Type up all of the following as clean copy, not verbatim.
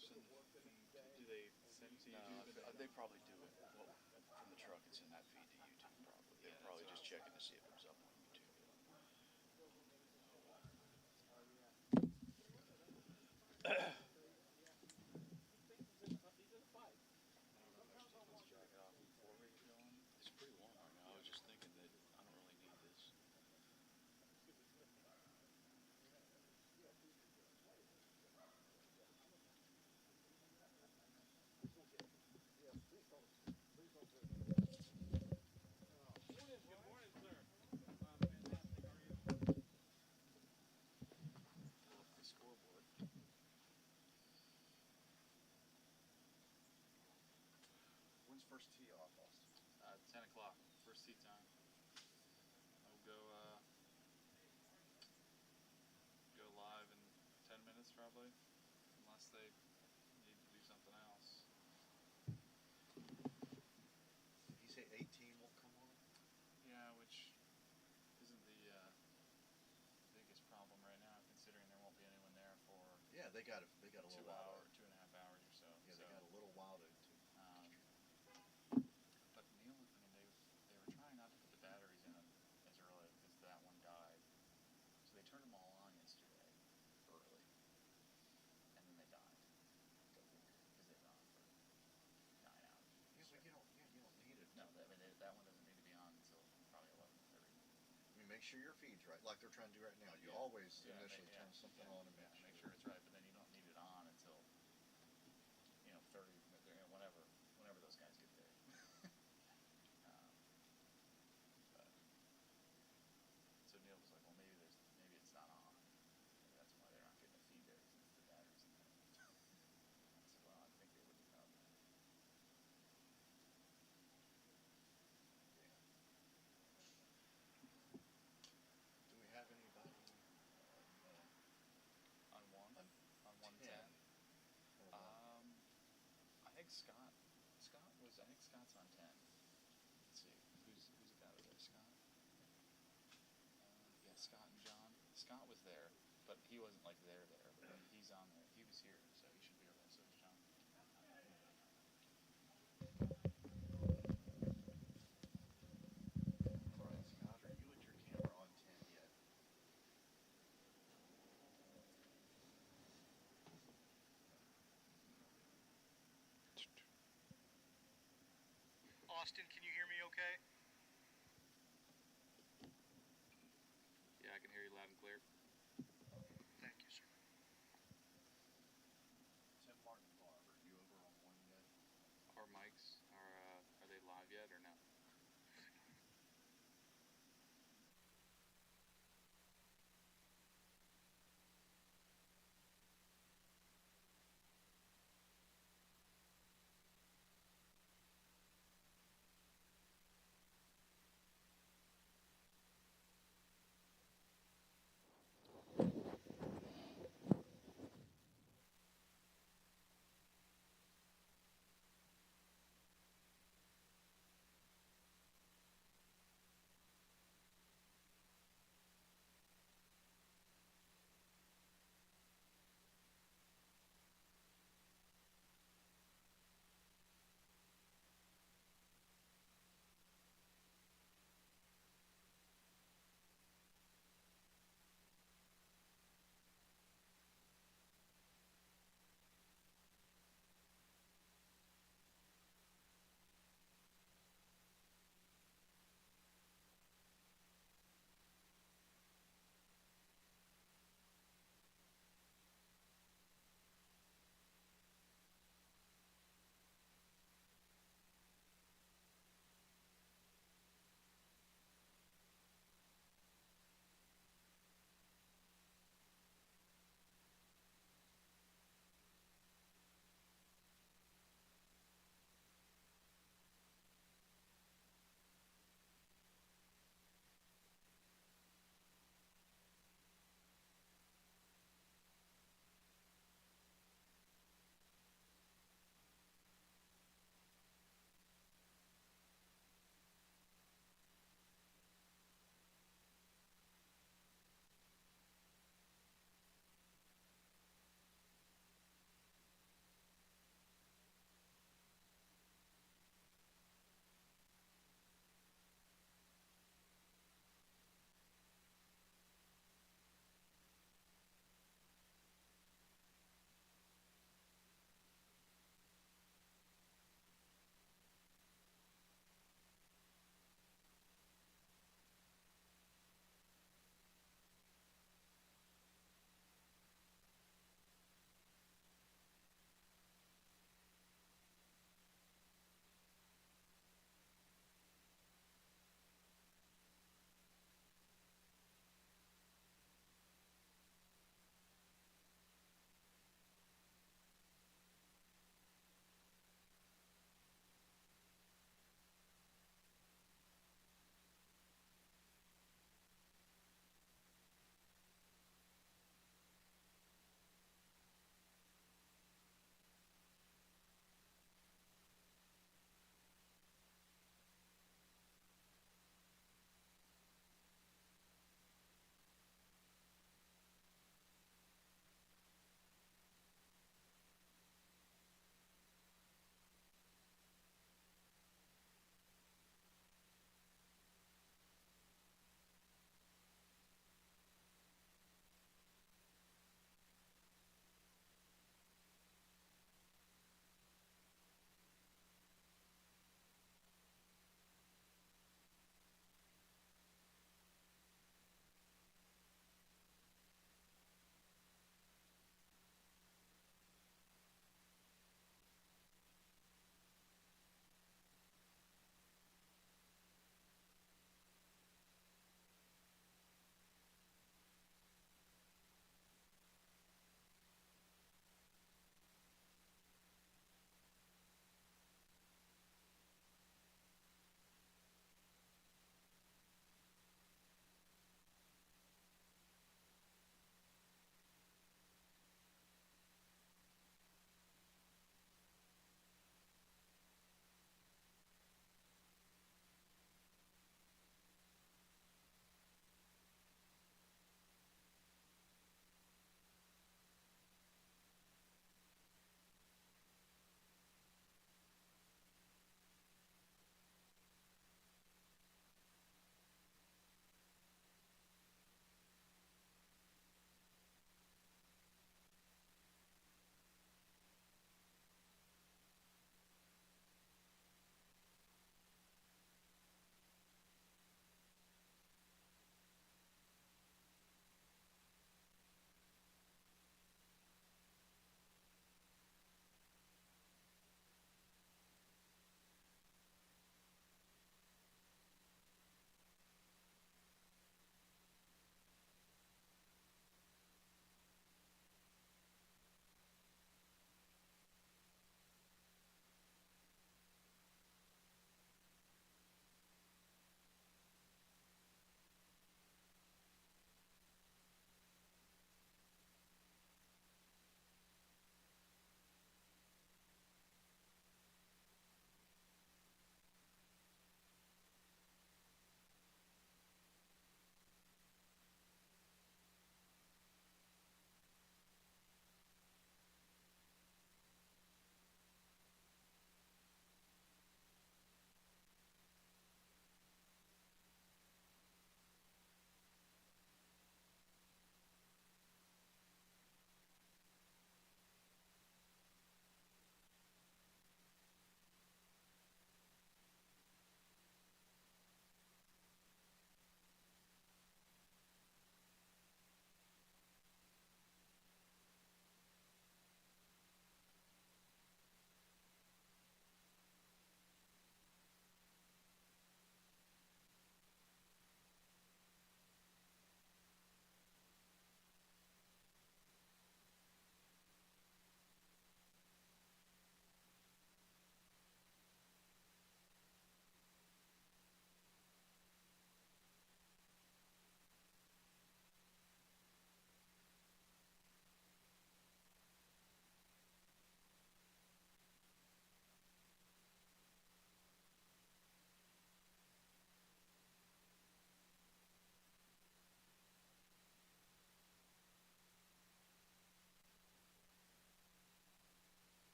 send the feed? Do they send it to YouTube? No, they probably do it. Well, from the truck, it's in that feed to YouTube. Probably. They're probably just checking to see if it was up on YouTube. It's pretty warm right now. I was just thinking that I don't really need this. Good morning, sir. Fantastic. How are you? Pull up the scoreboard. When's first tee off, Austin? 10 o'clock. First tee time. I'll go live in 10 minutes probably, unless they need to do something else. Did he say 18 will come on? Yeah, which isn't the biggest problem right now, considering there won't be anyone there for Yeah, they got a little 2 while. hours, 2.5 hours or so. Yeah, they got a little while to. But Neil, I mean, they were trying not to put the batteries in as early because that one died. So they turned them all on yesterday early, and then they died because they've been on for 9 hours. Yeah, but you don't need it. No, that one doesn't need to be on until probably 11:30. I mean, make sure your feed's right, like they're trying to do right now. You always initially turn something on and make sure it's right, but then you don't need it on until 30, whenever those guys get there. But, so Neil was like, well, maybe it's not on. Maybe that's why they're not getting the feed there, because the batteries in there. I said, well, I think they would have known that. Do we have anybody on 110? I think Scott's on 10. Let's see, who's the guy over there? Scott? Yeah, Scott and John. Scott was there, but he wasn't like there, but he's on there. He was here, so he should be over there. So is John. all right, Scott, are you with your camera on 10 yet? Austin, can you hear me okay? Yeah, I can hear you loud and clear. Thank you, sir. Tim Martin Barber, are you over on 1 yet? Our mics are they live yet or no?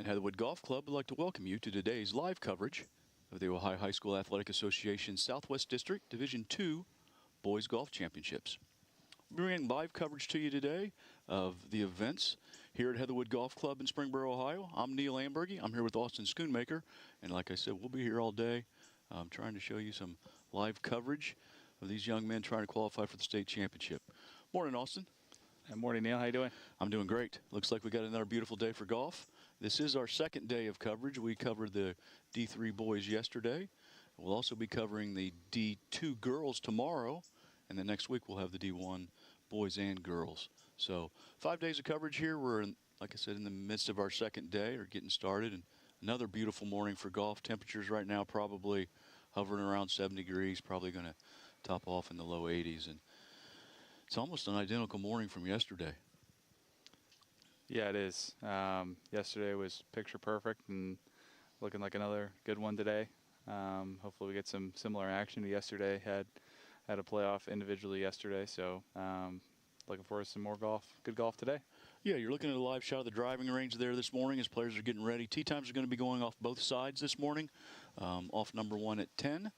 And Heatherwood Golf Club would like to welcome you to today's live coverage of the Ohio High School Athletic Association Southwest District Division II Boys Golf Championships. We're bringing live coverage to you today of the events here at Heatherwood Golf Club in Springboro, Ohio. I'm Neil Ambergy. I'm here with Austin Schoonmaker. And like I said, we'll be here all day trying to show you some live coverage of these young men trying to qualify for the state championship. Morning, Austin. Good morning, Neil. How you doing? I'm doing great. Looks like we got another beautiful day for golf. This is our second day of coverage. We covered the D3 boys yesterday. We'll also be covering the D2 girls tomorrow. And then next week we'll have the D1 boys and girls. So 5 days of coverage here. We're, like I said, in the midst of our second day or getting started. And another beautiful morning for golf. Temperatures right now probably hovering around 70 degrees, probably going to top off in the low 80s. And it's almost an identical morning from yesterday. Yeah, it is. Yesterday was picture perfect and looking like another good one today. Hopefully we get some similar action to yesterday. Had a playoff individually yesterday, so looking forward to some more golf. Good golf today. Yeah, you're looking at a live shot of the driving range there this morning as players are getting ready. Tee times are going to be going off both sides this morning. Off number 1 at 10.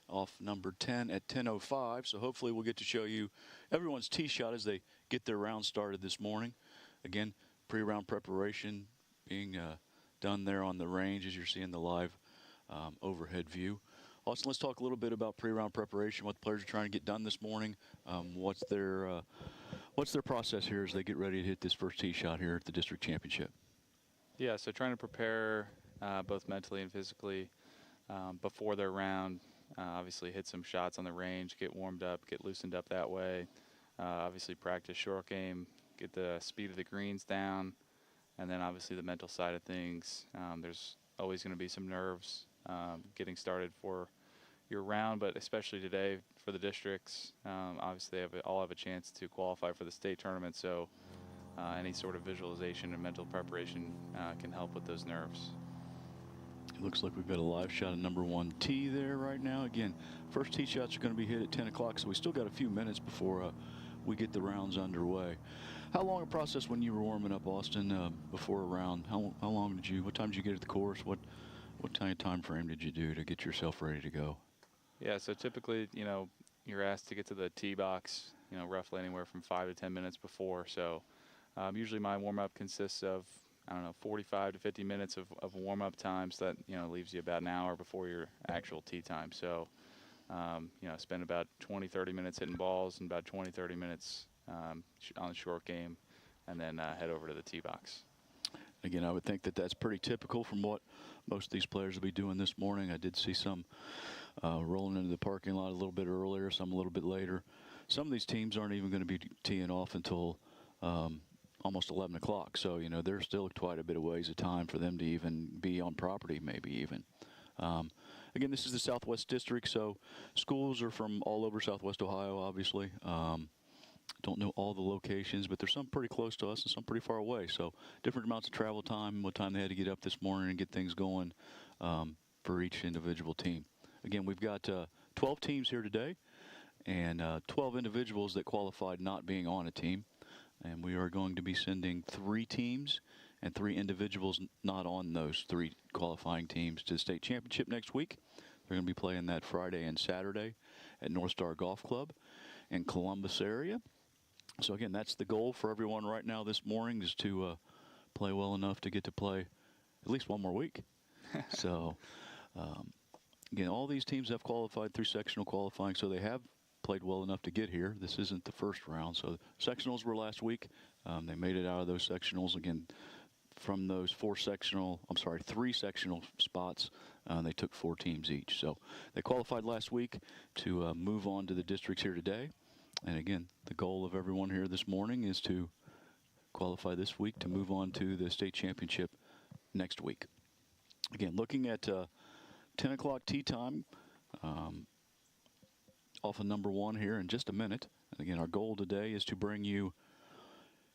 Off number 10 at 10:05. So hopefully we'll get to show you everyone's tee shot as they get their round started this morning. Again, pre-round preparation being done there on the range as you're seeing the live overhead view. Austin, let's talk a little bit about pre-round preparation, what the players are trying to get done this morning. What's their process here as they get ready to hit this first tee shot here at the district championship? Yeah, so trying to prepare both mentally and physically before their round. Obviously hit some shots on the range, get warmed up, get loosened up that way. Obviously practice short game, get the speed of the greens down, and then obviously the mental side of things. There's always going to be some nerves getting started for your round, but especially today for the districts. Obviously they all have a chance to qualify for the state tournament, so any sort of visualization and mental preparation can help with those nerves. It looks like we've got a live shot of number 1 tee there right now. Again, first tee shots are going to be hit at 10 o'clock, so we still got a few minutes before we get the rounds underway. How long a process when you were warming up, Austin, before a round? How long what time did you get at the course? What kind of time frame did you do to get yourself ready to go? Yeah, so typically, you're asked to get to the tee box, roughly anywhere from 5 to 10 minutes before. So usually my warm-up consists of, 45 to 50 minutes of warm-up time. So that, leaves you about an hour before your actual tee time. So, spend about 20, 30 minutes hitting balls and about 20, 30 minutes on the short game, and then head over to the tee box. Again, I would think that that's pretty typical from what most of these players will be doing this morning. I did see some rolling into the parking lot a little bit earlier, some a little bit later. Some of these teams aren't even going to be teeing off until almost 11 o'clock. So, there's still quite a bit of ways of time for them to even be on property, maybe even. Again, this is the Southwest District, so schools are from all over Southwest Ohio, obviously. Don't know all the locations, but there's some pretty close to us and some pretty far away. So different amounts of travel time, what time they had to get up this morning and get things going for each individual team. Again, we've got 12 teams here today and 12 individuals that qualified not being on a team. And we are going to be sending 3 teams and 3 individuals not on those 3 qualifying teams to the state championship next week. They're going to be playing that Friday and Saturday at North Star Golf Club in Columbus area. So again, that's the goal for everyone right now this morning, is to play well enough to get to play at least one more week. So again, all these teams have qualified through sectional qualifying, so they have played well enough to get here. This isn't the first round. So sectionals were last week. They made it out of those sectionals. Again, from those 3 sectional spots, they took 4 teams each. So they qualified last week to move on to the districts here today. And again, the goal of everyone here this morning is to qualify this week to move on to the state championship next week. Again, looking at 10 o'clock tee time off of number 1 here in just a minute. And again, our goal today is to bring you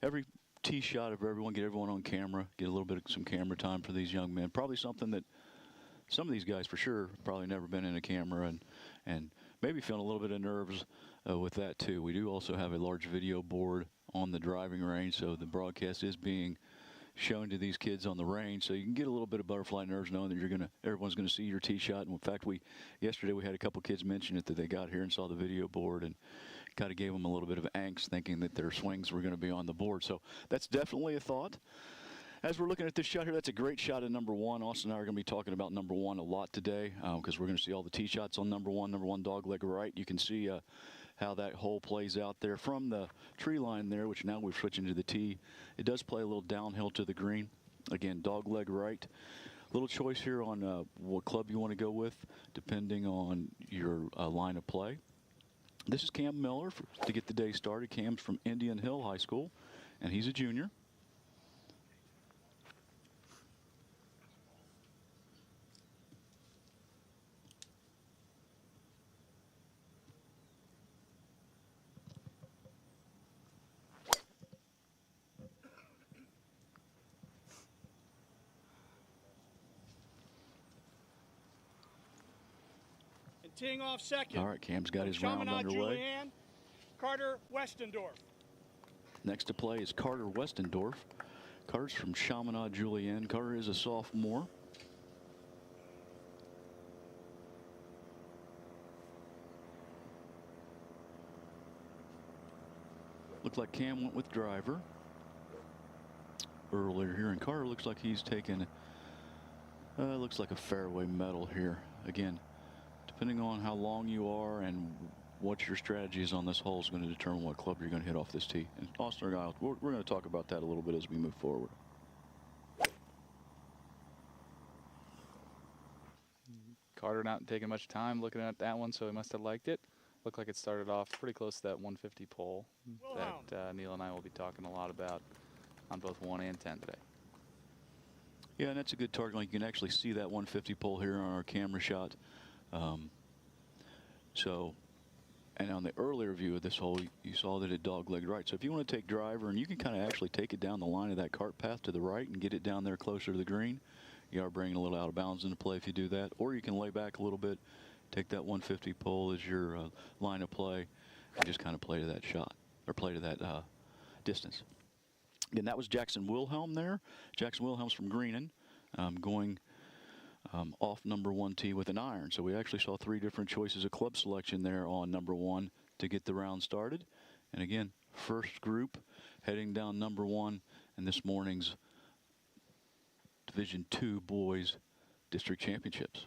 every tee shot of everyone, get everyone on camera, get a little bit of some camera time for these young men. Probably something that some of these guys for sure probably never been in a camera and maybe feeling a little bit of nerves with that too. We do also have a large video board on the driving range, so the broadcast is being shown to these kids on the range, so you can get a little bit of butterfly nerves knowing that everyone's gonna see your tee shot. And in fact, yesterday we had a couple kids mention it, that they got here and saw the video board and kind of gave them a little bit of angst, thinking that their swings were going to be on the board. So that's definitely a thought. As we're looking at this shot here, that's a great shot at number 1. Austin and I are going to be talking about number 1 a lot today, because we're going to see all the tee shots on number 1. Number 1 dog leg right. You can see how that hole plays out there from the tree line there, which now we're switching to the tee. It does play a little downhill to the green. Again, dog leg right. Little choice here on what club you want to go with, depending on your line of play. This is Cam Miller to get the day started. Cam's from Indian Hill High School, and he's a junior. And teeing off second. All right, Cam's got his round Chaminade underway. Julianne, Carter Westendorf. Next to play is Carter Westendorf. Carter's from Chaminade Julienne. Carter is a sophomore. Looked like Cam went with driver earlier here, and Carter looks like he's taken, looks like a fairway metal here. Again, depending on how long you are and what your strategy is on this hole is going to determine what club you're going to hit off this tee. And Austin and I, we're going to talk about that a little bit as we move forward. Carter not taking much time looking at that one, so he must have liked it. Looked like it started off pretty close to that 150 pole that Neil and I will be talking a lot about on both 1 and 10 today. Yeah, and that's a good target. Like, you can actually see that 150 pole here on our camera shot. And on the earlier view of this hole, you saw that it dog-legged right. So if you want to take driver, and you can kind of actually take it down the line of that cart path to the right and get it down there closer to the green, you are bringing a little out of bounds into play if you do that. Or you can lay back a little bit, take that 150 pole as your line of play, and just kind of play to that shot, or play to that distance. Again, that was Jackson Wilhelm there. Jackson Wilhelm's from Greenon, going off number 1 tee with an iron. So we actually saw 3 different choices of club selection there on number 1 to get the round started. And again, first group heading down number 1 in this morning's Division II Boys District Championships.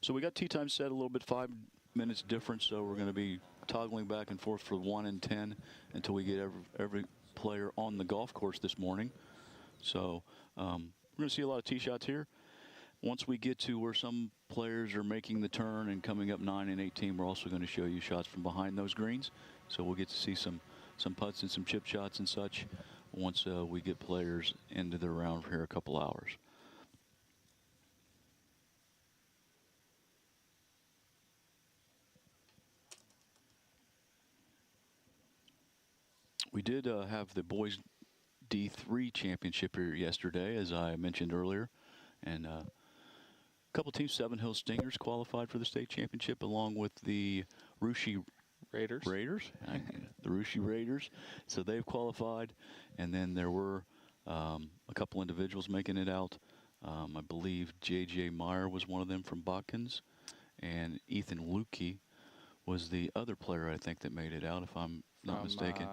So we got tee time set a little bit, 5 minutes difference. So we're going to be toggling back and forth for 1 and 10 until we get every player on the golf course this morning. So we're going to see a lot of tee shots here. Once we get to where some players are making the turn and coming up 9 and 18, we're also going to show you shots from behind those greens. So we'll get to see some putts and some chip shots and such once we get players into the round here a couple hours. We did have the boys D3 championship here yesterday, as I mentioned earlier, and a couple teams, Seven Hills Stingers, qualified for the state championship, along with the Russia Raiders. The Russia Raiders. So they've qualified, and then there were a couple individuals making it out. I believe J.J. Meyer was one of them from Botkins, and Ethan Lukey was the other player, I think, that made it out, if I'm not mistaken.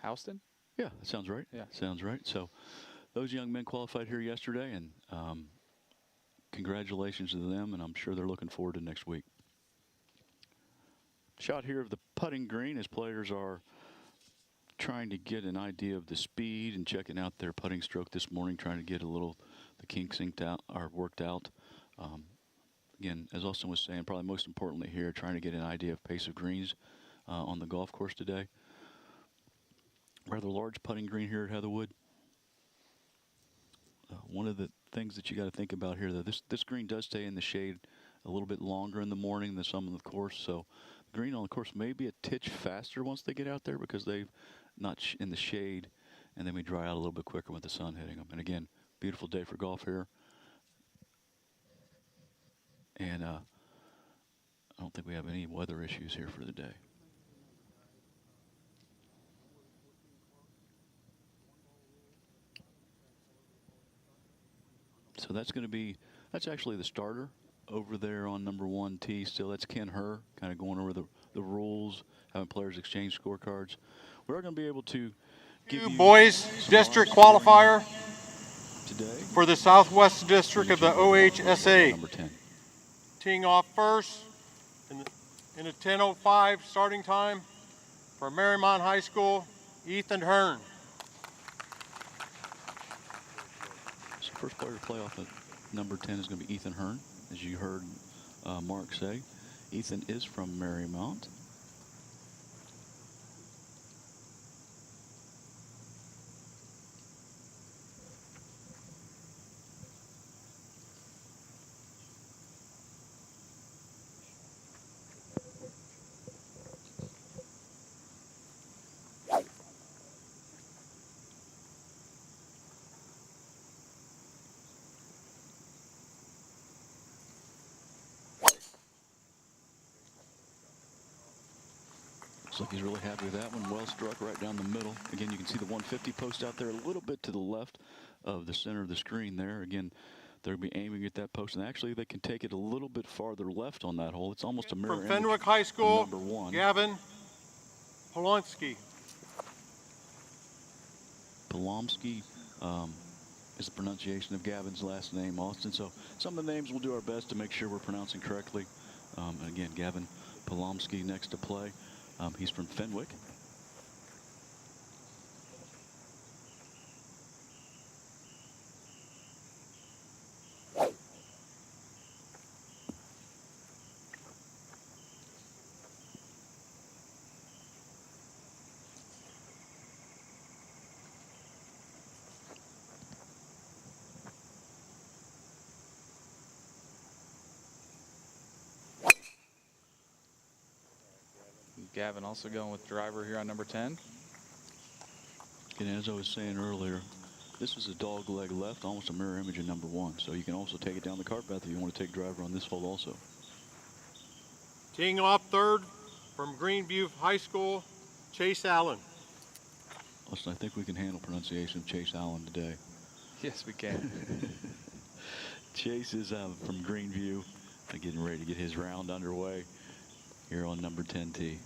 Houston? Yeah, that sounds right. Yeah. Sounds right. So those young men qualified here yesterday, and congratulations to them, and I'm sure they're looking forward to next week. Shot here of the putting green as players are trying to get an idea of the speed and checking out their putting stroke this morning, trying to get a little the kinks inked out or worked out. Again, as Austin was saying, probably most importantly here, trying to get an idea of pace of greens on the golf course today. Rather large putting green here at Heatherwood. One of the things that you got to think about here, though, this green does stay in the shade a little bit longer in the morning than some of the course. So the green on the course may be a titch faster once they get out there because they've not in the shade, and they may dry out a little bit quicker with the sun hitting them. And again, beautiful day for golf here. And I don't think we have any weather issues here for the day. So that's actually the starter over there on number 1 tee still. That's Ken Herr, kind of going over the rules, having players exchange scorecards. We're going to be able to give you boys district qualifier today for the Southwest District of the OHSA. number 10. Teeing off first in a 10:05 starting time for Marymount High School, Ethan Hearn. So first player to play off at number 10 is going to be Ethan Hearn, as you heard Mark say. Ethan is from Marymount. Looks like he's really happy with that one. Well struck right down the middle. Again, you can see the 150 post out there a little bit to the left of the center of the screen there. Again, they'll be aiming at that post, and actually they can take it a little bit farther left on that hole. It's almost a mirror From image Fenwick High of School, number 1. Gavin Polonsky. Polomsky is the pronunciation of Gavin's last name, Austin. So some of the names we'll do our best to make sure we're pronouncing correctly. And again, Gavin Polomsky next to play. He's from Fenwick. Gavin also going with driver here on number 10. And as I was saying earlier, this is a dog leg left, almost a mirror image of number 1. So you can also take it down the cart path if you want to take driver on this hole also. Teeing off third from Greenview High School, Chase Allen. Austin, I think we can handle pronunciation of Chase Allen today. Yes, we can. Chase is from Greenview, getting ready to get his round underway here on number 10 tee.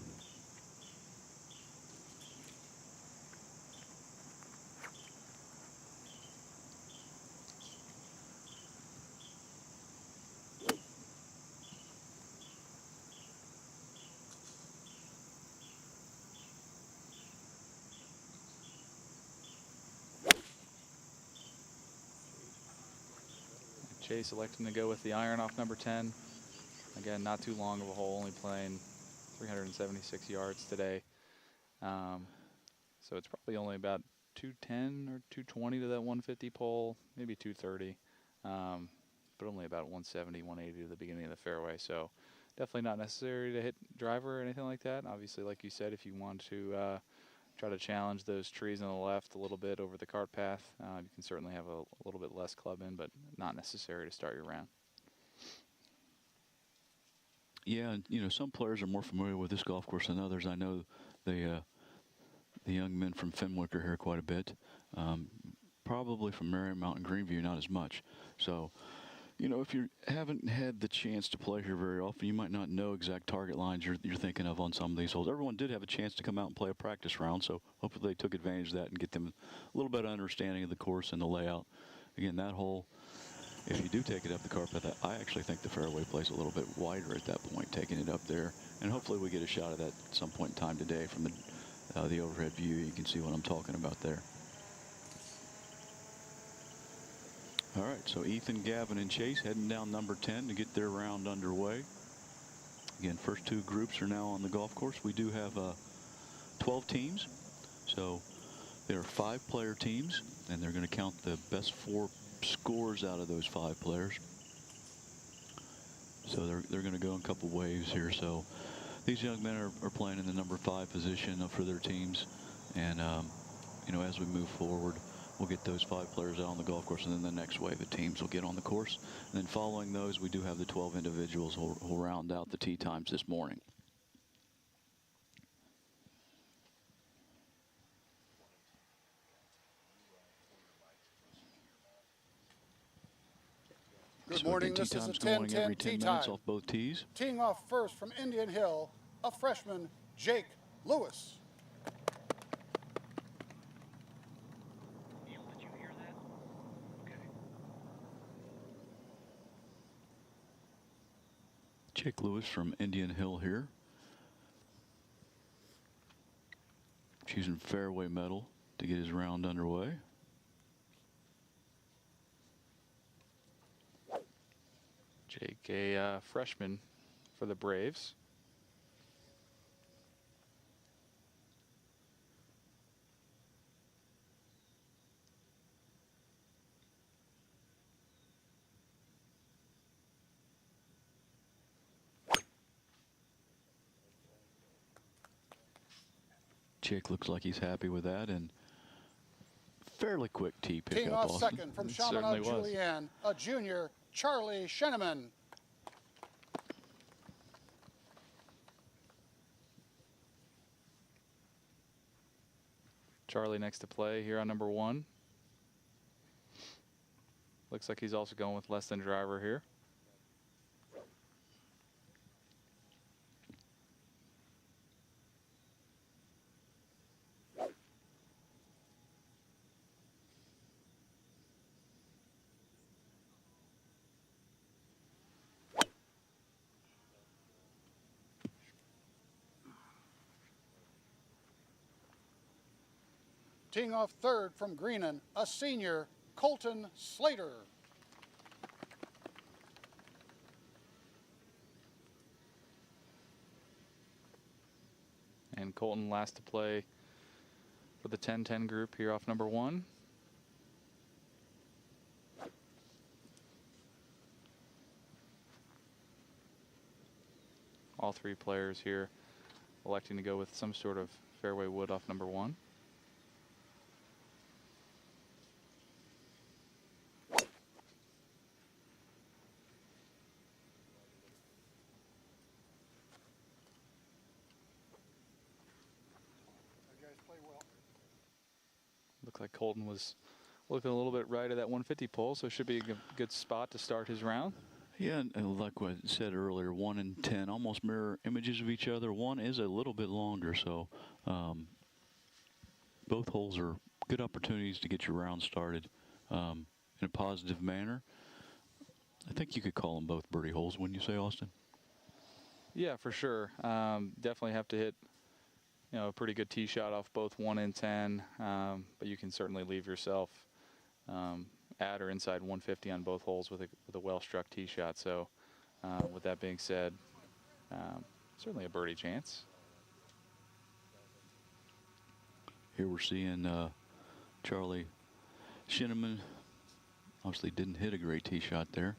Chase electing to go with the iron off number 10. Again, not too long of a hole, only playing 376 yards today. So it's probably only about 210 or 220 to that 150 pole, maybe 230, but only about 170, 180 to the beginning of the fairway. So definitely not necessary to hit driver or anything like that. Obviously, like you said, if you want to try to challenge those trees on the left a little bit over the cart path, you can certainly have a little bit less club in, but not necessary to start your round. Yeah, and you know, some players are more familiar with this golf course than others. I know the young men from Fenwick are here quite a bit. Probably from Marymount and Greenview, not as much. So, you know, if you haven't had the chance to play here very often, you might not know exact target lines you're thinking of on some of these holes. Everyone did have a chance to come out and play a practice round, so hopefully they took advantage of that and get them a little better understanding of the course and the layout. Again, that hole, if you do take it up the carpet, I actually think the fairway plays a little bit wider at that point, taking it up there. And hopefully we get a shot of that at some point in time today from the overhead view. You can see what I'm talking about there. All right, so Ethan, Gavin, and Chase heading down number 10 to get their round underway. Again, first two groups are now on the golf course. We do have 12 teams, so there are 5-player teams, and they're going to count the best 4 scores out of those 5 players. So they're going to go in a couple waves here. So these young men are playing in the number 5 position for their teams, and you know, as we move forward, we'll get those 5 players out on the golf course, and then the next wave of teams will get on the course. And then following those, we do have the 12 individuals who'll round out the tee times this morning. Good So morning. again, This tee is a time's going every 10-10 10 tee minutes time. off both tees. Teeing off first from Indian Hill, a freshman, Jake Lewis. Jake Lewis from Indian Hill here. Choosing fairway metal to get his round underway. Jake, a freshman for the Braves. Jake looks like he's happy with that, and fairly quick tee Teeing pickup, off Austin. second from It certainly Chaminade was. Julienne, a junior, Charlie Sheneman. Charlie next to play here on number 1. Looks like he's also going with less than driver here. Teeing off third from Greenan, a senior, Colton Slater. And Colton last to play for the 10-10 group here off number 1. All 3 players here electing to go with some sort of fairway wood off number 1. You guys play well. Looked like Colton was looking a little bit right of that 150 pole, so it should be a good spot to start his round. Yeah, and like what I said earlier, 1 and 10 almost mirror images of each other. 1 is a little bit longer, so both holes are good opportunities to get your round started in a positive manner. I think you could call them both birdie holes, wouldn't you say, Austin? Yeah, for sure. Definitely have to hit, a pretty good tee shot off both 1 and 10, but you can certainly leave yourself at or inside 150 on both holes with a well-struck tee shot. So, with that being said, certainly a birdie chance. Here we're seeing Charlie Sheneman. Obviously didn't hit a great tee shot there.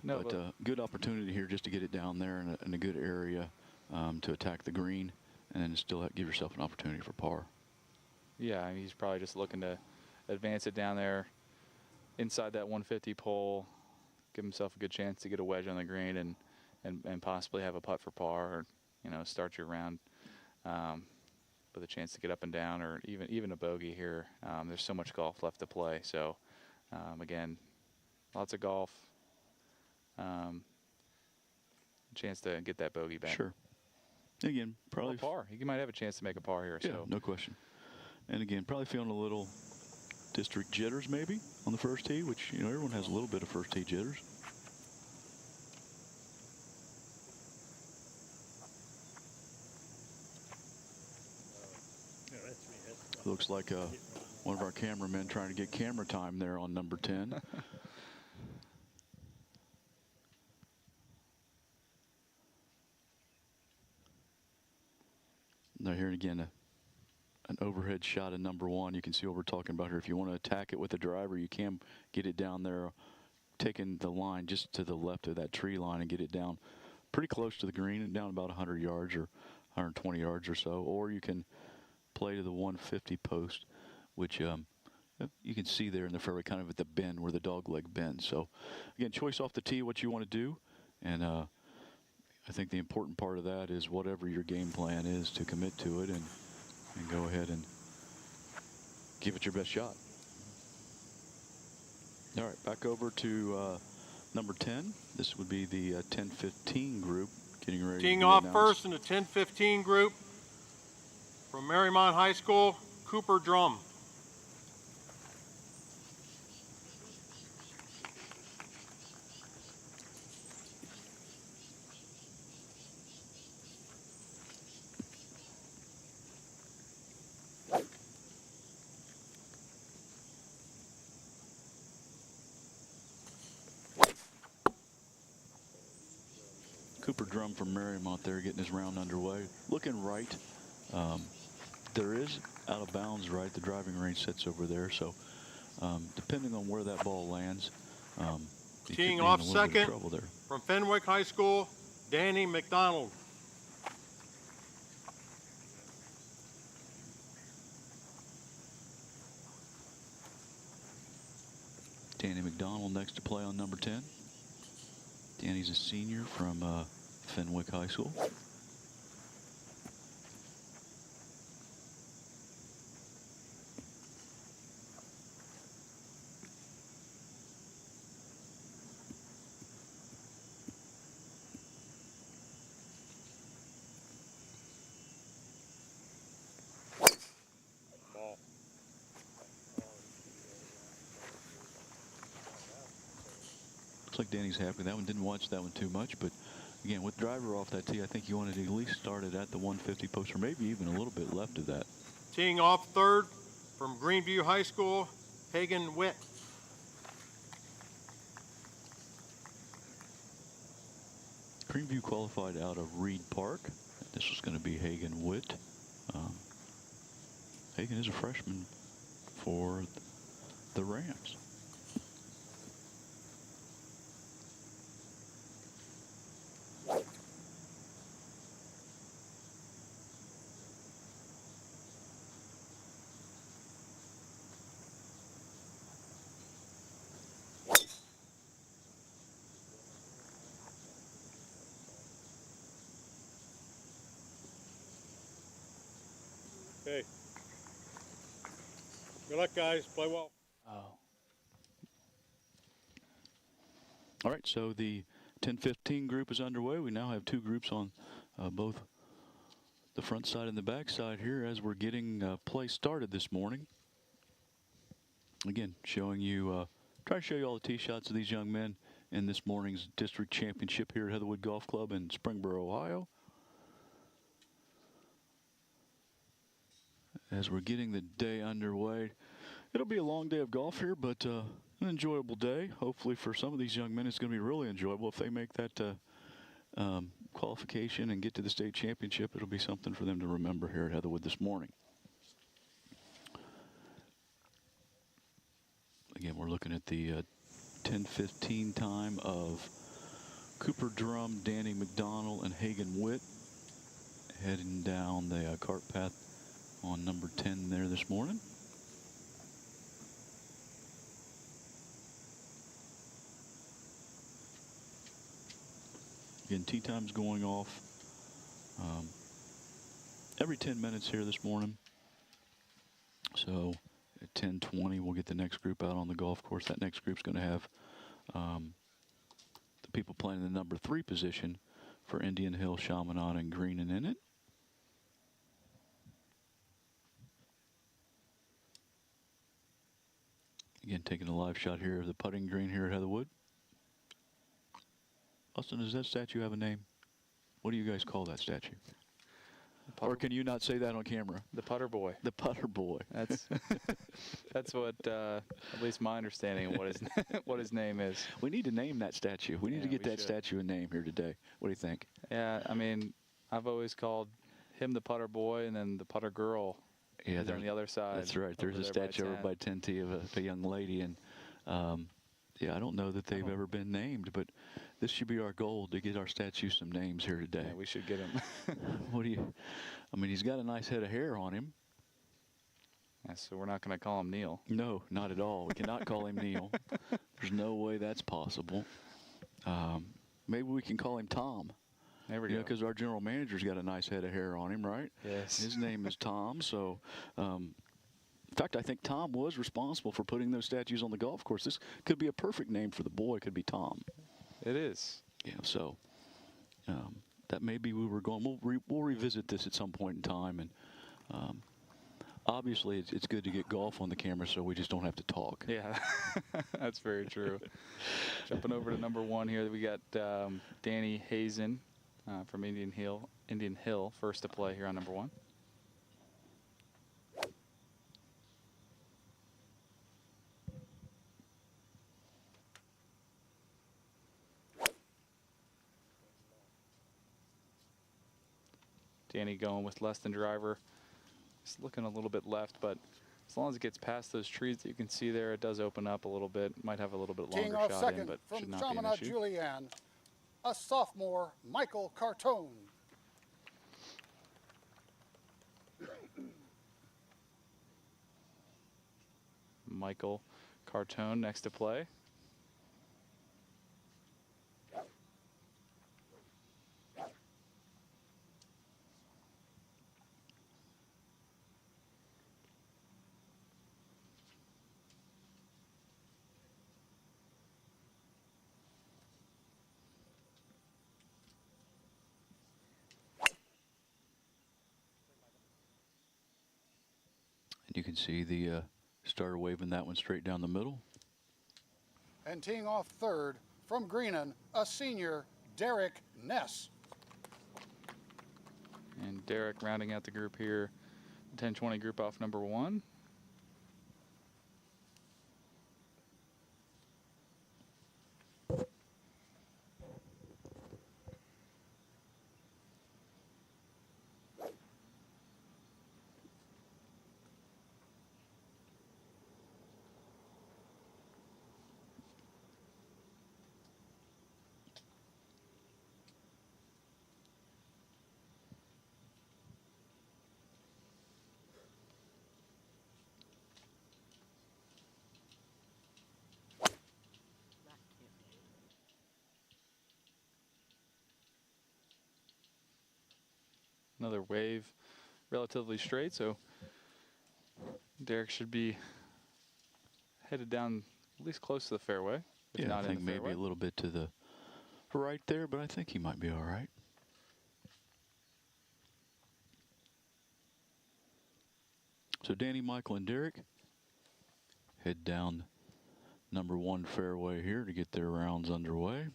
No, but good opportunity here just to get it down there in a good area to attack the green and then still give yourself an opportunity for par. yeah, I mean, he's probably just looking to advance it down there inside that 150 pole, give himself a good chance to get a wedge on the green and possibly have a putt for par, or start your round with a chance to get up and down, or even a bogey here. There's so much golf left to play, so again, lots of golf. Chance to get that bogey back. Sure. Again, probably or par. He might have a chance to make a par here. Yeah, so no question. And again, probably feeling a little district jitters maybe on the first tee, which everyone has a little bit of first tee jitters. Looks like one of our cameramen trying to get camera time there on number 10. Now here again, an overhead shot of number 1. You can see what we're talking about here. If you want to attack it with a driver, you can get it down there, taking the line just to the left of that tree line and get it down pretty close to the green and down about 100 yards or 120 yards or so. Or you can play to the 150 post, which you can see there in the fairway, kind of at the bend where the dog leg bends. So again, choice off the tee, what you want to do. And I think the important part of that is whatever your game plan is, to commit to it and go ahead and give it your best shot. All right, back over to number 10. This would be the 10-15 group getting ready Teeing to be off announced. first in the 10-15 group from Marymount High School, Cooper Drum. Cooper Drum from Marymount there getting his round underway. Looking right. There is out of bounds right. The driving range sits over there. So depending on where that ball lands, you Teeing could be in off a little bit of second trouble there. from Fenwick High School, Danny McDonald. Danny McDonald next to play on number 10. Danny's a senior from Fenwick High School. Looks like Danny's happy. That one didn't watch that one too much, but again, with driver off that tee, I think you wanted to at least start it at the 150 post, or maybe even a little bit left of that. Teeing off third from Greenview High School, Hagan Witt. Greenview qualified out of Reed Park. This was going to be Hagan Witt. Hagan is a freshman for the Rams. Okay. Good luck, guys. Play well. All right, so the 10-15 group is underway. We now have two groups on both the front side and the back side here as we're getting play started this morning. Again, showing you, try to show you all the tee shots of these young men in this morning's district championship here at Heatherwood Golf Club in Springboro, Ohio. As we're getting the day underway, it'll be a long day of golf here, but an enjoyable day. Hopefully for some of these young men, it's going to be really enjoyable. If they make that qualification and get to the state championship, it'll be something for them to remember here at Heatherwood this morning. Again, we're looking at the 10-15 time of Cooper Drum, Danny McDonald, and Hagan Witt heading down the cart path on number 10 there this morning. Again, tee time's going off every 10 minutes here this morning. So at 10:20, we'll get the next group out on the golf course. That next group's going to have the people playing in the number 3 position for Indian Hill, Chaminade, and Green and Innit. Again, taking a live shot here of the putting green here at Heatherwood. Austin, does that statue have a name? What do you guys call that statue? Or can you not say that on camera? The Putter Boy. The Putter Boy. That's that's what at least my understanding of what his name is. We need to name that statue. We need to get that should. statue a name here today. What do you think? Yeah, I mean, I've always called him the Putter Boy, and then the Putter Girl. Yeah, they're on the other side. That's right. There's a statue over by 10T of a young lady, and yeah, I don't know that they've ever been named, but this should be our goal, to get our statue some names here today. Yeah, we should get him. What do you? I mean, he's got a nice head of hair on him. Yeah, so we're not going to call him Neil. No, not at all. We cannot call him Neil. There's no way that's possible. Maybe we can call him Tom. There we go. Because our general manager's got a nice head of hair on him, right? Yes. His name is Tom, so In fact, I think Tom was responsible for putting those statues on the golf course. This could be a perfect name for the boy. It could be Tom. It is. Yeah, so that may be where we're going. We'll revisit this at some point in time. And obviously, it's good to get golf on the camera so we just don't have to talk. Yeah, that's very true. Jumping over to number 1 here, we got Danny Hazen from Indian Hill, first to play here on number 1. Danny going with less than driver. He's looking a little bit left, but as long as it gets past those trees that you can see there, it does open up a little bit. Might have a little bit Teeing longer off shot in, second but from should not be an Chaminade issue. Julianne, a sophomore, Michael Cartone. Michael Cartone next to play. And you can see the starter waving that one straight down the middle. And teeing off third from Greenon, a senior, Derek Ness. And Derek rounding out the group here. 10-20 group off number 1. Another wave, relatively straight, so Derek should be headed down at least close to the fairway. If Yeah, not I think in the maybe fairway. a little bit to the right there, but I think he might be all right. So Danny, Michael, and Derek head down number 1 fairway here to get their rounds underway.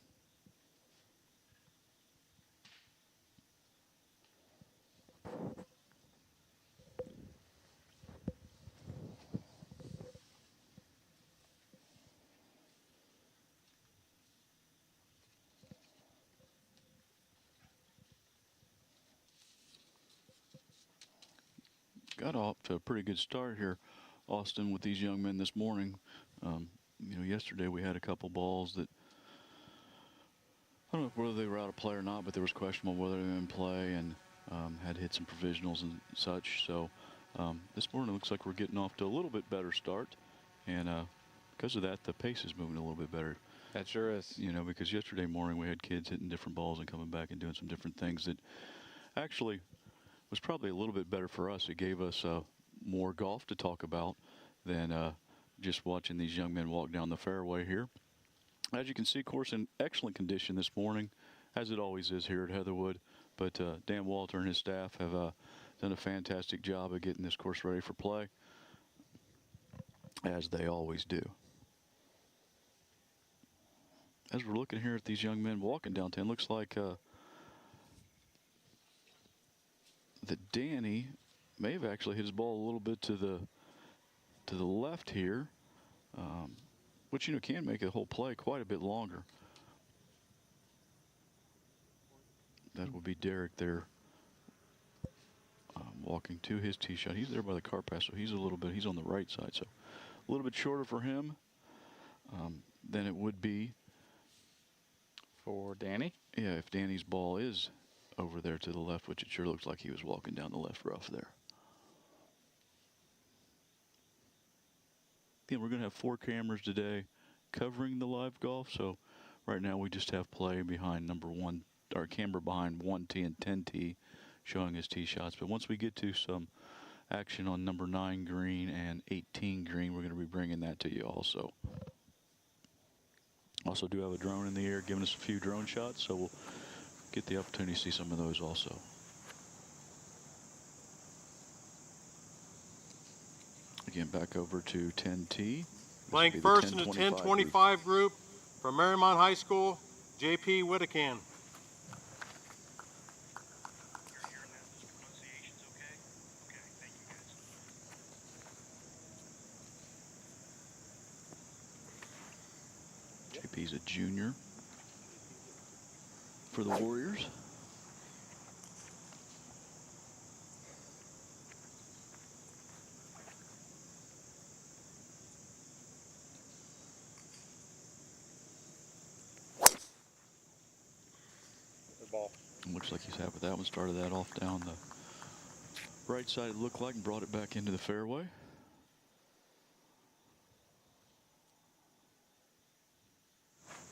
Got off to a pretty good start here, Austin, with these young men this morning. You know, yesterday we had a couple balls that I don't know whether they were out of play or not, but there was question on whether they were in play, and had hit some provisionals and such. So this morning it looks like we're getting off to a little bit better start, and because of that, the pace is moving a little bit better. That sure is. You know, because yesterday morning we had kids hitting different balls and coming back and doing some different things that actually was probably a little bit better for us. It gave us more golf to talk about than just watching these young men walk down the fairway here. As you can see, course in excellent condition this morning, as it always is here at Heatherwood. But Dan Walter and his staff have done a fantastic job of getting this course ready for play, as they always do. As we're looking here at these young men walking downtown, looks like that Danny may have actually hit his ball a little bit to the left here, which, you know, can make the whole play quite a bit longer. That would be Derek there, walking to his tee shot. He's there by the car pass, so he's on the right side, so a little bit shorter for him than it would be For Danny. Yeah, if Danny's ball is over there to the left, which it sure looks like he was walking down the left rough there. Yeah, we're going to have 4 cameras today covering the live golf. So right now we just have play behind number 1, or camera behind 1T and 10T showing his tee shots. But once we get to some action on number 9 green and 18 green. We're going to be bringing that to you also. Also do have a drone in the air giving us a few drone shots, so we'll get the opportunity to see some of those also. Again, back over to 10T. Playing first in the 10-25 group from Marymount High School, J.P. Whittacan. JP's a junior for the Warriors. Looks like he's happy with that one. Started that off down the right side, it looked like, and brought it back into the fairway.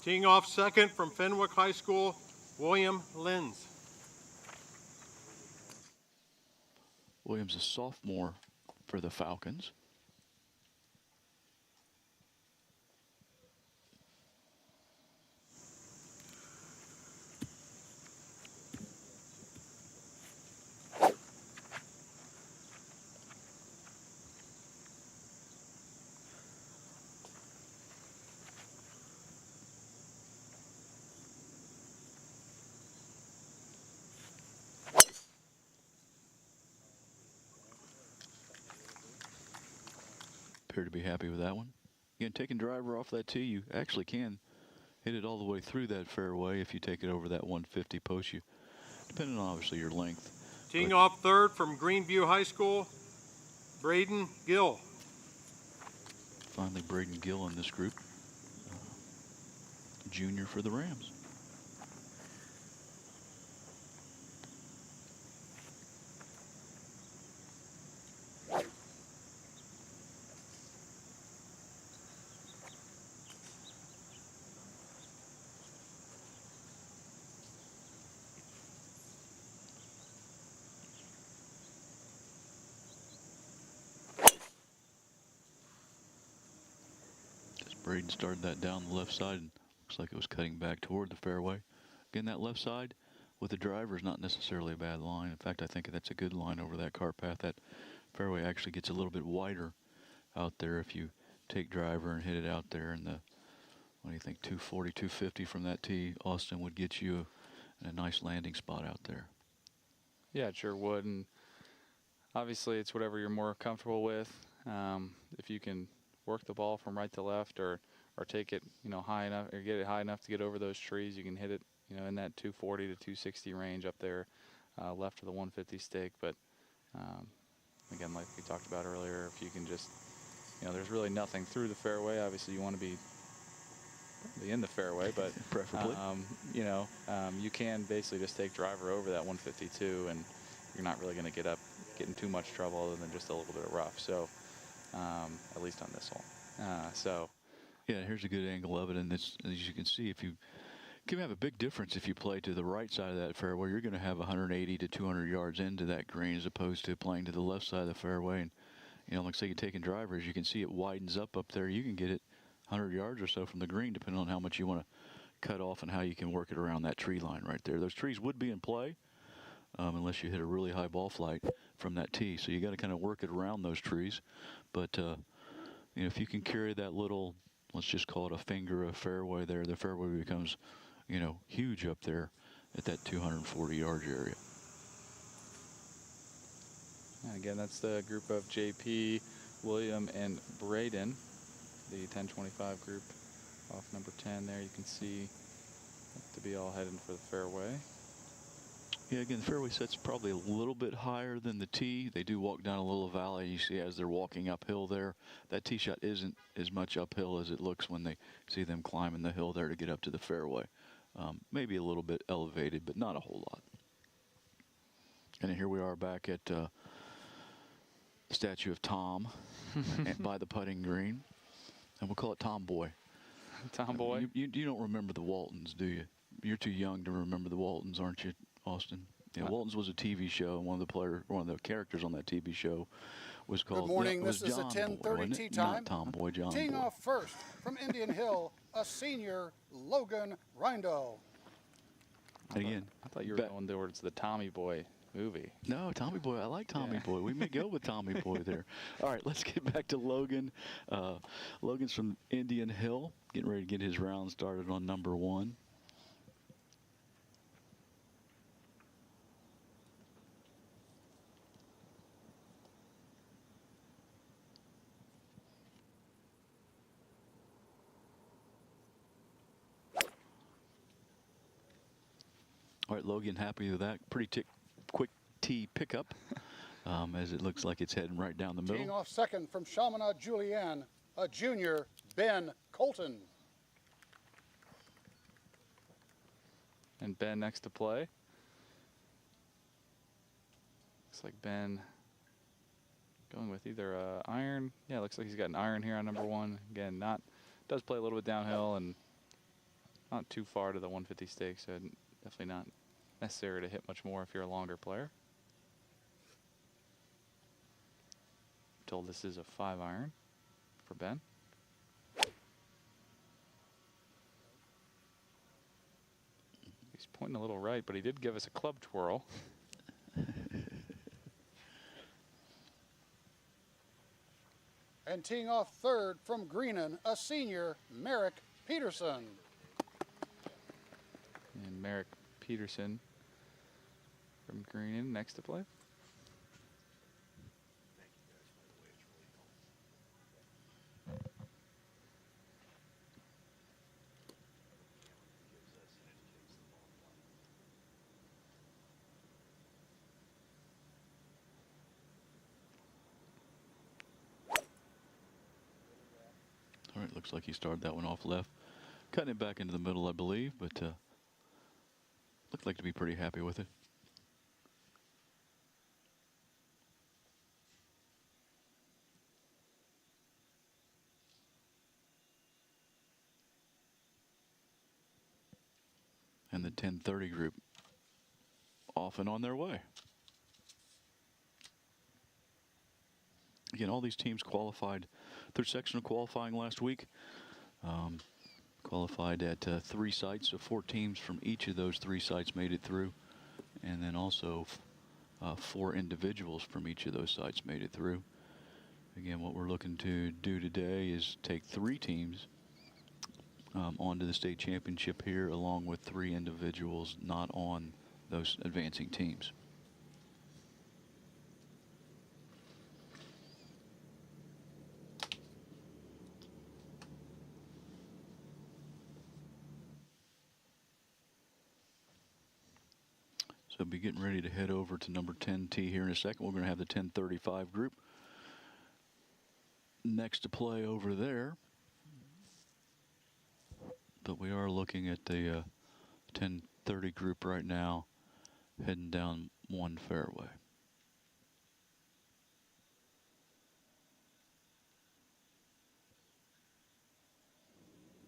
Teeing off second from Fenwick High School, William Linz. Williams, a sophomore for the Falcons. Appear to be happy with that one. Again, taking driver off that tee, you actually can hit it all the way through that fairway if you take it over that 150 post, you, depending on obviously your length. Teeing off third from Greenview High School, Braden Gill. Finally, Braden Gill in this group, junior for the Rams. Braden started that down the left side and looks like it was cutting back toward the fairway. Again, that left side with the driver is not necessarily a bad line. In fact, I think that's a good line over that cart path. That fairway actually gets a little bit wider out there if you take driver and hit it out there. And the, what do you think, 240, 250 from that tee, Austin, would get you in a nice landing spot out there. Yeah, it sure would. And obviously it's whatever you're more comfortable with. If you can work the ball from right to left, or take it, you know, high enough, or get it high enough to get over those trees, you can hit it, you know, in that 240 to 260 range up there, left of the 150 stick. But again, like we talked about earlier, if you can just, you know, there's really nothing through the fairway. Obviously, you want to be in the fairway, but preferably, you know, you can basically just take driver over that 152, and you're not really going to get in too much trouble other than just a little bit of rough. So. At least on this hole. So, yeah, here's a good angle of it, and it's, as you can see, if you can have a big difference if you play to the right side of that fairway, you're going to have 180 to 200 yards into that green as opposed to playing to the left side of the fairway. And you know, like say you're taking drivers, you can see it widens up there. You can get it 100 yards or so from the green, depending on how much you want to cut off and how you can work it around that tree line right there. Those trees would be in play unless you hit a really high ball flight from that tee. So you got to kind of work it around those trees. But you know, if you can carry that little, let's just call it a finger of fairway there, the fairway becomes, you know, huge up there at that 240 yard area. and again, that's the group of JP, William, and Braden, the 1025 group off number 10 there. You can see to be all heading for the fairway. Yeah, again, the fairway set's probably a little bit higher than the tee. They do walk down a little valley. You see as they're walking uphill there, that tee shot isn't as much uphill as it looks when they see them climbing the hill there to get up to the fairway. Maybe a little bit elevated, but not a whole lot. And here we are back at the statue of Tom by the putting green. And we'll call it Tom Boy. Tom Boy? You don't remember the Waltons, do you? You're too young to remember the Waltons, aren't you, Austin? Yeah, Walton's was a TV show, and one of the characters on that TV show was called. Good morning. Yeah, it was This is a John Boy, 10:30 wasn't tee it? time. Not Tom Boy, John Teeing Boy. off first from Indian Hill, a senior, Logan Rindo. Again, I thought you were going towards the Tommy Boy movie. No, Tommy Boy. I like Tommy Boy. We may go with Tommy Boy there. All right, let's get back to Logan. Logan's from Indian Hill, getting ready to get his round started on number 1. All right, Logan, happy with that. Pretty quick tee pickup, as it looks like it's heading right down the Teeing middle. off second from Chaminade Julienne, a junior, Ben Colton. And Ben next to play. Looks like Ben going with either iron. Yeah, looks like he's got an iron here on number 1. Again, does play a little bit downhill and not too far to the 150 stakes, so definitely not necessary to hit much more if you're a longer player. Told this is a 5 iron for Ben. He's pointing a little right, but he did give us a club twirl. And teeing off third from Greenan, a senior, Merrick Peterson. And Merrick Peterson from Greenan next to play. All right, looks like he started that one off left. Cutting it back into the middle, I believe, but looked like to be pretty happy with it. And the 10:30 group off and on their way. Again, all these teams qualified through sectional qualifying last week. Qualified at 3 sites, so 4 teams from each of those 3 sites made it through. And then also 4 individuals from each of those sites made it through. Again, what we're looking to do today is take 3 teams onto the state championship here, along with 3 individuals not on those advancing teams. So be getting ready to head over to number 10 tee here in a second. We're going to have the 10:35 group next to play over there. But we are looking at the 10:30 group right now, heading down one fairway.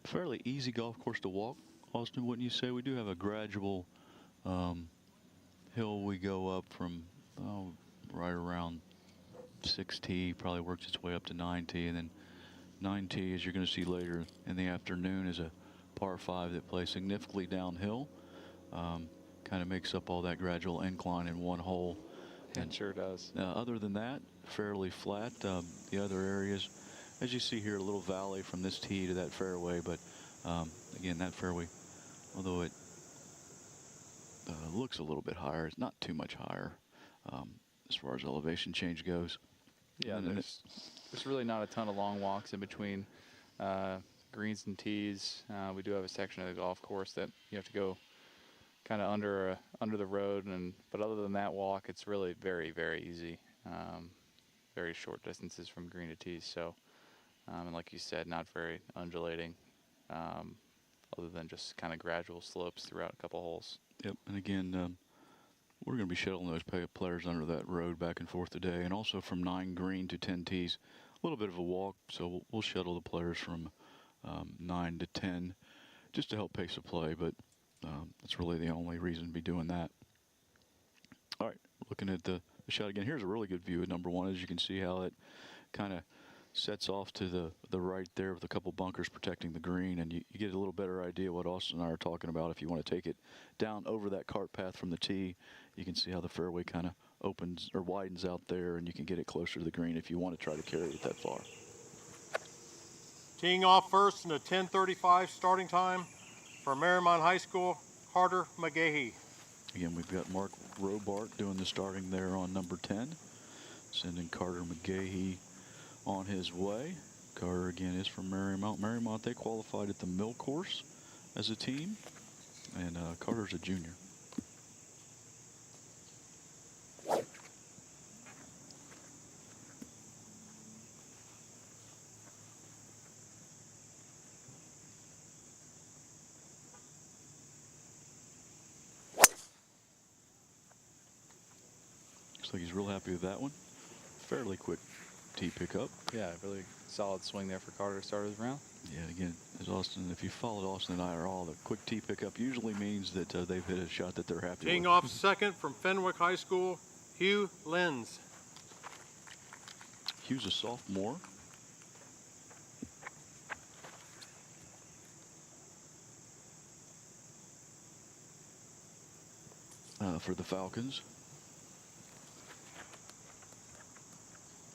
Fairly easy golf course to walk, Austin, wouldn't you say? We do have a gradual hill we go up from right around 6T, probably works its way up to 9T, and then 9T, as you're going to see later in the afternoon, is a par 5 that plays significantly downhill. Kind of makes up all that gradual incline in one hole. And sure does. Other than that, fairly flat. The other areas, as you see here, a little valley from this tee to that fairway, but again, that fairway, although it looks a little bit higher, it's not too much higher as far as elevation change goes. Yeah, there's really not a ton of long walks in between greens and tees. We do have a section of the golf course that you have to go kind of under the road, but other than that walk, it's really very, very easy. Very short distances from green to tee. So, and like you said, not very undulating, other than just kind of gradual slopes throughout a couple holes. Yep, and again, we're going to be shuttling those players under that road back and forth today, and also from 9 green to 10 tees, a little bit of a walk, so we'll shuttle the players from 9 to 10 just to help pace the play, but that's really the only reason to be doing that. All right, looking at the shot again. Here's a really good view of number 1. As you can see how it kind of sets off to the right there with a couple bunkers protecting the green, and you get a little better idea what Austin and I are talking about. If you want to take it down over that cart path from the tee, you can see how the fairway kind of opens or widens out there, and you can get it closer to the green if you want to try to carry it that far. Teeing off first in the 10:35 starting time for Marymount High School, Carter McGahee. Again, we've got Mark Robart doing the starting there on number 10, sending Carter McGahee on his way. Carter again is from Marymount. Marymount, they qualified at the Mill course as a team, and Carter's a junior. Looks like he's real happy with that one. Fairly quick tee pickup. Yeah, really solid swing there for Carter to start his round. Yeah, again, as Austin, if you followed Austin and I are all, the quick tee pickup usually means that they've hit a shot that they're happy Teeing with. off second from Fenwick High School, Hugh Lenz. Hugh's a sophomore. For the Falcons.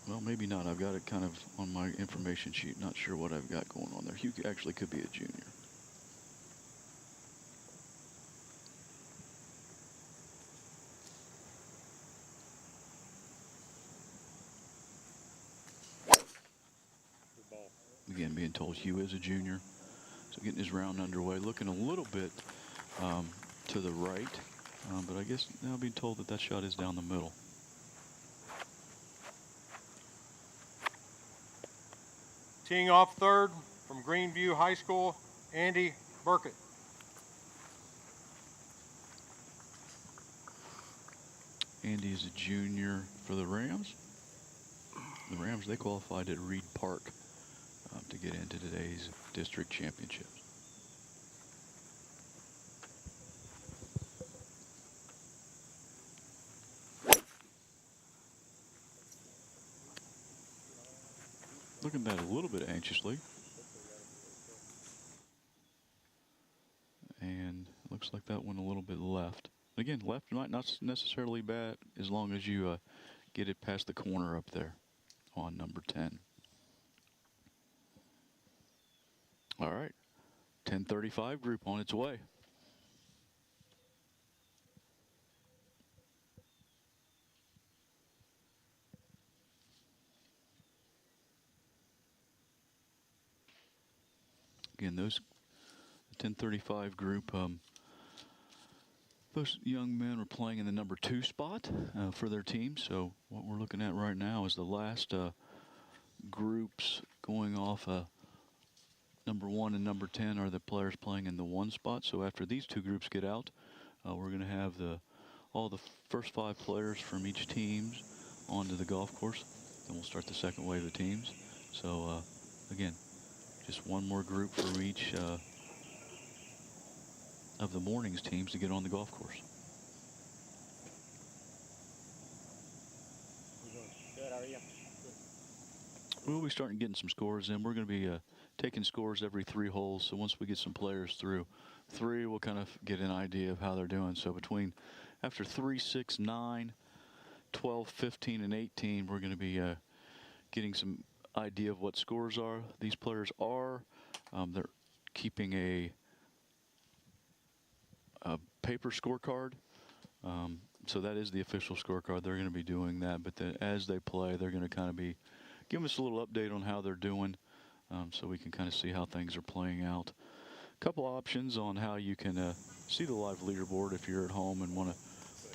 Well, maybe not. I've got it kind of on my information sheet. Not sure what I've got going on there. Hugh actually could be a junior. Again, being told Hugh is a junior. So getting his round underway. Looking a little bit to the right. But I guess now being told that that shot is down the middle. Teeing off third from Greenview High School, Andy Burkett. Andy is a junior for the Rams. The Rams, they qualified at Reed Park to get into today's district championships. Looking at that a little bit anxiously. And looks like that one a little bit left. Again, left might not necessarily bad as long as you get it past the corner up there on number 10. All right, 10:35 group on its way. Again, the 10:35 group, those young men were playing in the number 2 spot for their team. So what we're looking at right now is the last groups going off. Number 1 and number 10 are the players playing in the 1 spot. So after these 2 groups get out, we're going to have all the first 5 players from each team onto the golf course. Then we'll start the second wave of teams. So again, just one more group for each of the morning's teams to get on the golf course. Good, how are you? We'll be starting getting some scores in. We're going to be taking scores every 3 holes. So once we get some players through 3, we'll kind of get an idea of how they're doing. So after 3, 6, 9, 12, 15, and 18, we're going to be getting some idea of what scores are. These players are. They're keeping a paper scorecard. So that is the official scorecard. They're going to be doing that. But then as they play, they're going to kind of be giving us a little update on how they're doing, so we can kind of see how things are playing out. A couple options on how you can see the live leaderboard if you're at home and want to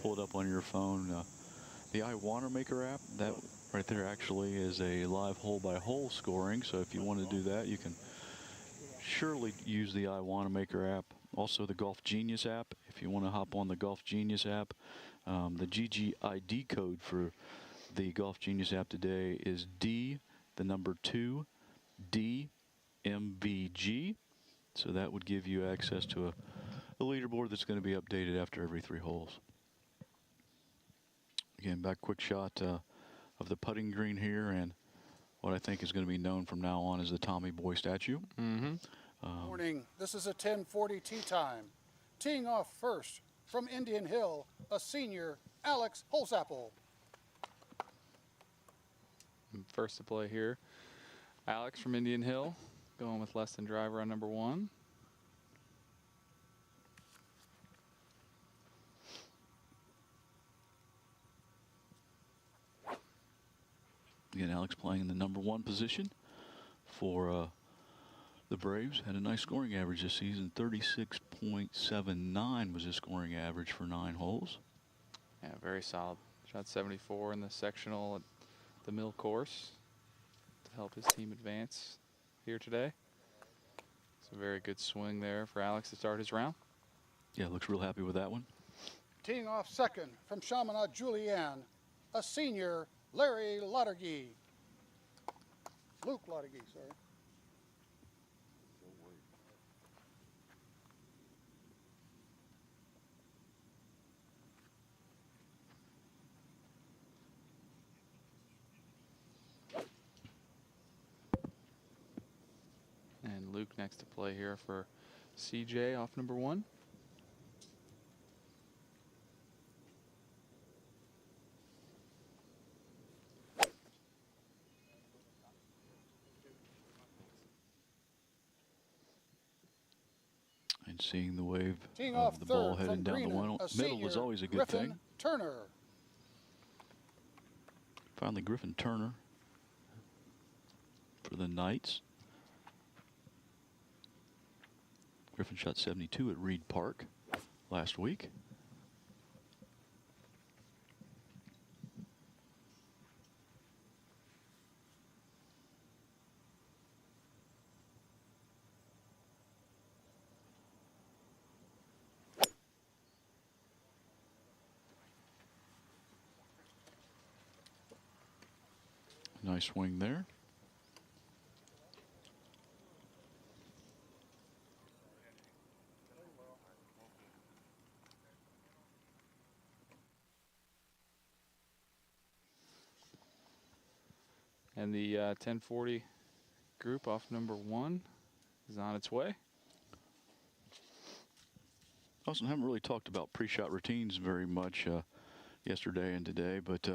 pull it up on your phone. The iWatermaker app, that right there actually is a live hole-by-hole scoring. So if you want to do that, you can surely use the iWatermaker app. Also the Golf Genius app, if you want to hop on the Golf Genius app. The GGID code for the Golf Genius app today is D, the number 2, DMVG. So that would give you access to a leaderboard that's going to be updated after every 3 holes. Again, back quick shot of the putting green here, and what I think is going to be known from now on as the Tommy Boy statue. Morning. This is a 10:40 tee time. Teeing off first from Indian Hill, a senior, Alex Holzapple. First to play here, Alex from Indian Hill, going with less than driver on number 1. Again, Alex playing in the number 1 position for the Braves. Had a nice scoring average this season. 36.79 was his scoring average for 9 holes. Yeah, very solid. Shot 74 in the sectional at the Mill course to help his team advance here today. It's a very good swing there for Alex to start his round. Yeah, looks real happy with that one. Teeing off second from Chaminade Julienne, a senior, Larry Laudergy. Luke Laudergy, sorry. And Luke next to play here for CJ off number 1. And seeing the wave Teeing of off the ball third heading from down the Greenan, middle a is senior, always a good Griffin thing. Turner. Finally, Griffin Turner for the Knights. Griffin shot 72 at Reed Park last week. Nice swing there. And the 1040 group off number 1 is on its way. Austin, haven't really talked about pre-shot routines very much yesterday and today, but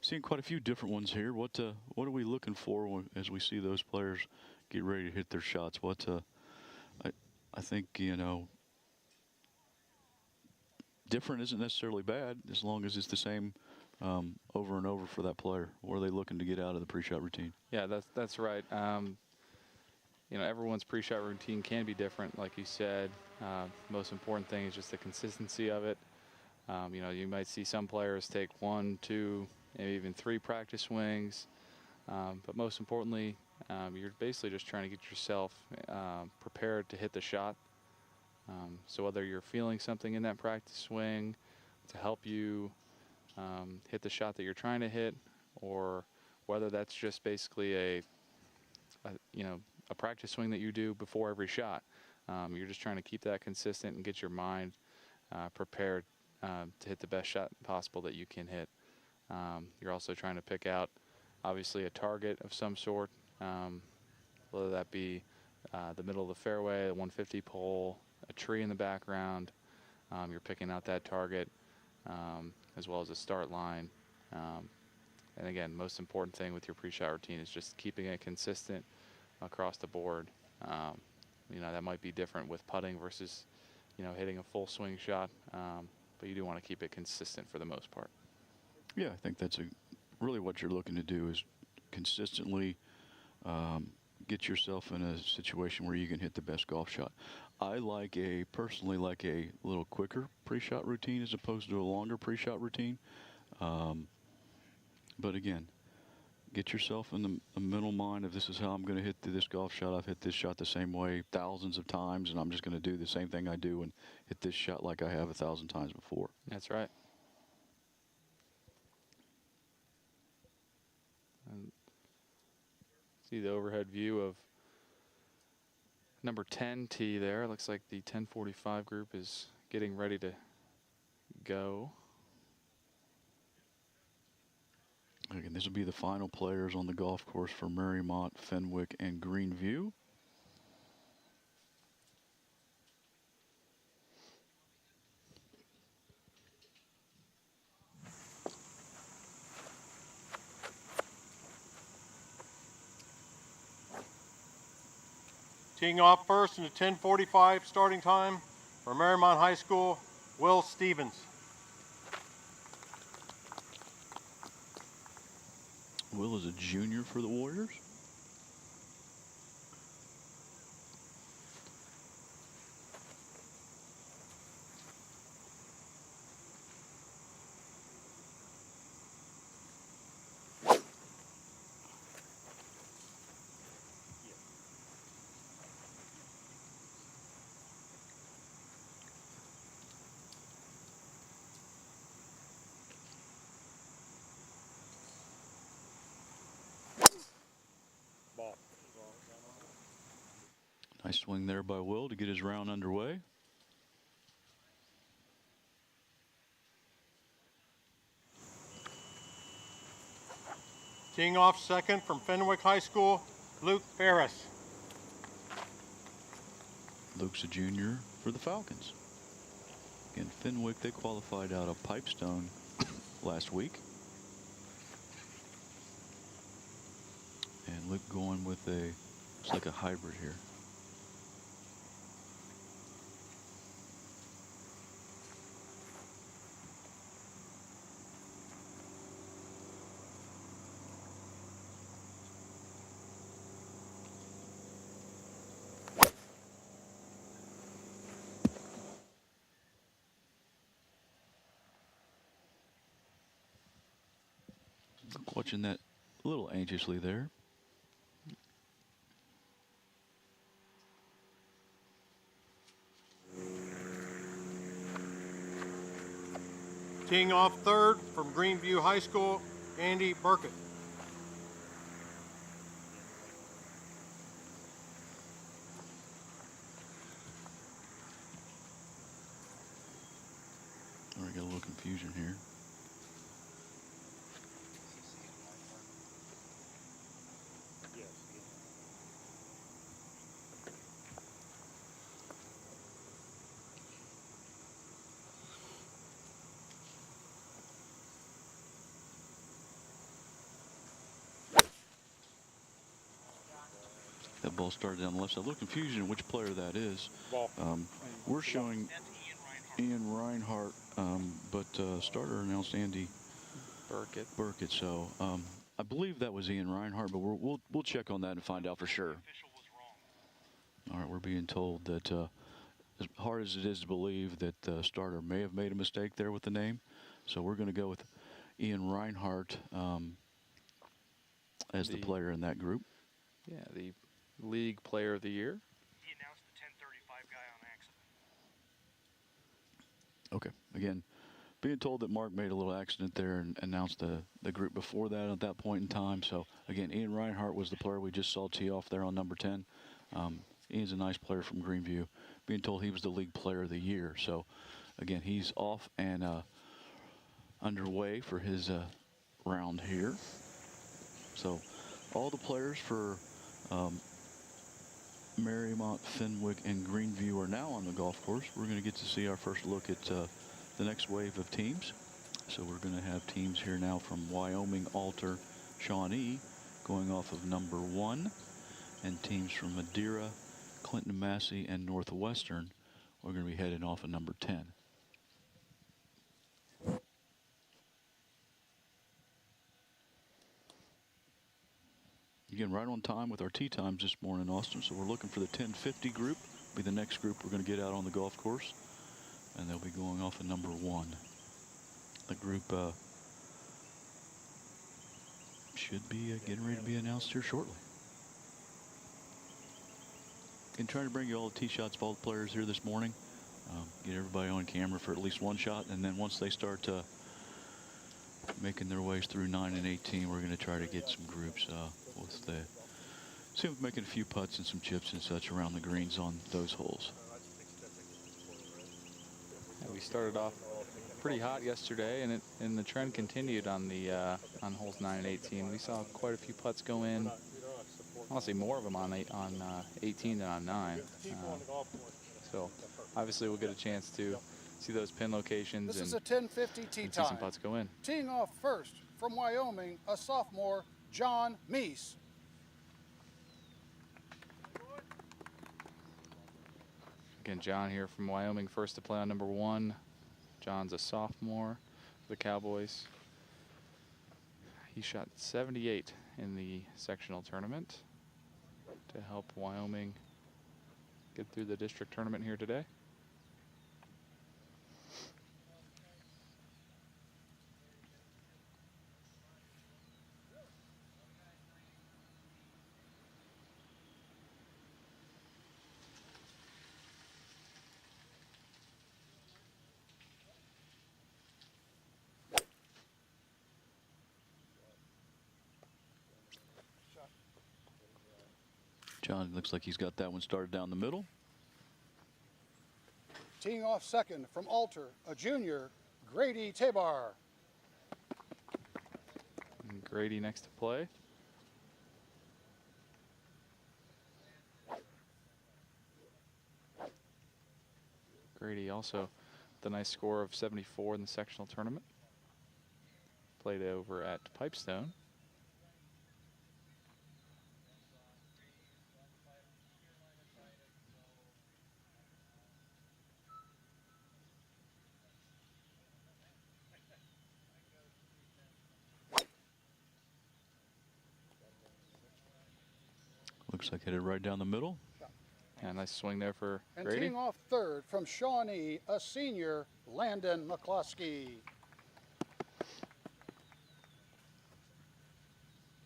seeing quite a few different ones here. What are we looking for as we see those players get ready to hit their shots? I think, you know, different isn't necessarily bad as long as it's the same over and over for that player. What are they looking to get out of the pre-shot routine? Yeah, that's right. You know, everyone's pre-shot routine can be different, like you said. Most important thing is just the consistency of it. You know, you might see some players take 1, 2, maybe even 3 practice swings. But most importantly, you're basically just trying to get yourself prepared to hit the shot. So whether you're feeling something in that practice swing to help you hit the shot that you're trying to hit, or whether that's just basically a practice swing that you do before every shot. You're just trying to keep that consistent and get your mind prepared to hit the best shot possible that you can hit. You're also trying to pick out, obviously, a target of some sort, whether that be the middle of the fairway, a 150 pole, a tree in the background. You're picking out that target as well as a start line. And again, most important thing with your pre-shot routine is just keeping it consistent across the board. You know, that might be different with putting versus, you know, hitting a full swing shot, but you do want to keep it consistent for the most part. Yeah, I think that's really what you're looking to do is consistently get yourself in a situation where you can hit the best golf shot. I personally like a little quicker pre-shot routine as opposed to a longer pre-shot routine. But again, get yourself in the mental mind of this is how I'm going to hit this golf shot. I've hit this shot the same way thousands of times, and I'm just going to do the same thing I do and hit this shot like I have 1,000 times before. That's right. And see the overhead view of number 10 tee there. Looks like the 1045 group is getting ready to go. Again, this will be the final players on the golf course for Marymount, Fenwick, and Greenview. Teeing off first in the 10:45 starting time for Marymount High School, Will Stevens. Will is a junior for the Warriors. Ball. Nice swing there by Will to get his round underway. Teeing off second from Fenwick High School, Luke Ferris. Luke's a junior for the Falcons. Again, Fenwick, they qualified out of Pipestone last week. And Luke going with it's like a hybrid here. Watching that a little anxiously there. Teeing off third from Greenview High School, Andy Burkett. All right, got a little confusion here. That ball started down the left side. A little confusion in which player that is. Ball. We're showing Ian Reinhardt, but starter announced Andy Burkett. So I believe that was Ian Reinhardt, but we'll check on that and find out for sure. All right, we're being told that as hard as it is to believe that the starter may have made a mistake there with the name, so we're going to go with Ian Reinhardt as the player in that group. Yeah, the league player of the year. He announced the 10:35 guy on accident. Okay, again, being told that Mark made a little accident there and announced the group before that at that point in time. So again, Ian Reinhardt was the player we just saw tee off there on number 10. Ian's a nice player from Greenview. Being told he was the league player of the year. So again, he's off and underway for his round here. So all the players for Marymount, Fenwick, and Greenview are now on the golf course. We're going to get to see our first look at the next wave of teams. So we're going to have teams here now from Wyoming, Alter, Shawnee, going off of number 1, and teams from Madeira, Clinton, Massey, and Northwestern. We're going to be heading off of number 10. Again, right on time with our tee times this morning, Austin. So we're looking for the 10:50 group. Be the next group we're going to get out on the golf course, and they'll be going off of number 1. The group should be getting ready to be announced here shortly. And trying to bring you all the tee shots of all the players here this morning. Get everybody on camera for at least one shot, and then once they start making their ways through 9 and 18, we're going to try to get some groups with the see if making a few putts and some chips and such around the greens on those holes. Yeah, we started off pretty hot yesterday, and the trend continued on the on holes 9 and 18. We saw quite a few putts go in. Honestly, more of them on 18 than on 9. So obviously we'll get a chance to see those pin locations This and, is a 1050 tee and see some time. putts go in. Teeing off first from Wyoming, a sophomore, John Meese. Again, John here from Wyoming, first to play on number 1. John's a sophomore for the Cowboys. He shot 78 in the sectional tournament to help Wyoming get through the district tournament here today. John looks like he's got that one started down the middle. Teeing off second from Alter, a junior, Grady Tabar. And Grady next to play. Grady also the nice score of 74 in the sectional tournament. Played over at Pipestone. Looks like hit it right down the middle. Yeah, nice swing there for And Grady. teeing off third from Shawnee, a senior, Landon McCloskey.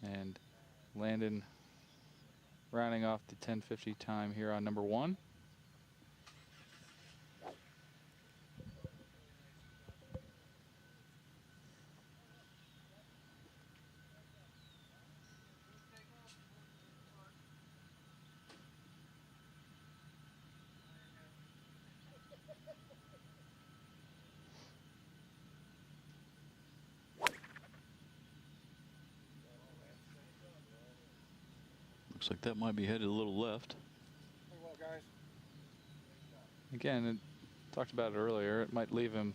And Landon rounding off the 1050 time here on number 1. Looks like that might be headed a little left. Very well, guys. Again, talked about it earlier. It might leave him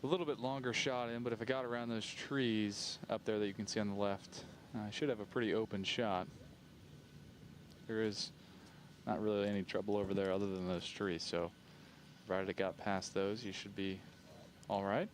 a little bit longer shot in, but if it got around those trees up there that you can see on the left, I should have a pretty open shot. There is not really any trouble over there other than those trees, so provided it got past those, you should be all right.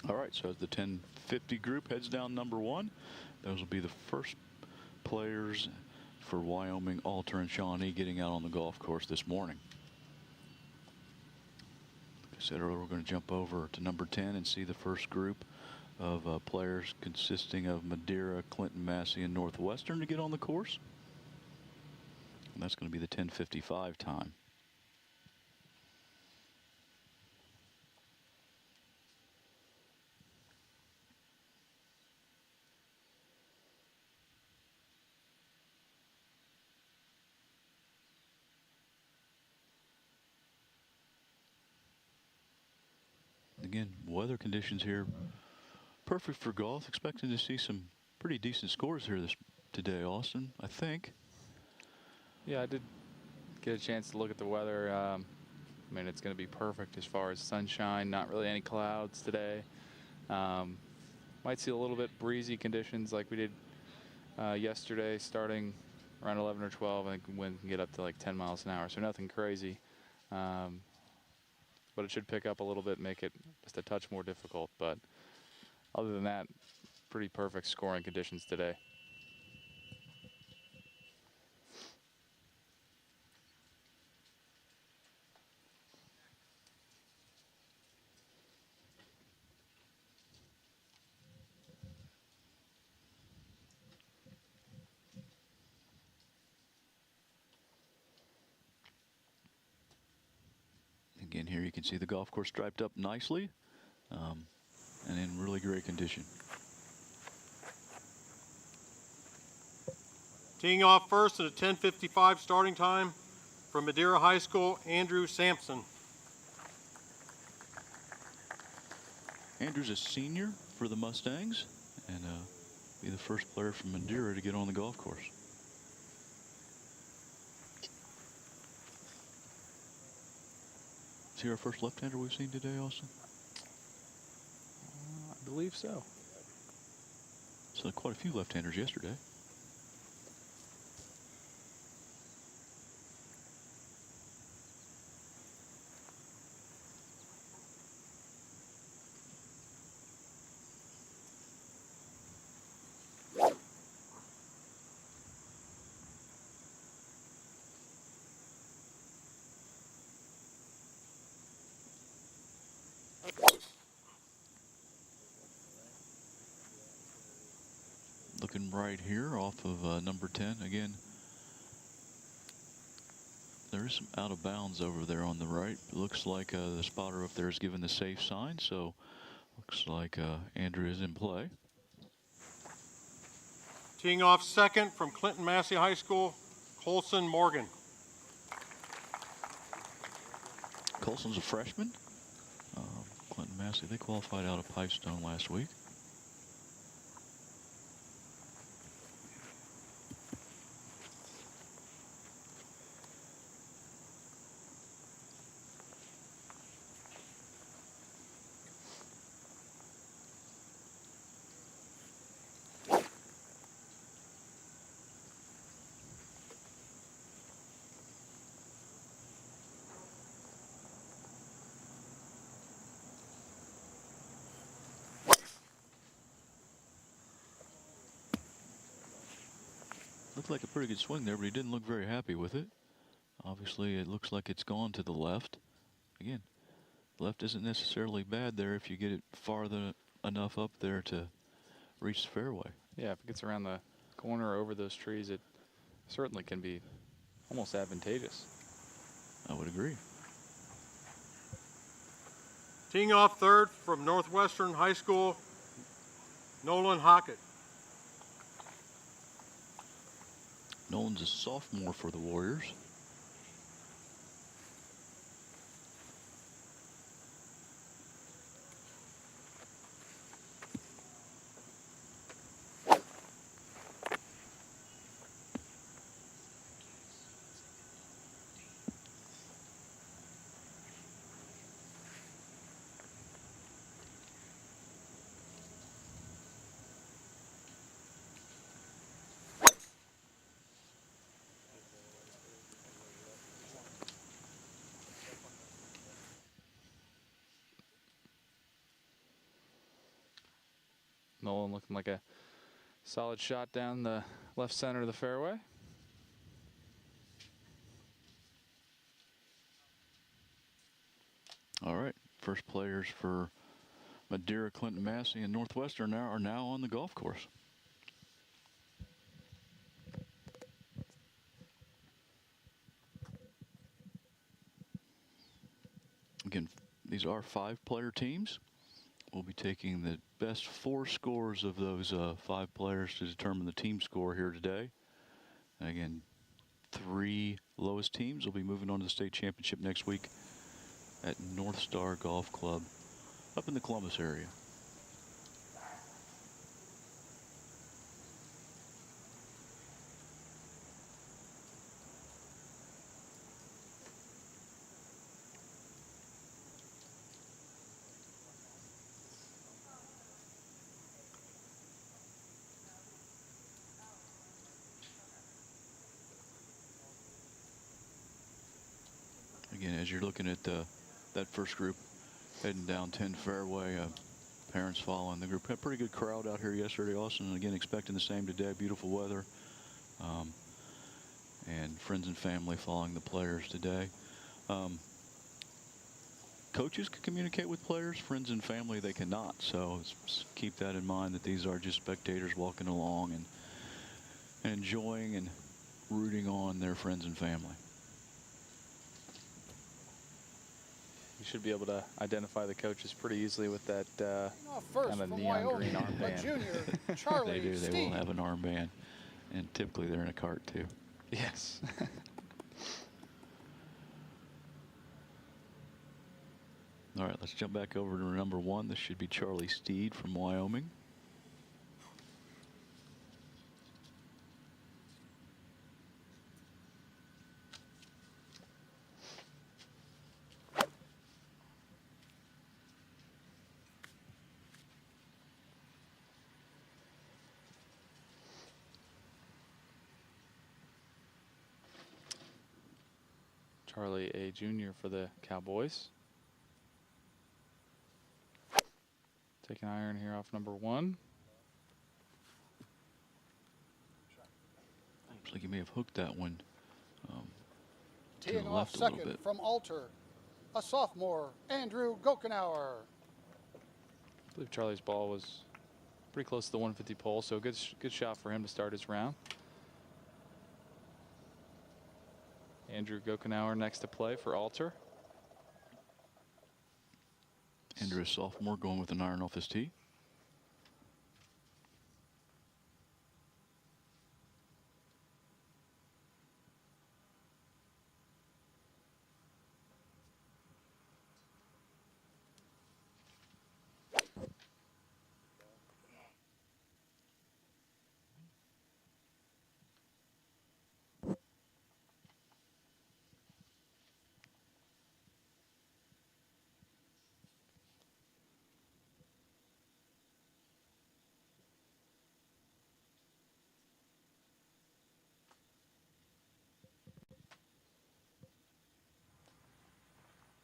All right, so as the 1050 group heads down number 1, those will be the first players for Wyoming, Alter, and Shawnee getting out on the golf course this morning. Like I said earlier, we're going to jump over to number 10 and see the first group of players consisting of Madeira, Clinton, Massey, and Northwestern to get on the course. And that's going to be the 10:55 time. Again, weather conditions here perfect for golf. Expecting to see some pretty decent scores here today, Austin, I think. Yeah, I did get a chance to look at the weather. I mean, it's going to be perfect as far as sunshine, not really any clouds today. Might see a little bit breezy conditions like we did yesterday, starting around 11 or 12. I think wind can get up to like 10 miles an hour, so nothing crazy. But it should pick up a little bit, make it just a touch more difficult. But other than that, pretty perfect scoring conditions today. Again, here you can see the golf course striped up nicely and in really great condition. Teeing off first at a 10:55 starting time from Madeira High School, Andrew Sampson. Andrew's a senior for the Mustangs and be the first player from Madeira to get on the golf course. Is he our first left-hander we've seen today, Austin? I believe so. So quite a few left-handers yesterday. Looking right here off of number 10. Again, there is some out of bounds over there on the right. It looks like the spotter up there is given the safe sign, so looks like Andrew is in play. Teeing off second from Clinton Massey High School, Colson Morgan. Colson's a freshman. Clinton Massey, they qualified out of Pipestone last week. Looked like a pretty good swing there, but he didn't look very happy with it. Obviously, it looks like it's gone to the left. Again, left isn't necessarily bad there if you get it farther enough up there to reach the fairway. Yeah, if it gets around the corner over those trees, it certainly can be almost advantageous. I would agree. Teeing off third from Northwestern High School, Nolan Hockett. Nolan's a sophomore for the Warriors. Nolan looking like a solid shot down the left center of the fairway. All right, first players for Madeira, Clinton Massey, and Northwestern are now on the golf course. Again, these are 5-player teams. We'll be taking the best 4 scores of those 5 players to determine the team score here today. And again, 3 lowest teams will be moving on to the state championship next week at North Star Golf Club up in the Columbus area. Again, as you're looking at that first group heading down 10 fairway, parents following the group. Had a pretty good crowd out here yesterday, Austin, and again expecting the same today. Beautiful weather, and friends and family following the players today. Coaches can communicate with players, friends and family they cannot. So keep that in mind, that these are just spectators walking along and enjoying and rooting on their friends and family. You should be able to identify the coaches pretty easily with that First kind of from neon green Wyoming, a armband. junior, Charlie They do. They Steve. will have an armband, and typically they're in a cart too. Yes. All right, let's jump back over to number 1. This should be Charlie Steed from Wyoming. Charlie, a junior for the Cowboys. Take an iron here off number 1. Looks like he may have hooked that one to the Teeing off left a little second bit. from Alter, a sophomore, Andrew Gokenauer. I believe Charlie's ball was pretty close to the 150 pole, so good shot for him to start his round. Andrew Gokenauer next to play for Alter. Andrew, a sophomore, going with an iron off his tee.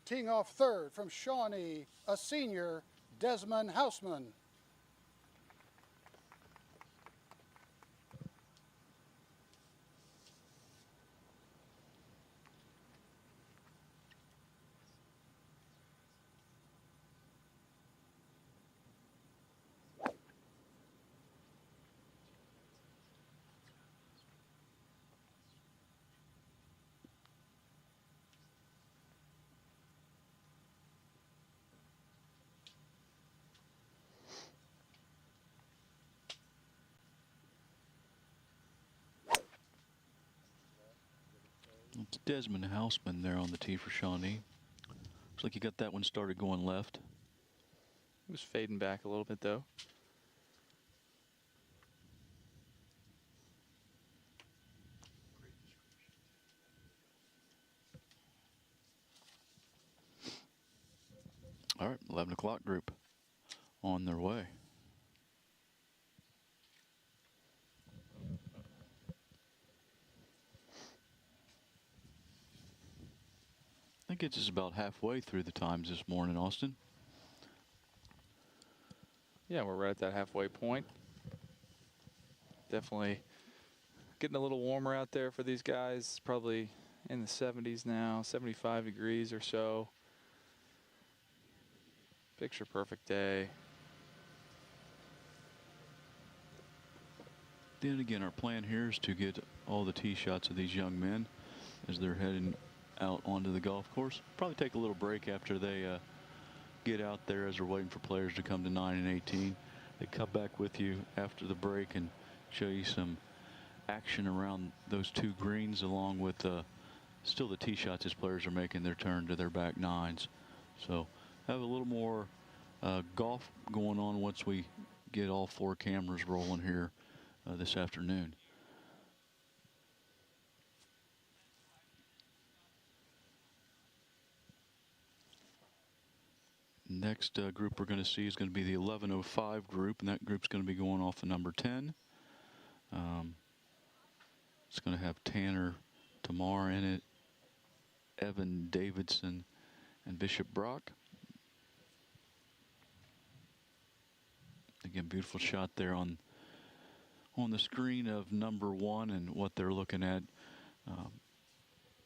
Teeing off third from Shawnee, a senior, Desmond Houseman. It's Desmond Houseman there on the tee for Shawnee. Looks like he got that one started going left. He was fading back a little bit, though. All right, 11 o'clock group on their way. I think it's just about halfway through the times this morning, Austin. Yeah, we're right at that halfway point. Definitely getting a little warmer out there for these guys. Probably in the 70s now, 75 degrees or so. Picture perfect day. Then again, our plan here is to get all the tee shots of these young men as they're heading out onto the golf course. Probably take a little break after they get out there as they're waiting for players to come to 9 and 18. They come back with you after the break and show you some action around those 2 greens, along with still the tee shots as players are making their turn to their back nines. So have a little more golf going on once we get all 4 cameras rolling here this afternoon. Next group we're going to see is going to be the 11:05 group, and that group's going to be going off the number 10. It's going to have Tanner Tamar in it, Evan Davidson, and Bishop Brock. Again, beautiful shot there on the screen of number 1 and what they're looking at.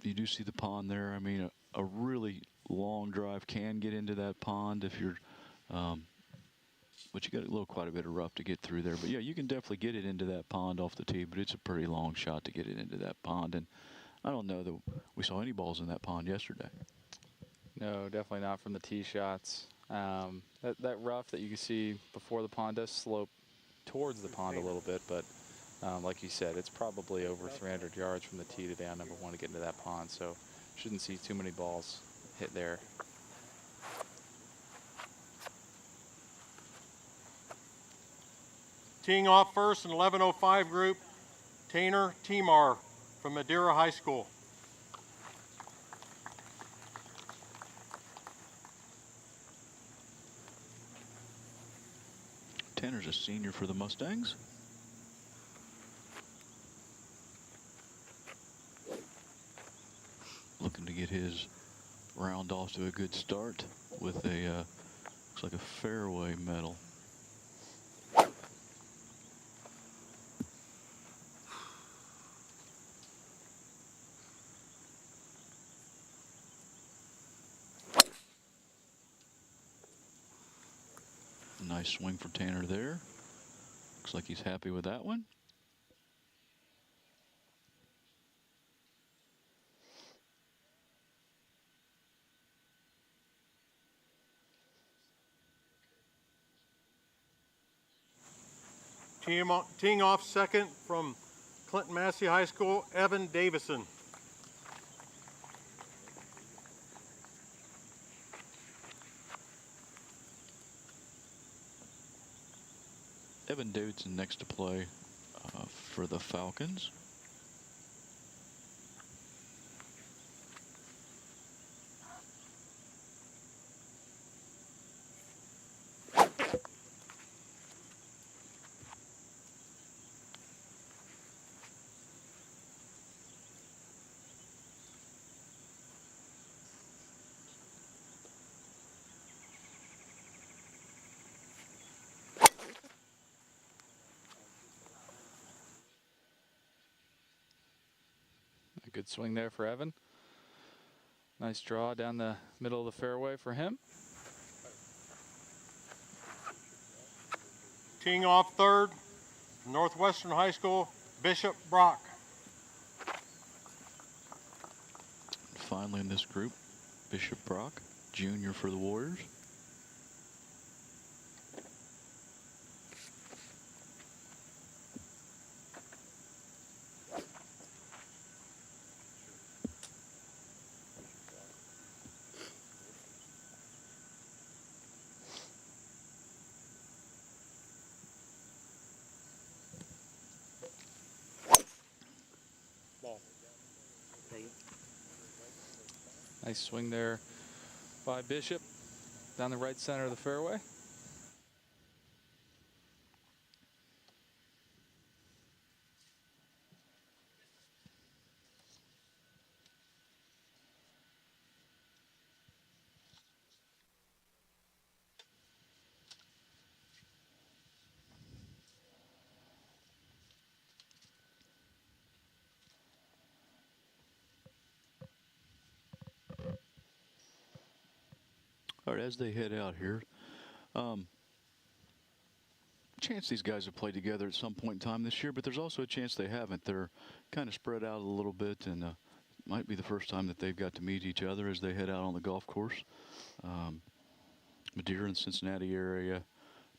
You do see the pond there. I mean, a really long drive can get into that pond if you're, but you got quite a bit of rough to get through there. But yeah, you can definitely get it into that pond off the tee, but it's a pretty long shot to get it into that pond. And I don't know that we saw any balls in that pond yesterday. No, definitely not from the tee shots. That rough that you can see before the pond does slope towards the pond a little bit, but like you said, it's probably over 300 yards from the tee to down number 1 to get into that pond, so shouldn't see too many balls hit there. Teeing off first in 11:05 group, Tainer Timar from Madeira High School. Tanner's a senior for the Mustangs. Looking to get his round off to a good start with a, looks like a fairway medal. Nice swing for Tanner there. Looks like he's happy with that one. Teeing off second from Clinton Massey High School, Evan Davison. Evan Davidson next to play for the Falcons. A good swing there for Evan. Nice draw down the middle of the fairway for him. Teeing off third, Northwestern High School, Bishop Brock. Finally in this group, Bishop Brock, junior for the Warriors. Nice swing there by Bishop down the right center of the fairway. All right, as they head out here, chance these guys have played together at some point in time this year, but there's also a chance they haven't. They're kind of spread out a little bit, and might be the first time that they've got to meet each other as they head out on the golf course. Madeira and Cincinnati area.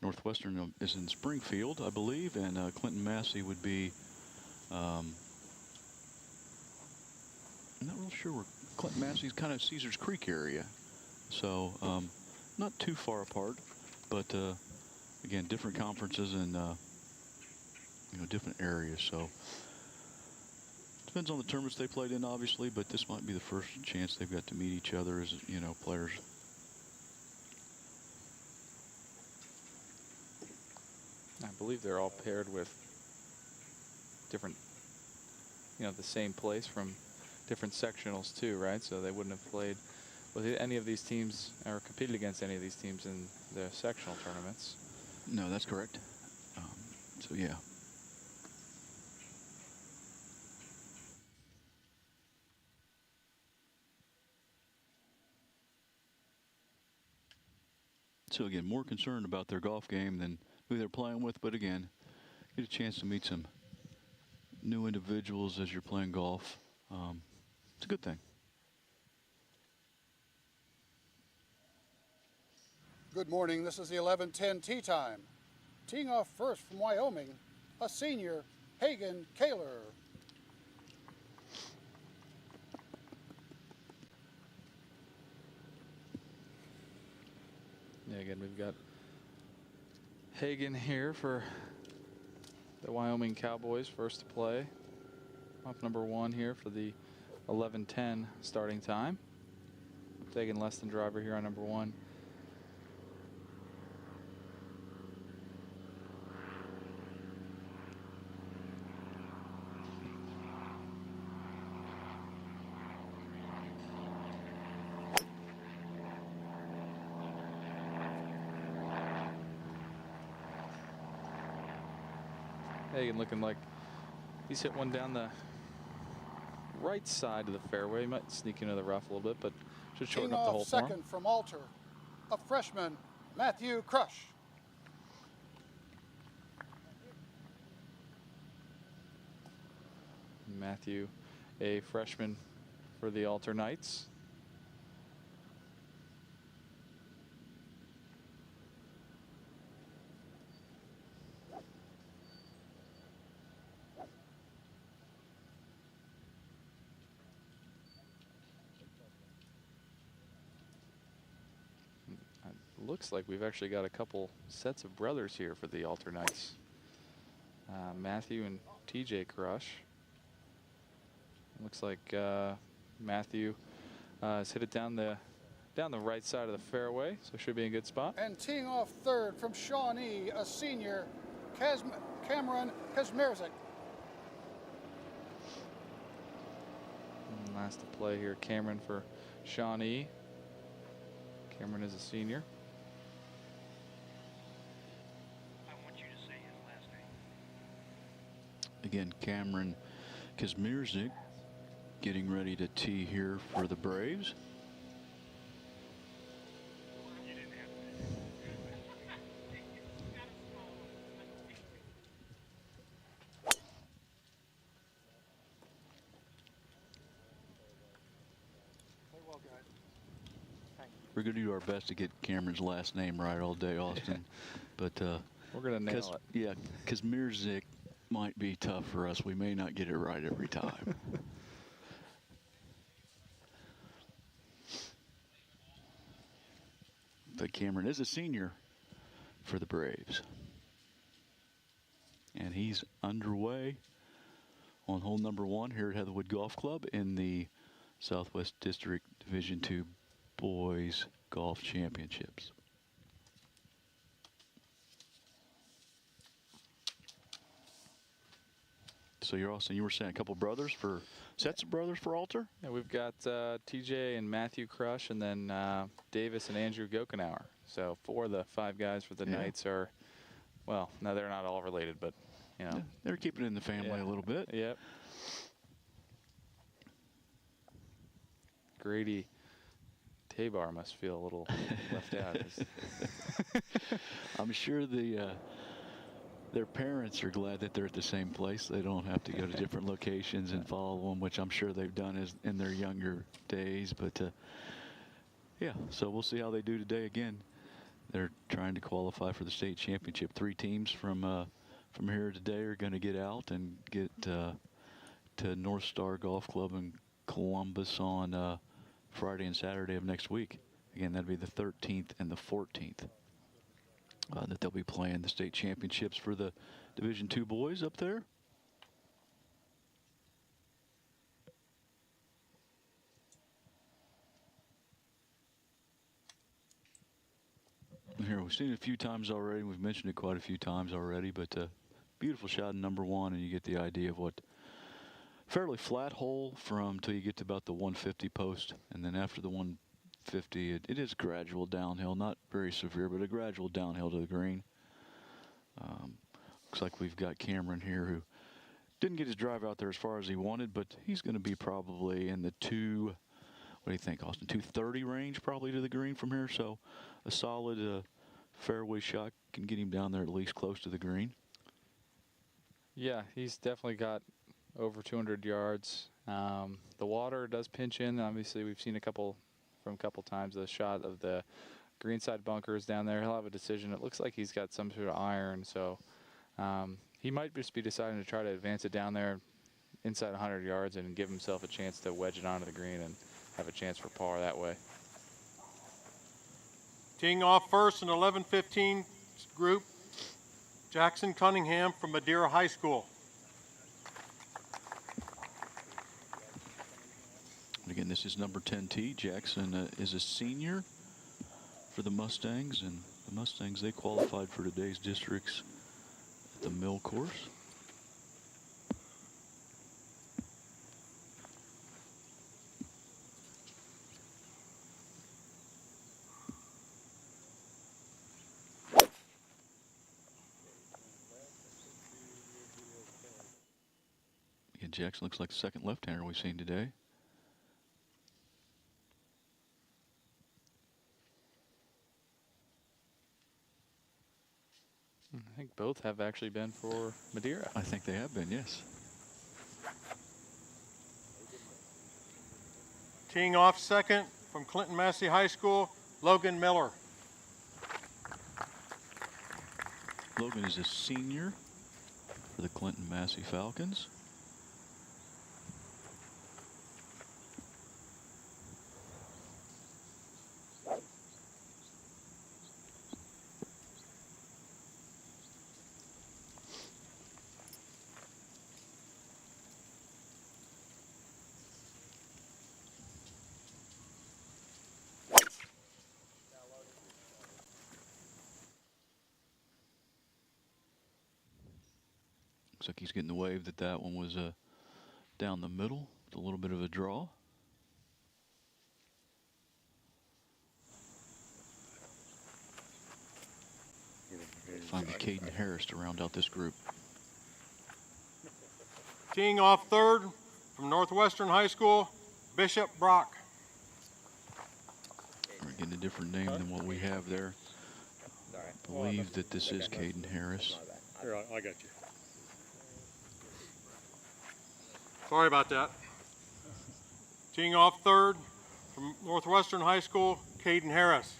Northwestern is in Springfield, I believe, and Clinton Massey would be, I'm not real sure where Clinton Massey's kind of Caesars Creek area. So not too far apart, but again, different conferences and different areas. So depends on the tournaments they played in, obviously, but this might be the first chance they've got to meet each other as players. I believe they're all paired with different, the same place from different sectionals too, right? So they wouldn't have played with any of these teams or competed against any of these teams in the sectional tournaments. No, that's correct. So yeah. So again, more concerned about their golf game than who they're playing with, but again, get a chance to meet some new individuals as you're playing golf. It's a good thing. Good morning, this is the 11:10 tee time. Teeing off first from Wyoming, a senior, Hagen Kaler. Yeah, again, we've got Hagen here for the Wyoming Cowboys, first to play. Off number 1 here for the 11:10 starting time. Taking less than driver here on number 1. Hagen looking like he's hit one down the right side of the fairway. He might sneak into the rough a little bit, but should shorten Teeing up the off hole for him. second from Alter, a freshman, Matthew Crush. Matthew, a freshman for the Alter Knights. Looks like we've actually got a couple sets of brothers here for the Alter Knights. Matthew and TJ Crush. Looks like Matthew has hit it down the right side of the fairway, so should be in a good spot. And teeing off third from Shawnee, a senior, Cameron Kazmierzik. And last to play here, Cameron for Shawnee. Cameron is a senior. I want you to say his last name. Again, Cameron Kazmierzik getting ready to tee here for the Braves. You didn't have to. Play well, guys. We're going to do our best to get Cameron's last name right all day, Austin. But We're going to nail it. yeah, Kazmierzik might be tough for us. We may not get it right every time. But Cameron is a senior for the Braves. And he's underway on hole number 1 here at Heatherwood Golf Club in the Southwest District Division II Boys Golf Championships. So you're Austin, you were saying a couple brothers for sets of brothers for Alter? Yeah, we've got TJ and Matthew Crush, and then Davis and Andrew Gokenauer. So 4 of the 5 guys for the Knights are, well, no, they're not all related, but you know, Yeah, they're keeping it in the family a little bit. Yep. Grady Tabar must feel a little left out. I'm sure their parents are glad that they're at the same place. They don't have to go to different locations and follow them, which I'm sure they've done in their younger days. But yeah, so we'll see how they do today. Again, they're trying to qualify for the state championship. 3 teams from here today are going to get out and get to North Star Golf Club in Columbus on Friday and Saturday of next week. Again, that'll be the 13th and the 14th. That they'll be playing the state championships for the Division II boys up there. Here, we've seen it a few times already. We've mentioned it quite a few times already, but beautiful shot in number 1, and you get the idea of what fairly flat hole from till you get to about the 150 post, and then after the 150, it is gradual downhill, not very severe, but a gradual downhill to the green. Looks like we've got Cameron here who didn't get his drive out there as far as he wanted, but he's going to be probably in the what do you think, Austin? 230 range probably to the green from here. So a solid fairway shot can get him down there at least close to the green. Yeah, he's definitely got over 200 yards. The water does pinch in. Obviously, we've seen a couple times the shot of the greenside bunkers down there. He'll have a decision. It looks like he's got some sort of iron, so he might just be deciding to try to advance it down there inside 100 yards and give himself a chance to wedge it onto the green and have a chance for par that way. Teeing off first in 11-15 group, Jackson Cunningham from Madeira High School. Again, this is number 10 tee. Jackson is a senior for the Mustangs, and the Mustangs, they qualified for today's districts at the Mill course. Again, Jackson looks like the second left-hander we've seen today. I think both have actually been for Madeira. I think they have been, yes. Teeing off second from Clinton Massey High School, Logan Miller. Logan is a senior for the Clinton Massey Falcons. Looks like he's getting the wave that one was down the middle with a little bit of a draw. Finally, Caden Harris to round out this group. Teeing off third from Northwestern High School, Bishop Brock. We're getting a different name than what we have there. I believe that this is Caden Harris. Here, I got you. Sorry about that. Teeing off third from Northwestern High School, Caden Harris.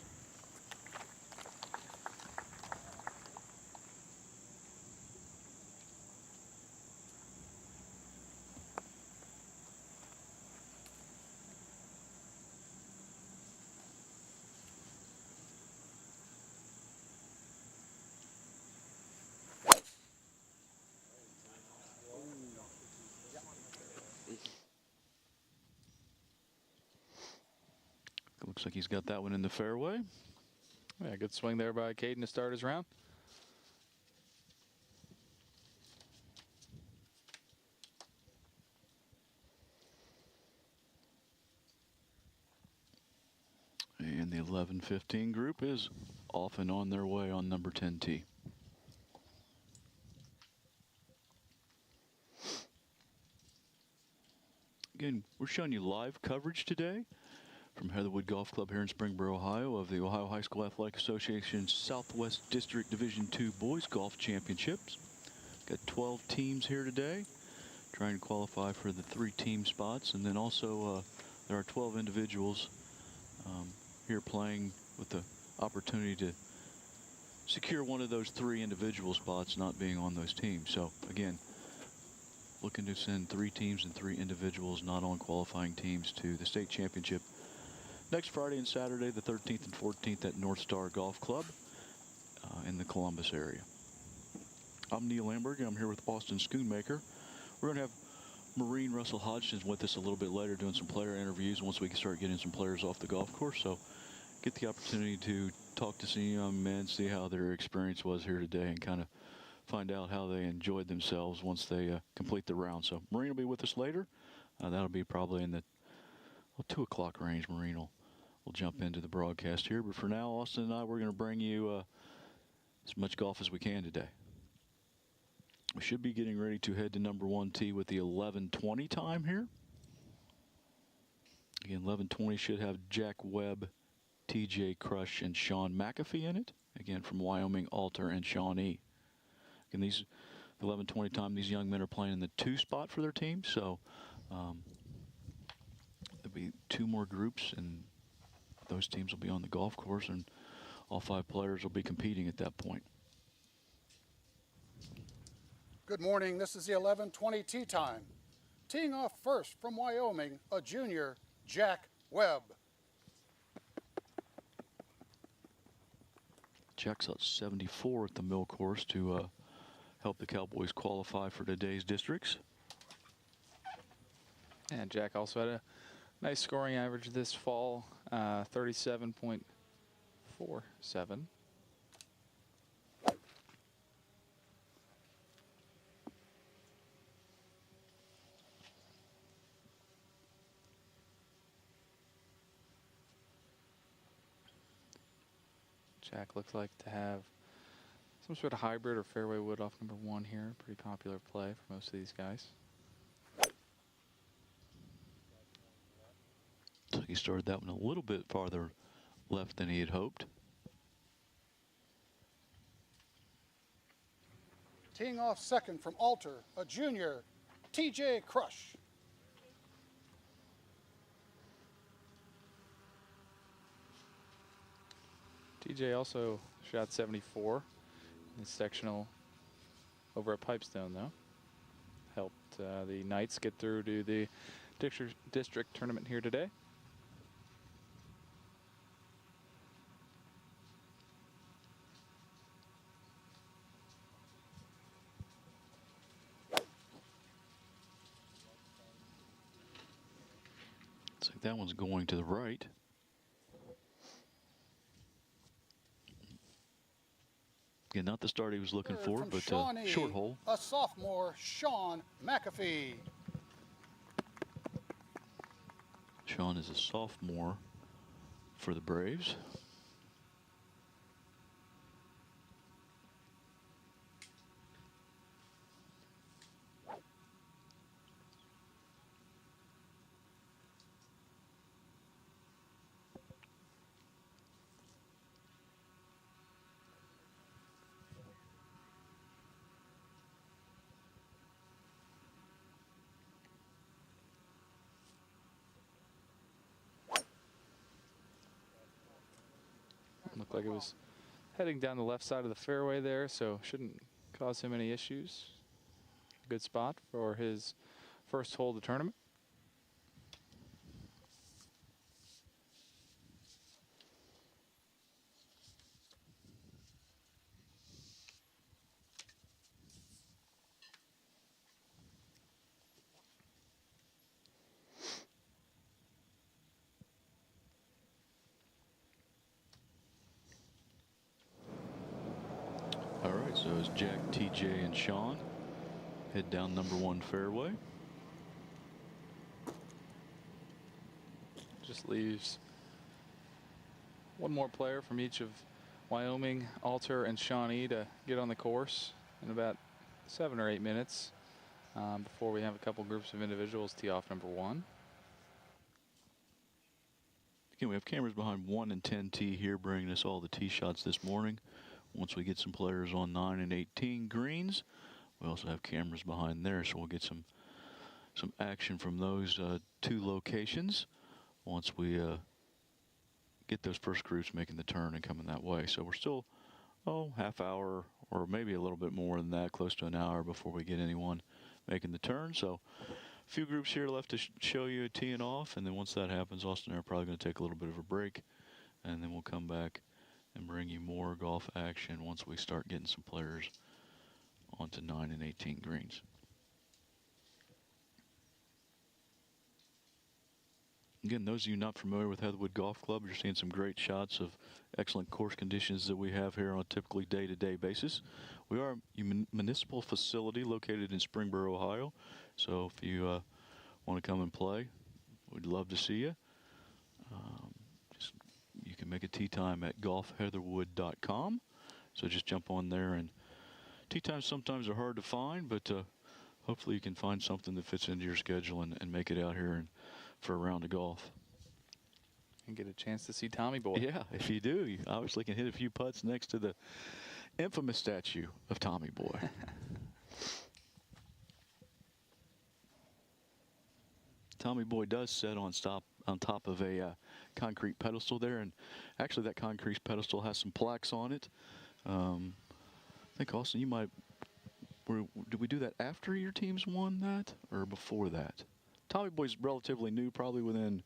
Looks like he's got that one in the fairway. Yeah, good swing there by Caden to start his round. And the 11-15 group is off and on their way on number 10 tee. Again, we're showing you live coverage today from Heatherwood Golf Club here in Springboro, Ohio, of the Ohio High School Athletic Association's Southwest District Division II Boys Golf Championships. Got 12 teams here today trying to qualify for the 3 team spots, and then also there are 12 individuals here playing with the opportunity to secure one of those 3 individual spots, not being on those teams. So again, looking to send 3 teams and 3 individuals not on qualifying teams to the state championship next Friday and Saturday, the 13th and 14th at North Star Golf Club in the Columbus area. I'm Neil Lamberg, and I'm here with Austin Schoonmaker. We're going to have Maureen Russell Hodgson with us a little bit later doing some player interviews once we can start getting some players off the golf course. So get the opportunity to talk to some young men, see how their experience was here today, and kind of find out how they enjoyed themselves once they complete the round. So Maureen will be with us later. That'll be probably in the 2 o'clock range. Maureen will jump into the broadcast here. But for now, Austin and I, we're going to bring you as much golf as we can today. We should be getting ready to head to number 1 tee with the 11:20 time here. Again, 11:20 should have Jack Webb, TJ Crush, and Sean McAfee in it. Again, from Wyoming, Alter, and Shawnee. Again, the 11:20 time, these young men are playing in the 2 spot for their team. So there'll be 2 more groups, and those teams will be on the golf course. And all 5 players will be competing at that point. Good morning. This is the 11:20 tee time. Teeing off first from Wyoming, a junior, Jack Webb. Jack's at 74 at the Mill course to help the Cowboys qualify for today's districts. And Jack also had a nice scoring average this fall, 37.47. Jack looks like to have some sort of hybrid or fairway wood off number 1 here. Pretty popular play for most of these guys. So he started that one a little bit farther left than he had hoped. Teeing off second from Alter, a junior, TJ Crush. TJ also shot 74 in his sectional over at Pipestone, though. Helped the Knights get through to the district tournament here today. Looks like that one's going to the right. Again, not the start he was looking for, From but Shawnee, short hole. a sophomore, Sean McAfee. Sean is a sophomore for the Braves. Looked like it was heading down the left side of the fairway there, so shouldn't cause him any issues. Good spot for his first hole of the tournament. All right, so as Jack, TJ, and Sean head down number 1 fairway. Just leaves one more player from each of Wyoming, Alter, and Shawnee to get on the course in about 7 or 8 minutes before we have a couple groups of individuals tee off number 1. Again, we have cameras behind 1 and 10 tee here, bringing us all the tee shots this morning. Once we get some players on 9 and 18 greens, we also have cameras behind there, so we'll get some action from those 2 locations once we get those first groups making the turn and coming that way. So we're still, half hour or maybe a little bit more than that, close to an hour before we get anyone making the turn. So a few groups here left to show you teeing off, and then once that happens, Austin and I are probably going to take a little bit of a break, and then we'll come back and bring you more golf action once we start getting some players onto 9 and 18 greens. Again, those of you not familiar with Heatherwood Golf Club, you're seeing some great shots of excellent course conditions that we have here on a typically day-to-day basis. We are a municipal facility located in Springboro, Ohio. So if you want to come and play, we'd love to see you. You can make a tee time at golfheatherwood.com. So just jump on there, and tee times sometimes are hard to find, but hopefully you can find something that fits into your schedule and make it out here for a round of golf. And get a chance to see Tommy Boy. Yeah, if you do, you obviously can hit a few putts next to the infamous statue of Tommy Boy. Tommy Boy does sit on top of a concrete pedestal there, and actually that concrete pedestal has some plaques on it. I think, Austin, you might, did we do that after your teams won that or before that? Tommy Boy's relatively new, probably within,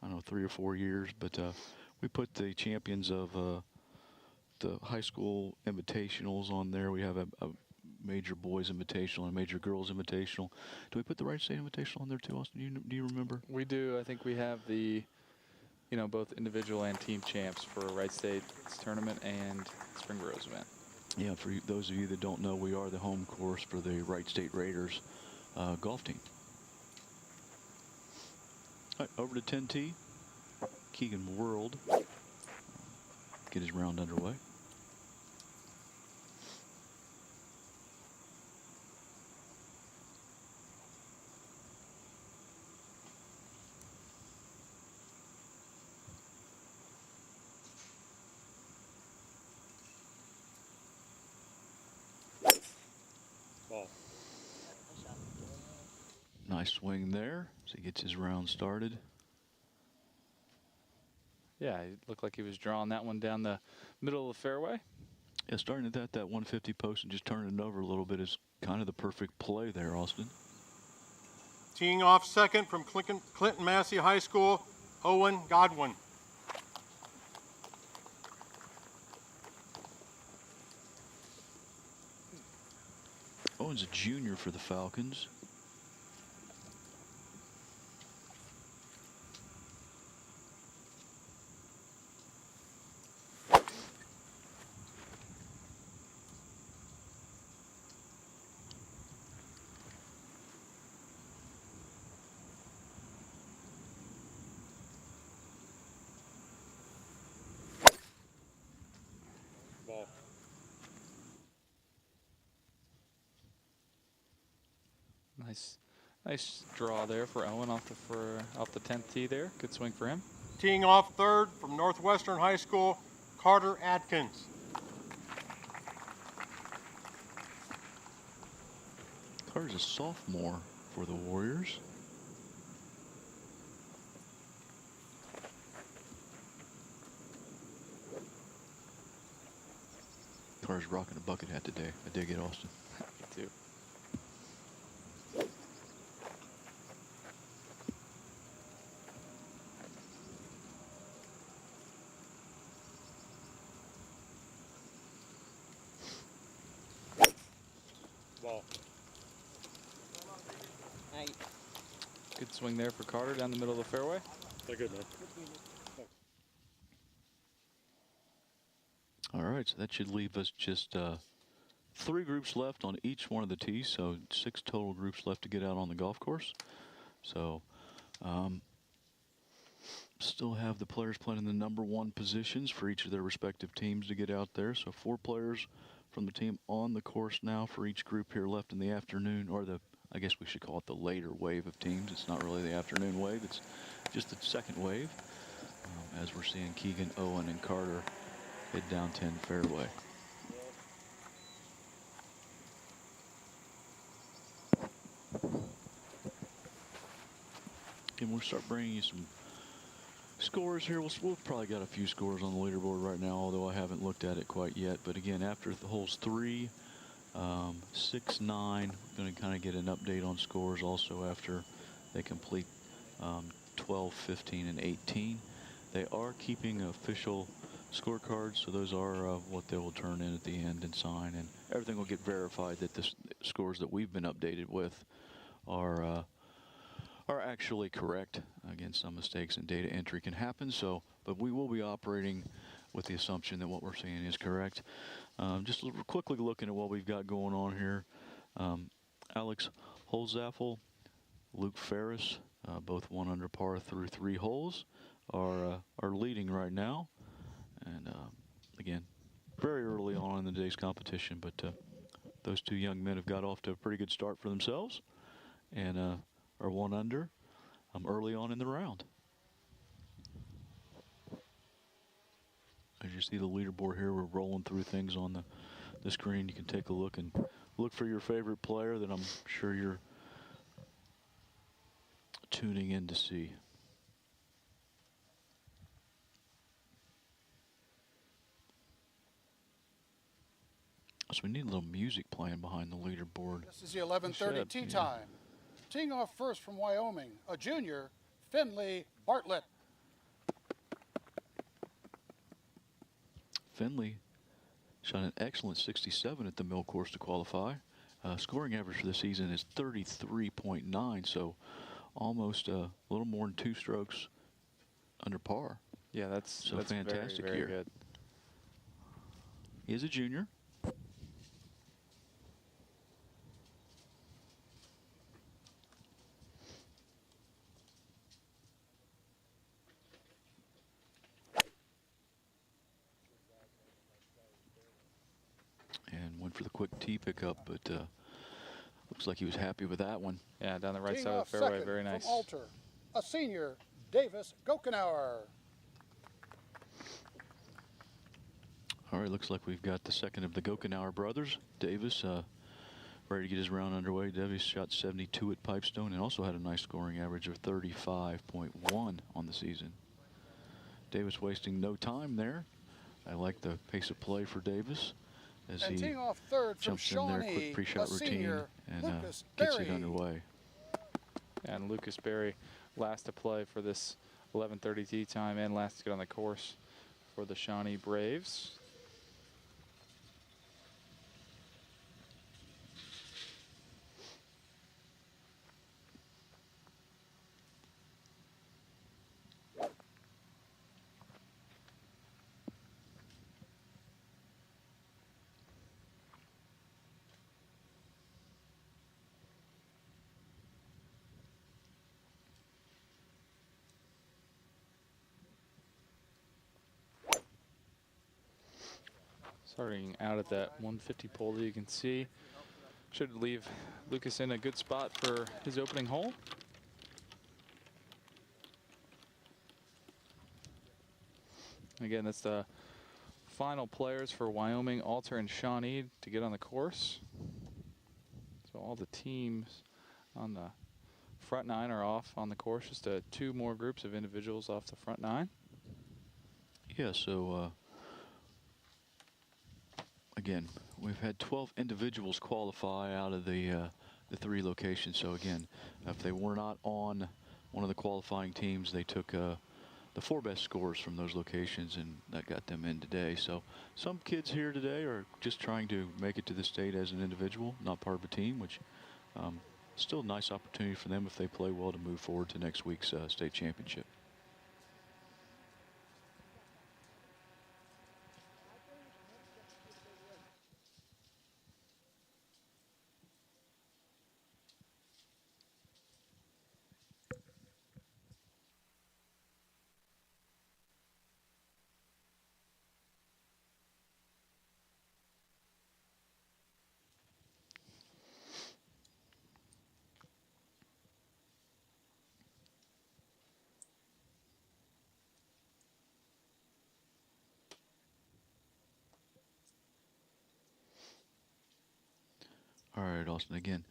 I don't know, 3 or 4 years, but we put the champions of the high school invitationals on there. We have a major boys invitational and a major girls invitational. Do we put the Wright State invitational on there too, Austin? Do you remember? We do. I think we have the, both individual and team champs for Wright State's tournament and Spring Rose event. Yeah, for those of you that don't know, we are the home course for the Wright State Raiders golf team. All right, over to 10T. Keegan World get his round underway. Nice swing there as he gets his round started. Yeah, it looked like he was drawing that one down the middle of the fairway. Yeah, starting at that 150 post and just turning it over a little bit is kind of the perfect play there, Austin. Teeing off second from Clinton Massey High School, Owen Godwin. Owen's a junior for the Falcons. Nice draw there for Owen off the 10th tee there. Good swing for him. Teeing off third from Northwestern High School, Carter Atkins. Carter's a sophomore for the Warriors. Carter's rocking a bucket hat today. I dig it, Austin. Me too. Good swing there for Carter down the middle of the fairway. They're good, man. All right, so that should leave us just 3 groups left on each one of the tees, so 6 total groups left to get out on the golf course. So still have the players playing in the number 1 positions for each of their respective teams to get out there. So 4 players from the team on the course now for each group here left in the afternoon, or I guess we should call it the later wave of teams. It's not really the afternoon wave, it's just the second wave, as we're seeing Keegan, Owen, and Carter head down 10 fairway. And we'll start bringing you some scores here. We'll probably got a few scores on the leaderboard right now, although I haven't looked at it quite yet. But again, after the holes 3, 6, 9, we're going to kind of get an update on scores also after they complete 12, 15, and 18. They are keeping official scorecards, so those are what they will turn in at the end and sign, and everything will get verified that the scores that we've been updated with are actually correct. Again, some mistakes in data entry can happen, but we will be operating with the assumption that what we're seeing is correct. Just quickly looking at what we've got going on here. Alex Holzaffel, Luke Ferris, both 1 under par through 3 holes, are leading right now. And again, very early on in the day's competition, but those 2 young men have got off to a pretty good start for themselves and are 1 under early on in the round. As you see the leaderboard here, we're rolling through things on the screen. You can take a look and look for your favorite player that I'm sure you're tuning in to see. So we need a little music playing behind the leaderboard. This is the 11:30 should, tee yeah. time. Teeing off first from Wyoming, a junior, Finley Bartlett. Finley shot an excellent 67 at the Mill course to qualify. Scoring average for the season is 33.9, so almost a little more than 2 strokes under par. Yeah, that's fantastic very, here. very good. He is a junior. And went for the quick tee pickup, but looks like he was happy with that one. Yeah, down the right Teeing side of off the fairway, second very nice. from Alter, a senior, Davis Gokenauer. All right, looks like we've got the second of the Gokenauer brothers. Davis ready to get his round underway. Davis shot 72 at Pipestone and also had a nice scoring average of 35.1 on the season. Davis wasting no time there. I like the pace of play for Davis as And he teeing off third from jumps in there, quick Shawnee, pre-shot a routine, senior, and Lucas gets Berry. it underway. And Lucas Berry last to play for this 11:30 tee time and last to get on the course for the Shawnee Braves. Starting out at that 150 pole that you can see. Should leave Lucas in a good spot for his opening hole. Again, that's the final players for Wyoming, Alter, and Shawnee to get on the course. So all the teams on the front 9 are off on the course. Just 2 more groups of individuals off the front 9. Yeah, so again, we've had 12 individuals qualify out of the 3 locations. So again, if they were not on one of the qualifying teams, they took the 4 best scores from those locations, and that got them in today. So some kids here today are just trying to make it to the state as an individual, not part of a team, which still a nice opportunity for them if they play well to move forward to next week's state championship. All right, Austin, again,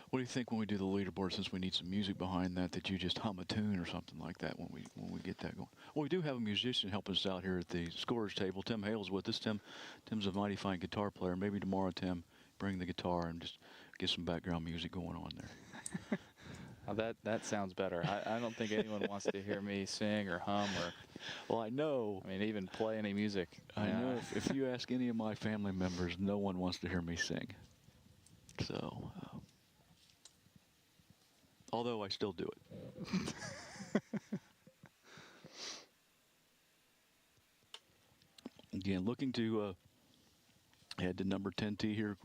what do you think when we do the leaderboard, since we need some music behind that, that you just hum a tune or something like that when we get that going? Well, we do have a musician helping us out here at the scorers table. Tim Hale's with us. Tim's a mighty fine guitar player. Maybe tomorrow, Tim, bring the guitar and just get some background music going on there. Well, that sounds better. I don't think anyone wants to hear me sing or hum or, Well, I know. I mean, even play any music. I Yeah. know if you ask any of my family members, no one wants to hear me sing. So, although I still do it. Again, looking to head to number 10 tee here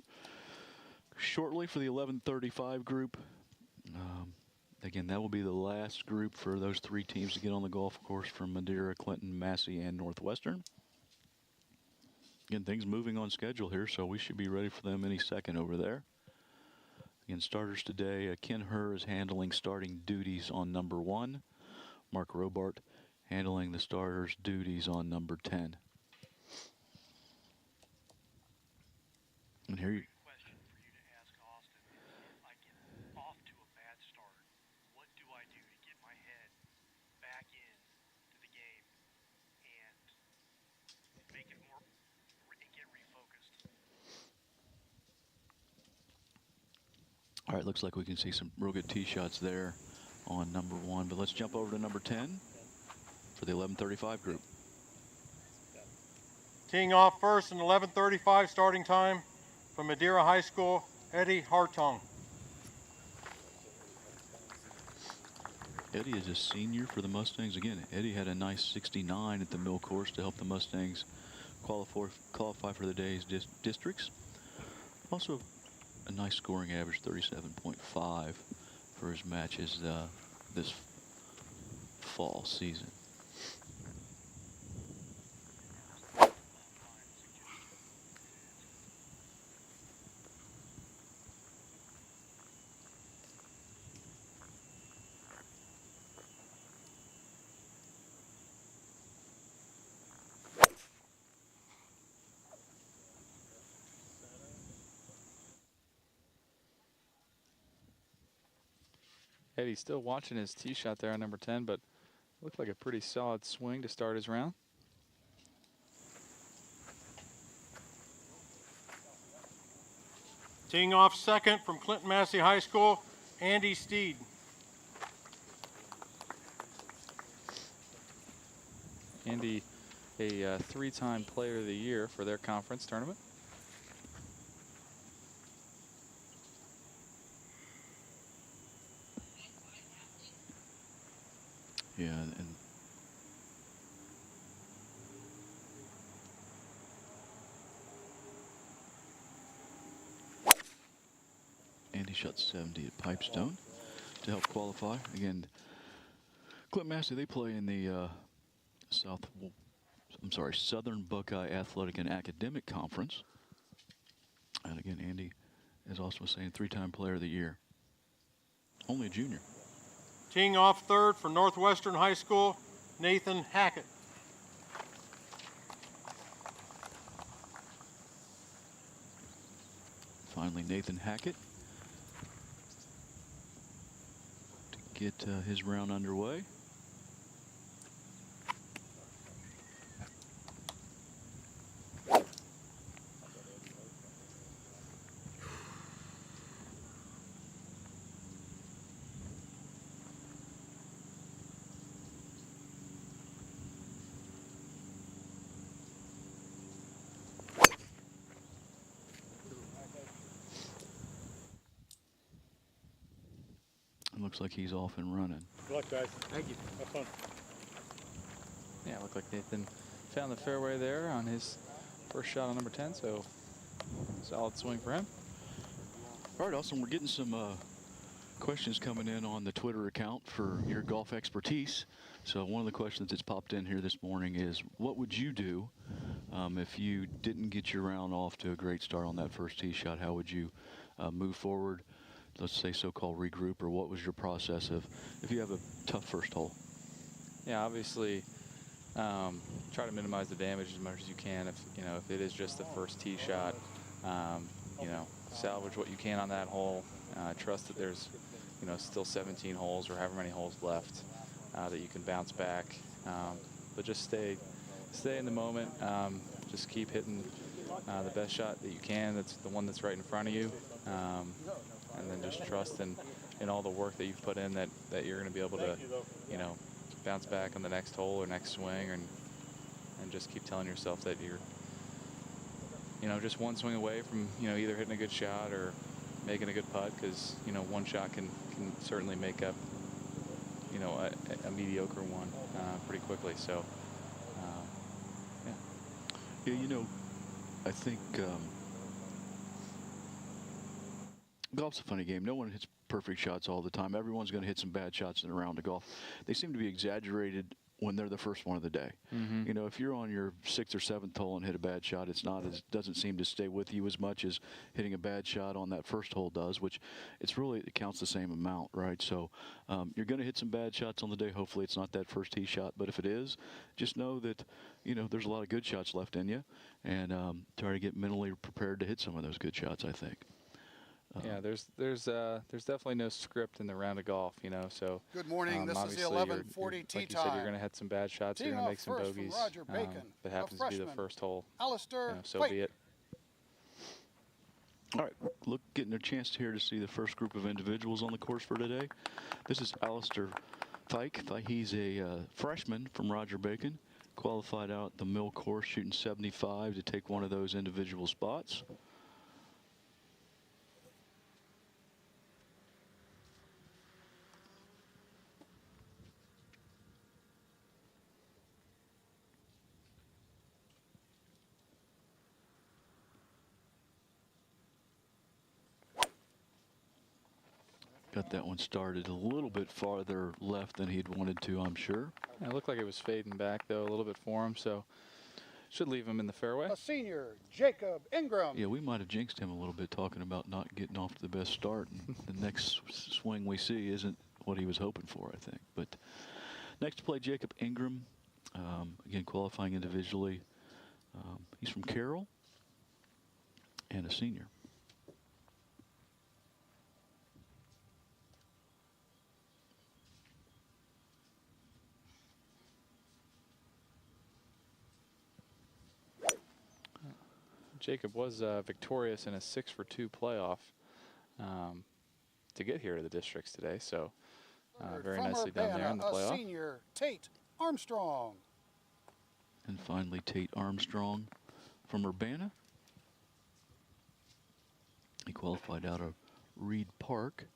shortly for the 11:35 group. Again, that will be the last group for those 3 teams to get on the golf course from Madeira, Clinton, Massey, and Northwestern. Again, things moving on schedule here, so we should be ready for them any second over there. Again, starters today, Ken Herr is handling starting duties on number 1. Mark Robart handling the starters duties on number 10. And here you... Question for you to ask Austin. If I get off to a bad start, what do I do to get my head back in to the game and make it more and get refocused? All right, looks like we can see some real good tee shots there on number 1. But let's jump over to number 10 for the 11:35 group. Teeing off first in 11:35 starting time from Madeira High School, Eddie Hartung. Eddie is a senior for the Mustangs. Again, Eddie had a nice 69 at the Mill course to help the Mustangs qualify for the day's districts. Also, a nice scoring average, 37.5 for his matches this fall season. Eddie's still watching his tee shot there on number 10, but looked like a pretty solid swing to start his round. Teeing off second from Clinton Massey High School, Andy Steed. Andy, a 3-time player of the year for their conference tournament. Yeah, and Andy shot 70 at Pipestone to help qualify. Again, Clinton Massey, they play in the Southern Buckeye Athletic and Academic Conference. And again, Andy is also saying 3-time player of the year. Only a junior. Teeing off third for Northwestern High School, Nathan Hackett. Finally, Nathan Hackett to get his round underway. Looks like he's off and running. Good luck, guys. Thank you. Have fun. Yeah, it looked like Nathan found the fairway there on his first shot on number 10, so solid swing for him. All right, Austin, we're getting some questions coming in on the Twitter account for your golf expertise. So one of the questions that's popped in here this morning is, what would you do if you didn't get your round off to a great start on that first tee shot? How would you move forward? Let's say so-called regroup, or what was your process of if you have a tough first hole? Yeah, obviously, try to minimize the damage as much as you can. If it is just the first tee shot, salvage what you can on that hole. Trust that there's, still 17 holes or however many holes left that you can bounce back. But just stay in the moment. Just keep hitting the best shot that you can. That's the one that's right in front of you. And then just trust in all the work that you've put in that you're going to be able to, bounce back on the next hole or next swing, and just keep telling yourself that you're, just one swing away from, either hitting a good shot or making a good putt, because, one shot can certainly make up, a mediocre one pretty quickly. So, yeah. Yeah, I think golf's a funny game. No one hits perfect shots all the time. Everyone's going to hit some bad shots in a round of golf. They seem to be exaggerated when they're the first one of the day. Mm-hmm. If you're on your 6th or 7th hole and hit a bad shot, doesn't seem to stay with you as much as hitting a bad shot on that first hole does, which it counts the same amount, right? So you're going to hit some bad shots on the day. Hopefully it's not that first tee shot, but if it is, just know that there's a lot of good shots left in you, and try to get mentally prepared to hit some of those good shots, I think. Yeah, there's definitely no script in the round of golf, So Good morning. This is the obviously 11:40 tee like you said, time. you're going to hit some bad shots. Teeing You're going to off make some first from bogeys. Roger Bacon, That a happens to be the freshman. first hole. Alistair So White. be it. All right, getting a chance here to see the first group of individuals on the course for today. This is Alistair Fike. He's a freshman from Roger Bacon, qualified out the Mill course, shooting 75 to take one of those individual spots. Got that one started a little bit farther left than he'd wanted to, I'm sure. Yeah, it looked like it was fading back, though, a little bit for him, so should leave him in the fairway. A senior, Jacob Ingram. Yeah, we might have jinxed him a little bit talking about not getting off to the best start. And the next swing we see isn't what he was hoping for, I think. But next to play Jacob Ingram, again, qualifying individually. He's from Carroll and a senior. Jacob was victorious in a 6-for-2 playoff to get here to the districts today, so very From nicely done there in the Urbana, playoff. A senior, Tate Armstrong. And finally, Tate Armstrong from Urbana. He qualified out of Reed Park.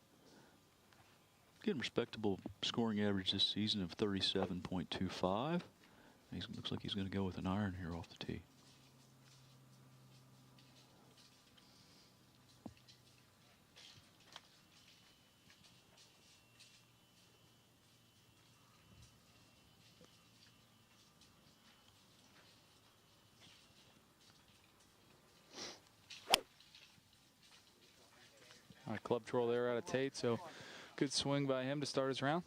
Getting respectable scoring average this season of 37.25. Looks like he's going to go with an iron here off the tee. All right, club troll there out of Tate, so good swing by him to start his round.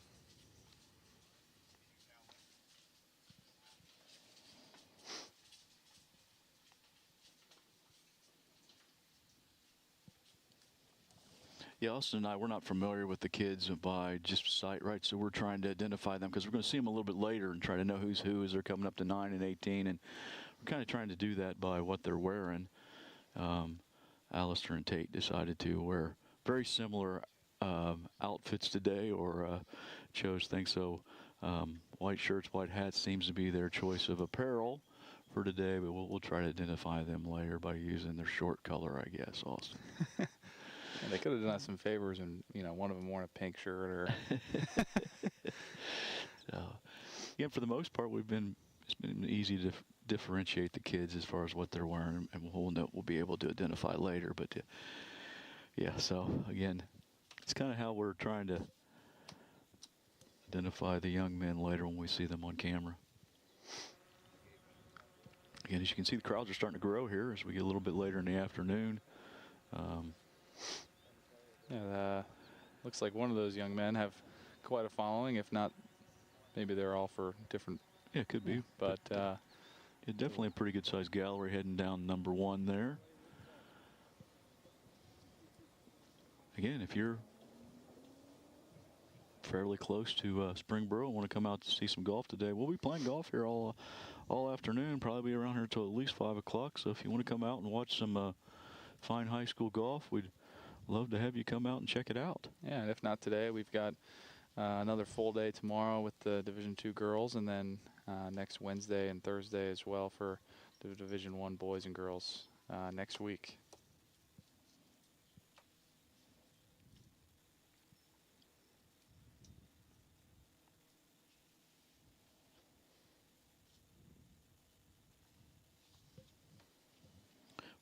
Yeah, Austin and I, we're not familiar with the kids by just sight, right? So we're trying to identify them because we're going to see them a little bit later and try to know who's who as they're coming up to 9 and 18. And we're kind of trying to do that by what they're wearing. Alistair and Tate decided to wear very similar outfits today, or chose things. So white shirts, white hats seems to be their choice of apparel for today, but we'll try to identify them later by using their short color, I guess, Austin. And they could have done us some favors and, one of them worn a pink shirt or. So, yeah, for the most part, it's been easy to differentiate the kids as far as what they're wearing, and we'll be able to identify later. But yeah, so again, it's kind of how we're trying to identify the young men later when we see them on camera. Again, as you can see, the crowds are starting to grow here as we get a little bit later in the afternoon. Yeah, looks like one of those young men have quite a following. If not, maybe they're all for different. Yeah, it could be. But yeah, definitely a pretty good-sized gallery heading down number 1 there. Again, if you're fairly close to Springboro and want to come out to see some golf today, we'll be playing golf here all afternoon, probably be around here until at least 5 o'clock. So if you want to come out and watch some fine high school golf, we'd love to have you come out and check it out. Yeah, and if not today, we've got another full day tomorrow with the Division II girls, and then next Wednesday and Thursday as well for the Division I boys and girls next week.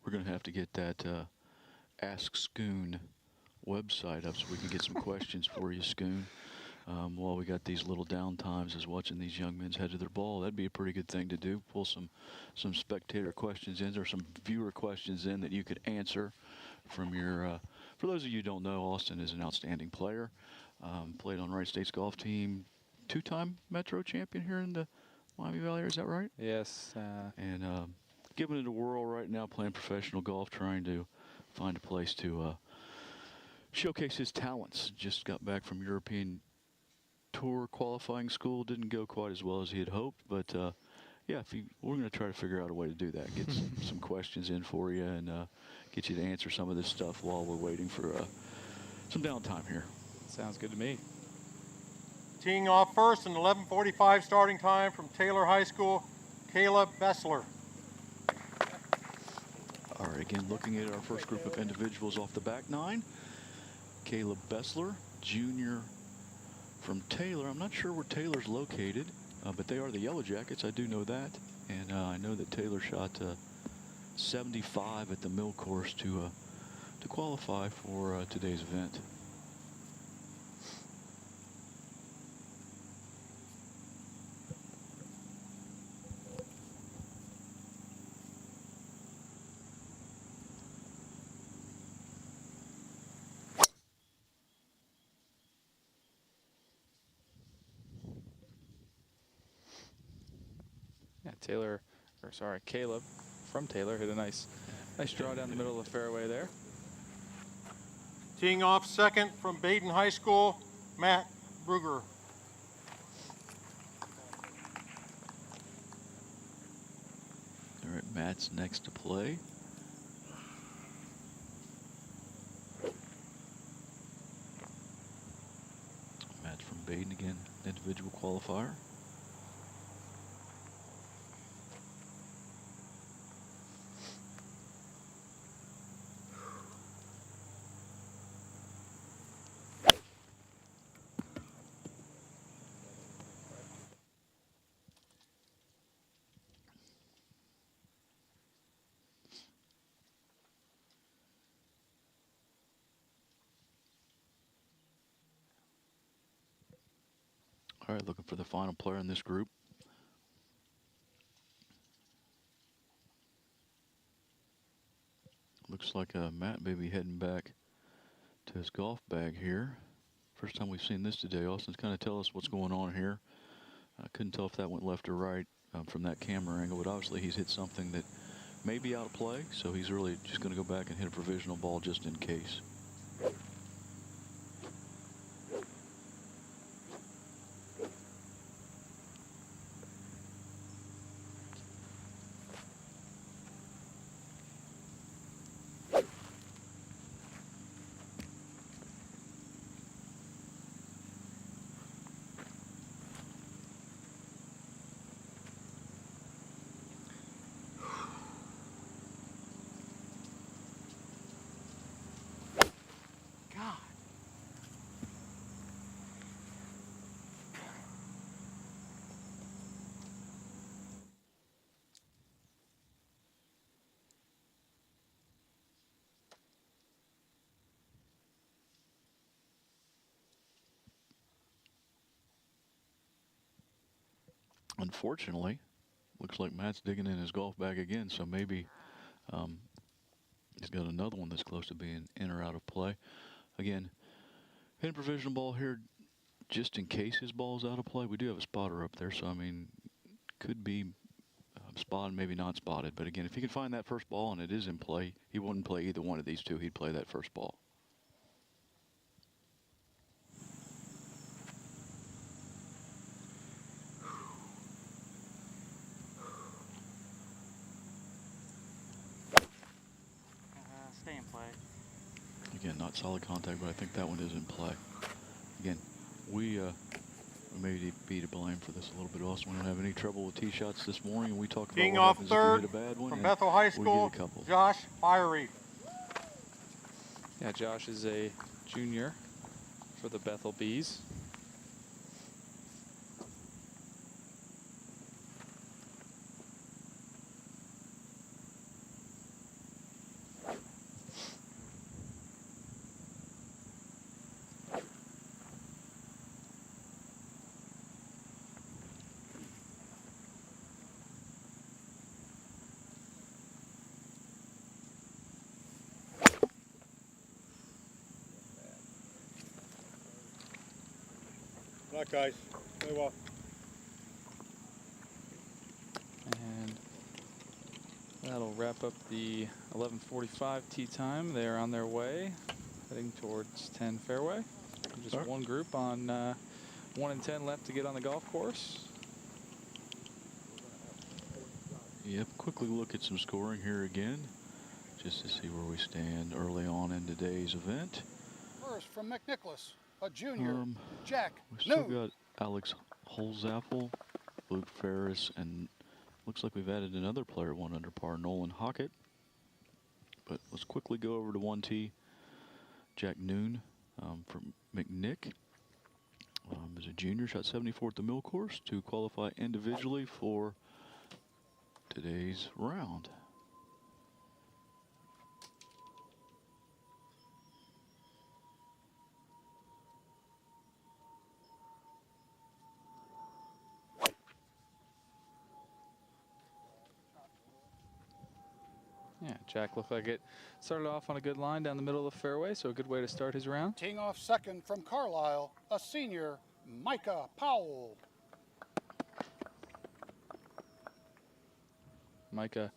We're going to have to get that Ask Scoon website up so we can get some questions for you, Scoon. While we got these little down times as watching these young men's head to their ball, that'd be a pretty good thing to do. Pull some spectator questions in, or some viewer questions in that you could answer from your. For those of you who don't know, Austin is an outstanding player. Played on Wright State's golf team, 2-time Metro champion here in the Miami Valley area. Is that right? Yes. And giving it a whirl right now, playing professional golf, trying to find a place to showcase his talents. Just got back from European Tour qualifying school. Didn't go quite as well as he had hoped, but Yeah, we're going to try to figure out a way to do that. Get some questions in for you and get you to answer some of this stuff while we're waiting for some downtime here. Sounds good to me. Teeing off first in 11:45 starting time from Taylor High School, Caleb Bessler. All right, again, looking at our first group of individuals off the back nine. Caleb Bessler, junior from Taylor. I'm not sure where Taylor's located, but they are the Yellow Jackets. I do know that. And I know that Taylor shot 75 at the mill course to qualify for today's event. Yeah, Caleb from Taylor hit a nice draw down the middle of the fairway there. Teeing off second from Baden High School, Matt Bruger. All right, Matt's next to play. Matt's from Baden again, individual qualifier. All right, looking for the final player in this group. Looks like Matt may be heading back to his golf bag here. First time we've seen this today. Austin's kind of tell us what's going on here. I couldn't tell if that went left or right from that camera angle, but obviously he's hit something that may be out of play, so he's really just going to go back and hit a provisional ball just in case. Unfortunately, looks like Matt's digging in his golf bag again, so maybe he's got another one that's close to being in or out of play. Again, hitting provisional ball here just in case his ball's out of play. We do have a spotter up there, so I mean, could be spotted, maybe not spotted. But again, if he can find that first ball and it is in play, he wouldn't play either one of these two. He'd play that first ball. Stay in play. Again, not solid contact, but I think that one is in play. Again, we may be to blame for this a little bit also. We don't have any trouble with tee shots this morning. We talk about Teeing what off happens third if you hit a bad one, from and Bethel High we School, get a couple. Josh Fiery. Yeah, Josh is a junior for the Bethel Bees. Good luck, guys. Play well. And that'll wrap up the 11:45 tee time. They're on their way, heading towards 10 fairway. Just one group on 1 and 10 left to get on the golf course. Yep, quickly look at some scoring here again, just to see where we stand early on in today's event. First from McNicholas, a junior, Jack We still Noon. got Alex Holzapfel, Luke Ferris, and looks like we've added another player 1 under par, Nolan Hockett. But let's quickly go over to 1T. Jack Noon from McNick. As a junior, shot 74 at the mill course to qualify individually for today's round. Yeah, Jack looked like it started off on a good line down the middle of the fairway, so a good way to start his round. Teeing off second from Carlisle, a senior, Micah Powell. Micah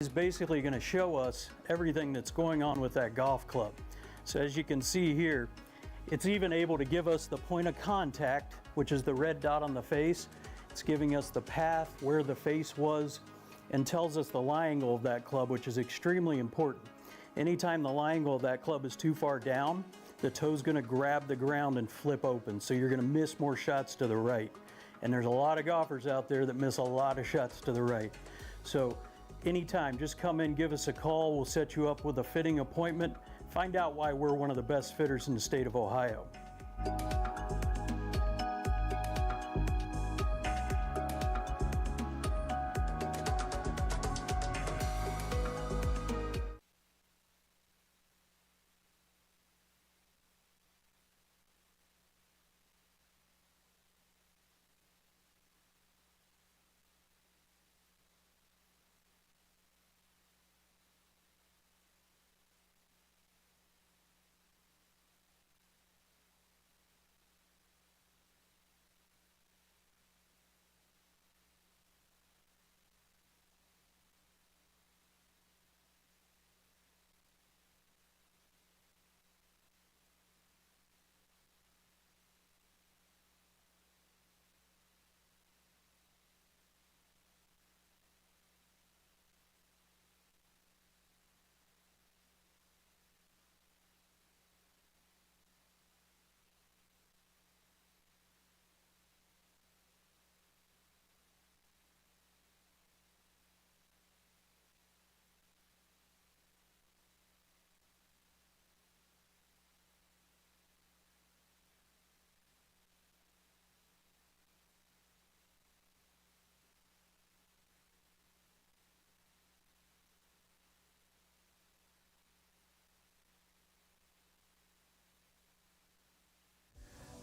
is basically going to show us everything that's going on with that golf club. So as you can see here, it's even able to give us the point of contact, which is the red dot on the face. It's giving us the path where the face was and tells us the lie angle of that club, which is extremely important. Anytime the lie angle of that club is too far down, the toe's going to grab the ground and flip open, so you're going to miss more shots to the right. And there's a lot of golfers out there that miss a lot of shots to the right. So anytime, just come in, give us a call. We'll set you up with a fitting appointment. Find out why we're one of the best fitters in the state of Ohio.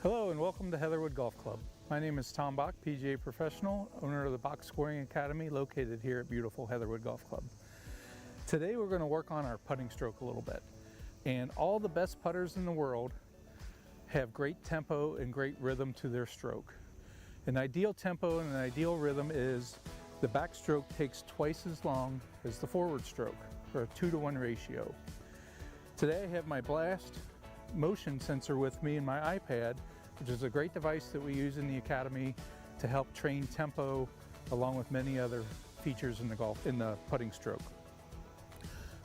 Hello and welcome to Heatherwood Golf Club. My name is Tom Bach, PGA professional, owner of the Bach Scoring Academy located here at beautiful Heatherwood Golf Club. Today we're going to work on our putting stroke a little bit. And all the best putters in the world have great tempo and great rhythm to their stroke. An ideal tempo and an ideal rhythm is the backstroke takes twice as long as the forward stroke, or a 2-to-1 ratio. Today I have my Blast motion sensor with me in my iPad, which is a great device that we use in the Academy to help train tempo along with many other features in the putting stroke.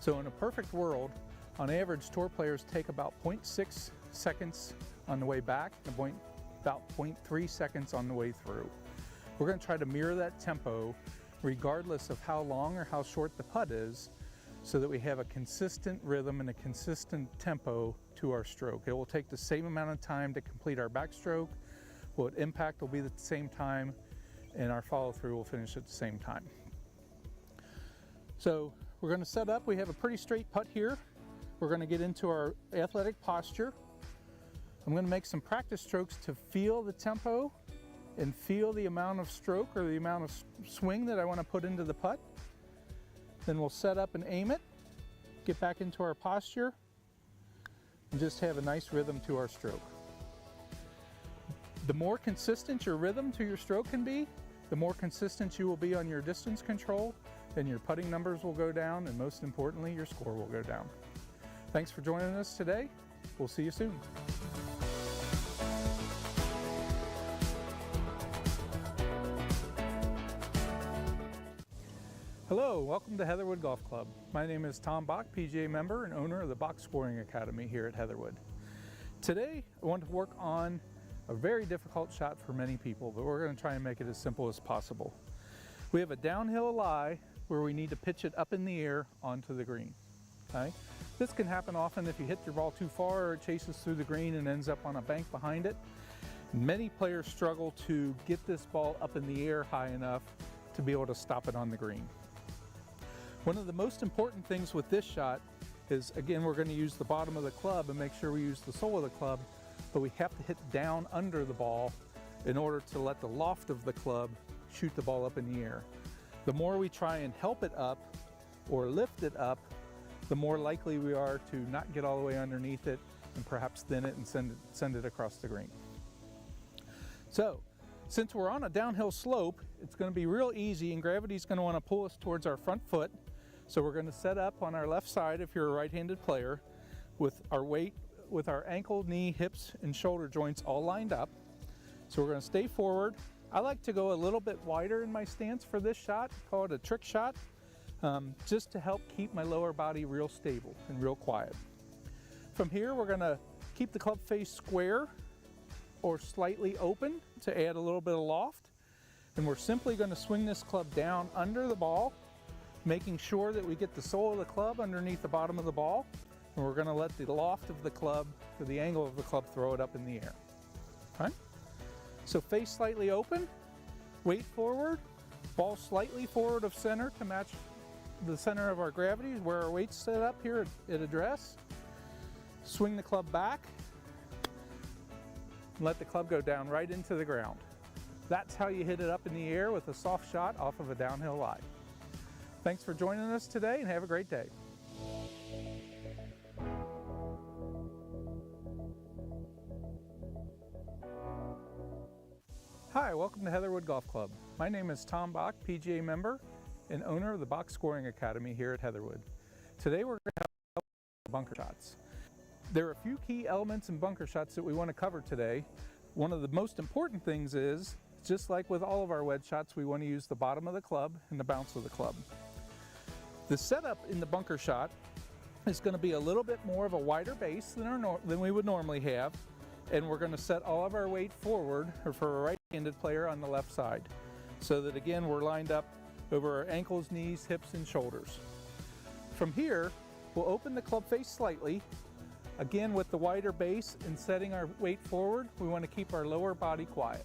So in a perfect world, on average, tour players take about 0.6 seconds on the way back and about 0.3 seconds on the way through. We're going to try to mirror that tempo regardless of how long or how short the putt is, so that we have a consistent rhythm and a consistent tempo to our stroke. It will take the same amount of time to complete our backstroke. What impact will be at the same time, and our follow through will finish at the same time. So we're going to set up. We have a pretty straight putt here. We're going to get into our athletic posture. I'm going to make some practice strokes to feel the tempo and feel the amount of stroke or the amount of swing that I want to put into the putt. Then we'll set up and aim it, get back into our posture, and just have a nice rhythm to our stroke. The more consistent your rhythm to your stroke can be, the more consistent you will be on your distance control, then your putting numbers will go down, and most importantly, your score will go down. Thanks for joining us today. We'll see you soon. Hello, welcome to Heatherwood Golf Club. My name is Tom Bach, PGA member and owner of the Bach Scoring Academy here at Heatherwood. Today, I want to work on a very difficult shot for many people, but we're going to try and make it as simple as possible. We have a downhill lie where we need to pitch it up in the air onto the green. Okay? This can happen often if you hit your ball too far or it chases through the green and ends up on a bank behind it. Many players struggle to get this ball up in the air high enough to be able to stop it on the green. One of the most important things with this shot is, again, we're going to use the bottom of the club and make sure we use the sole of the club, but we have to hit down under the ball in order to let the loft of the club shoot the ball up in the air. The more we try and help it up or lift it up, the more likely we are to not get all the way underneath it and perhaps thin it and send it across the green. So, since we're on a downhill slope, it's going to be real easy and gravity's going to want to pull us towards our front foot. So we're going to set up on our left side if you're a right-handed player with our weight, with our ankle, knee, hips, and shoulder joints all lined up. So we're going to stay forward. I like to go a little bit wider in my stance for this shot, call it a trick shot, just to help keep my lower body real stable and real quiet. From here, we're going to keep the club face square or slightly open to add a little bit of loft. And we're simply going to swing this club down under the ball, making sure that we get the sole of the club underneath the bottom of the ball. And we're going to let the loft of the club, or the angle of the club, throw it up in the air. All right? So face slightly open, weight forward, ball slightly forward of center to match the center of our gravity, where our weight's set up here at address. Swing the club back, and let the club go down right into the ground. That's how you hit it up in the air with a soft shot off of a downhill lie. Thanks for joining us today and have a great day. Hi, welcome to Heatherwood Golf Club. My name is Tom Bach, PGA member and owner of the Box Scoring Academy here at Heatherwood. Today we're going to have bunker shots. There are a few key elements in bunker shots that we want to cover today. One of the most important things is, just like with all of our wedge shots, we want to use the bottom of the club and the bounce of the club. The setup in the bunker shot is going to be a little bit more of a wider base than we would normally have, and we're going to set all of our weight forward, or for a right-handed player, on the left side, so that again we're lined up over our ankles, knees, hips, and shoulders. From here, we'll open the club face slightly. Again, with the wider base and setting our weight forward, we want to keep our lower body quiet.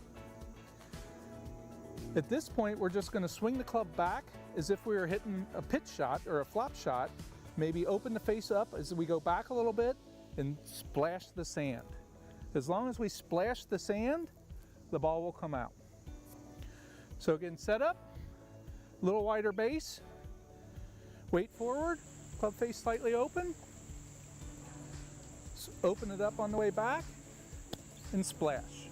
At this point, we're just going to swing the club back as if we were hitting a pitch shot or a flop shot. Maybe open the face up as we go back a little bit and splash the sand. As long as we splash the sand, the ball will come out. So again, set up, a little wider base, weight forward, club face slightly open, open it up on the way back, and splash.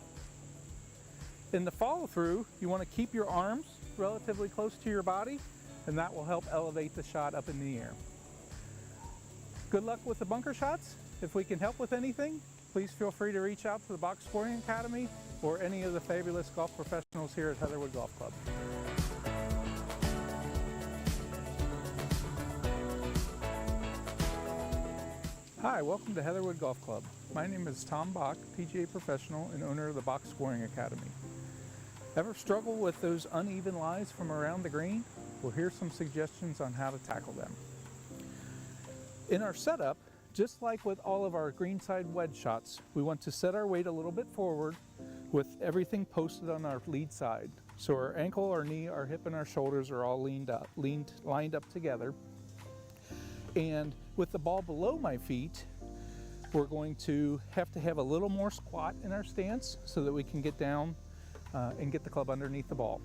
In the follow through, you want to keep your arms relatively close to your body, and that will help elevate the shot up in the air. Good luck with the bunker shots. If we can help with anything, please feel free to reach out to the Box Scoring Academy or any of the fabulous golf professionals here at Heatherwood Golf Club. Hi, welcome to Heatherwood Golf Club. My name is Tom Bach, PGA professional and owner of the Box Scoring Academy. Ever struggle with those uneven lies from around the green? Well, here's some suggestions on how to tackle them. In our setup, just like with all of our greenside wedge shots, we want to set our weight a little bit forward with everything posted on our lead side. So our ankle, our knee, our hip, and our shoulders are all lined up together. And with the ball below my feet, we're going to have a little more squat in our stance so that we can get down and get the club underneath the ball.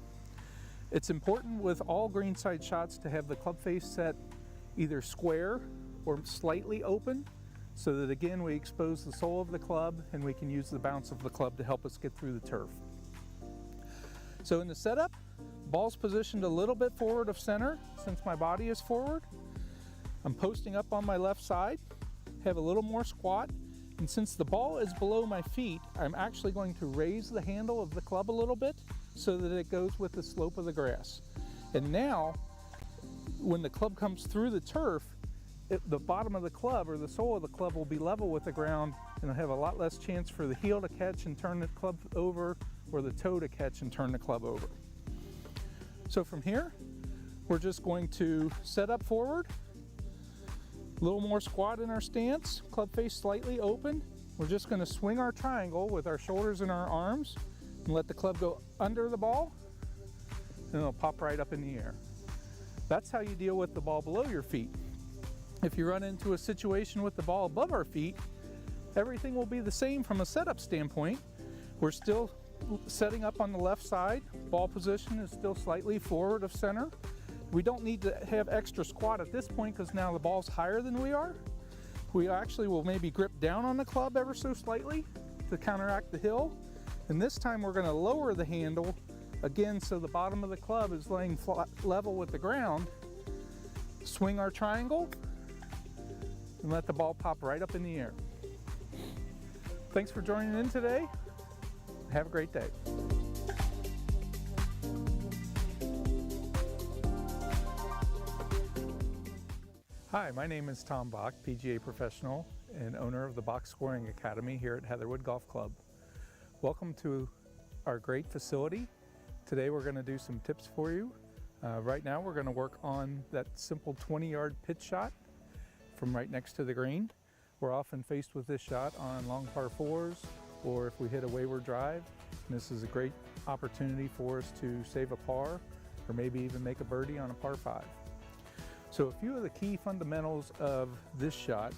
It's important with all greenside shots to have the club face set either square or slightly open, so that again we expose the sole of the club and we can use the bounce of the club to help us get through the turf. So in the setup, ball's positioned a little bit forward of center since my body is forward. I'm posting up on my left side, have a little more squat, and since the ball is below my feet, I'm actually going to raise the handle of the club a little bit so that it goes with the slope of the grass. And now, when the club comes through the turf, the bottom of the club or the sole of the club will be level with the ground, and I'll have a lot less chance for the heel to catch and turn the club over, or the toe to catch and turn the club over. So from here, we're just going to set up forward, a little more squat in our stance, club face slightly open. We're just going to swing our triangle with our shoulders and our arms and let the club go under the ball, and it'll pop right up in the air. That's how you deal with the ball below your feet. If you run into a situation with the ball above our feet, everything will be the same from a setup standpoint. We're still setting up on the left side. Ball position is still slightly forward of center. We don't need to have extra squat at this point because now the ball's higher than we are. We actually will maybe grip down on the club ever so slightly to counteract the hill. And this time we're going to lower the handle again so the bottom of the club is laying flat, level with the ground. swing our triangle, and let the ball pop right up in the air. Thanks for joining in today. Have a great day. Hi, my name is Tom Bach, PGA professional and owner of the Box Scoring Academy here at Heatherwood Golf Club. Welcome to our great facility. Today we're going to do some tips for you. Right now we're going to work on that simple 20-yard pitch shot from right next to the green. We're often faced with this shot on long par 4s or if we hit a wayward drive. And this is a great opportunity for us to save a par or maybe even make a birdie on a par 5. So a few of the key fundamentals of this shot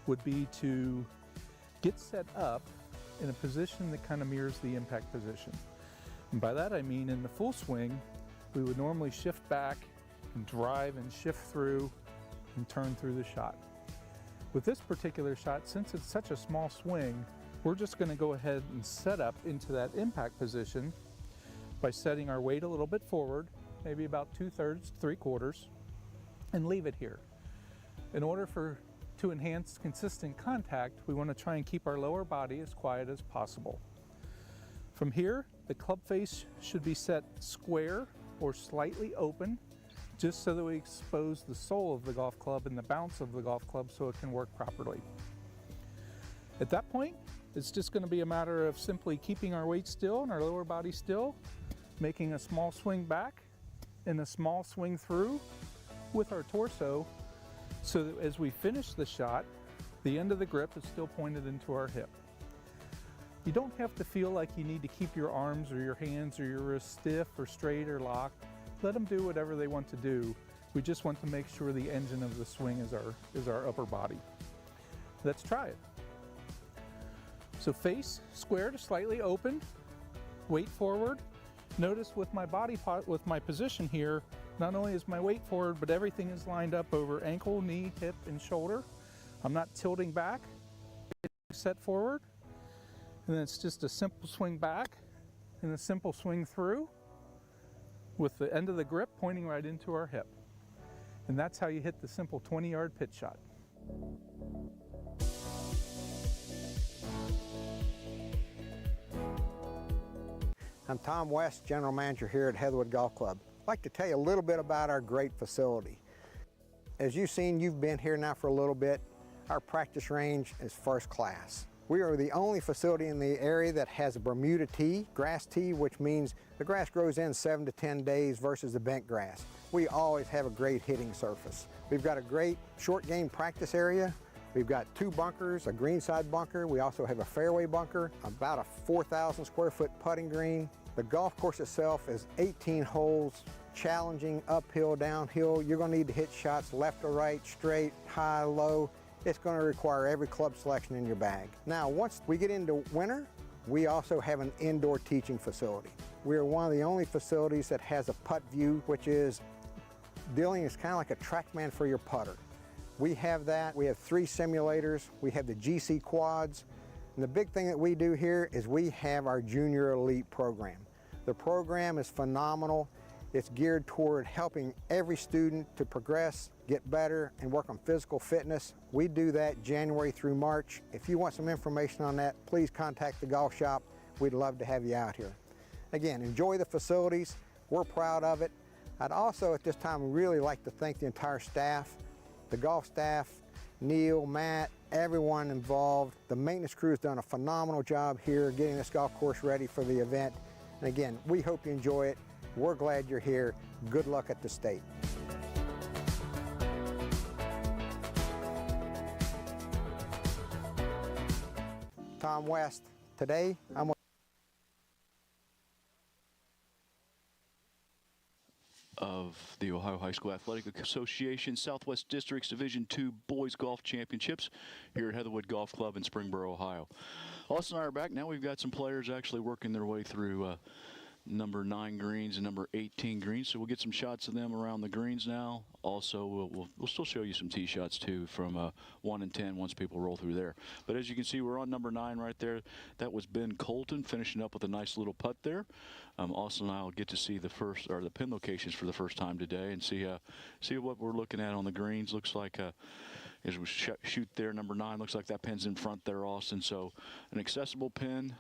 would be to get set up in a position that kind of mirrors the impact position. And by that I mean in the full swing, we would normally shift back and drive and shift through and turn through the shot. With this particular shot, since it's such a small swing, we're just going to go ahead and set up into that impact position by setting our weight a little bit forward, maybe about 2/3, 3/4, and leave it here. In order to enhance consistent contact, we want to try and keep our lower body as quiet as possible. From here, the club face should be set square or slightly open, just so that we expose the sole of the golf club and the bounce of the golf club so it can work properly. At that point, it's just going to be a matter of simply keeping our weight still and our lower body still, making a small swing back and a small swing through with our torso, so that as we finish the shot, the end of the grip is still pointed into our hip. You don't have to feel like you need to keep your arms or your hands or your wrists stiff or straight or locked. Let them do whatever they want to do. We just want to make sure the engine of the swing is our upper body. Let's try it. So face square to slightly open, weight forward. Notice with my body part, with my position here, not only is my weight forward, but everything is lined up over ankle, knee, hip, and shoulder. I'm not tilting back, set forward, and then it's just a simple swing back and a simple swing through with the end of the grip pointing right into our hip. And that's how you hit the simple 20-yard pitch shot. I'm Tom West, General Manager here at Heatherwood Golf Club. I'd like to tell you a little bit about our great facility. As you've seen, you've been here now for a little bit. Our practice range is first class. We are the only facility in the area that has a Bermuda tee, grass tee, which means the grass grows in 7 to 10 days versus the bent grass. We always have a great hitting surface. We've got a great short game practice area. We've got 2 bunkers, a greenside bunker. We also have a fairway bunker, about a 4,000 square foot putting green. The golf course itself is 18 holes, challenging, uphill, downhill. You're going to need to hit shots left or right, straight, high, low. It's going to require every club selection in your bag. Now, once we get into winter, we also have an indoor teaching facility. We are one of the only facilities that has a putt view, which is dealing as kind of like a TrackMan for your putter. We have that. We have 3 simulators. We have the GC quads. And the big thing that we do here is we have our Junior Elite program. The program is phenomenal. It's geared toward helping every student to progress, get better, and work on physical fitness. We do that January through March. If you want some information on that, please contact the golf shop. We'd love to have you out here. Again, enjoy the facilities. We're proud of it. I'd also at this time really like to thank the entire staff, the golf staff, Neil, Matt, everyone involved. The maintenance crew has done a phenomenal job here getting this golf course ready for the event. And again, we hope you enjoy it. We're glad you're here. Good luck at the state. Tom West. Today, I'm of the Ohio High School Athletic Association Southwest District's Division II Boys Golf Championships here at Heatherwood Golf Club in Springboro, Ohio. Austin and I are back. Now we've got some players actually working their way through number 9 greens and number 18 greens. So we'll get some shots of them around the greens now. Also, we'll still show you some tee shots too from 1 and 10 once people roll through there. But as you can see, we're on number 9 right there. That was Ben Colton finishing up with a nice little putt there. Austin and I will get to see the pin locations for the first time today and see what we're looking at on the greens. Looks like as we shoot there, number 9 looks like that pin's in front there, Austin. So an accessible pin.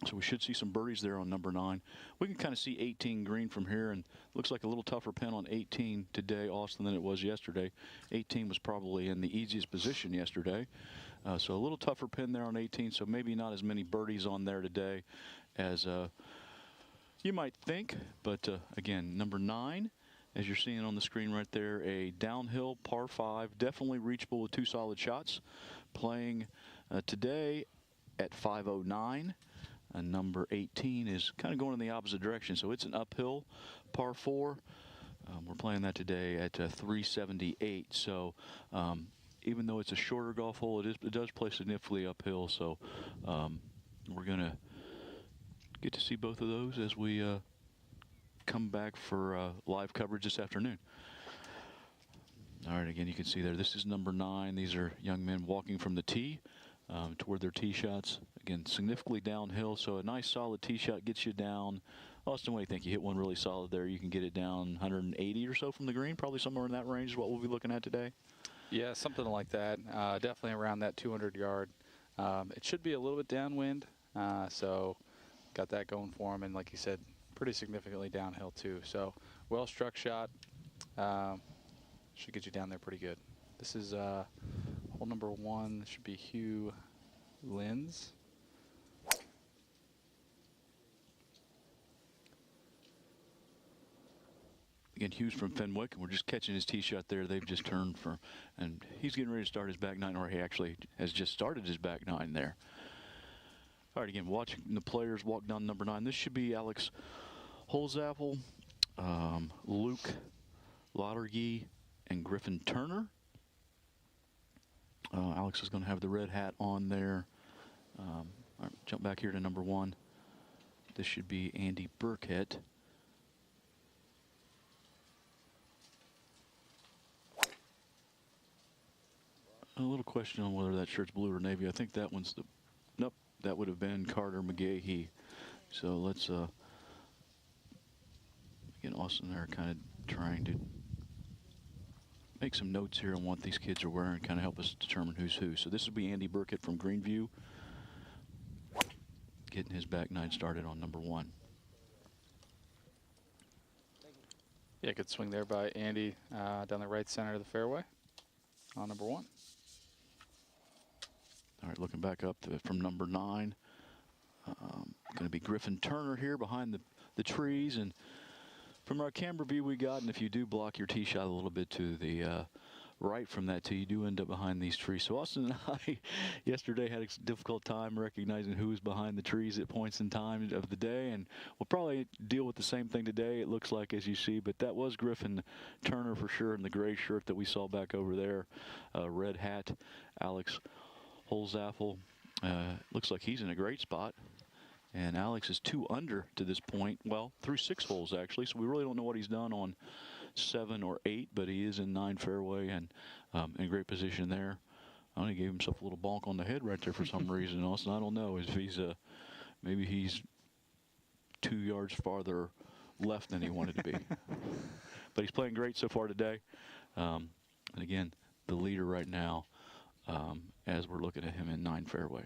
So we should see some birdies there on number 9. We can kind of see 18 green from here, and looks like a little tougher pin on 18 today, Austin, than it was yesterday. 18 was probably in the easiest position yesterday. So a little tougher pin there on 18, so maybe not as many birdies on there today as you might think. But again, number 9, as you're seeing on the screen right there, a downhill par 5, definitely reachable with 2 solid shots. Playing today at 509. Number 18 is kind of going in the opposite direction, so it's an uphill par 4. We're playing that today at 378. So even though it's a shorter golf hole, it does play significantly uphill. So we're going to get to see both of those as we come back for live coverage this afternoon. All right, again, you can see there, this is number 9. These are young men walking from the tee toward their tee shots. Again, significantly downhill, so a nice solid tee shot gets you down. Austin, what do you think? You hit one really solid there. You can get it down 180 or so from the green, probably somewhere in that range is what we'll be looking at today. Yeah, something like that. Definitely around that 200 yard. It should be a little bit downwind, so got that going for him. And like you said, pretty significantly downhill too. So well-struck shot. Should get you down there pretty good. This is hole number 1. This should be Hugh Linz. Again, Hugh's from Fenwick, and we're just catching his tee shot there. They've just turned for, and he's getting ready to start his back 9, or he actually has just started his back 9 there. All right, again, watching the players walk down number 9. This should be Alex Holzapfel, Luke Lottergy, and Griffin Turner. Alex is going to have the red hat on there. All right, jump back here to number 1. This should be Andy Burkett. A little question on whether that shirt's blue or navy. I think that one's the, nope, that would have been Carter McGahee. So let's, again, Austin and I are kind of trying to make some notes here on what these kids are wearing, kind of help us determine who's who. So this will be Andy Burkett from Greenview, getting his back 9 started on number 1. Yeah, good swing there by Andy down the right center of the fairway on number 1. All right, looking back up from number 9. Going to be Griffin Turner here behind the trees. And from our camera view we got, and if you do block your tee shot a little bit to the right from that tee, you do end up behind these trees. So Austin and I yesterday had a difficult time recognizing who was behind the trees at points in time of the day, and we'll probably deal with the same thing today, it looks like, as you see. But that was Griffin Turner for sure in the gray shirt that we saw back over there. Red hat, Alex Holzapfel. Looks like he's in a great spot. And Alex is 2 under to this point. Well, through 6 holes, actually. So we really don't know what he's done on 7 or 8, but he is in 9 fairway and in great position there. I only gave himself a little bonk on the head right there for some reason, Austin. I don't know if he's maybe he's 2 yards farther left than he wanted to be. But he's playing great so far today. And again, the leader right now as we're looking at him in 9 fairway.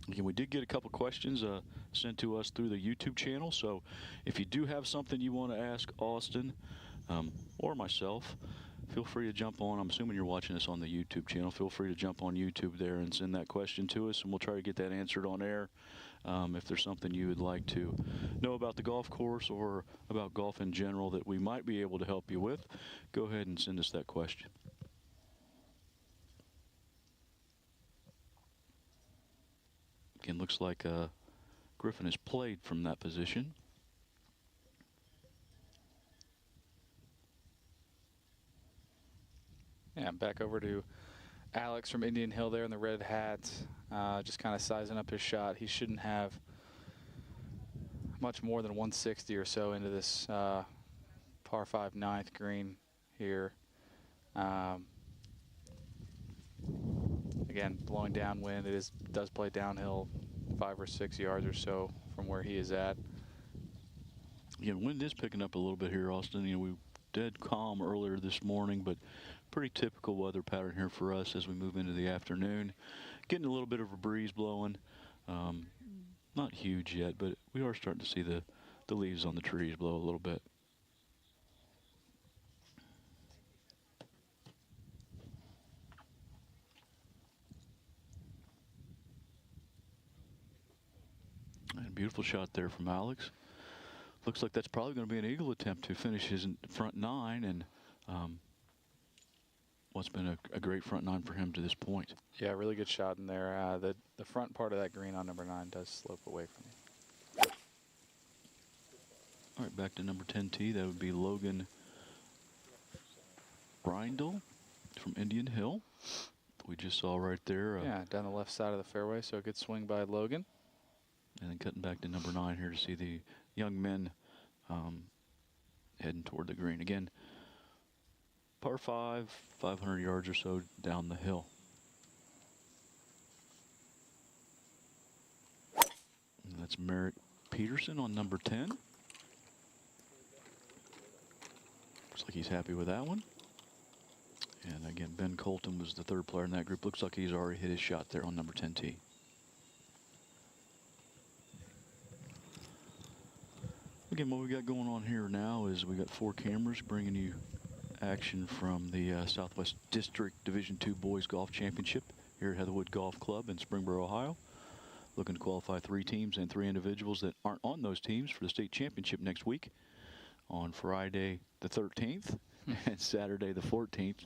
Again, we did get a couple questions sent to us through the YouTube channel. So if you do have something you want to ask Austin or myself, feel free to jump on. I'm assuming you're watching this on the YouTube channel. Feel free to jump on YouTube there and send that question to us, and we'll try to get that answered on air. If there's something you would like to know about the golf course or about golf in general that we might be able to help you with, go ahead and send us that question. Again, looks like Griffin has played from that position. Yeah, back over to Alex from Indian Hill there in the red hat, just kind of sizing up his shot. He shouldn't have much more than 160 or so into this par 5 ninth green here. Again, blowing downwind. It does play downhill 5 or 6 yards or so from where he is at. Yeah, wind is picking up a little bit here, Austin. You know, we dead calm earlier this morning, but pretty typical weather pattern here for us as we move into the afternoon. Getting a little bit of a breeze blowing. Not huge yet, but we are starting to see the leaves on the trees blow a little bit. And a beautiful shot there from Alex. Looks like that's probably going to be an eagle attempt to finish his front 9, and what's been a great front 9 for him to this point. Yeah, really good shot in there. The front part of that green on number 9 does slope away from you. All right, back to number 10 tee. That would be Logan Brindle from Indian Hill. We just saw right there. Yeah, down the left side of the fairway, so a good swing by Logan. And then cutting back to number 9 here to see the young men heading toward the green. Again, par 5, 500 yards or so down the hill. And that's Merritt Peterson on number 10. Looks like he's happy with that one. And again, Ben Colton was the 3rd player in that group. Looks like he's already hit his shot there on number 10 tee. Again, what we got going on here now is we got 4 cameras bringing you action from the Southwest District Division II Boys Golf Championship here at Heatherwood Golf Club in Springboro, Ohio. Looking to qualify 3 teams and 3 individuals that aren't on those teams for the state championship next week on Friday the 13th and Saturday the 14th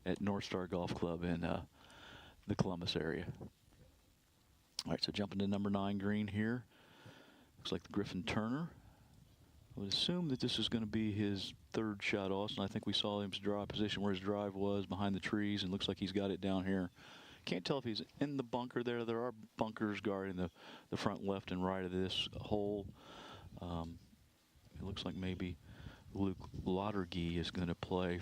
at North Star Golf Club in the Columbus area. All right, so jumping to number 9 green here. Looks like the Griffin Turner. I would assume that this is going to be his 3rd shot, Austin. I think we saw him's draw position where his drive was behind the trees, and looks like he's got it down here. Can't tell if he's in the bunker there. There are bunkers guarding the front left and right of this hole. It looks like maybe Luke Lottergy is going to play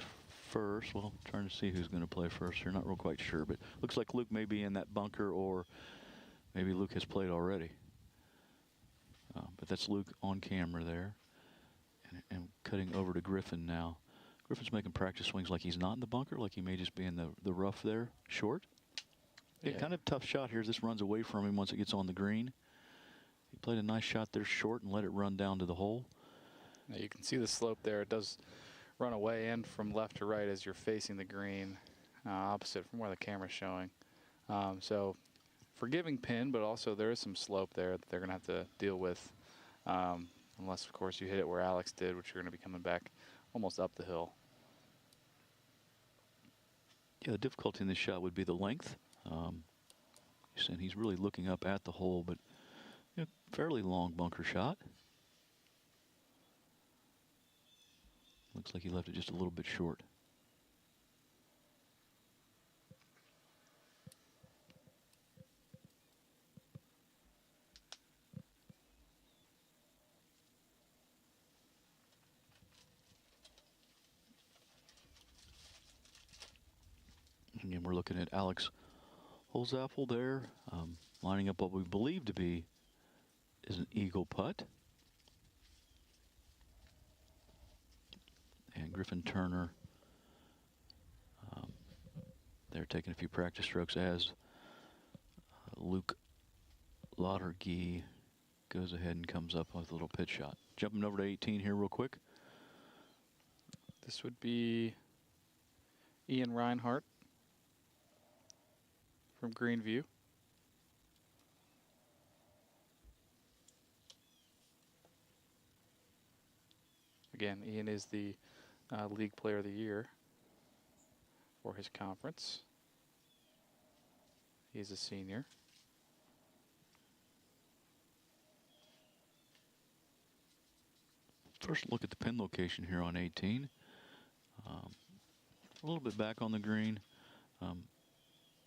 first. Well, trying to see who's going to play first here. Not real quite sure, but looks like Luke may be in that bunker, or maybe Luke has played already. But that's Luke on camera there. And cutting over to Griffin now. Griffin's making practice swings like he's not in the bunker, like he may just be in the rough there, short. Yeah, kind of tough shot here as this runs away from him once it gets on the green. He played a nice shot there short and let it run down to the hole. Now you can see the slope there. It does run away in from left to right as you're facing the green, opposite from where the camera's showing. So forgiving pin, but also there is some slope there that they're going to have to deal with. Unless, of course, you hit it where Alex did, which you're going to be coming back almost up the hill. Yeah, the difficulty in this shot would be the length. And he's really looking up at the hole, but you know, fairly long bunker shot. Looks like he left it just a little bit short. Again, we're looking at Alex Holzapfel there, lining up what we believe to be is an eagle putt. And Griffin Turner, they're taking a few practice strokes as Luke Lottergy goes ahead and comes up with a little pitch shot. Jumping over to 18 here real quick. This would be Ian Reinhardt from Greenview. Again, Ian is the League Player of the Year for his conference. He's a senior. First look at the pin location here on 18. A little bit back on the green.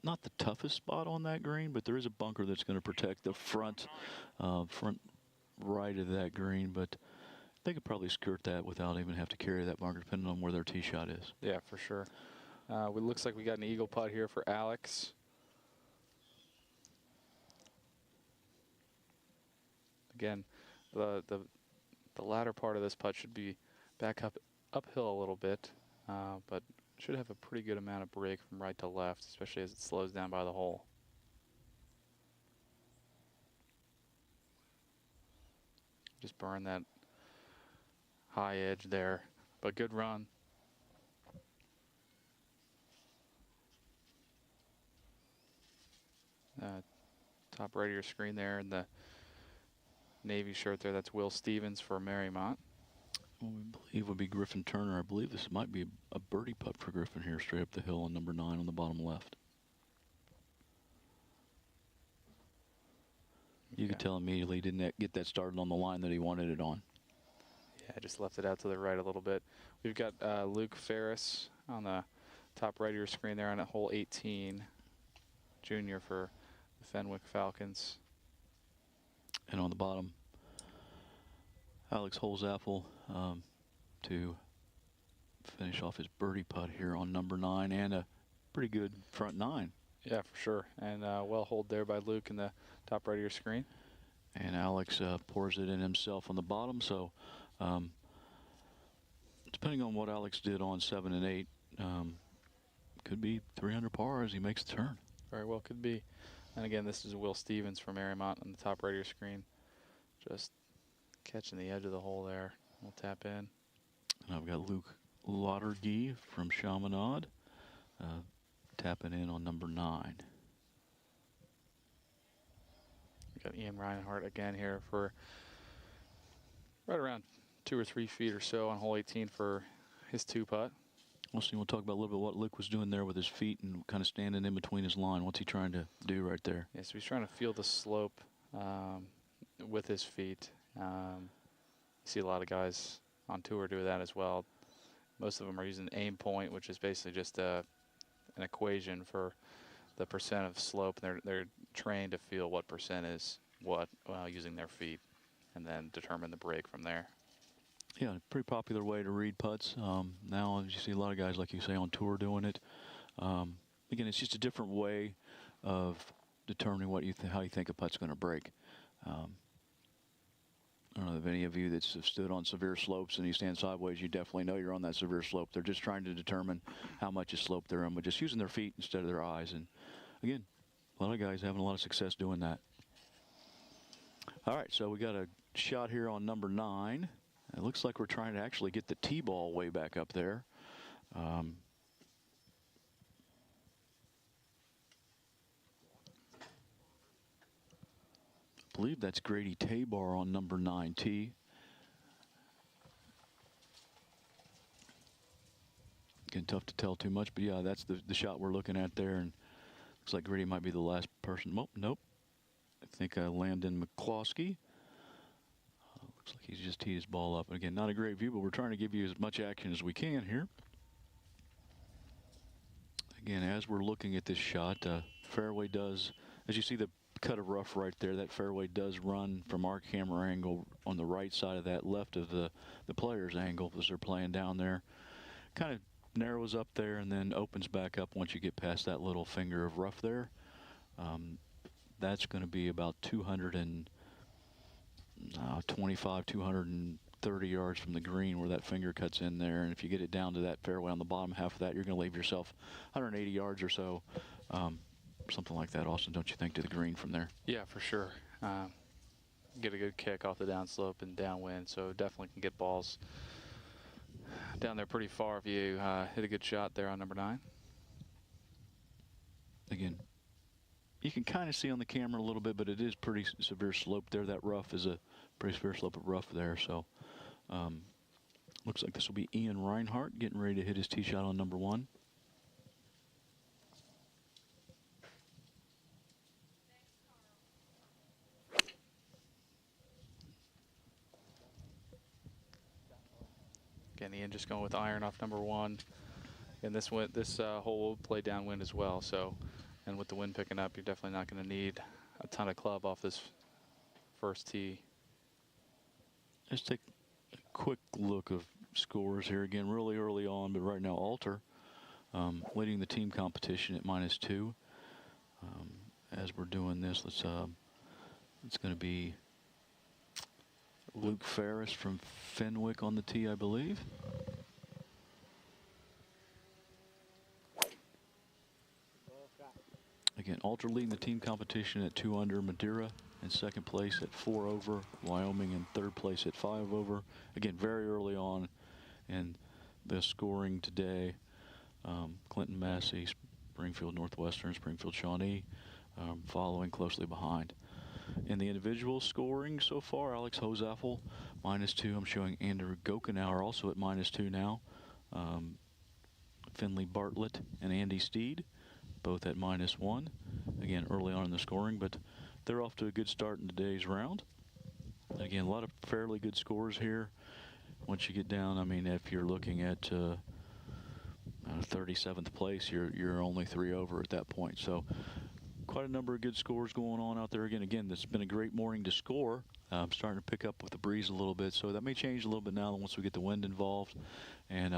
Not the toughest spot on that green, but there is a bunker that's going to protect the front right of that green, but they could probably skirt that without even have to carry that marker, depending on where their tee shot is. Yeah, for sure. It looks like we got an eagle putt here for Alex. Again, the latter part of this putt should be back uphill a little bit, but should have a pretty good amount of break from right to left, especially as it slows down by the hole. Just burn that high edge there, but good run. Top right of your screen there in the navy shirt there, that's Will Stevens for Marymount. Well, we believe would be Griffin Turner. I believe this might be a birdie putt for Griffin here, straight up the hill on number 9 on the bottom left. You could tell immediately he didn't get that started on the line that he wanted it on. Yeah, just left it out to the right a little bit. We've got Luke Ferris on the top right of your screen there on at hole 18, junior for the Fenwick Falcons. And on the bottom, Alex Holzapfel to finish off his birdie putt here on number 9, and a pretty good front 9. Yeah, for sure. And well holed there by Luke in the top right of your screen. And Alex pours it in himself on the bottom. So depending on what Alex did on 7 and 8, could be 300 par as he makes the turn. Very well could be. And again, this is Will Stevens from Marymount on the top right of your screen. Just catching the edge of the hole there. We'll tap in. And I've got Luke Laudergy from Chaminade tapping in on number 9. We've got Ian Reinhardt again here for right around 2 or 3 feet or so on hole 18 for his 2 putt. We'll talk about a little bit what Luke was doing there with his feet and kind of standing in between his line. What's he trying to do right there? Yeah, so he's trying to feel the slope with his feet. You see a lot of guys on tour do that as well. Most of them are using aim point, which is basically just an equation for the percent of slope. They're trained to feel what percent is what using their feet, and then determine the break from there. Yeah, pretty popular way to read putts. Now, you see a lot of guys, like you say, on tour doing it. Again, it's just a different way of determining what how you think a putt's going to break. I don't know if any of you that's stood on severe slopes and you stand sideways, you definitely know you're on that severe slope. They're just trying to determine how much of slope they're on, but just using their feet instead of their eyes. And again, a lot of guys having a lot of success doing that. All right, so we got a shot here on number 9. It looks like we're trying to actually get the tee ball way back up there. I believe that's Grady Tabar on number 9 tee. Again, tough to tell too much, but yeah, that's the shot we're looking at there. And looks like Grady might be the last person. Oh, nope. I think Landon McCloskey. Looks like he's just teed his ball up. Again, not a great view, but we're trying to give you as much action as we can here. Again, as we're looking at this shot, fairway does, as you see the cut of rough right there, that fairway does run from our camera angle on the right side of that, left of the player's angle as they're playing down there. Kind of narrows up there and then opens back up once you get past that little finger of rough there. That's going to be about 225, 230 yards from the green where that finger cuts in there. And if you get it down to that fairway on the bottom half of that, you're going to leave yourself 180 yards or so. Something like that, Austin, don't you think, to the green from there? Yeah, for sure. Get a good kick off the downslope and downwind, so definitely can get balls down there pretty far if you hit a good shot there on number 9. Again, you can kind of see on the camera a little bit, but it is pretty severe slope there. That rough is a pretty severe slope of rough there. So looks like this will be Ian Reinhardt getting ready to hit his tee shot on number 1. Again, Ian just going with iron off number 1. And this hole will play downwind as well. So, and with the wind picking up, you're definitely not going to need a ton of club off this first tee. Let's take a quick look of scores here again, really early on, but right now Alter leading the team competition at -2. As we're doing this, it's going to be Luke Ferris from Fenwick on the tee, I believe. Again, Alter leading the team competition at 2 under. Madeira in second place at 4 over. Wyoming in third place at 5 over. Again, very early on in the scoring today. Clinton Massey, Springfield Northwestern, Springfield Shawnee following closely behind. In the individual scoring so far, Alex Hosaffel -2. I'm showing Andrew Gokenauer also at -2 now. Finley Bartlett and Andy Steed both at -1. Again, early on in the scoring, but they're off to a good start in today's round. Again, a lot of fairly good scores here. Once you get down, I mean, if you're looking at 37th place, you're only 3 over at that point. So quite a number of good scores going on out there. Again, it's been a great morning to score. I'm starting to pick up with the breeze a little bit, so that may change a little bit now once we get the wind involved, and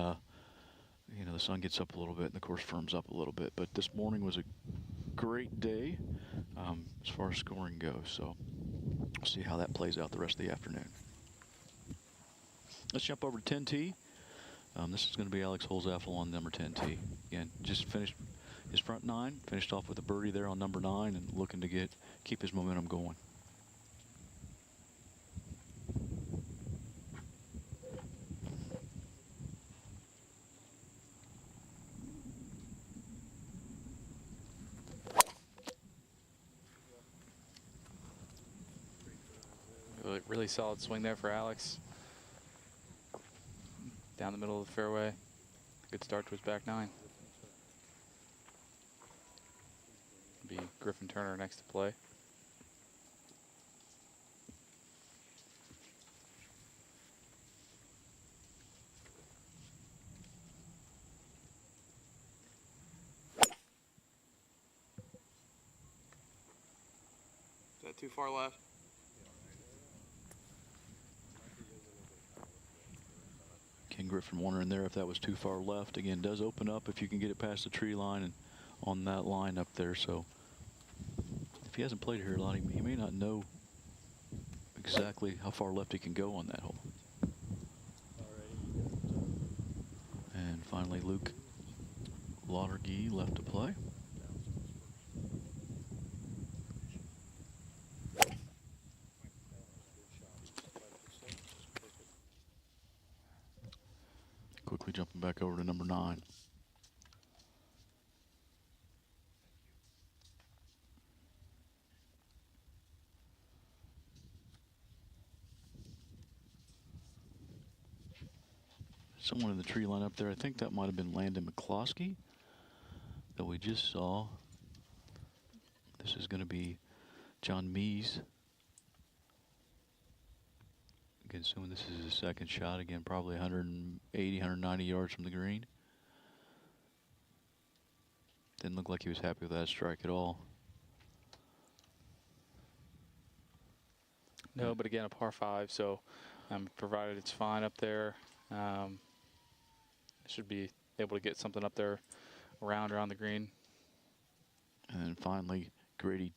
you know, the sun gets up a little bit and the course firms up a little bit. But this morning was a great day as far as scoring goes, so we'll see how that plays out the rest of the afternoon. Let's jump over to 10 tee. This is going to be Alex Hosaffel on number 10 tee. Again, just finished his front 9, finished off with a birdie there on number 9, and looking to keep his momentum going. Really solid swing there for Alex. Down the middle of the fairway. Good start to his back 9. Be Griffin Turner next to play. Is that too far left? Ken Griffin wondering there if that was too far left. Again, does open up if you can get it past the tree line and on that line up there. So if he hasn't played here a lot, he may not know exactly how far left he can go on that hole. And finally, Luke Laudergy left to play. Quickly jumping back over to number 9. Someone in the tree line up there, I think that might have been Landon McCloskey that we just saw. This is going to be John Mees. Again, assuming this is his second shot, again, probably 180, 190 yards from the green. Didn't look like he was happy with that strike at all. No, but again, a par 5, so provided it's fine up there, should be able to get something up there around the green. And then finally, Grady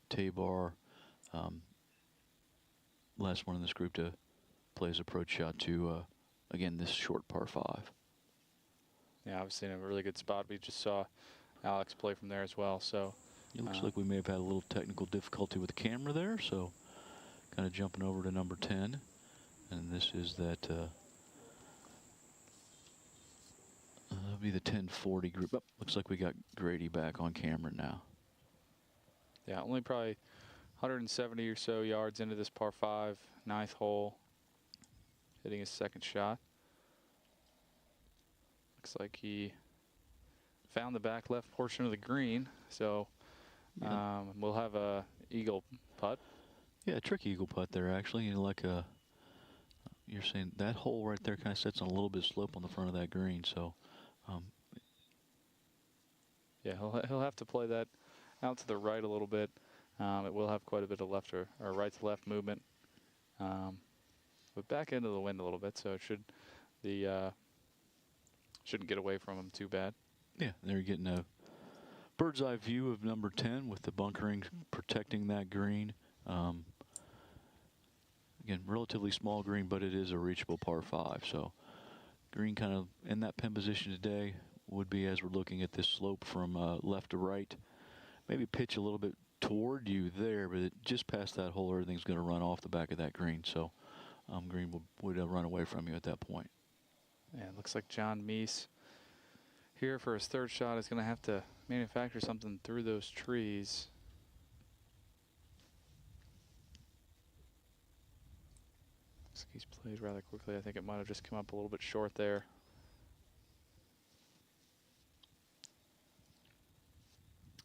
Tabar, last one in this group to play his approach shot to, again, this short par 5. Yeah, obviously in a really good spot. We just saw Alex play from there as well. So it looks like we may have had a little technical difficulty with the camera there. So kind of jumping over to number 10. And this is that, that'll be the 1040 group. Oh, looks like we got Grady back on camera now. Yeah, only probably 170 or so yards into this par 5, 9th hole. Hitting his second shot. Looks like he found the back left portion of the green, so we'll have a eagle putt. Yeah, a tricky eagle putt there, actually. You know, like you're saying that hole right there kind of sets on a little bit of slope on the front of that green, so. Yeah, he'll have to play that out to the right a little bit. It will have quite a bit of left or right to left movement. but back into the wind a little bit, so it shouldn't get away from him too bad. Yeah, they're getting a bird's eye view of number 10 with the bunkering protecting that green. Again, relatively small green, but it is a reachable par 5. So green kind of in that pin position today would be, as we're looking at this slope from left to right, maybe pitch a little bit toward you there, but just past that hole, everything's going to run off the back of that green. So green would run away from you at that point. Yeah, it looks like John Meese here for his third shot is going to have to manufacture something through those trees. Looks like he's played rather quickly. I think it might have just come up a little bit short there.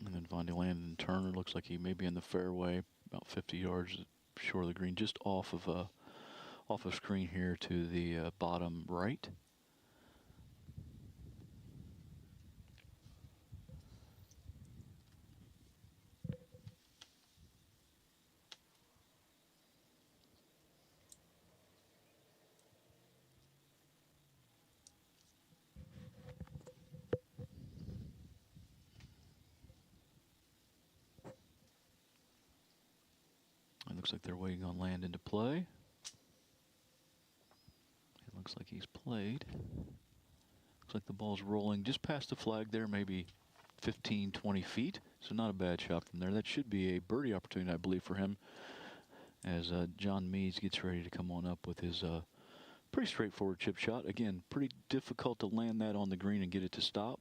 And then Von Landon Turner looks like he may be in the fairway, about 50 yards short of the green, just off of screen here to the bottom right. It looks like they're waiting on Landon to play. It looks like he's played. Looks like the ball's rolling just past the flag there, maybe 15, 20 feet. So not a bad shot from there. That should be a birdie opportunity, I believe, for him, as John Meese gets ready to come on up with his pretty straightforward chip shot. Again, pretty difficult to land that on the green and get it to stop,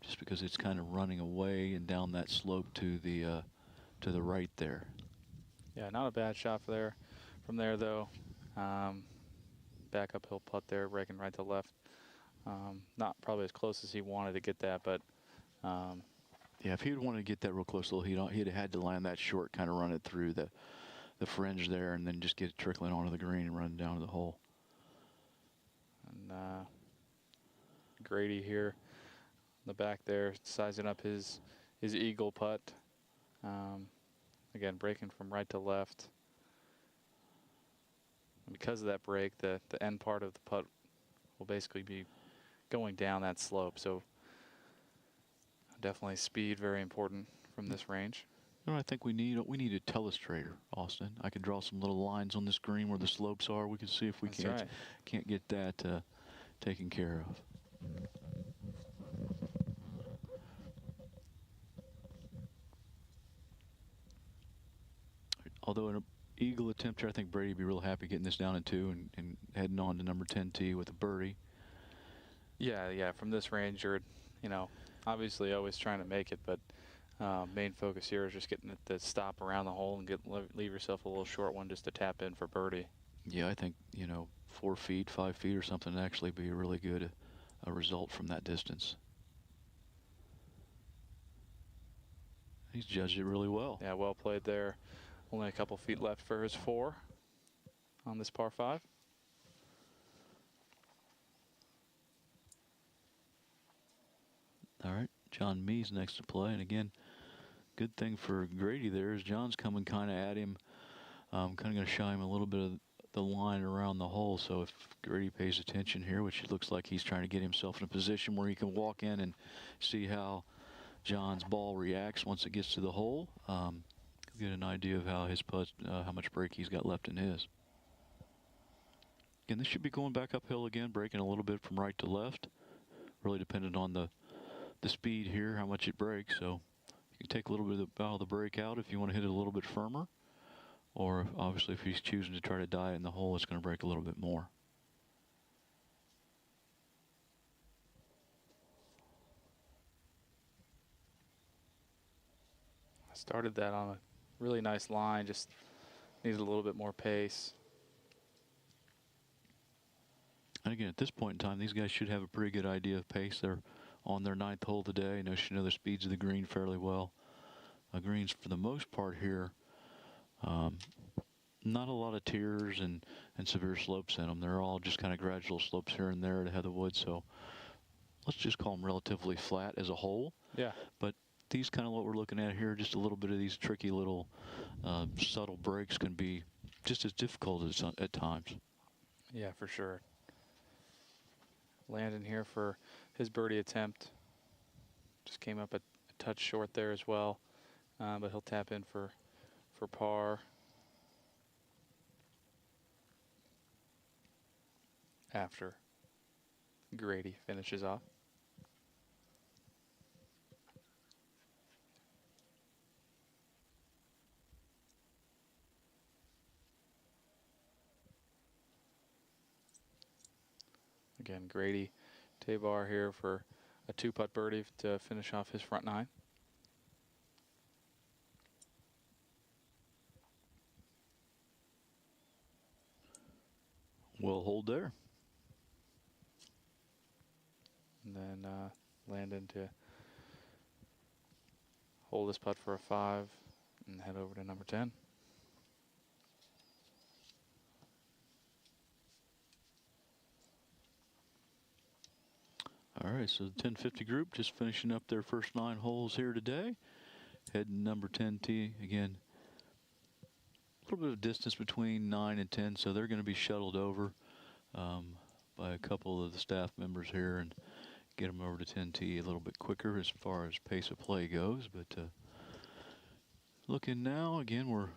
just because it's kind of running away and down that slope to the right there. Yeah, not a bad shot from there though. Back uphill putt there, breaking right to left. Not probably as close as he wanted to get that, but yeah, if he would want to get that real close, he'd have had to land that short, kind of run it through the fringe there, and then just get it trickling onto the green and run down to the hole. And Grady here in the back there, sizing up his eagle putt. Again, breaking from right to left. And because of that break, the end part of the putt will basically be going down that slope. So definitely speed, very important from this range. You know, I think we need a telestrator, Austin. I can draw some little lines on this green where the slopes are. We can see if we can't get that taken care of. Although an eagle attempt here, I think Brady would be real happy getting this down in 2 and heading on to number 10 tee with a birdie. Yeah, from this range, you're, obviously always trying to make it, but main focus here is just getting it to stop around the hole and leave yourself a little short one just to tap in for birdie. Yeah, I think, 4 feet, 5 feet or something would actually be a really good result from that distance. He's judged it really well. Yeah, well played there. Only a couple feet left for his 4 on this par 5. All right, John Meese next to play. And again, good thing for Grady there is John's coming kind of at him, kind of going to show him a little bit of the line around the hole. So if Grady pays attention here, which it looks like he's trying to get himself in a position where he can walk in and see how John's ball reacts once it gets to the hole, get an idea of how his putt, how much break he's got left in his. Again, this should be going back uphill again, breaking a little bit from right to left. Really dependent on the speed here, how much it breaks. So you can take a little bit of the bow of the break out if you want to hit it a little bit firmer. Or obviously if he's choosing to try to die in the hole, it's going to break a little bit more. I started that on a really nice line, just needed a little bit more pace. And again, at this point in time, these guys should have a pretty good idea of pace. They're on their 9th hole today, and they should know the speeds of the green fairly well. Greens, for the most part here, not a lot of tiers and severe slopes in them. They're all just kind of gradual slopes here and there at Heatherwood, so let's just call them relatively flat as a whole. Yeah. But these kind of what we're looking at here, just a little bit of these tricky little subtle breaks can be just as difficult as at times. Yeah, for sure. Landon here for his birdie attempt. Just came up a touch short there as well, but he'll tap in for par. After Grady finishes off. Again, Grady Tabar here for a 2-putt birdie to finish off his front 9. Well, hold there. And then Landon to hold this putt for a 5 and head over to number 10. All right, so the 1050 group just finishing up their first 9 holes here today. Heading number 10 tee again. A little bit of distance between 9 and 10, so they're going to be shuttled over by a couple of the staff members here and get them over to 10 tee a little bit quicker as far as pace of play goes. But looking now, again, we're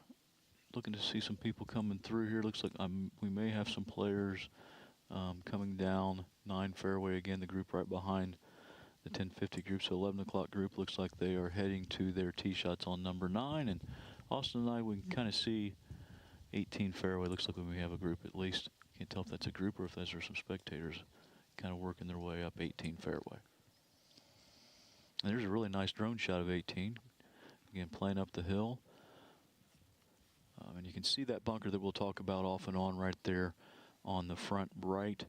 looking to see some people coming through here. Looks like we may have some players coming down 9 fairway again, the group right behind the 1050 group. So 11 o'clock group looks like they are heading to their tee shots on number 9. And Austin and I, we can kind of see 18 fairway. Looks like we have a group at least. Can't tell if that's a group or if those are some spectators kind of working their way up 18 fairway. And there's a really nice drone shot of 18. Again, playing up the hill. And you can see that bunker that we'll talk about off and on right there on the front right.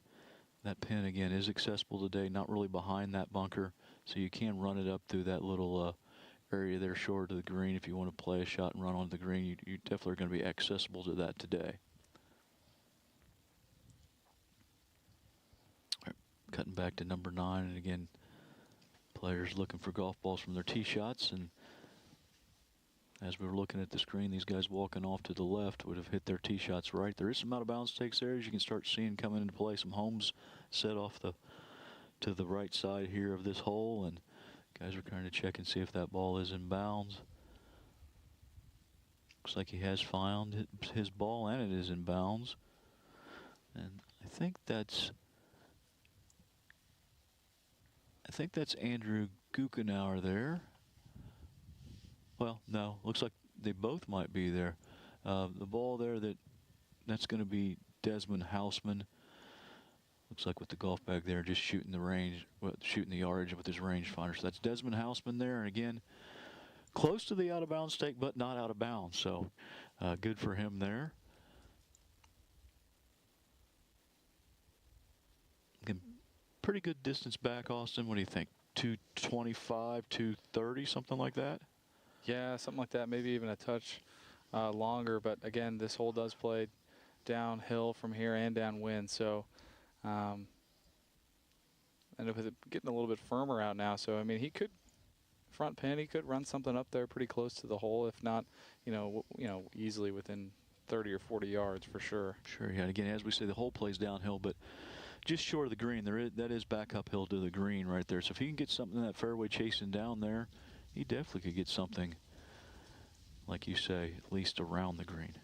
That pin, again, is accessible today, not really behind that bunker. So you can run it up through that little area there short of the green. If you want to play a shot and run onto the green, you definitely are going to be accessible to that today. All right, cutting back to number 9, and again, players looking for golf balls from their tee shots. And as we were looking at the screen, these guys walking off to the left would have hit their tee shots right. There is some out of bounds takes there, as you can start seeing coming into play. Some homes set off to the right side here of this hole, and guys are trying to check and see if that ball is in bounds. Looks like he has found his ball, and it is in bounds. And I think that's Andrew Gukenauer there. Well, no, looks like they both might be there. The ball there, that's going to be Desmond Houseman. Looks like with the golf bag there, just shooting the range, shooting the yardage with his rangefinder. So that's Desmond Houseman there, and again, close to the out-of-bounds stake, but not out of bounds. So good for him there. Again, pretty good distance back, Austin. What do you think? 225, 230, something like that? Yeah, something like that, maybe even a touch longer. But again, this hole does play downhill from here and downwind. So, and with it getting a little bit firmer out now, so I mean, he could front pin, he could run something up there pretty close to the hole, if not, easily within 30 or 40 yards for sure. Sure, yeah. Again, as we say, the hole plays downhill, but just short of the green, that is back uphill to the green right there. So if he can get something in that fairway chasing down there, he definitely could get something, like you say, at least around the green.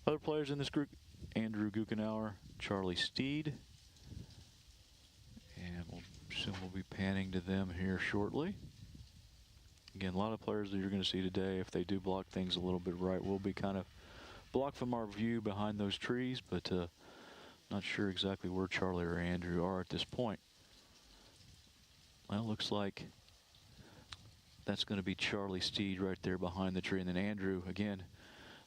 Other players in this group, Andrew Gukenauer, Charlie Steed. And we'll soon we'll be panning to them here shortly. Again, a lot of players that you're going to see today, if they do block things a little bit right, will be kind of blocked from our view behind those trees, but not sure exactly where Charlie or Andrew are at this point. Well, it looks like that's going to be Charlie Steed right there behind the tree. And then Andrew, again,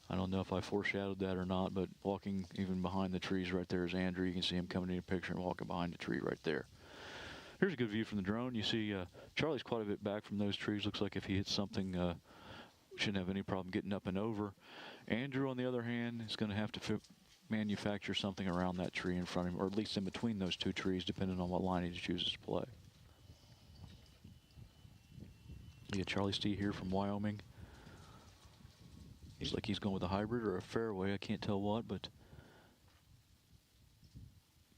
I don't know if I foreshadowed that or not, but walking even behind the trees right there is Andrew. You can see him coming in a picture and walking behind the tree right there. Here's a good view from the drone. You see Charlie's quite a bit back from those trees. Looks like if he hits something, shouldn't have any problem getting up and over. Andrew, on the other hand, is going to have to manufacture something around that tree in front of him, or at least in between those two trees, depending on what line he chooses to play. Yeah, Charlie Steed here from Wyoming. Looks like he's going with a hybrid or a fairway. I can't tell what, but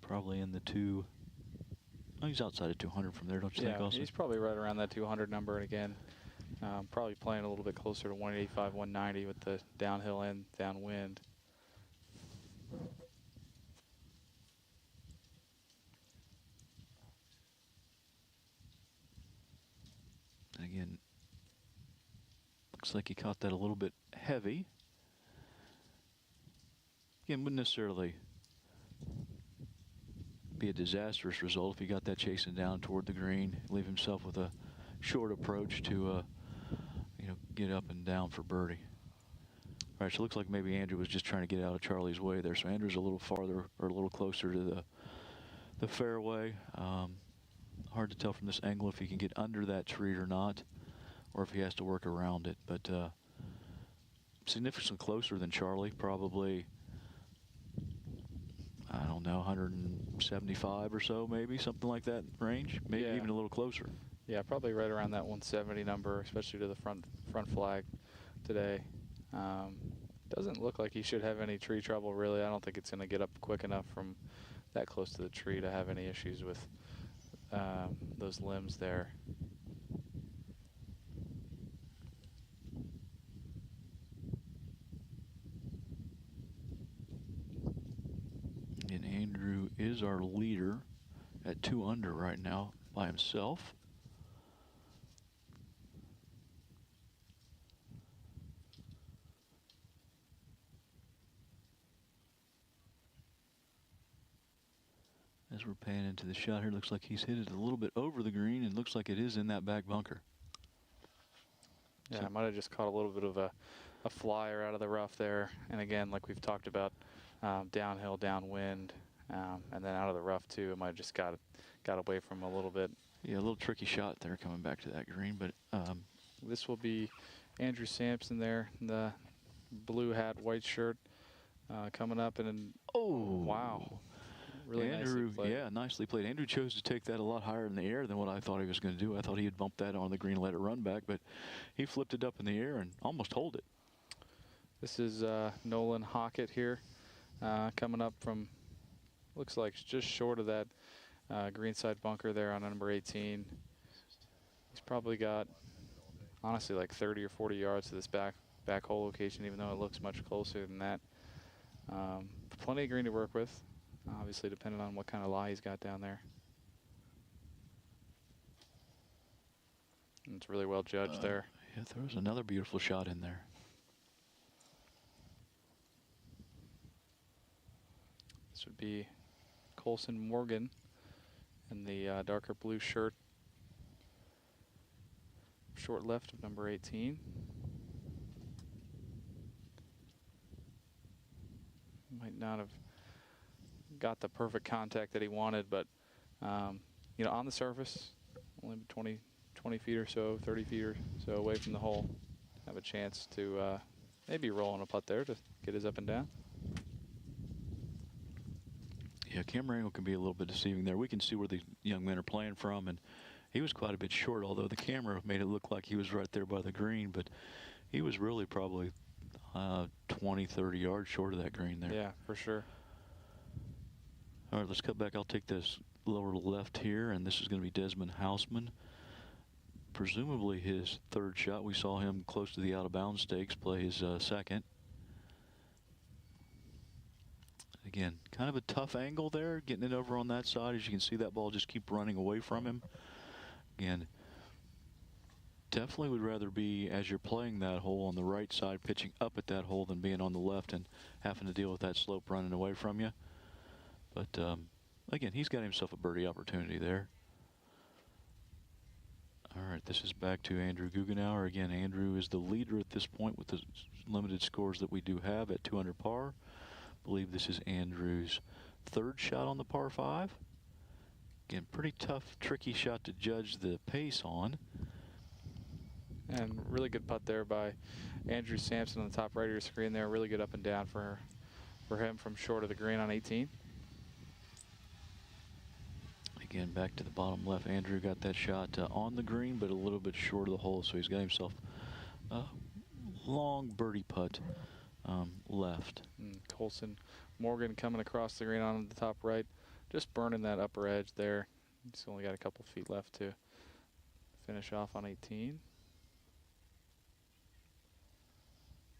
probably in the two. Oh, he's outside of 200 from there, don't you think, Austin? He's probably right around that 200 number. And again, probably playing a little bit closer to 185, 190 with the downhill and downwind. And again, looks like he caught that a little bit heavy. Again, wouldn't necessarily be a disastrous result if he got that chasing down toward the green, leave himself with a short approach to, you know, get up and down for birdie. All right, so it looks like maybe Andrew was just trying to get out of Charlie's way there. So Andrew's a little farther or a little closer to the fairway. Hard to tell from this angle if he can get under that tree or not, or if he has to work around it. But significantly closer than Charlie, probably, I don't know, 175 or so, maybe, something like that range, maybe even a little closer. Yeah, probably right around that 170 number, especially to the front flag today. Doesn't look like he should have any tree trouble, really. I don't think it's going to get up quick enough from that close to the tree to have any issues with those limbs there. And Andrew is our leader at 2 under right now by himself. As we're paying into the shot here, looks like he's hit it a little bit over the green, and looks like it is in that back bunker. Yeah, I might have just caught a little bit of a flyer out of the rough there. And again, like we've talked about, downhill, downwind, and then out of the rough too. It might have just got away from him a little bit. Yeah, a little tricky shot there coming back to that green, but this will be Andrew Sampson there, in the blue hat, white shirt, coming up, and then, oh wow. Really Andrew, nicely played. yeah, nicely played. Andrew chose to take that a lot higher in the air than what I thought he was going to do. I thought he had bumped that on the green and let it run back, but he flipped it up in the air and almost hold it. This is Nolan Hockett here, coming up from, looks like just short of that greenside bunker there on number 18. He's probably got, honestly, like 30 or 40 yards to this back hole location, even though it looks much closer than that. Plenty of green to work with. Obviously, depending on what kind of lie he's got down there. And it's really well judged there. Yeah, there was another beautiful shot in there. This would be Colson Morgan in the darker blue shirt. Short left of number 18. Might not have got the perfect contact that he wanted, but you know, on the surface, only 20 feet or so, 30 feet or so away from the hole, have a chance to maybe roll on a putt there to get his up and down. Yeah, camera angle can be a little bit deceiving there. We can see where the young men are playing from, and he was quite a bit short, although the camera made it look like he was right there by the green, but he was really probably 20, 30 yards short of that green there. Yeah, for sure. All right, let's cut back. I'll take this lower left here, and this is going to be Desmond Houseman. Presumably his third shot. We saw him close to the out-of-bounds stakes play his second. Again, kind of a tough angle there, getting it over on that side. As you can see, that ball just keep running away from him. Again, definitely would rather be, as you're playing that hole, on the right side, pitching up at that hole than being on the left and having to deal with that slope running away from you. But again, he's got himself a birdie opportunity there. All right, this is back to Andrew Guggenauer. Again, Andrew is the leader at this point with the limited scores that we do have at 2 under par. I believe this is Andrew's third shot on the par 5. Again, pretty tough, tricky shot to judge the pace on. And really good putt there by Andrew Sampson on the top right of your screen there. Really good up and down for him from short of the green on 18. Again, back to the bottom left. Andrew got that shot on the green, but a little bit short of the hole, so he's got himself a long birdie putt left. Colson Morgan coming across the green on the top right, just burning that upper edge there. He's only got a couple feet left to finish off on 18.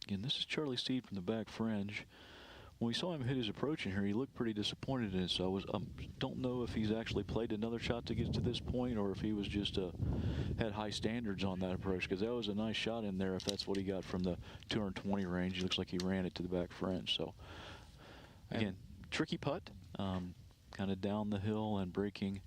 Again, this is Charlie Steed from the back fringe. When we saw him hit his approach in here, he looked pretty disappointed in it. So I don't know if he's actually played another shot to get to this point, or if he was just had high standards on that approach, because that was a nice shot in there. If that's what he got from the 220 range, it looks like he ran it to the back fringe. So again, tricky putt, kind of down the hill and breaking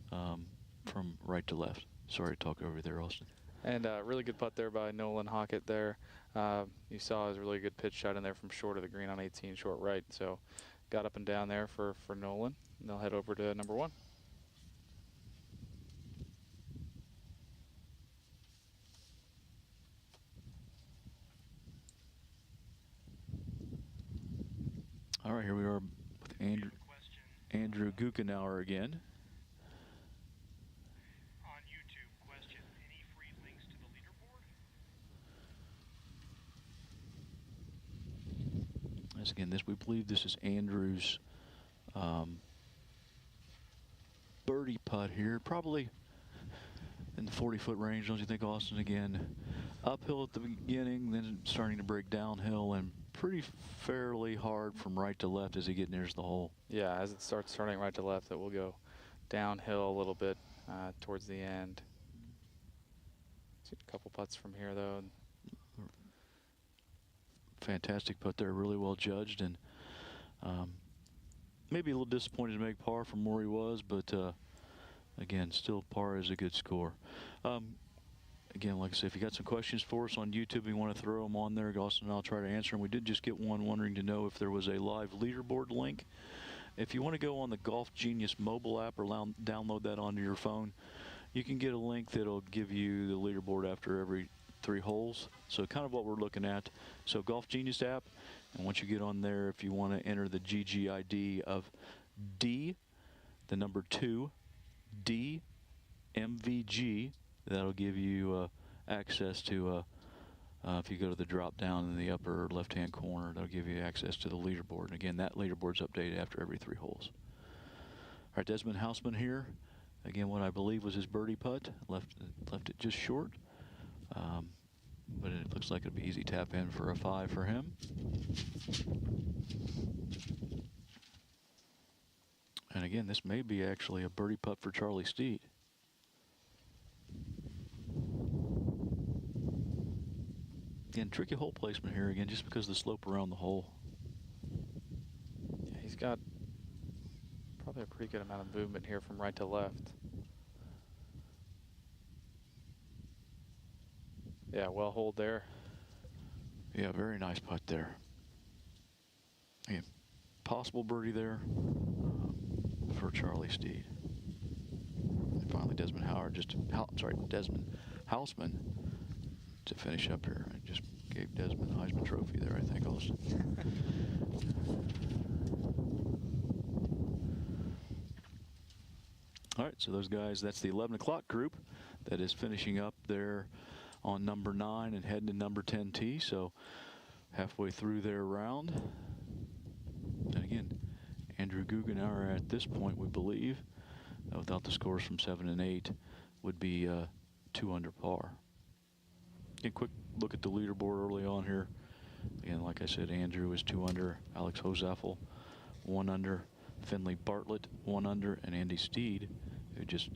from right to left. Sorry to talk over there, Austin. And really good putt there by Nolan Hockett there. You saw his really good pitch shot in there from short of the green on 18, short right. So got up and down there for Nolan. And they'll head over to number 1. All right, here we are with Andrew Guckenauer again. On YouTube, question, any free links to the leaderboard? As again, we believe this is Andrew's birdie putt here, probably in the 40-foot range, don't you think, Austin? Again, uphill at the beginning, then starting to break downhill, and pretty fairly hard from right to left as he gets near the hole. Yeah, as it starts turning right to left, it will go downhill a little bit towards the end. See a couple putts from here, though. Fantastic putt there, really well judged, and maybe a little disappointed to make par from where he was, but again, still par is a good score. Again, like I said, if you got some questions for us on YouTube, you want to throw them on there, Austin and I'll try to answer them. We did just get one wondering to know if there was a live leaderboard link. If you want to go on the Golf Genius mobile app or download that onto your phone, you can get a link that'll give you the leaderboard after every 3 holes. So kind of what we're looking at. So Golf Genius app, and once you get on there, if you want to enter the GGID of D, the number 2, D, MVG, that'll give you access to, if you go to the drop down in the upper left-hand corner, that'll give you access to the leaderboard. And again, that leaderboard's updated after every 3 holes. All right, Desmond Hausman here. Again, what I believe was his birdie putt. Left it just short. But it looks like it'll be easy tap in for a 5 for him. And again, this may be actually a birdie putt for Charlie Steed. Again, tricky hole placement here again, just because of the slope around the hole. Yeah, he's got probably a pretty good amount of movement here from right to left. Yeah, well holed there. Yeah, very nice putt there. Again, possible birdie there for Charlie Steed. And finally, Desmond Hausman to finish up here. I just gave Desmond the Heisman Trophy there, I think, also. All right, so those guys, that's the 11 o'clock group that is finishing up there on number 9 and heading to number 10 tee. So halfway through their round. And again, Andrew Guckenauer at this point, we believe, without the scores from 7 and 8, would be 2 under par. A quick look at the leaderboard early on here. Again, like I said, Andrew is 2 under, Alex Hozaffel 1 under, Finley Bartlett 1 under, and Andy Steed, who just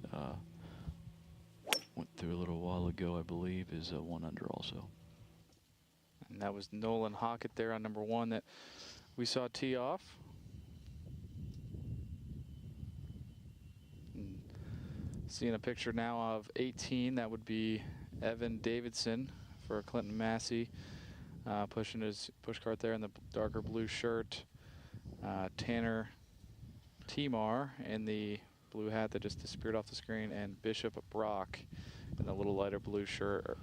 went through a little while ago, I believe, is 1 under also. And that was Nolan Hockett there on number 1 that we saw tee off. And seeing a picture now of 18, that would be Evan Davidson for Clinton Massey, pushing his push cart there in the darker blue shirt. Tanner Timar in the blue hat that just disappeared off the screen, and Bishop Brock in the little lighter blue shirt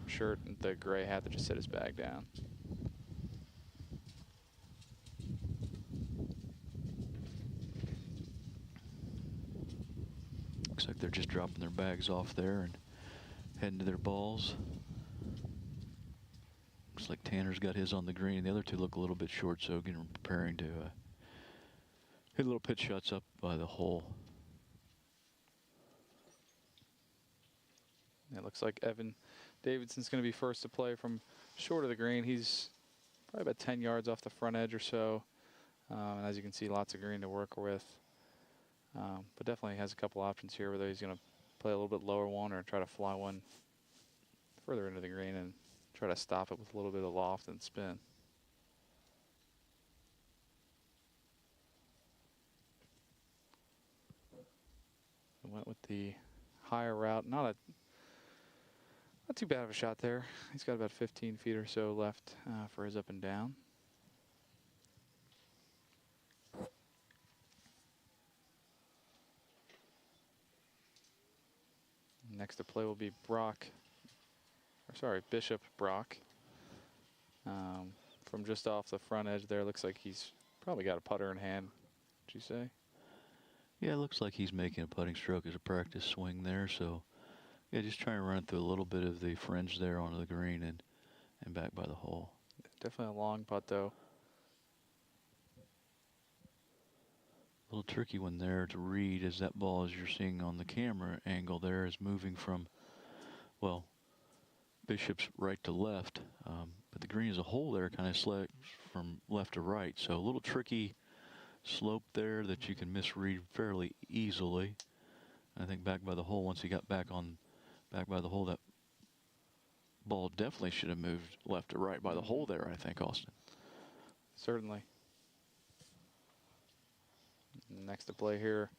and the gray hat that just set his bag down. Looks like they're just dropping their bags off there and heading to their balls. Looks like Tanner's got his on the green. The other two look a little bit short, so again, preparing to hit little pitch shots up by the hole. It looks like Evan Davidson's going to be first to play from short of the green. He's probably about 10 yards off the front edge or so. And as you can see, lots of green to work with. But definitely has a couple options here, whether he's going to play a little bit lower one or try to fly one further into the green and try to stop it with a little bit of loft and spin. Went with the higher route. Not too bad of a shot there. He's got about 15 feet or so left for his up and down. Next to play will be Bishop Brock. From just off the front edge there, looks like he's probably got a putter in hand, would you say? Yeah, it looks like he's making a putting stroke as a practice swing there. So, yeah, just trying to run through a little bit of the fringe there onto the green and back by the hole. Definitely a long putt, though. A little tricky one there to read, as that ball, as you're seeing on the camera angle there, is moving from, well, Bishop's right to left. But the green as a whole there kind of selects from left to right. So a little tricky slope there that you can misread fairly easily. I think back by the hole, once he got back by the hole, that ball definitely should have moved left to right by the hole there, I think, Austin. Certainly. Next to play here,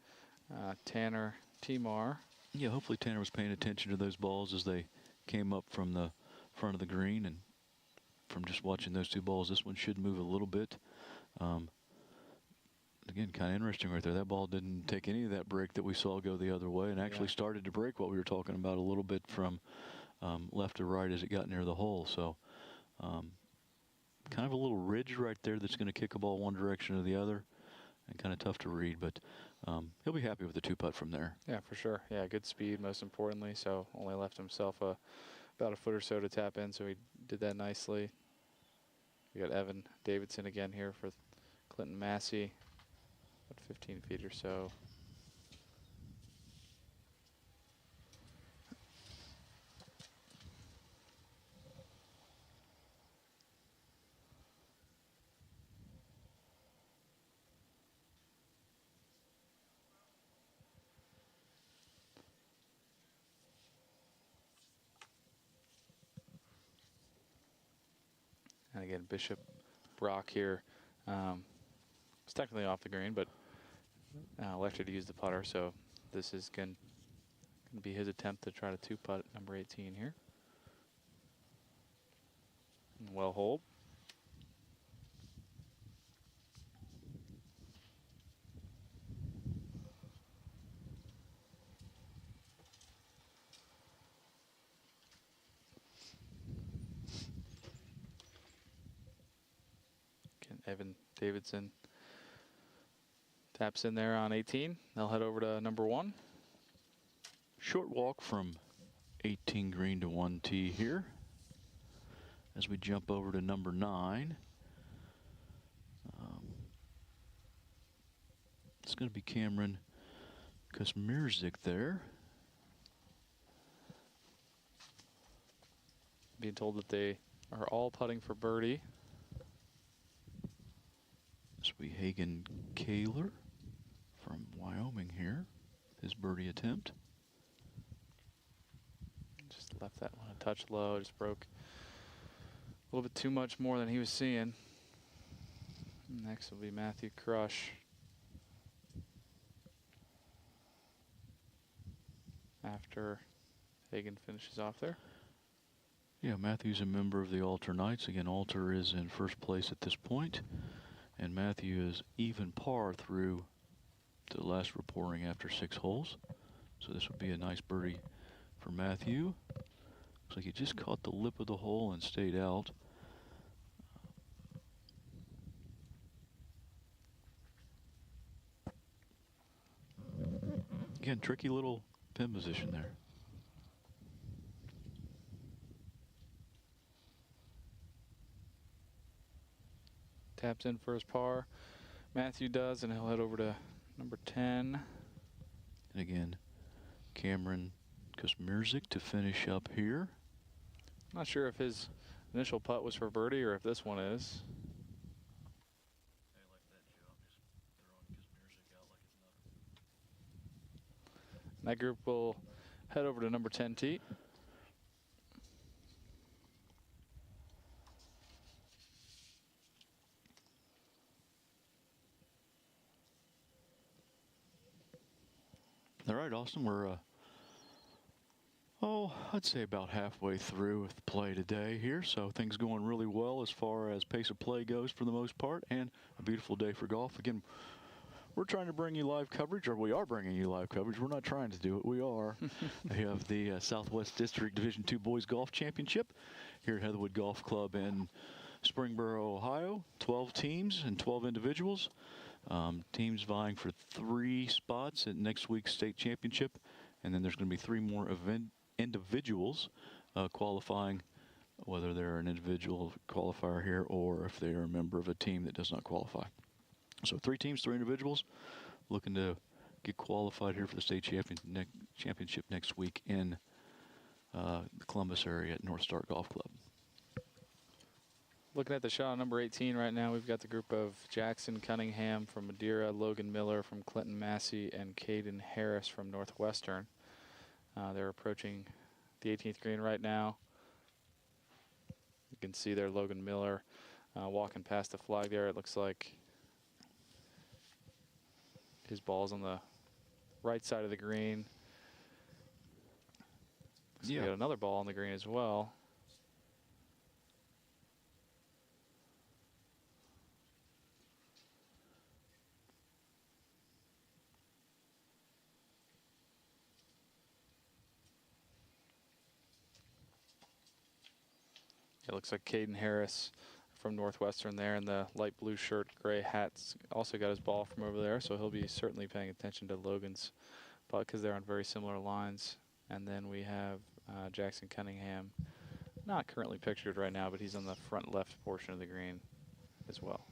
Tanner Timar. Yeah, hopefully Tanner was paying attention to those balls as they came up from the front of the green, and from just watching those two balls, this one should move a little bit. Again, kind of interesting right there. That ball didn't take any of that break that we saw go the other way, and actually started to break what we were talking about a little bit from left to right as it got near the hole. So kind of a little ridge right there that's going to kick a ball one direction or the other, and kind of tough to read, but he'll be happy with the two putt from there. Yeah, for sure. Yeah, good speed most importantly, so only left himself about a foot or so to tap in, so he did that nicely. We got Evan Davidson again here for Clinton Massey, about 15 feet or so. And again, Bishop Brock here. It's technically off the green, but elected to use the putter, so this is going to be his attempt to try to two-putt number 18 here. And well hold. Evan Davidson taps in there on 18. They'll head over to number 1. Short walk from 18 green to 1 tee here as we jump over to number 9. It's going to be Cameron Kosmierzik there. Being told that they are all putting for birdie. This will be Hagen Kaler from Wyoming here, his birdie attempt. Just left that one a touch low, just broke a little bit too much more than he was seeing. Next will be Matthew Crush. After Hagen finishes off there. Yeah, Matthew's a member of the Alter Knights. Again, Alter is in first place at this point. And Matthew is even par through the last reporting after 6 holes. So this would be a nice birdie for Matthew. Looks like he just caught the lip of the hole and stayed out. Again, tricky little pin position there. taps in for his par. Matthew does, and he'll head over to number 10. And again, Cameron Kuzmirzik to finish up here. Not sure if his initial putt was for birdie or if this one is. And that group will head over to number 10 tee. All right, Austin, we're, I'd say about halfway through with the play today here. So things going really well as far as pace of play goes for the most part, and a beautiful day for golf. Again, we're trying to bring you live coverage, or we are bringing you live coverage. We're not trying to do it. We are. We have the Southwest District Division II Boys Golf Championship here at Heatherwood Golf Club in Springboro, Ohio. 12 teams and 12 individuals. Teams vying for 3 spots at next week's state championship. And then there's going to be 3 more individuals qualifying, whether they're an individual qualifier here or if they are a member of a team that does not qualify. So 3 teams, 3 individuals looking to get qualified here for the state championship next week in the Columbus area at North Star Golf Club. Looking at the shot on number 18 right now, we've got the group of Jackson Cunningham from Madeira, Logan Miller from Clinton Massey, and Caden Harris from Northwestern. They're approaching the 18th green right now. You can see there Logan Miller walking past the flag there. It looks like his ball's on the right side of the green. Looks like we got another ball on the green as well. It looks like Caden Harris from Northwestern there in the light blue shirt, gray hats, also got his ball from over there, so he'll be certainly paying attention to Logan's putt because they're on very similar lines. And then we have Jackson Cunningham, not currently pictured right now, but he's on the front left portion of the green as well.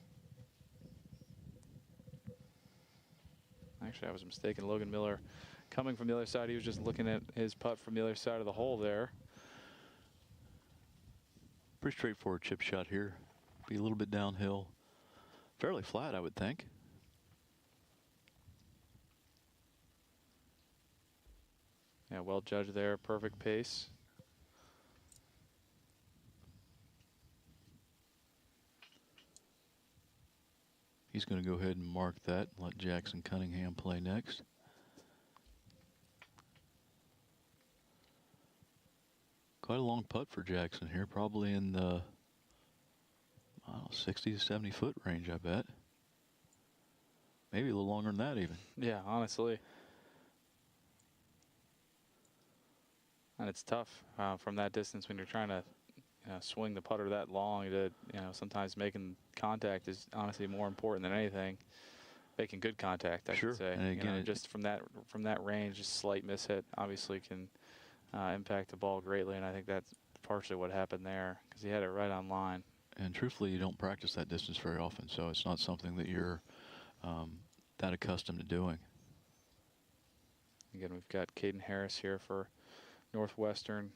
Actually, I was mistaken. Logan Miller coming from the other side. He was just looking at his putt from the other side of the hole there. Pretty straightforward chip shot here. Be a little bit downhill. Fairly flat, I would think. Yeah, well judged there. Perfect pace. He's going to go ahead and mark that and let Jackson Cunningham play next. Quite a long putt for Jackson here, probably in the 60 to 70 foot range, I bet. Maybe a little longer than that even. Yeah, honestly. And it's tough from that distance when you're trying to swing the putter that long. Sometimes making contact is honestly more important than anything. Making good contact, I should say. And again, just from that range, a slight mishit obviously can impact the ball greatly, and I think that's partially what happened there because he had it right on line. And truthfully, you don't practice that distance very often, so it's not something that you're that accustomed to doing. Again, we've got Caden Harris here for Northwestern.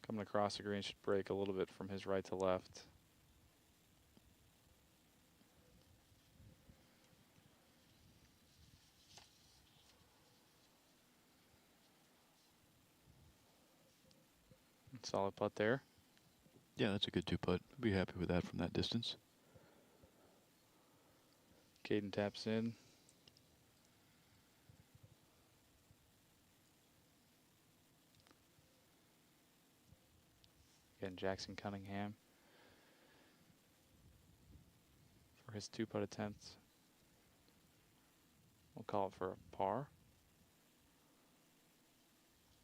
Coming across the green, should break a little bit from his right to left. Solid putt there. Yeah, that's a good 2-putt. Be happy with that from that distance. Caden taps in. Again, Jackson Cunningham for his 2-putt attempt. We'll call it for a par.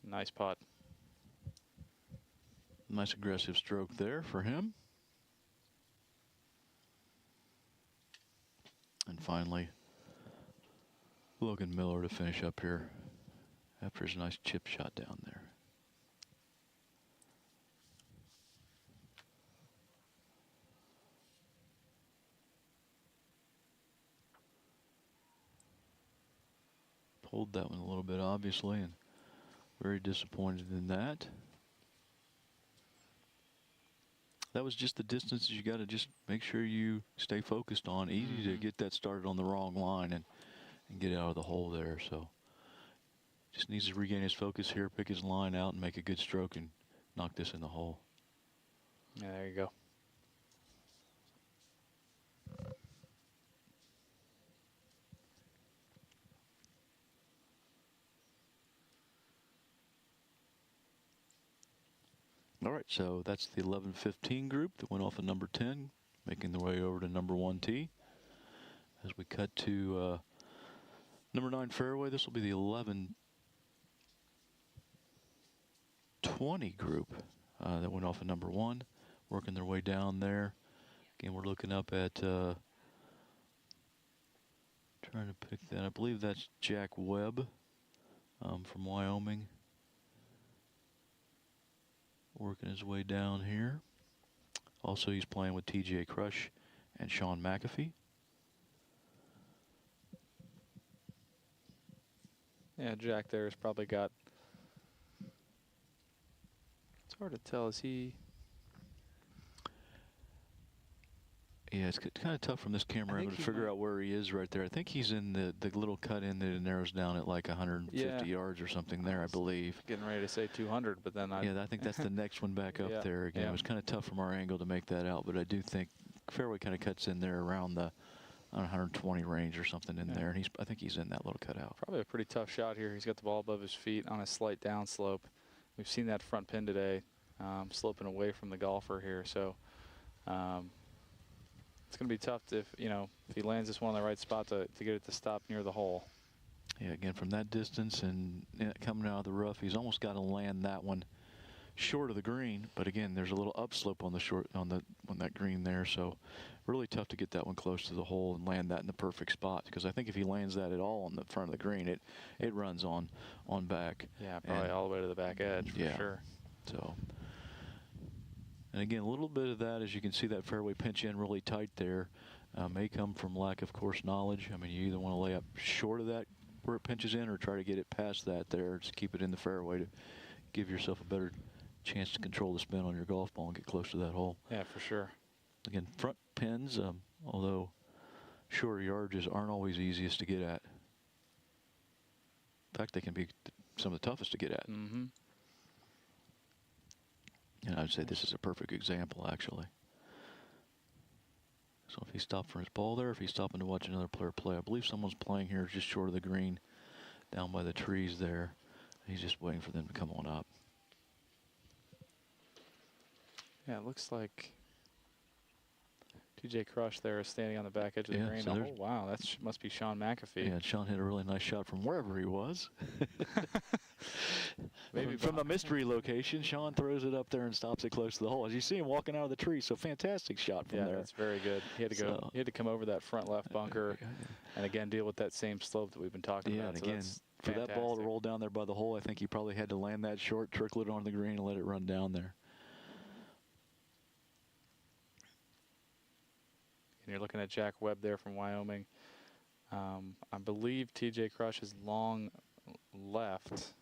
Nice putt. Nice aggressive stroke there for him. And finally, Logan Miller to finish up here after his nice chip shot down there. pulled that one a little bit, obviously, and very disappointed in that. That was just the distances you got to just make sure you stay focused on. Easy to get that started on the wrong line and get out of the hole there. So just needs to regain his focus here, pick his line out, and make a good stroke and knock this in the hole. Yeah, there you go. All right, so that's the 11-15 group that went off of number 10, making their way over to number 1 tee. As we cut to number 9 fairway, this will be the 11-20 group that went off of number 1, working their way down there. Again, we're looking up at, trying to pick that. I believe that's Jack Webb from Wyoming. Working his way down here. Also, he's playing with TJ Crush and Sean McAfee. Yeah, Jack there has probably got, it's hard to tell, is he? Yeah, it's kind of tough from this camera angle to figure out where he is right there. I think he's in the little cut in that it narrows down at like 150 yards or something there, I believe. Getting ready to say 200, but then yeah, I think that's the next one back up there again. Yeah. It was kind of tough from our angle to make that out, but I do think fairway kind of cuts in there around the 120 range or something in there, and I think he's in that little cutout. Probably a pretty tough shot here. He's got the ball above his feet on a slight downslope. We've seen that front pin today, sloping away from the golfer here, so it's going to be tough if he lands this one on the right spot to get it to stop near the hole. Yeah, again, from that distance and coming out of the rough, he's almost got to land that one short of the green. But again, there's a little upslope on that green there, so really tough to get that one close to the hole and land that in the perfect spot. Because I think if he lands that at all on the front of the green, it runs on back. Yeah, probably all the way to the back edge for sure. So. And again, a little bit of that, as you can see, that fairway pinch in really tight there, may come from lack of course knowledge. I mean, you either want to lay up short of that where it pinches in or try to get it past that there to keep it in the fairway to give yourself a better chance to control the spin on your golf ball and get close to that hole. Yeah, for sure. Again, front pins, although shorter yardages aren't always easiest to get at. In fact, they can be some of the toughest to get at. Mm-hmm. And I'd say this is a perfect example, actually. So if he stopped for his ball there, if he's stopping to watch another player play, I believe someone's playing here just short of the green, down by the trees there. He's just waiting for them to come on up. Yeah, it looks like TJ Crush there is standing on the back edge of the green. So oh, wow, that must be Sean McAfee. Yeah, Sean hit a really nice shot from wherever he was. Maybe from a mystery location, Sean throws it up there and stops it close to the hole. As you see him walking out of the tree, so fantastic shot from there. Yeah, that's very good. He had to go. He had to come over that front left bunker, and again deal with that same slope that we've been talking about. And so again, for that ball to roll down there by the hole, I think he probably had to land that short, trickle it on the green, and let it run down there. And you're looking at Jack Webb there from Wyoming. I believe TJ Crush is long left.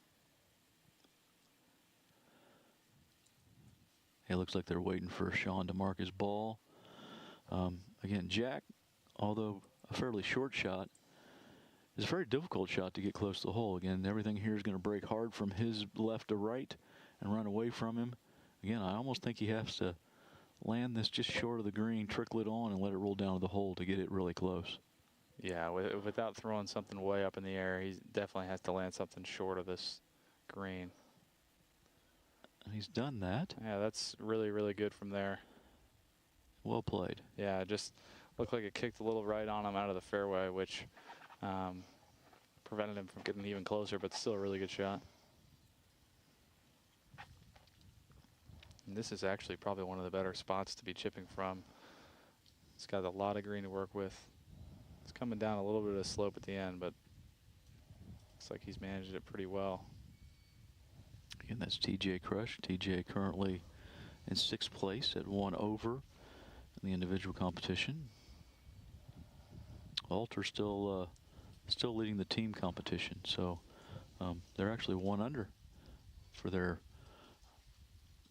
It looks like they're waiting for Sean to mark his ball. Again, Jack, although a fairly short shot, is a very difficult shot to get close to the hole. Again, everything here is going to break hard from his left to right and run away from him. Again, I almost think he has to land this just short of the green, trickle it on, and let it roll down to the hole to get it really close. Yeah, without throwing something way up in the air, he definitely has to land something short of this green. And he's done that. Yeah, that's really, really good from there. Well played. Yeah, it just looked like it kicked a little right on him out of the fairway, which prevented him from getting even closer, but still a really good shot. And this is actually probably one of the better spots to be chipping from. It's got a lot of green to work with. It's coming down a little bit of a slope at the end, but looks like he's managed it pretty well. Again, that's TJ Crush. TJ currently in 6th place at 1 over in the individual competition. Alter still still leading the team competition. So they're actually 1 under for their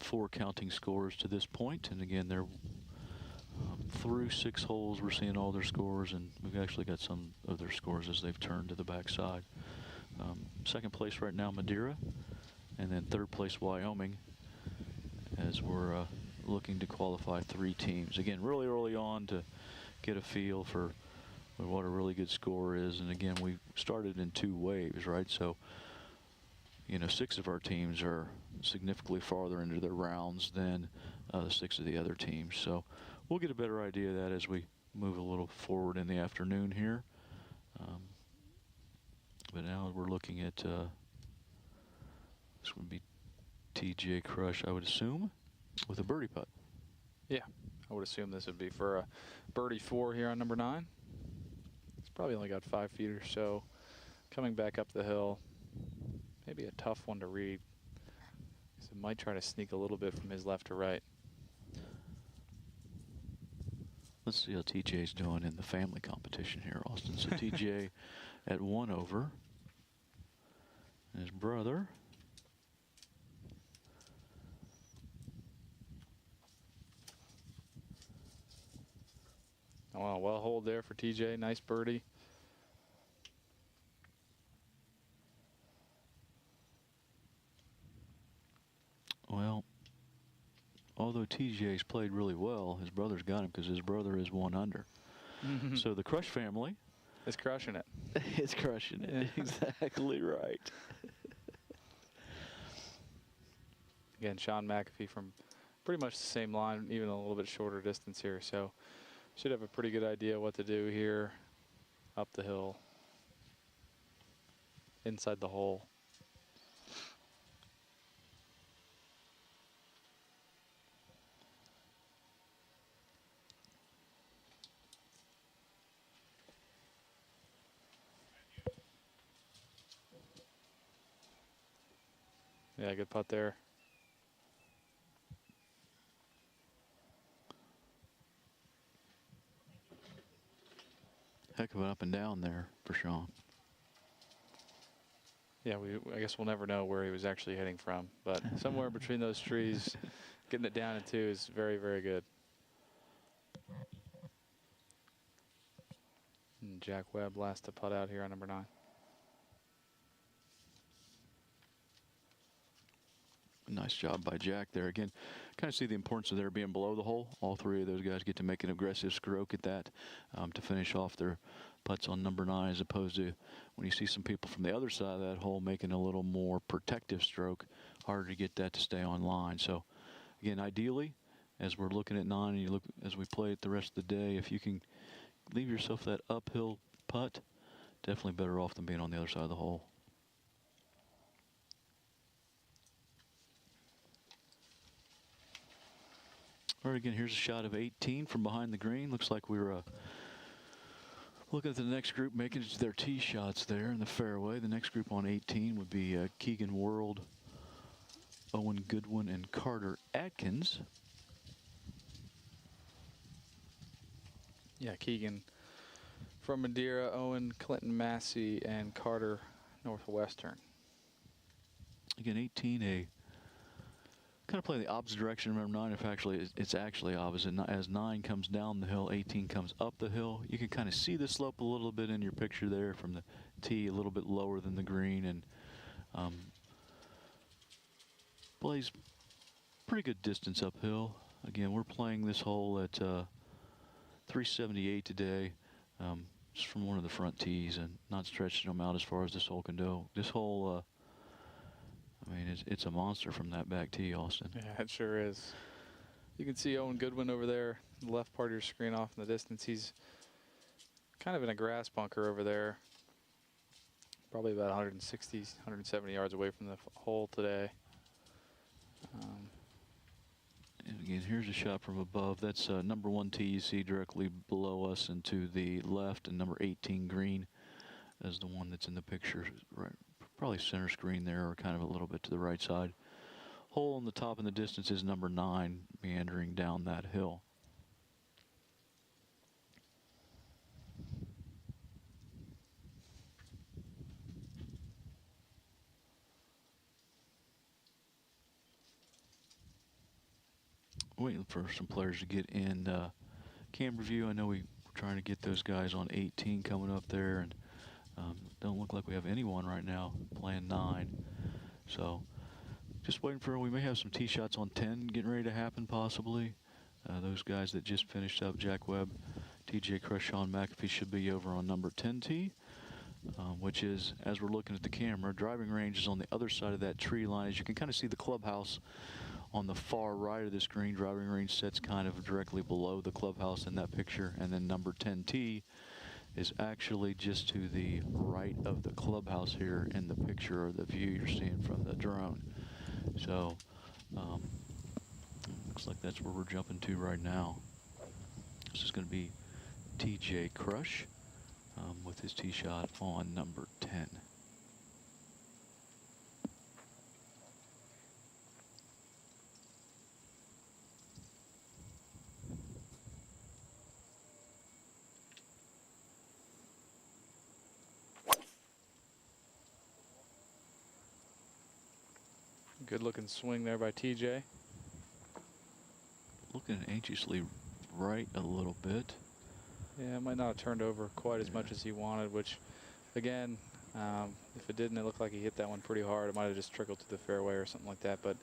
4 counting scores to this point. And again, they're through 6 holes. We're seeing all their scores, and we've actually got some of their scores as they've turned to the backside. Second place right now, Madeira, and then third place, Wyoming, as we're looking to qualify 3 teams. Again, really early on to get a feel for what a really good score is. And again, we started in 2 waves, right? So, you know, 6 of our teams are significantly farther into their rounds than the 6 of the other teams. So we'll get a better idea of that as we move a little forward in the afternoon here. But now we're looking at, this would be TJ Crush, I would assume, with a birdie putt. Yeah, I would assume this would be for a birdie 4 here on number 9. It's probably only got 5 feet or so. Coming back up the hill, maybe a tough one to read. So it might try to sneak a little bit from his left to right. Let's see how TJ's doing in the family competition here, Austin. So TJ at 1 over. His brother. Oh, well hold there for TJ. Nice birdie. Well, although TJ's played really well, his brother's got him because his brother is 1 under. So the Crush family is crushing it. It's crushing it. Yeah. Exactly right. Again, Sean McAfee from pretty much the same line, even a little bit shorter distance here. So should have a pretty good idea what to do here up the hill, inside the hole. Yeah, good putt there. Heck of an up and down there for Sean. Yeah, I guess we'll never know where he was actually hitting from, but somewhere between those trees, getting it down in 2 is very, very good. And Jack Webb last to putt out here on number 9. Nice job by Jack there. Again, kind of see the importance of there being below the hole. All 3 of those guys get to make an aggressive stroke at that to finish off their putts on number 9, as opposed to when you see some people from the other side of that hole making a little more protective stroke, harder to get that to stay on line. So again, ideally, as we're looking at 9 and you look as we play it the rest of the day, if you can leave yourself that uphill putt, definitely better off than being on the other side of the hole. All right, again, here's a shot of 18 from behind the green. Looks like we were looking at the next group making it to their tee shots there in the fairway. The next group on 18 would be Keegan World, Owen Goodwin, and Carter Atkins. Yeah, Keegan from Madeira, Owen, Clinton Massey, and Carter Northwestern. Again, 18, a kind of playing the opposite direction. Remember, 9, if actually it's actually opposite. As 9 comes down the hill, 18 comes up the hill. You can kind of see the slope a little bit in your picture there from the tee, a little bit lower than the green, and plays pretty good distance uphill. Again, we're playing this hole at 378 today, just from one of the front tees, and not stretching them out as far as this hole can go. This hole, I mean, it's a monster from that back tee, Austin. Yeah, it sure is. You can see Owen Goodwin over there, the left part of your screen off in the distance. He's kind of in a grass bunker over there, probably about 160, 170 yards away from the hole today. And again, here's a shot from above. That's number 1 tee you see directly below us and to the left, and number 18 green is the one that's in the picture, right, probably center screen there, or kind of a little bit to the right side. Hole on the top in the distance is number 9, meandering down that hill. waiting for some players to get in camera view. I know we're trying to get those guys on 18 coming up there, and don't look like we have anyone right now playing 9. So just waiting for, we may have some tee shots on 10 getting ready to happen possibly. Those guys that just finished up, Jack Webb, TJ Crush, Sean McAfee, should be over on number 10 tee, which is, as we're looking at the camera, driving range is on the other side of that tree line. As you can kind of see the clubhouse on the far right of this green. Driving range sets kind of directly below the clubhouse in that picture, and then number 10 tee is actually just to the right of the clubhouse here in the picture, or the view you're seeing from the drone. So looks like that's where we're jumping to right now. This is going to be TJ Crush with his tee shot on number 10. Good looking swing there by TJ. Looking anxiously right a little bit. Yeah, it might not have turned over quite as much as he wanted, which, again, if it didn't, it looked like he hit that one pretty hard. It might have just trickled to the fairway or something like that. But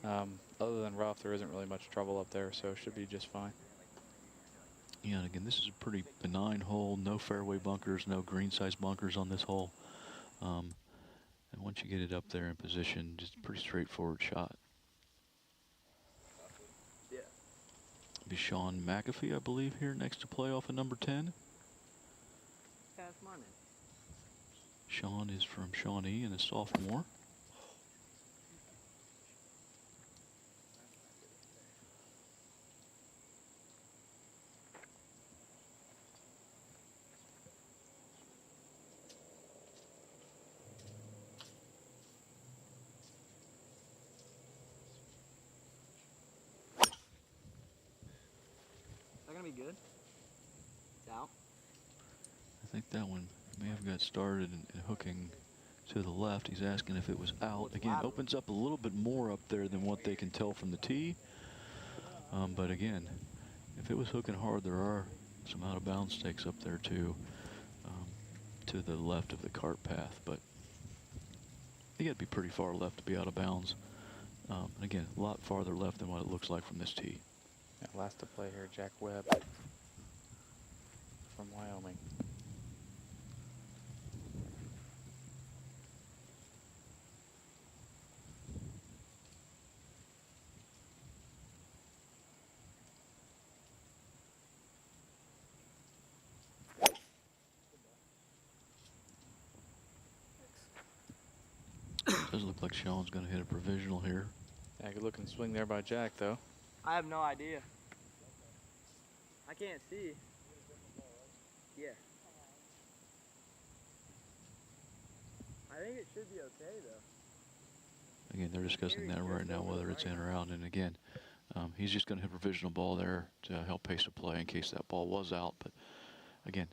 other than rough, there isn't really much trouble up there, so it should be just fine. Yeah, and again, this is a pretty benign hole. No fairway bunkers, no green size bunkers on this hole. And once you get it up there in position, just a pretty straightforward shot. Yeah. Be Sean McAfee, I believe, here next to play off of number 10. That's my name. Sean is from Shawnee and a sophomore. Be good. Out. I think that one may have got started and hooking to the left. He's asking if it was out. Again, opens up a little bit more up there than what they can tell from the tee. But again, if it was hooking hard, there are some out of bounds stakes up there too, to the left of the cart path. But you got to be pretty far left to be out of bounds. And again, a lot farther left than what it looks like from this tee. Yeah, last to play here, Jack Webb from Wyoming. Does look like Sean's going to hit a provisional here. Yeah, good looking swing there by Jack, though. I have no idea. I can't see. Yeah. I think it should be okay, though. Again, they're discussing that right now, whether it's in or out. And again, he's just going to hit a provisional ball there to help pace the play in case that ball was out. But again,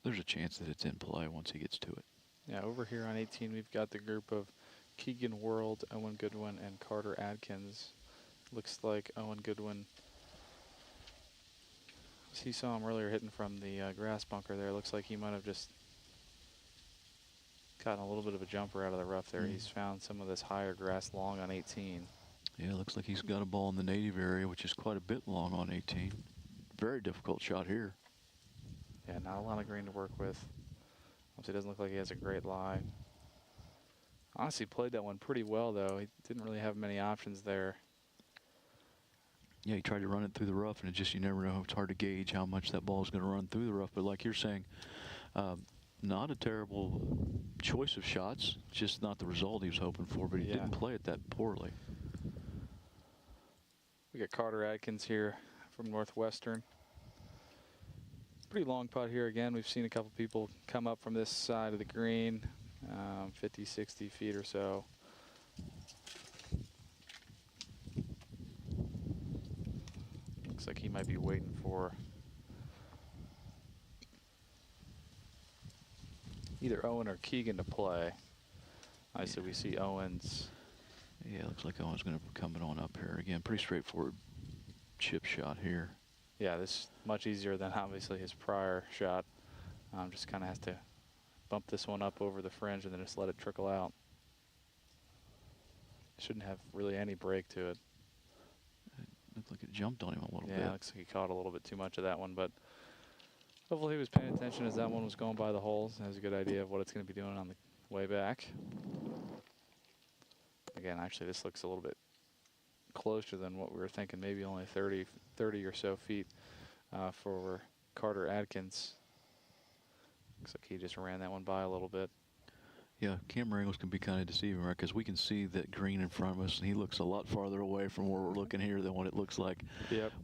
there's a chance that it's in play once he gets to it. Yeah, over here on 18, we've got the group of Keegan World, Owen Goodwin, and Carter Adkins. Looks like Owen Goodwin, he saw him earlier hitting from the grass bunker there. Looks like he might have just gotten a little bit of a jumper out of the rough there. He's found some of this higher grass long on 18. Yeah, looks like he's got a ball in the native area, which is quite a bit long on 18. Very difficult shot here. Yeah, not a lot of green to work with. Obviously, it doesn't look like he has a great lie. Honestly, played that one pretty well, though. He didn't really have many options there. Yeah, he tried to run it through the rough, and it just, you never know. It's hard to gauge how much that ball is going to run through the rough. But like you're saying, not a terrible choice of shots, just not the result he was hoping for, but he didn't play it that poorly. We got Carter Adkins here from Northwestern. Pretty long putt here again. We've seen a couple people come up from this side of the green, 50, 60 feet or so. Looks like he might be waiting for either Owen or Keegan to play. Obviously, we see Owens. Yeah, looks like Owen's going to be coming on up here again. Pretty straightforward chip shot here. Yeah, this much easier than obviously his prior shot. Just kind of has to bump this one up over the fringe and then just let it trickle out. Shouldn't have really any break to it. It looked like it jumped on him a little bit. Yeah, looks like he caught a little bit too much of that one, but hopefully he was paying attention as that one was going by the holes and has a good idea of what it's going to be doing on the way back. Again, actually, this looks a little bit closer than what we were thinking, maybe only 30 or so feet for Carter Adkins. Looks like he just ran that one by a little bit. Yeah, camera angles can be kind of deceiving, right? Because we can see that green in front of us, and he looks a lot farther away from where we're looking here than what it looks like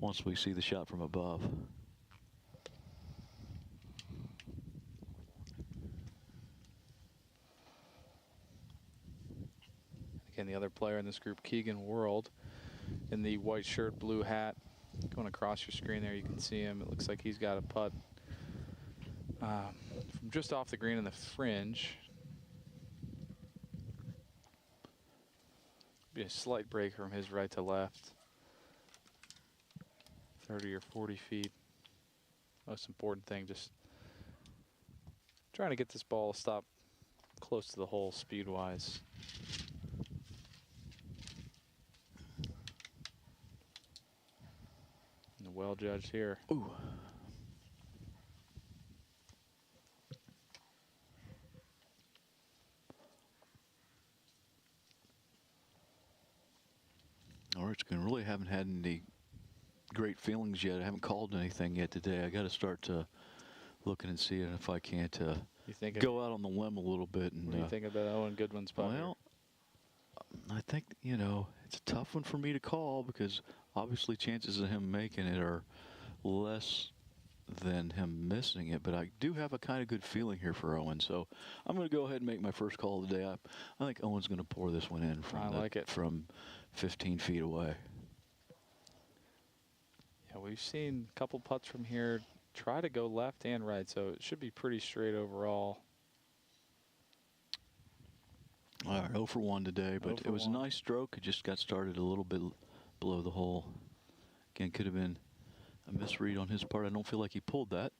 once we see the shot from above. Again, the other player in this group, Keegan World, in the white shirt, blue hat. Going across your screen there, you can see him. It looks like he's got a putt from just off the green in the fringe. Be a slight break from his right to left. 30 or 40 feet. Most important thing, just trying to get this ball to stop close to the hole speed-wise. And well judged here. Ooh. Richardson really haven't had any great feelings yet. I haven't called anything yet today. I got to start looking and seeing if I can't go out on the limb a little bit. And, what do you think about Owen Goodwin's putt? Well, I think, you know, it's a tough one for me to call because obviously chances of him making it are less than him missing it, but I do have a kind of good feeling here for Owen, so I'm going to go ahead and make my first call of the day. I think Owen's going to pour this one in from 15 feet away. Yeah, we've seen a couple putts from here try to go left and right, so it should be pretty straight overall. All right, 0 for 1 today, but it was a nice stroke. It just got started a little bit below the hole. Again, could have been a misread on his part. I don't feel like he pulled that.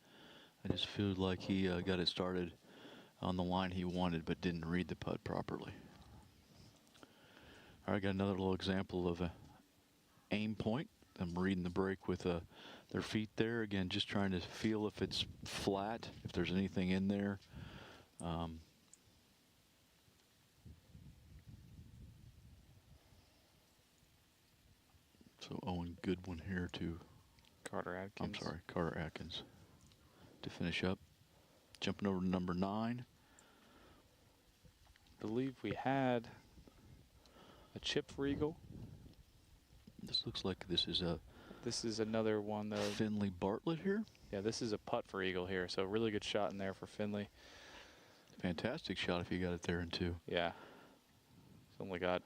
I just feel like he got it started on the line he wanted, but didn't read the putt properly. All right, got another little example of a aim point. I'm reading the break with their feet there. Again, just trying to feel if it's flat, if there's anything in there. So Owen Goodwin here to Carter Adkins. I'm sorry, Carter Adkins to finish up. Jumping over to number 9. I believe we had a chip for eagle. This looks like this is another one though. Finley Bartlett here. Yeah, this is a putt for eagle here, so really good shot in there for Finley. Fantastic shot if you got it there in 2. Yeah. It's only got.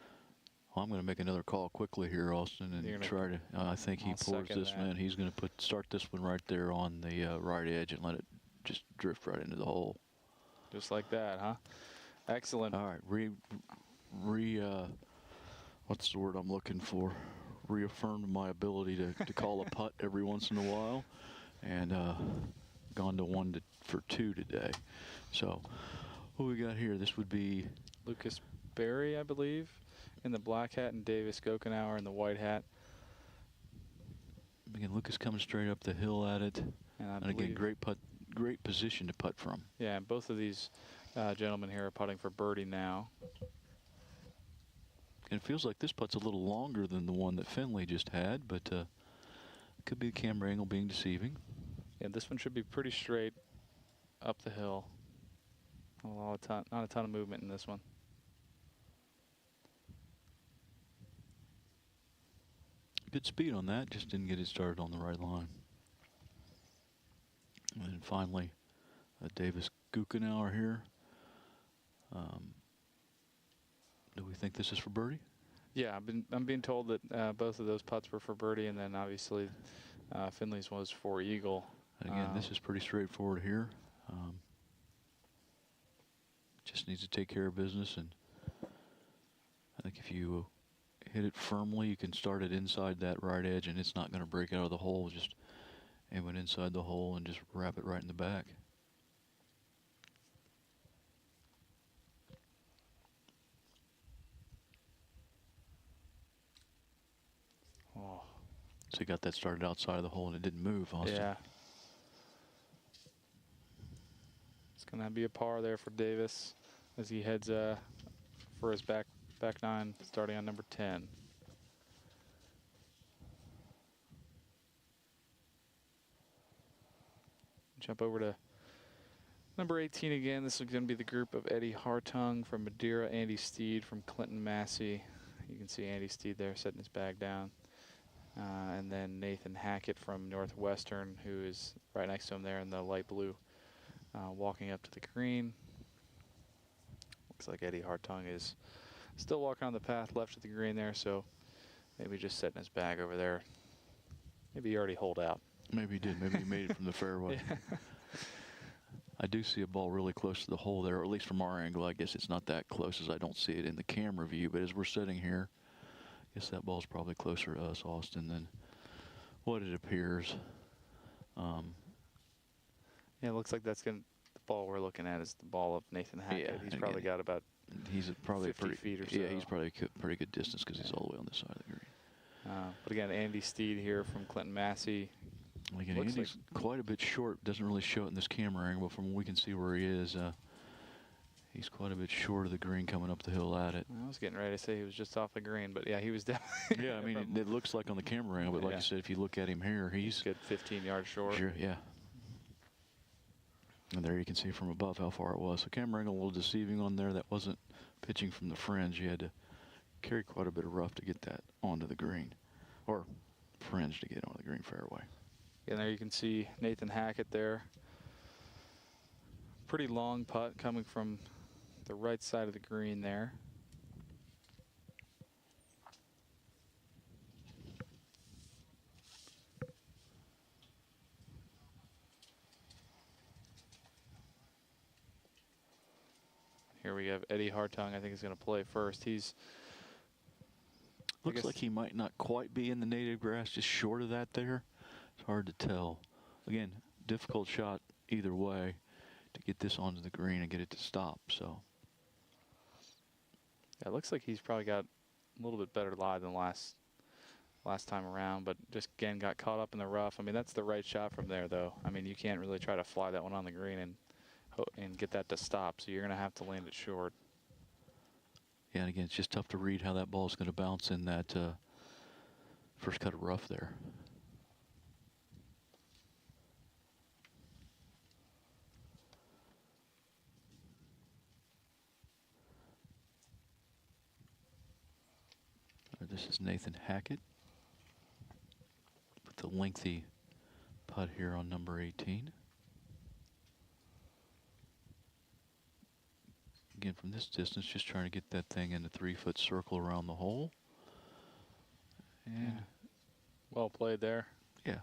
Well, I'm going to make another call quickly here, Austin, and try to. I think he pours this one in. He's going to start this one right there on the right edge and let it just drift right into the hole. Just like that, huh? Excellent. All right, what's the word I'm looking for? Reaffirmed my ability to call a putt every once in a while, and gone to 1 for 2 today. So, what we got here? This would be Lucas Berry, I believe, in the black hat, and Davis Gokenauer in the white hat. Again, Lucas coming straight up the hill at it, and again, great position to putt from. Yeah, and both of these gentlemen here are putting for birdie now. And it feels like this putt's a little longer than the one that Finley just had, but it could be the camera angle being deceiving. Yeah, this one should be pretty straight up the hill. Not a ton of movement in this one. Good speed on that, just didn't get it started on the right line. And then finally, Davis Gokenauer here. Do we think this is for birdie? Yeah, I'm being told that both of those putts were for birdie, and then obviously Finley's was for eagle. And again, this is pretty straightforward here. Just needs to take care of business, and I think if hit it firmly, you can start it inside that right edge, and it's not going to break out of the hole. Just aim it inside the hole and just wrap it right in the back. Oh. So you got that started outside of the hole and it didn't move, Austin. Yeah. It's going to be a par there for Davis as he heads for his back nine, starting on number 10. Jump over to number 18 again. This is going to be the group of Eddie Hartung from Madeira, Andy Steed from Clinton Massey. You can see Andy Steed there setting his bag down. And then Nathan Hackett from Northwestern, who is right next to him there in the light blue, walking up to the green. Looks like Eddie Hartung is still walking on the path left of the green there, so maybe just setting his bag over there. Maybe he already holed out. Maybe he did. Maybe he made it from the fairway. Yeah. I do see a ball really close to the hole there, or at least from our angle. I guess it's not that close as I don't see it in the camera view, but as we're sitting here, I guess that ball's probably closer to us, Austin, than what it appears. Yeah, it looks like that's the ball we're looking at is the ball of Nathan Hackett. Yeah, He's probably got about he's probably 50 feet or so. Yeah, he's probably a pretty good distance because he's all the way on this side of the green. But again, Andy Steed here from Clinton Massey. Again, Andy's quite a bit short. Doesn't really show it in this camera angle, but from what we can see where he is, he's quite a bit short of the green coming up the hill at it. I was getting ready to say he was just off the green, but yeah, he was definitely. Yeah, I mean, it looks like on the camera angle, but like you said, if you look at him here, he's good 15 yards short. Sure, yeah. And there you can see from above how far it was. So camera angle a little deceiving on there. That wasn't pitching from the fringe. You had to carry quite a bit of rough to get that onto the green, or fringe to get onto the green fairway. And there you can see Nathan Hackett there. Pretty long putt coming from the right side of the green there. Here we have Eddie Hartung. I think is going to play first. He's looks like he might not quite be in the native grass, just short of that there. It's hard to tell. Again, difficult shot either way to get this onto the green and get it to stop. So yeah, it looks like he's probably got a little bit better lie than last time around, but just again got caught up in the rough. I mean, that's the right shot from there, though. I mean, you can't really try to fly that one on the green and get that to stop. So you're going to have to land it short. Yeah, and again, it's just tough to read how that ball is going to bounce in that first cut of rough there. This is Nathan Hackett with the lengthy putt here on number 18. Again, from this distance, just trying to get that thing in a 3-foot circle around the hole. And well played there. Yeah.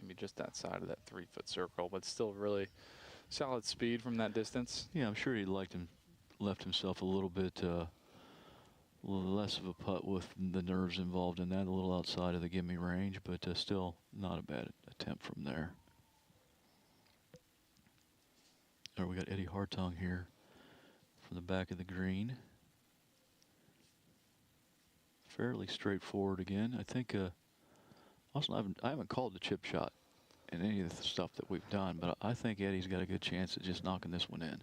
Maybe just that side of that 3-foot circle, but still really solid speed from that distance. Yeah, I'm sure he left himself a little bit a little less of a putt with the nerves involved in that, a little outside of the gimme range, but still not a bad attempt from there. There we got Eddie Hartung here from the back of the green. Fairly straightforward again. I think also I haven't called the chip shot in any of the stuff that we've done, but I think Eddie's got a good chance at just knocking this one in.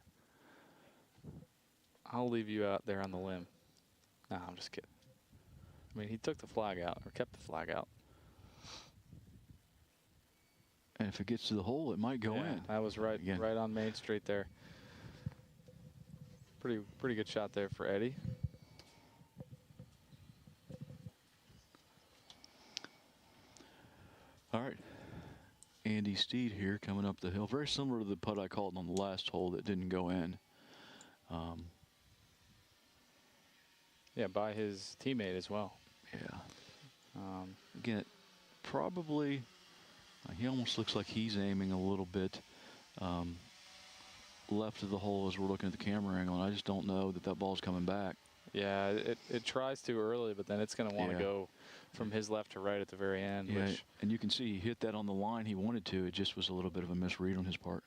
I'll leave you out there on the limb. No, I'm just kidding. I mean, he took the flag out, or kept the flag out. And if it gets to the hole, it might go in. That was right, right on Main Street there. Pretty good shot there for Eddie. All right. Andy Steed here coming up the hill. Very similar to the putt I called on the last hole that didn't go in. Yeah, by his teammate as well. Yeah. Again, probably, he almost looks like he's aiming a little bit left of the hole as we're looking at the camera angle, and I just don't know that ball's coming back. Yeah, it tries too early, but then it's going to want to go from his left to right at the very end. Yeah, Which, and you can see he hit that on the line he wanted to. It just was a little bit of a misread on his part.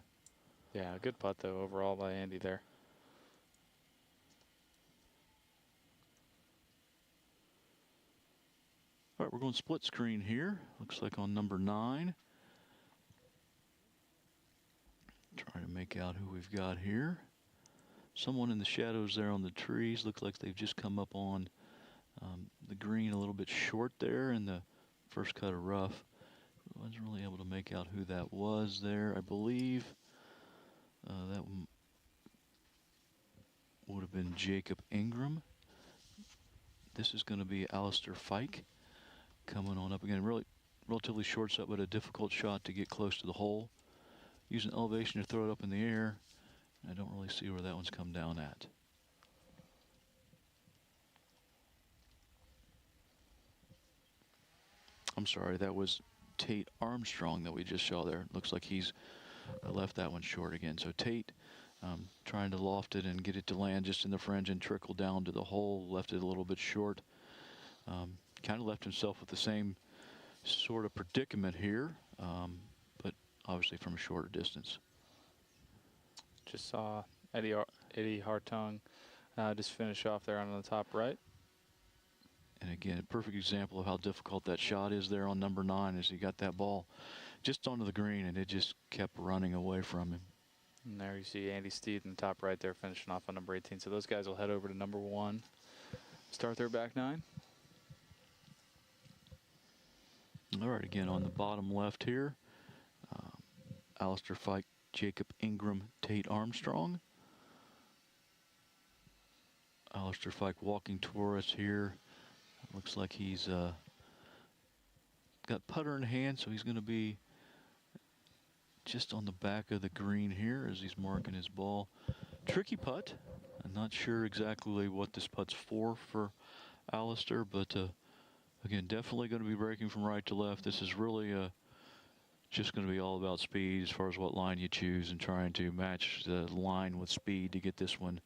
yeah, good putt, though, overall by Andy there. All right, we're going split screen here. Looks like on number 9. Trying to make out who we've got here. Someone in the shadows there on the trees. Looks like they've just come up on the green a little bit short there in the first cut of rough. Wasn't really able to make out who that was there. I believe that would have been Jacob Ingram. This is going to be Alistair Fike coming on up again. Really relatively short set, but a difficult shot to get close to the hole. Using elevation to throw it up in the air. I don't really see where that one's come down at. I'm sorry, that was Tate Armstrong that we just saw there. Looks like he's left that one short again. So Tate trying to loft it and get it to land just in the fringe and trickle down to the hole. Left it a little bit short. Kind of left himself with the same sort of predicament here, but obviously from a shorter distance. Just saw Eddie Hartung just finish off there on the top right. And again, a perfect example of how difficult that shot is there on number 9 as he got that ball just onto the green and it just kept running away from him. And there you see Andy Steed in the top right there finishing off on number 18. So those guys will head over to number 1, start their back 9. All right, again on the bottom left here, Alistair Fike, Jacob Ingram, Tate Armstrong. Alistair Fike walking toward us here. Looks like he's got putter in hand, so he's going to be just on the back of the green here as he's marking his ball. Tricky putt. I'm not sure exactly what this putt's for Alistair, but again, definitely going to be breaking from right to left. This is really just going to be all about speed as far as what line you choose and trying to match the line with speed to get this one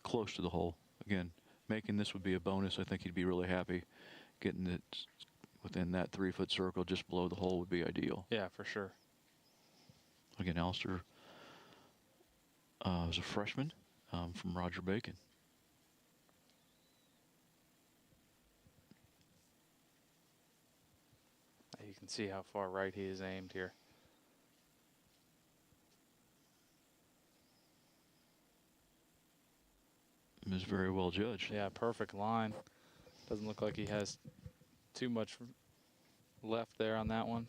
close to the hole. Again, making this would be a bonus. I think he'd be really happy. Getting it within that 3-foot circle just below the hole would be ideal. Yeah, for sure. Again, Alistair was a freshman from Roger Bacon. You can see how far right he is aimed here. It was very well judged. Yeah, perfect line. Doesn't look like he has too much left there on that one.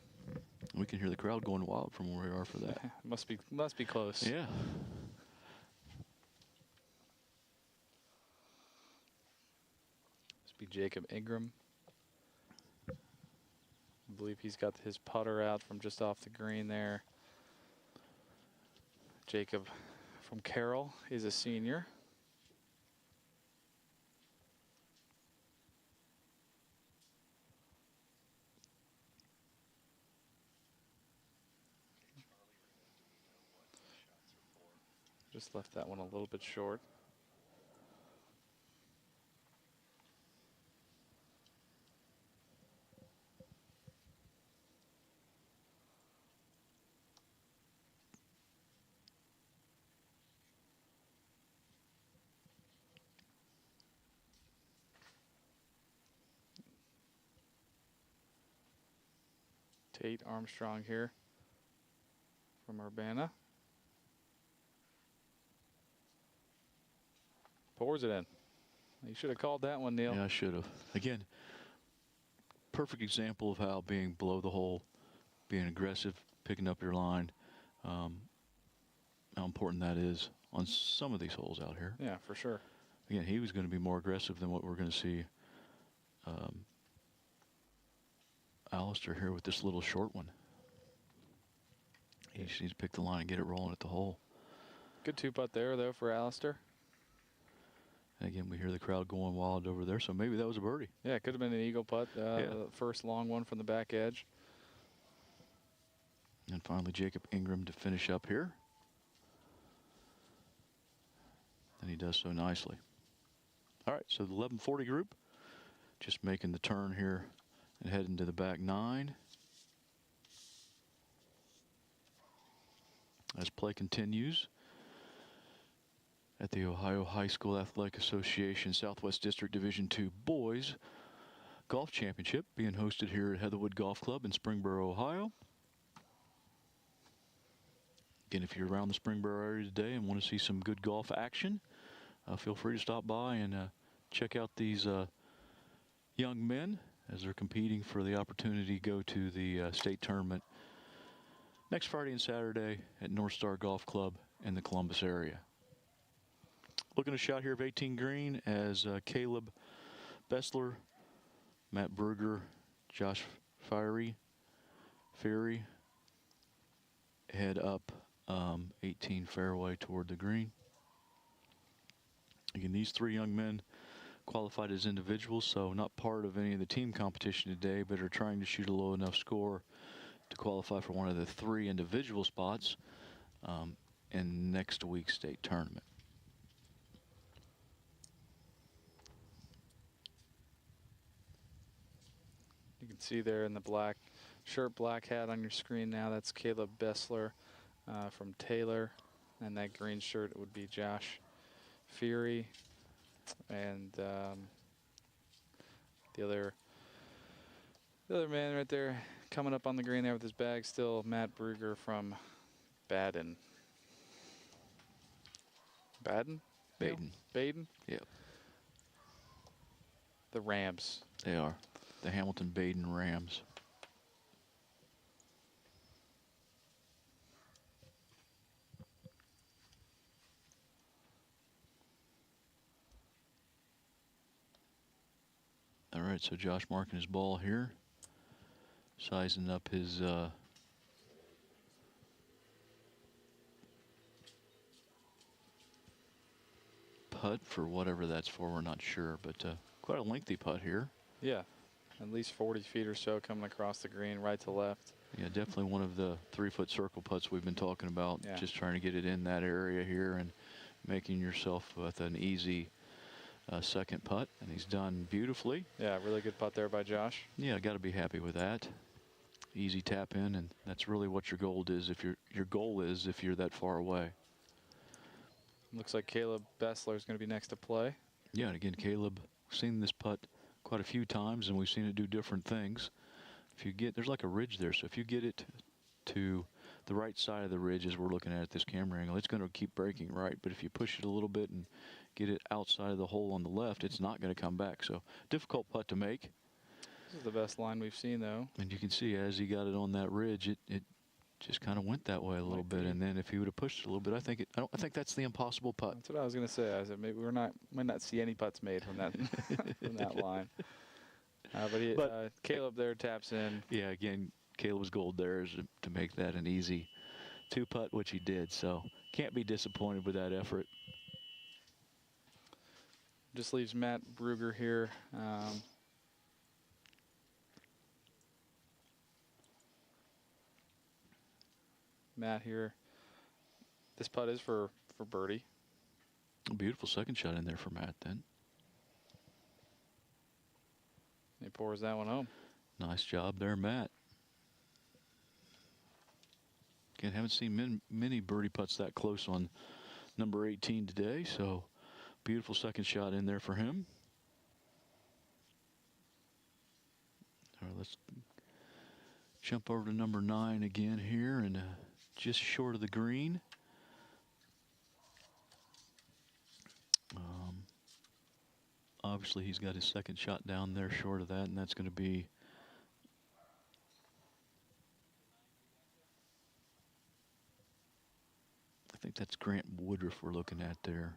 We can hear the crowd going wild from where we are for that. must be close. Yeah. Must be Jacob Ingram. I believe he's got his putter out from just off the green there. Jacob from Carroll is a senior. Just left that one a little bit short. Tate Armstrong here from Urbana. Pours it in. You should have called that one, Neil. Yeah, I should have. Again, perfect example of how being below the hole, being aggressive, picking up your line, how important that is on some of these holes out here. Yeah, for sure. Again, he was going to be more aggressive than what we're going to see Alistair here with this little short one. He just needs to pick the line and get it rolling at the hole. Good 2-putt there, though, for Alistair. And again, we hear the crowd going wild over there, so maybe that was a birdie. Yeah, it could have been an eagle putt. The first long one from the back edge. And finally, Jacob Ingram to finish up here. And he does so nicely. All right, so the 1140 group just making the turn here and heading to the back 9. As play continues at the Ohio High School Athletic Association Southwest District Division II Boys Golf Championship being hosted here at Heatherwood Golf Club in Springboro, Ohio. Again, if you're around the Springboro area today and want to see some good golf action, feel free to stop by and check out these young men as they're competing for the opportunity to go to the state tournament next Friday and Saturday at North Star Golf Club in the Columbus area. Looking at a shot here of 18 green as Caleb Bessler, Matt Brugger, Josh Fiery head up 18 fairway toward the green. Again, these 3 young men qualified as individuals, so not part of any of the team competition today, but are trying to shoot a low enough score to qualify for one of the 3 individual spots in next week's state tournament. You can see there in the black shirt, black hat on your screen now, that's Caleb Bessler from Taylor. And that green shirt would be Josh Fury. And the other man right there coming up on the green there with his bag still, Matt Brugger from Baden. Baden? Baden? Yep. The Rams. They are. The Hamilton-Baden Rams. All right, so Josh marking his ball here, sizing up his putt for whatever that's for. We're not sure, but quite a lengthy putt here. Yeah, at least 40 feet or so coming across the green, right to left. Yeah, definitely one of the 3-foot circle putts we've been talking about. Yeah. Just trying to get it in that area here and making yourself with an easy second putt, and he's done beautifully. Yeah, really good putt there by Josh. Yeah, got to be happy with that. Easy tap in, and that's really what your goal is. If you're that far away. Looks like Caleb Bessler is going to be next to play. Yeah, and again, Caleb, seen this putt quite a few times, and we've seen it do different things. If you get, there's like a ridge there, so if you get it to the right side of the ridge as we're looking at this camera angle, it's going to keep breaking right. But if you push it a little bit and get it outside of the hole on the left, it's not going to come back. So difficult putt to make. This is the best line we've seen, though. And you can see as he got it on that ridge, it just kind of went that way a little bit. And then if he would have pushed it a little bit, I think that's the impossible putt. That's what I was going to say. I said maybe might not see any putts made from that from that line. But Caleb there taps in. Yeah, again, Caleb's goal there is to make that an easy 2-putt, which he did. So can't be disappointed with that effort. Just leaves Matt Brugger here. Matt here. This putt is for birdie. A beautiful second shot in there for Matt then. He pours that one home. Nice job there, Matt. Again, haven't seen many birdie putts that close on number 18 today, so beautiful second shot in there for him. All right, let's jump over to number 9 again here, and just short of the green. Obviously, he's got his second shot down there short of that, and that's going to be I think that's Grant Woodruff we're looking at there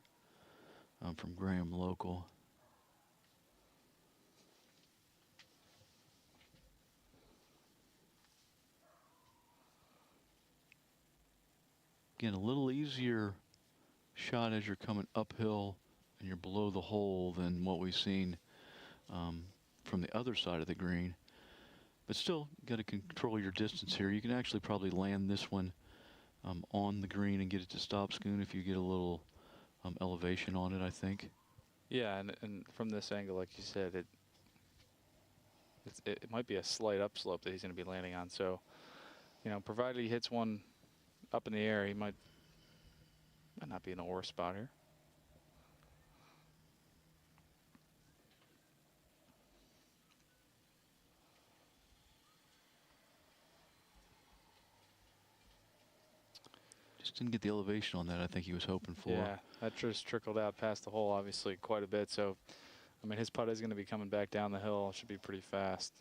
from Graham Local. Again, a little easier shot as you're coming uphill and you're below the hole than what we've seen from the other side of the green. But still, you got to control your distance here. You can actually probably land this one on the green and get it to stop scoon if you get a little elevation on it, I think. Yeah, and from this angle, like you said, it might be a slight upslope that he's going to be landing on. So, you know, provided he hits one up in the air, he might not be in the worst spot here. Just didn't get the elevation on that I think he was hoping for. Yeah, that just trickled out past the hole, obviously, quite a bit. So, I mean, his putt is going to be coming back down the hill. It should be pretty fast.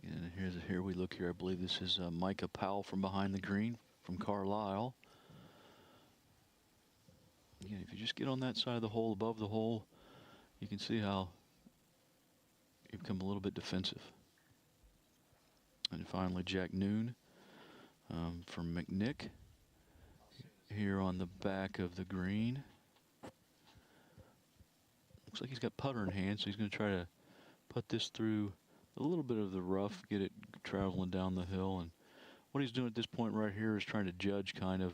And here we look here. I believe this is Micah Powell from behind the green from Carlisle. Again, if you just get on that side of the hole, above the hole, you can see how you become a little bit defensive. And finally, Jack Noon from McNick here on the back of the green. Looks like he's got putter in hand, so he's going to try to put this through a little bit of the rough, get it traveling down the hill. And what he's doing at this point right here is trying to judge kind of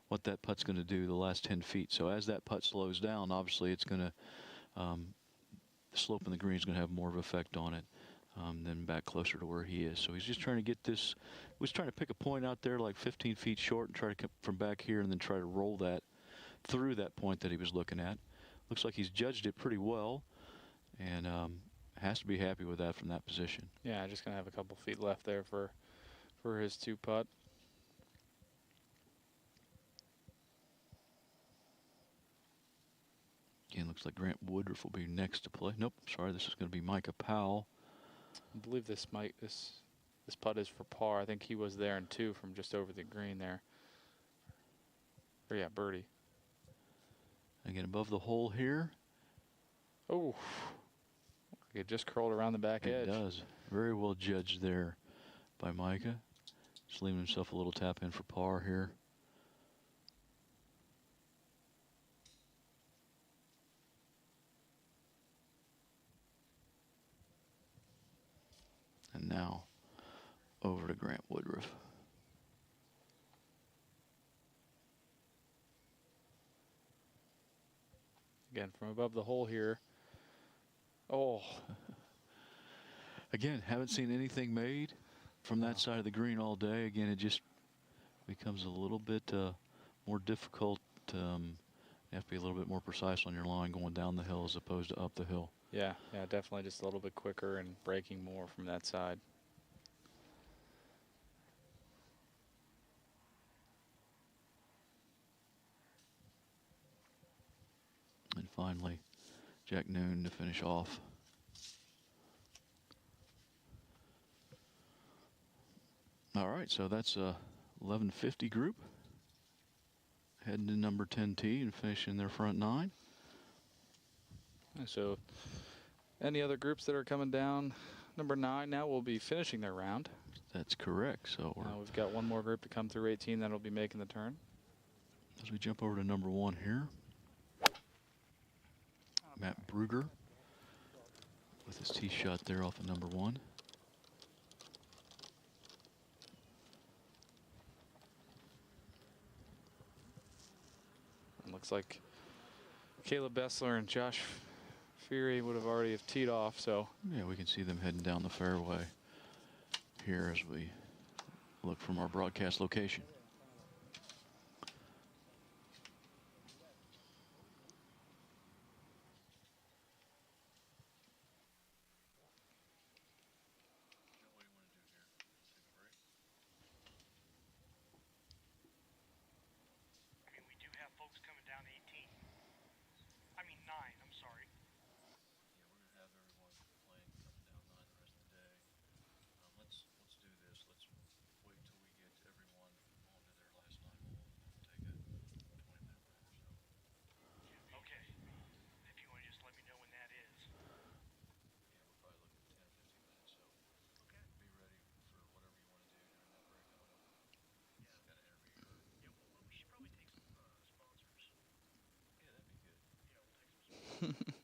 what that putt's going to do the last 10 feet. So as that putt slows down, obviously it's going to, the slope in the green is going to have more of an effect on it than back closer to where he is. So he's just trying to get this, he was trying to pick a point out there like 15 feet short and try to come from back here and then try to roll that through that point that he was looking at. Looks like he's judged it pretty well and has to be happy with that from that position. Yeah, just going to have a couple feet left there for his 2-putt. Again, looks like Grant Woodruff will be next to play. Nope, sorry, this is going to be Micah Powell. I believe this putt is for par. I think he was there in 2 from just over the green there. Or yeah, birdie. Again, above the hole here. Oh, it just curled around the back edge. It does. Very well judged there by Micah. Just leaving himself a little tap in for par here. And now over to Grant Woodruff. Again, from above the hole here. Oh. Again, haven't seen anything made from that side of the green all day. Again, it just becomes a little bit more difficult. You have to be a little bit more precise on your line going down the hill as opposed to up the hill. Yeah, definitely just a little bit quicker and breaking more from that side. And finally, Jack Noon to finish off. All right, so that's a 1150 group heading to number 10 tee and finishing their front 9. So any other groups that are coming down, number 9 now will be finishing their round. That's correct. So we've got one more group to come through 18 that'll be making the turn. As we jump over to number 1 here, Matt Brugger with his tee shot there off of number 1. It looks like Caleb Bessler and Josh Fury would have already have teed off, so. Yeah, we can see them heading down the fairway here as we look from our broadcast location. Folks coming down 18. I mean 9, I'm sorry. Yeah, we're going to have everyone playing coming down 9 the rest of the day. Let's do this. Let's wait till we get everyone onto their last 9 hole and take a 20-minute break or so. Okay. If you want to just let me know when that is. Yeah, we're probably looking at 10 or 15 minutes, so okay. Be ready for whatever you want to do during that break. I know yeah. Got an interview. Yeah, well, we should probably take some sponsors. Yeah, that'd be good. Yeah, we'll take some sponsors.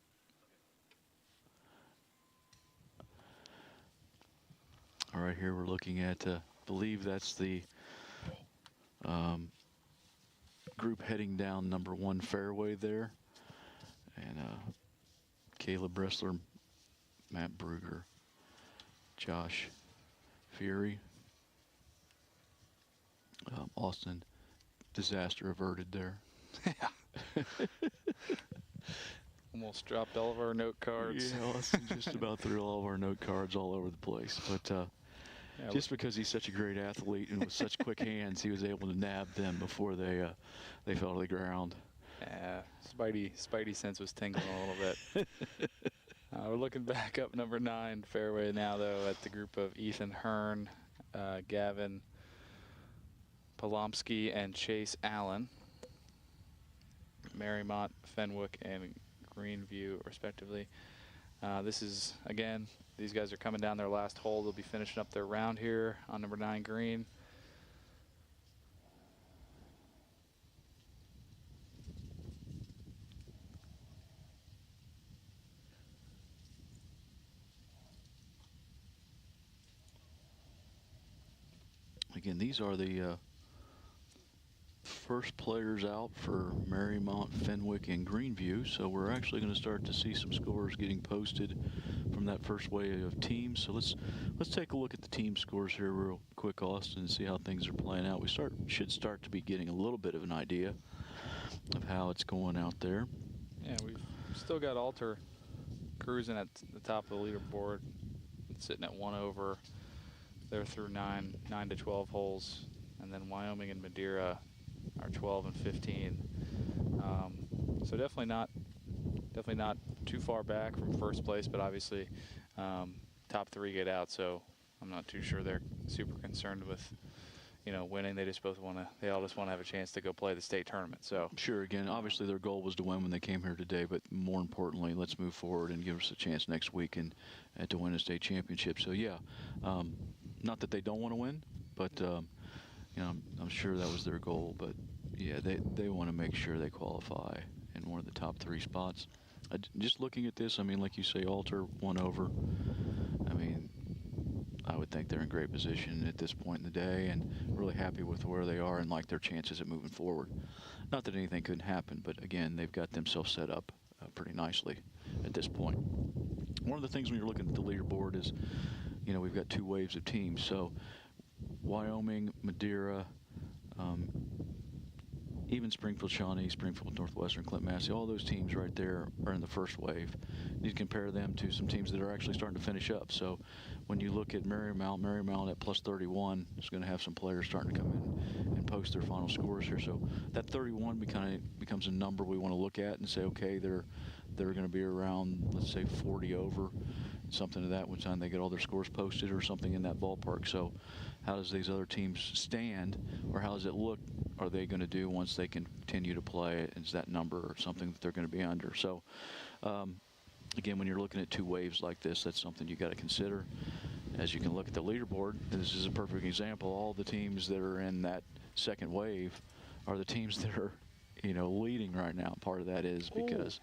All right, here we're looking at, believe that's the group heading down number 1 fairway there. And Caleb Bressler, Matt Brugger, Josh Fury, Austin, disaster averted there. Almost dropped all of our note cards. Yeah, Austin just about threw all of our note cards all over the place. But just because he's such a great athlete and with such quick hands, he was able to nab them before they fell to the ground. Yeah, Spidey sense was tingling a little bit. We're looking back up number 9 fairway now, though, at the group of Ethan Hearn, Gavin Polomsky, and Chase Allen. Marymount, Fenwick, and Greenview, respectively. This is, again, these guys are coming down their last hole. They'll be finishing up their round here on number 9 green. Again, these are the first players out for Marymount, Fenwick, and Greenview. So we're actually going to start to see some scores getting posted from that first wave of teams. So let's take a look at the team scores here real quick, Austin, and see how things are playing out. We should start to be getting a little bit of an idea of how it's going out there. Yeah, we've still got Alter cruising at the top of the leaderboard, sitting at 1 over. They're through 9 to 12 holes, and then Wyoming and Madeira are 12 and 15. So definitely not too far back from first place, but obviously top 3 get out. So I'm not too sure they're super concerned with, winning. They all just want to have a chance to go play the state tournament. So sure, again, obviously their goal was to win when they came here today, but more importantly, let's move forward and give us a chance next week and to win a state championship. So yeah, not that they don't want to win, but I'm sure that was their goal. But yeah, they want to make sure they qualify in one of the top 3 spots. Just looking at this, I mean, like you say, Alter 1 over. I mean, I would think they're in great position at this point in the day and really happy with where they are and like their chances at moving forward. Not that anything couldn't happen, but again, they've got themselves set up pretty nicely at this point. One of the things when you're looking at the leaderboard is, we've got 2 waves of teams. So Wyoming, Madeira, even Springfield Shawnee, Springfield Northwestern, Clint Massey, all those teams right there are in the first wave. You can compare them to some teams that are actually starting to finish up. So when you look at Marymount at plus 31 is going to have some players starting to come in and post their final scores here. So that 31 becomes a number we want to look at and say, okay, they're going to be around, let's say, 40 over, something to that one time they get all their scores posted or something in that ballpark. So how does these other teams stand, or how does it look? Are they going to do once they continue to play? Is that number or something that they're going to be under? So again, when you're looking at 2 waves like this, that's something you got to consider. As you can look at the leaderboard, this is a perfect example. All the teams that are in that second wave are the teams that are, leading right now. Part of that is because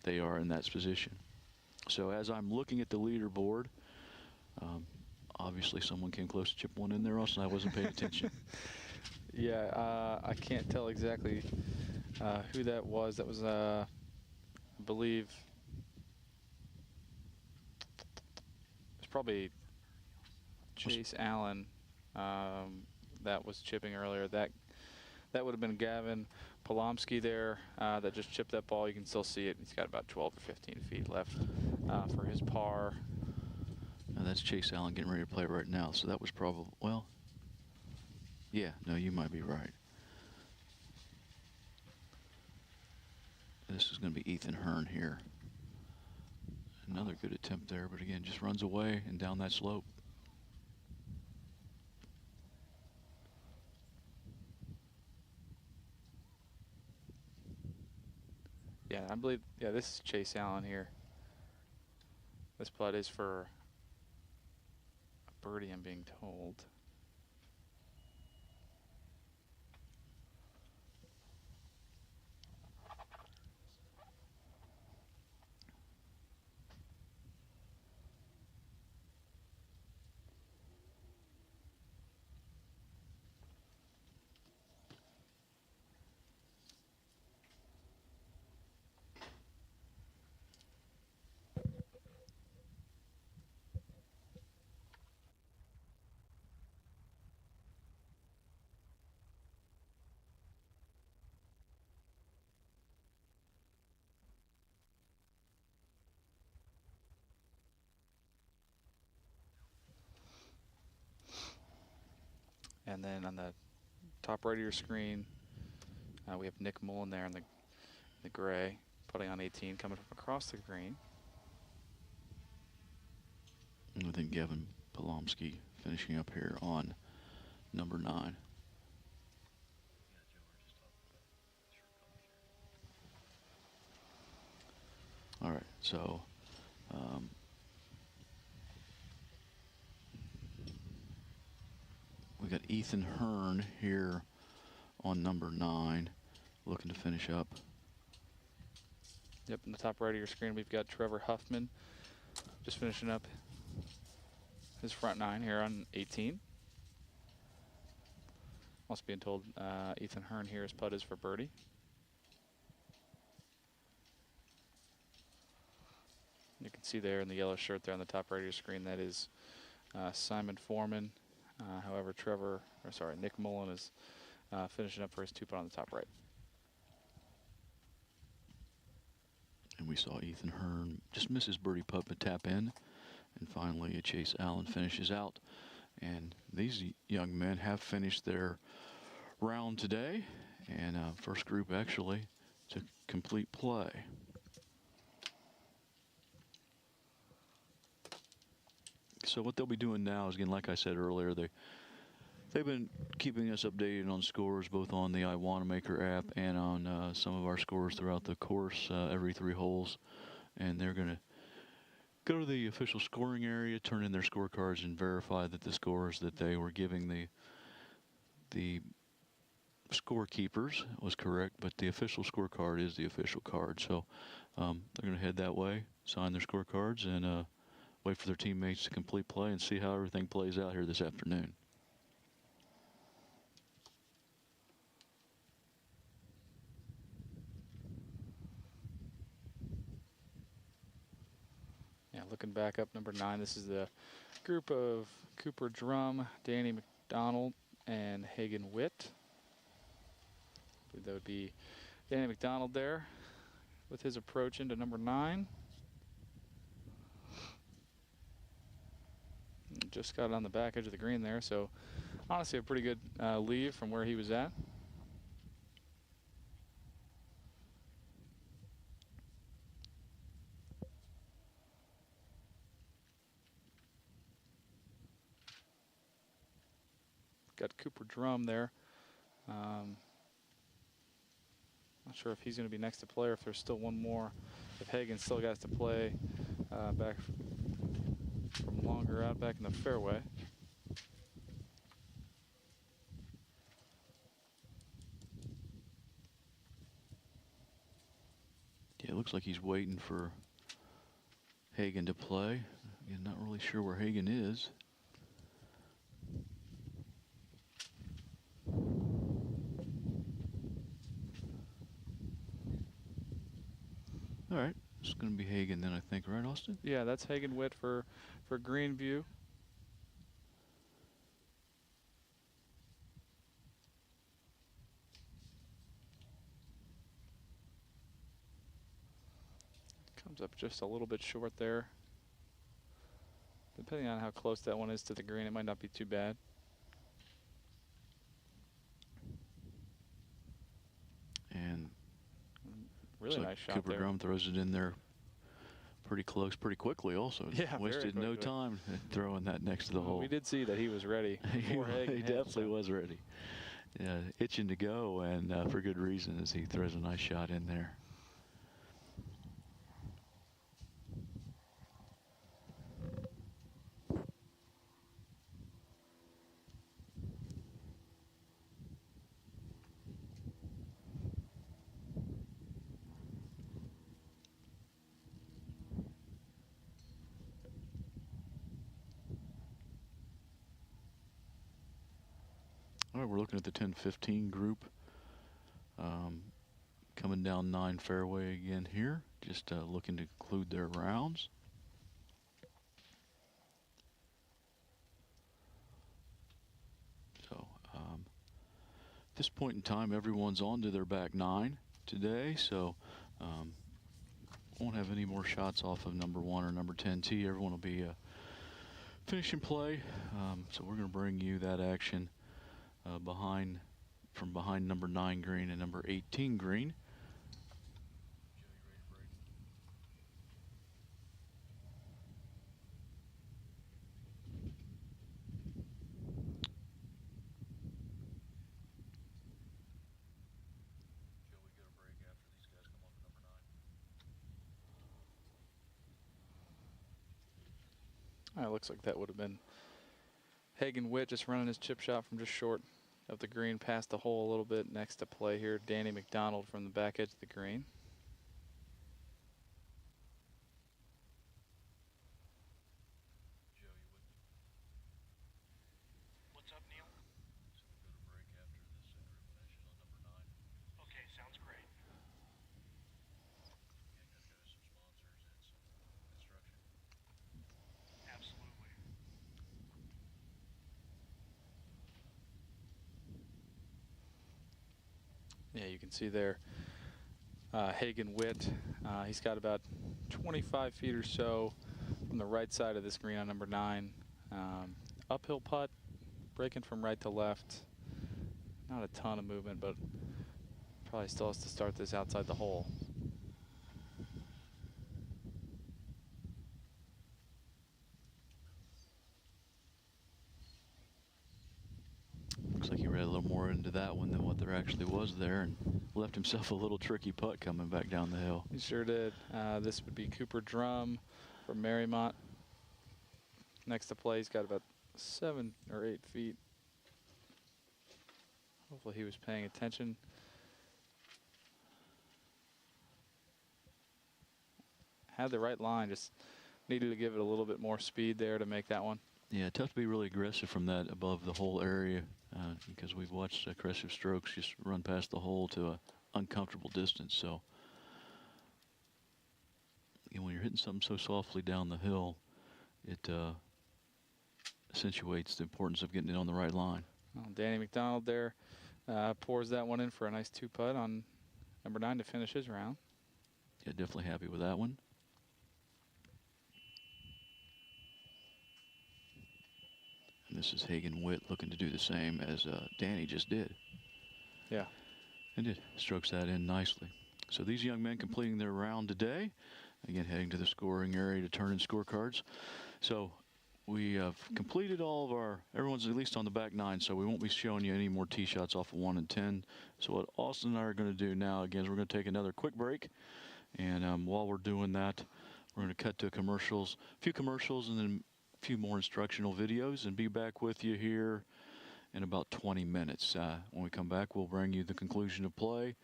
they are in that position. So as I'm looking at the leaderboard, obviously someone came close to chip one in there, Austin. I wasn't paying attention. Yeah, I can't tell exactly who that was. That was, I believe, it's probably Chase Allen that was chipping earlier. That would have been Gavin Polomsky there that just chipped that ball. You can still see it. He's got about 12 or 15 feet left for his par. And that's Chase Allen getting ready to play right now. So that was probably, well, yeah, no, you might be right. This is going to be Ethan Hearn here. Another good attempt there, but again, just runs away and down that slope. Yeah, I believe, yeah, this is Chase Allen here. This putt is for a birdie, I'm being told. And then on the top right of your screen, we have Nick Mullen there in the gray, putting on 18, coming from across the green. And I think Gavin Polomsky finishing up here on number 9. All right, so we got Ethan Hearn here on number 9, looking to finish up. Yep, in the top right of your screen, we've got Trevor Huffman just finishing up his front 9 here on 18. Also being told Ethan Hearn here his putt is for birdie. You can see there in the yellow shirt there on the top right of your screen, that is Simon Foreman. However, Nick Mullen is finishing up for his 2-putt on the top right. And we saw Ethan Hearn just miss his birdie putt but tap in. And finally, Chase Allen finishes out. And these young men have finished their round today. And first group actually to complete play. So what they'll be doing now is, again, like I said earlier, they've been keeping us updated on scores both on the iWanamaker app and on some of our scores throughout the course every 3 holes. And they're going to go to the official scoring area, turn in their scorecards, and verify that the scores that they were giving the scorekeepers was correct. But the official scorecard is the official card. So they're going to head that way, sign their scorecards, and wait for their teammates to complete play and see how everything plays out here this afternoon. Yeah, looking back up number 9, this is the group of Cooper Drum, Danny McDonald, and Hagen Witt. I believe that would be Danny McDonald there with his approach into number 9. Just got it on the back edge of the green there, so honestly a pretty good leave from where he was at. Got Cooper Drum there. Not sure if he's going to be next to play or if there's still one more. If Hagen still got to play back from longer out back in the fairway. Yeah, it looks like he's waiting for Hagen to play. You're not really sure where Hagen is. All right, it's going to be Hagen then, I think, right, Austin? Yeah, that's Hagen Witt for Greenview. Comes up just a little bit short there. Depending on how close that one is to the green, it might not be too bad. And really nice shot Cooper there. Drum throws it in there pretty close, pretty quickly also. Yeah, wasted no time throwing that next to the hole. We did see that he was ready. He definitely was ready. Yeah, itching to go, and for good reason, as he throws a nice shot in there. All right, we're looking at the 10-15 group. Coming down 9 fairway again here, just looking to conclude their rounds. So at this point in time, everyone's on to their back 9 today, so won't have any more shots off of number 1 or number 10 tee. Everyone will be finishing play, so we're going to bring you that action from behind number 9 green and number 18 green. It looks like that would have been Hagen Witt just running his chip shot from just short of the green past the hole a little bit. Next to play here, Danny McDonald from the back edge of the green. What's up, Neil? Okay, sounds great. Absolutely. Yeah, you can see there Hagen Witt. He's got about 25 feet or so from the right side of this green on number 9. Uphill putt, breaking from right to left. Not a ton of movement, but probably still has to start this outside the hole. Looks like he read a little more into that one than what there actually was there, and left himself a little tricky putt coming back down the hill. He sure did. This would be Cooper Drum from Marymount. Next to play, he's got about 7 or 8 feet. Hopefully he was paying attention. Had the right line, just needed to give it a little bit more speed there to make that one. Yeah, tough to be really aggressive from that above the hole area because we've watched aggressive strokes just run past the hole to a uncomfortable distance. So when you're hitting something so softly down the hill, it accentuates the importance of getting it on the right line. Well, Danny McDonald there pours that one in for a nice 2-putt on number 9 to finish his round. Yeah, definitely happy with that one. And this is Hagen Witt looking to do the same as Danny just did. Yeah. And it strokes that in nicely. So these young men completing their round today. Again, heading to the scoring area to turn in scorecards. So we have completed all of everyone's at least on the back 9, so we won't be showing you any more tee shots off of 1 and 10. So what Austin and I are going to do now, again, is we're going to take another quick break. And while we're doing that, we're going to cut to a few commercials, and then a few more instructional videos, and be back with you here in about 20 minutes. When we come back, we'll bring you the conclusion of play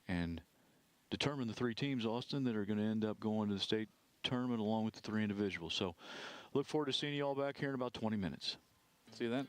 and determine the 3 teams, Austin, that are going to end up going to the state tournament along with the 3 individuals. So look forward to seeing you all back here in about 20 minutes. See you then.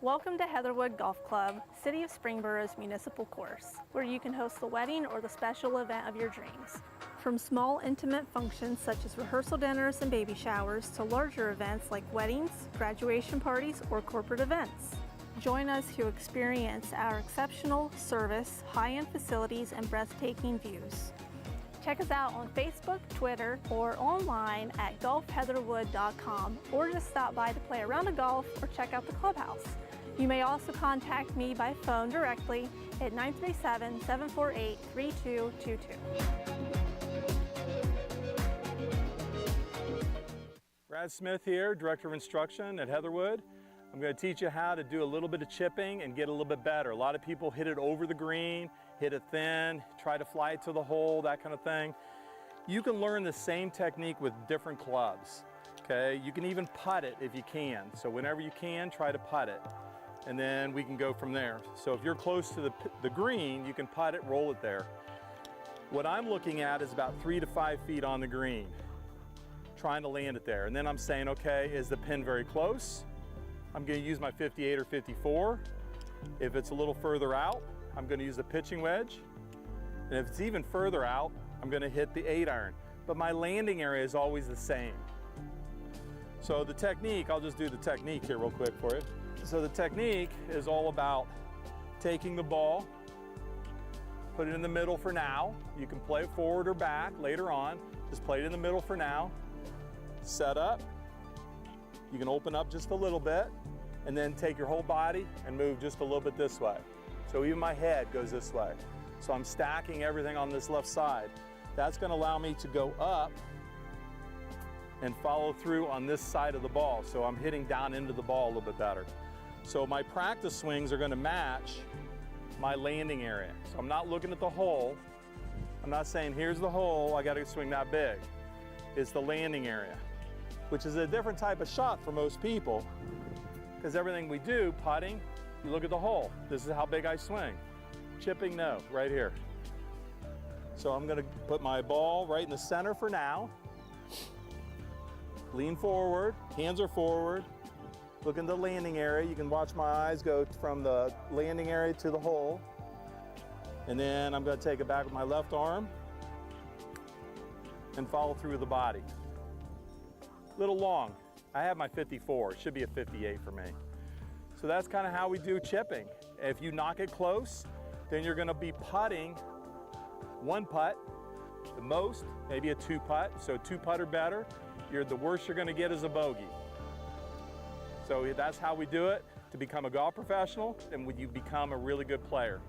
Welcome to Heatherwood Golf Club, City of Springborough's municipal course, where you can host the wedding or the special event of your dreams. From small, intimate functions such as rehearsal dinners and baby showers to larger events like weddings, graduation parties, or corporate events. Join us to experience our exceptional service, high-end facilities, and breathtaking views. Check us out on Facebook, Twitter, or online at golfheatherwood.com, or just stop by to play a round of golf or check out the clubhouse. You may also contact me by phone directly at 937-748-3222. Brad Smith here, Director of Instruction at Heatherwood. I'm going to teach you how to do a little bit of chipping and get a little bit better. A lot of people hit it over the green, hit it thin, try to fly it to the hole, that kind of thing. You can learn the same technique with different clubs, okay? You can even putt it if you can. So whenever you can, try to putt it. And then we can go from there. So if you're close to the green, you can putt it, roll it there. What I'm looking at is about 3 to 5 feet on the green, trying to land it there. And then I'm saying, okay, is the pin very close? I'm going to use my 58 or 54. If it's a little further out, I'm going to use the pitching wedge. And if it's even further out, I'm going to hit the 8-iron. But my landing area is always the same. So the technique, I'll just do the technique here real quick for you. So the technique is all about taking the ball, put it in the middle for now. You can play it forward or back later on. Just play it in the middle for now. Set up. You can open up just a little bit and then take your whole body and move just a little bit this way. So even my head goes this way. So I'm stacking everything on this left side. That's going to allow me to go up and follow through on this side of the ball. So I'm hitting down into the ball a little bit better. So my practice swings are going to match my landing area. So I'm not looking at the hole. I'm not saying here's the hole, I got to swing that big. It's the landing area, which is a different type of shot for most people, because everything we do, putting, you look at the hole. This is how big I swing. Chipping, no, right here. So I'm going to put my ball right in the center for now. Lean forward, hands are forward. Look in the landing area. You can watch my eyes go from the landing area to the hole. And then I'm going to take it back with my left arm and follow through with the body. A little long. I have my 54. It should be a 58 for me. So that's kind of how we do chipping. If you knock it close, then you're going to be putting one putt, the most, maybe a 2 putt. So 2 putt or better. The worst you're going to get is a bogey. So that's how we do it to become a golf professional and when you become a really good player.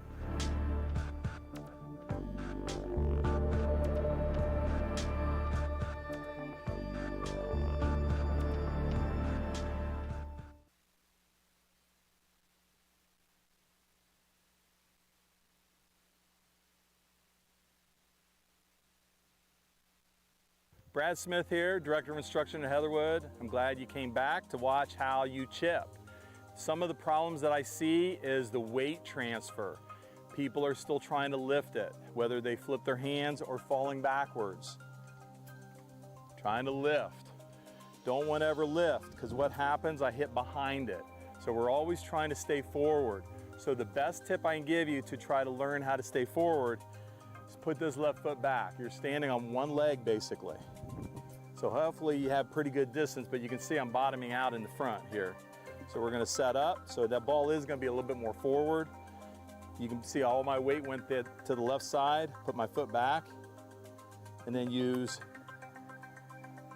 Brad Smith here, Director of Instruction at Heatherwood. I'm glad you came back to watch how you chip. Some of the problems that I see is the weight transfer. People are still trying to lift it, whether they flip their hands or falling backwards. Trying to lift. Don't want to ever lift, because what happens, I hit behind it. So we're always trying to stay forward. So the best tip I can give you to try to learn how to stay forward is put this left foot back. You're standing on one leg basically. So hopefully you have pretty good distance, but you can see I'm bottoming out in the front here. So we're going to set up. So that ball is going to be a little bit more forward. You can see all my weight went to the left side, put my foot back, and then use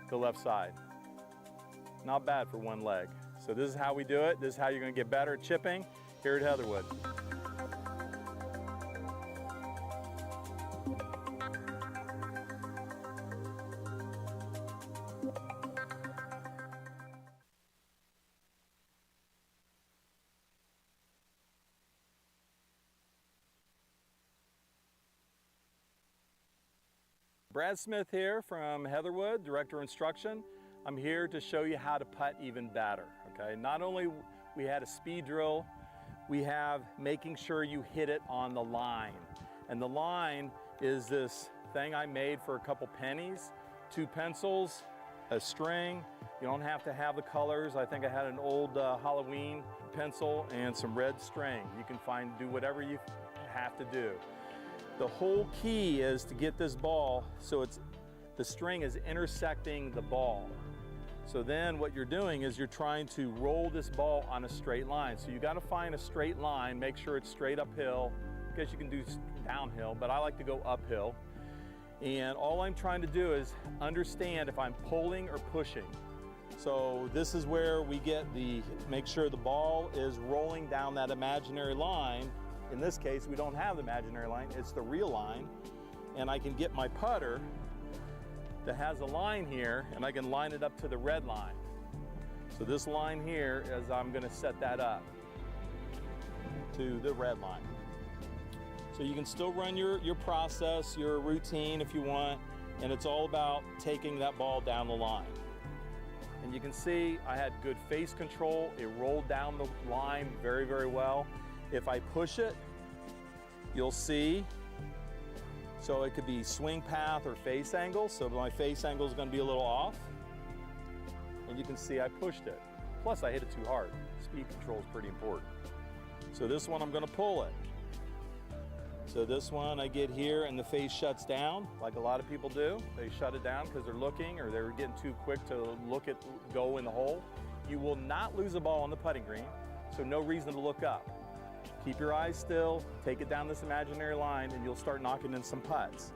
the left side. Not bad for one leg. So this is how we do it. This is how you're going to get better at chipping here at Heatherwood. Brad Smith here from Heatherwood, Director of Instruction. I'm here to show you how to putt even better, okay? Not only we had a speed drill, we have making sure you hit it on the line. And the line is this thing I made for a couple pennies, 2 pencils, a string. You don't have to have the colors. I think I had an old Halloween pencil and some red string. You can do whatever you have to do. The whole key is to get this ball so the string is intersecting the ball. So then what you're doing is you're trying to roll this ball on a straight line. So you got to find a straight line, make sure it's straight uphill. I guess you can do downhill, but I like to go uphill. And all I'm trying to do is understand if I'm pulling or pushing. So this is where we make sure the ball is rolling down that imaginary line. In this case, we don't have the imaginary line, it's the real line. And I can get my putter that has a line here, and I can line it up to the red line. So this line here is, I'm gonna set that up to the red line. So you can still run your process, your routine if you want, and it's all about taking that ball down the line. And you can see I had good face control. It rolled down the line very, very well. If I push it, you'll see, so it could be swing path or face angle. So my face angle is going to be a little off. And you can see I pushed it. Plus I hit it too hard. Speed control is pretty important. So this one I'm going to pull it. So this one I get here and the face shuts down, like a lot of people do. They shut it down because they're looking or they're getting too quick to go in the hole. You will not lose a ball on the putting green, so no reason to look up. Keep your eyes still, take it down this imaginary line, and you'll start knocking in some putts.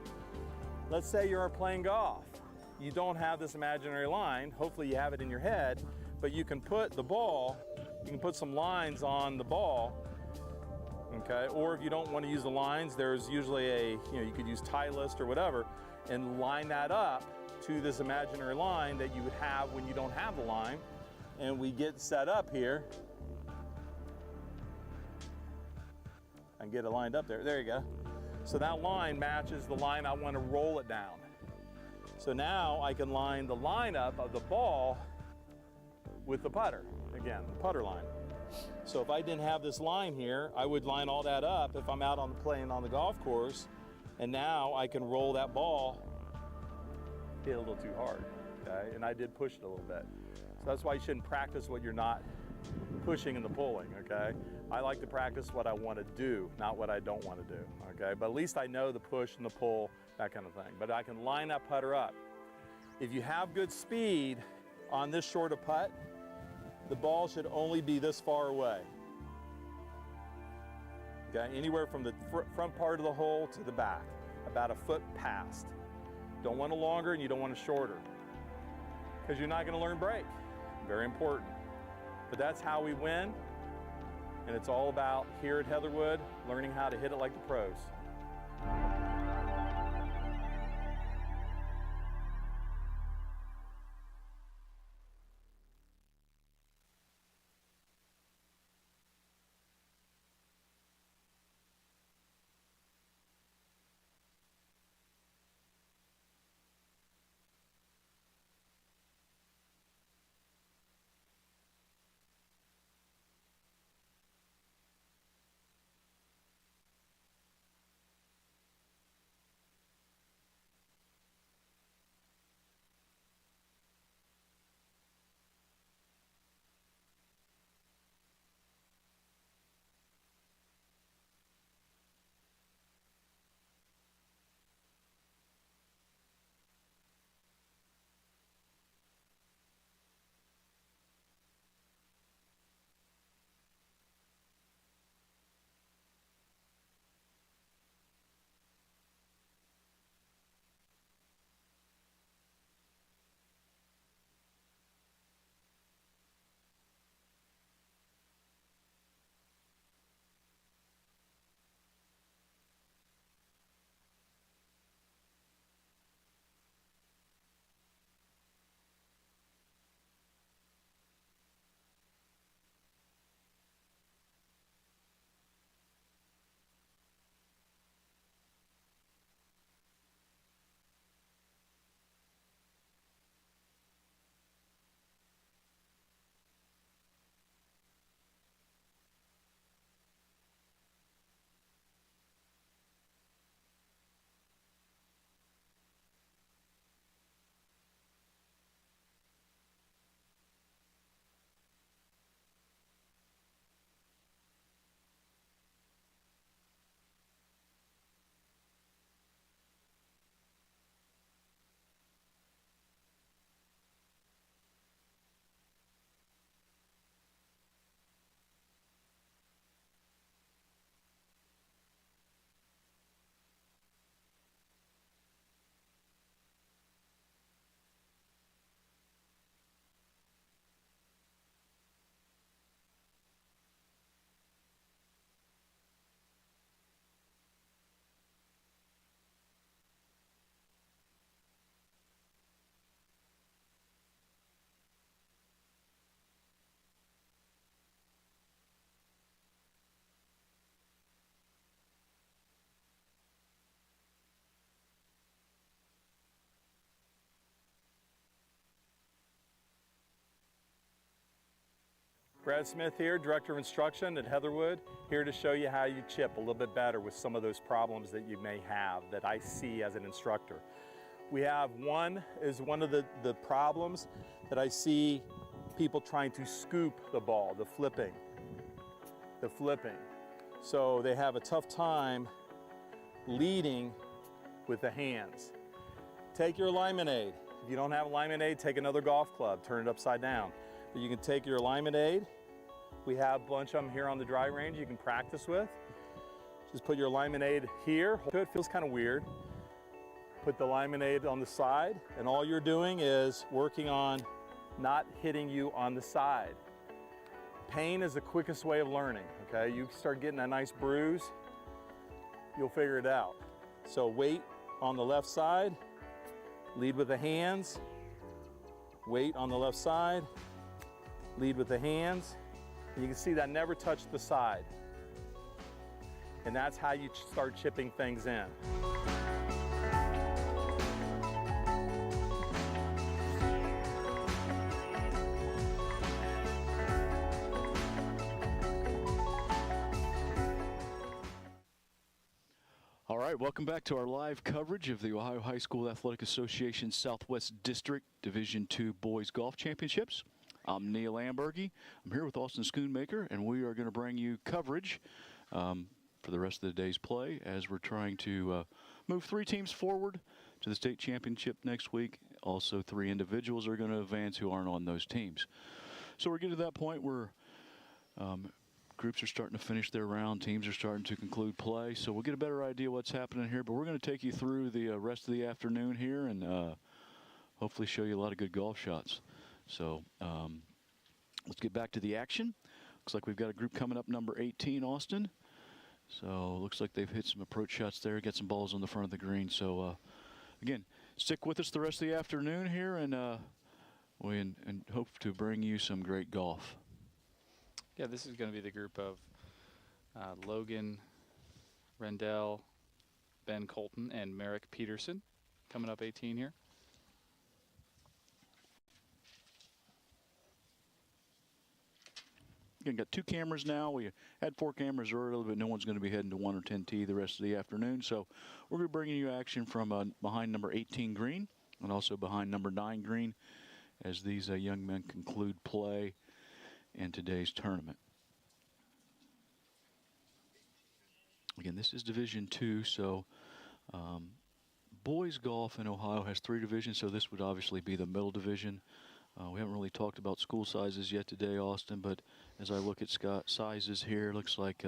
Let's say you're playing golf. You don't have this imaginary line. Hopefully you have it in your head, but you can put some lines on the ball. Okay, or if you don't want to use the lines, there's usually you could use Titleist or whatever and line that up to this imaginary line that you would have when you don't have the line. And we get set up here. I can get it lined up there. There you go. So that line matches the line I want to roll it down. So now I can line the line up of the ball with the putter. Again, the putter line. So if I didn't have this line here, I would line all that up if I'm out playing on the golf course, and now I can roll that ball, hit a little too hard, okay? And I did push it a little bit. So that's why you shouldn't practice what you're not pushing and the pulling, okay? I like to practice what I want to do, not what I don't want to do, okay? But at least I know the push and the pull, that kind of thing. But I can line that putter up. If you have good speed on this short of putt, the ball should only be this far away. Okay, anywhere from the front part of the hole to the back, about a foot past. Don't want a longer and you don't want a shorter, because you're not going to learn break. Very important. But that's how we win, and it's all about here at Heatherwood learning how to hit it like the pros. Brad Smith here, Director of Instruction at Heatherwood, here to show you how you chip a little bit better with some of those problems that you may have that I see as an instructor. We have one of the problems that I see people trying to scoop the ball, the flipping. So they have a tough time leading with the hands. Take your alignment aid. If you don't have a alignment aid, take another golf club, turn it upside down. But you can take your alignment aid. We have a bunch of them here on the dry range you can practice with. Just put your alignment aid here. It feels kind of weird. Put the alignment aid on the side, and all you're doing is working on not hitting you on the side. Pain is the quickest way of learning, okay? You start getting a nice bruise, you'll figure it out. So weight on the left side, lead with the hands. Weight on the left side, lead with the hands. And you can see that never touched the side. And that's how you start chipping things in. All right, welcome back to our live coverage of the Ohio High School Athletic Association Southwest District Division II Boys Golf Championships. I'm Neil Amberge. I'm here with Austin Schoonmaker, and we are going to bring you coverage for the rest of the day's play as we're trying to move 3 teams forward to the state championship next week. Also, 3 individuals are going to advance who aren't on those teams. So we're getting to that point where groups are starting to finish their round. Teams are starting to conclude play. So we'll get a better idea what's happening here. But we're going to take you through the rest of the afternoon here and hopefully show you a lot of good golf shots. So let's get back to the action. Looks like we've got a group coming up, number 18, Austin. So looks like they've hit some approach shots there, get some balls on the front of the green. So again, stick with us the rest of the afternoon here, and we hope to bring you some great golf. Yeah, this is going to be the group of Logan Rendell, Ben Colton, and Merrick Peterson coming up 18 here. Again, got 2 cameras now. We had 4 cameras earlier, but no one's going to be heading to 1 or 10T the rest of the afternoon. So we're going to be bringing you action from behind number 18 green and also behind number 9 green as these young men conclude play in today's tournament. Again, this is Division II, so boys golf in Ohio has 3 divisions, so this would obviously be the middle division. We haven't really talked about school sizes yet today, Austin, but as I look at sizes here, looks like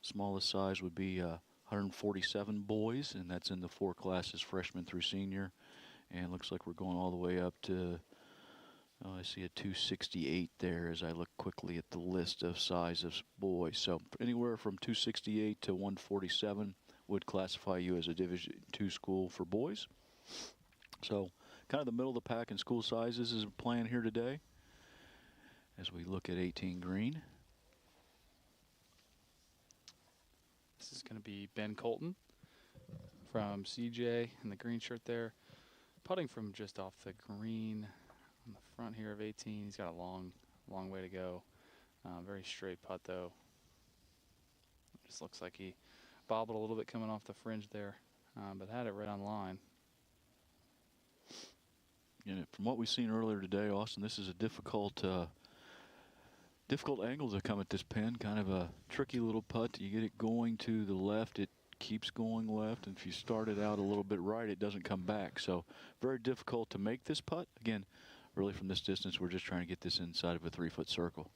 smallest size would be 147 boys, and that's in the 4 classes, freshman through senior. And looks like we're going all the way up to I see a 268 there as I look quickly at the list of size of boys. So anywhere from 268 to 147 would classify you as a Division II school for boys. So kind of the middle of the pack in school sizes is playing here today as we look at 18 green. This is going to be Ben Colton from CJ in the green shirt there. Putting from just off the green on the front here of 18. He's got a long way to go. Very straight putt though. Just looks like he bobbled a little bit coming off the fringe there, but had it right on line. From what we've seen earlier today, Austin, this is a difficult angle to come at this pin. Kind of a tricky little putt. You get it going to the left, it keeps going left, and if you start it out a little bit right, it doesn't come back. So very difficult to make this putt. Again, really from this distance, we're just trying to get this inside of a 3-foot circle.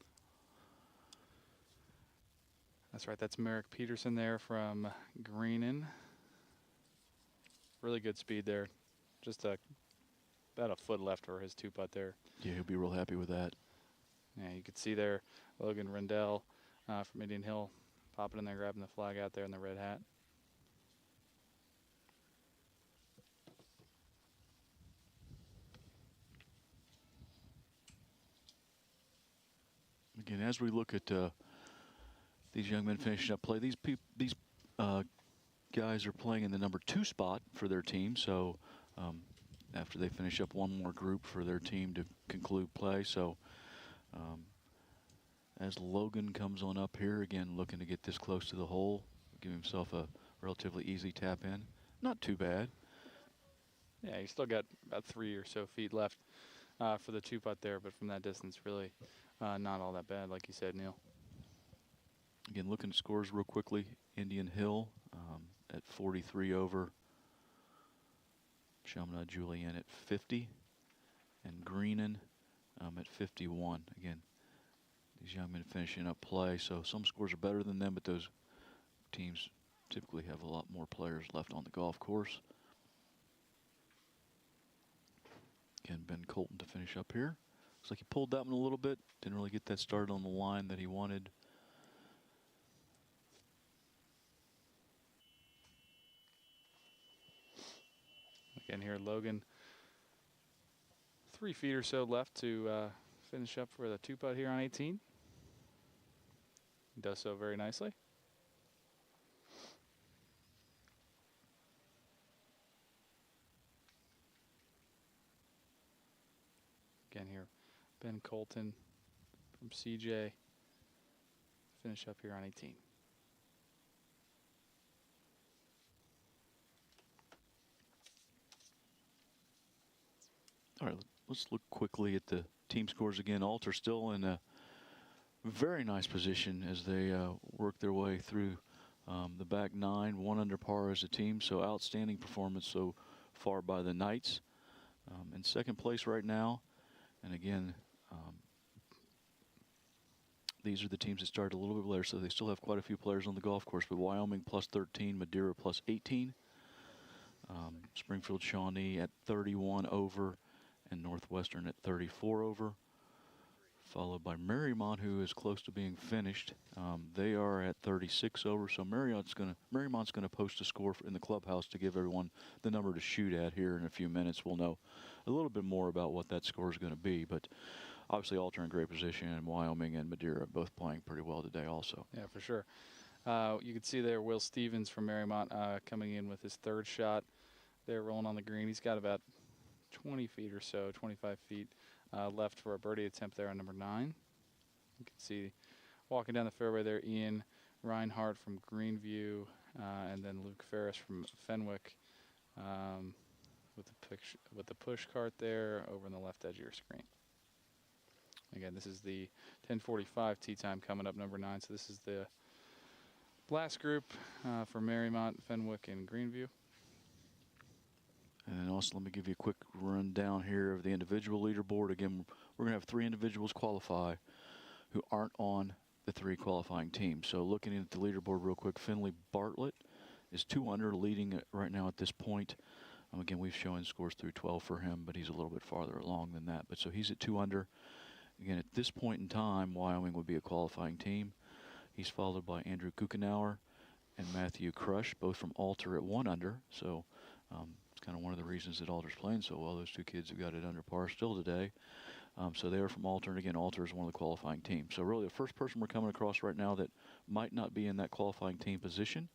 That's right. That's Merrick Peterson there from Greenan. Really good speed there. Just about a foot left for his 2-putt there. Yeah, he'll be real happy with that. Yeah, you could see there Logan Rendell from Indian Hill popping in there, grabbing the flag out there in the red hat. Again, as we look at these young men finishing up play, these guys are playing in the number 2 spot for their team. So after they finish up one more group for their team to conclude play, so as Logan comes on up here, again looking to get this close to the hole, give himself a relatively easy tap in. Not too bad. Yeah, you still got about 3 or so feet left for the 2-putt there, but from that distance, really not all that bad, like you said, Neil. Again, looking at scores real quickly. Indian Hill at 43 over. Chaminade Julienne at 50. And Greenan at 51. Again, these young men finishing up play, so some scores are better than them, but those teams typically have a lot more players left on the golf course. Again, Ben Colton to finish up here. Looks like he pulled that one a little bit. Didn't really get that started on the line that he wanted. Again here, Logan, 3 feet or so left to finish up for the 2-putt here on 18. He does so very nicely. Again here, Ben Colton from CJ, finish up here on 18. All right, let's look quickly at the team scores again. Alter still in a very nice position as they work their way through the back 9, 1 under par as a team. So outstanding performance so far by the Knights. In second place right now. And again, these are the teams that started a little bit later, so they still have quite a few players on the golf course. But Wyoming plus 13, Madeira plus 18. Springfield Shawnee at 31 over. And Northwestern at 34 over, followed by Marymount, who is close to being finished. They are at 36 over, so Marymount's going to post a score in the clubhouse to give everyone the number to shoot at here in a few minutes. We'll know a little bit more about what that score is going to be, but obviously Alter in great position, and Wyoming and Madeira both playing pretty well today also. Yeah, for sure. You can see there Will Stevens from Marymount coming in with his 3rd shot. They're rolling on the green. He's got about 20 feet or so, 25 feet left for a birdie attempt there on number 9. You can see walking down the fairway there, Ian Reinhardt from Greenview, and then Luke Ferris from Fenwick with the push cart there over on the left edge of your screen. Again, this is the 10:45 tee time coming up, number 9. So this is the last group for Marymount, Fenwick, and Greenview. And then also let me give you a quick rundown here of the individual leaderboard. Again, we're going to have 3 individuals qualify who aren't on the 3 qualifying teams. So looking at the leaderboard real quick, Finley Bartlett is 2 under, leading it right now at this point. Again, we've shown scores through 12 for him, but he's a little bit farther along than that. But so he's at 2 under. Again, at this point in time, Wyoming would be a qualifying team. He's followed by Andrew Kuchenauer and Matthew Crush, both from Alter at 1 under. So it's kind of one of the reasons that Alter's playing so well. Those 2 kids have got it under par still today. So they are from Alter, and again, Alter is one of the qualifying teams. So really the first person we're coming across right now that might not be in that qualifying team position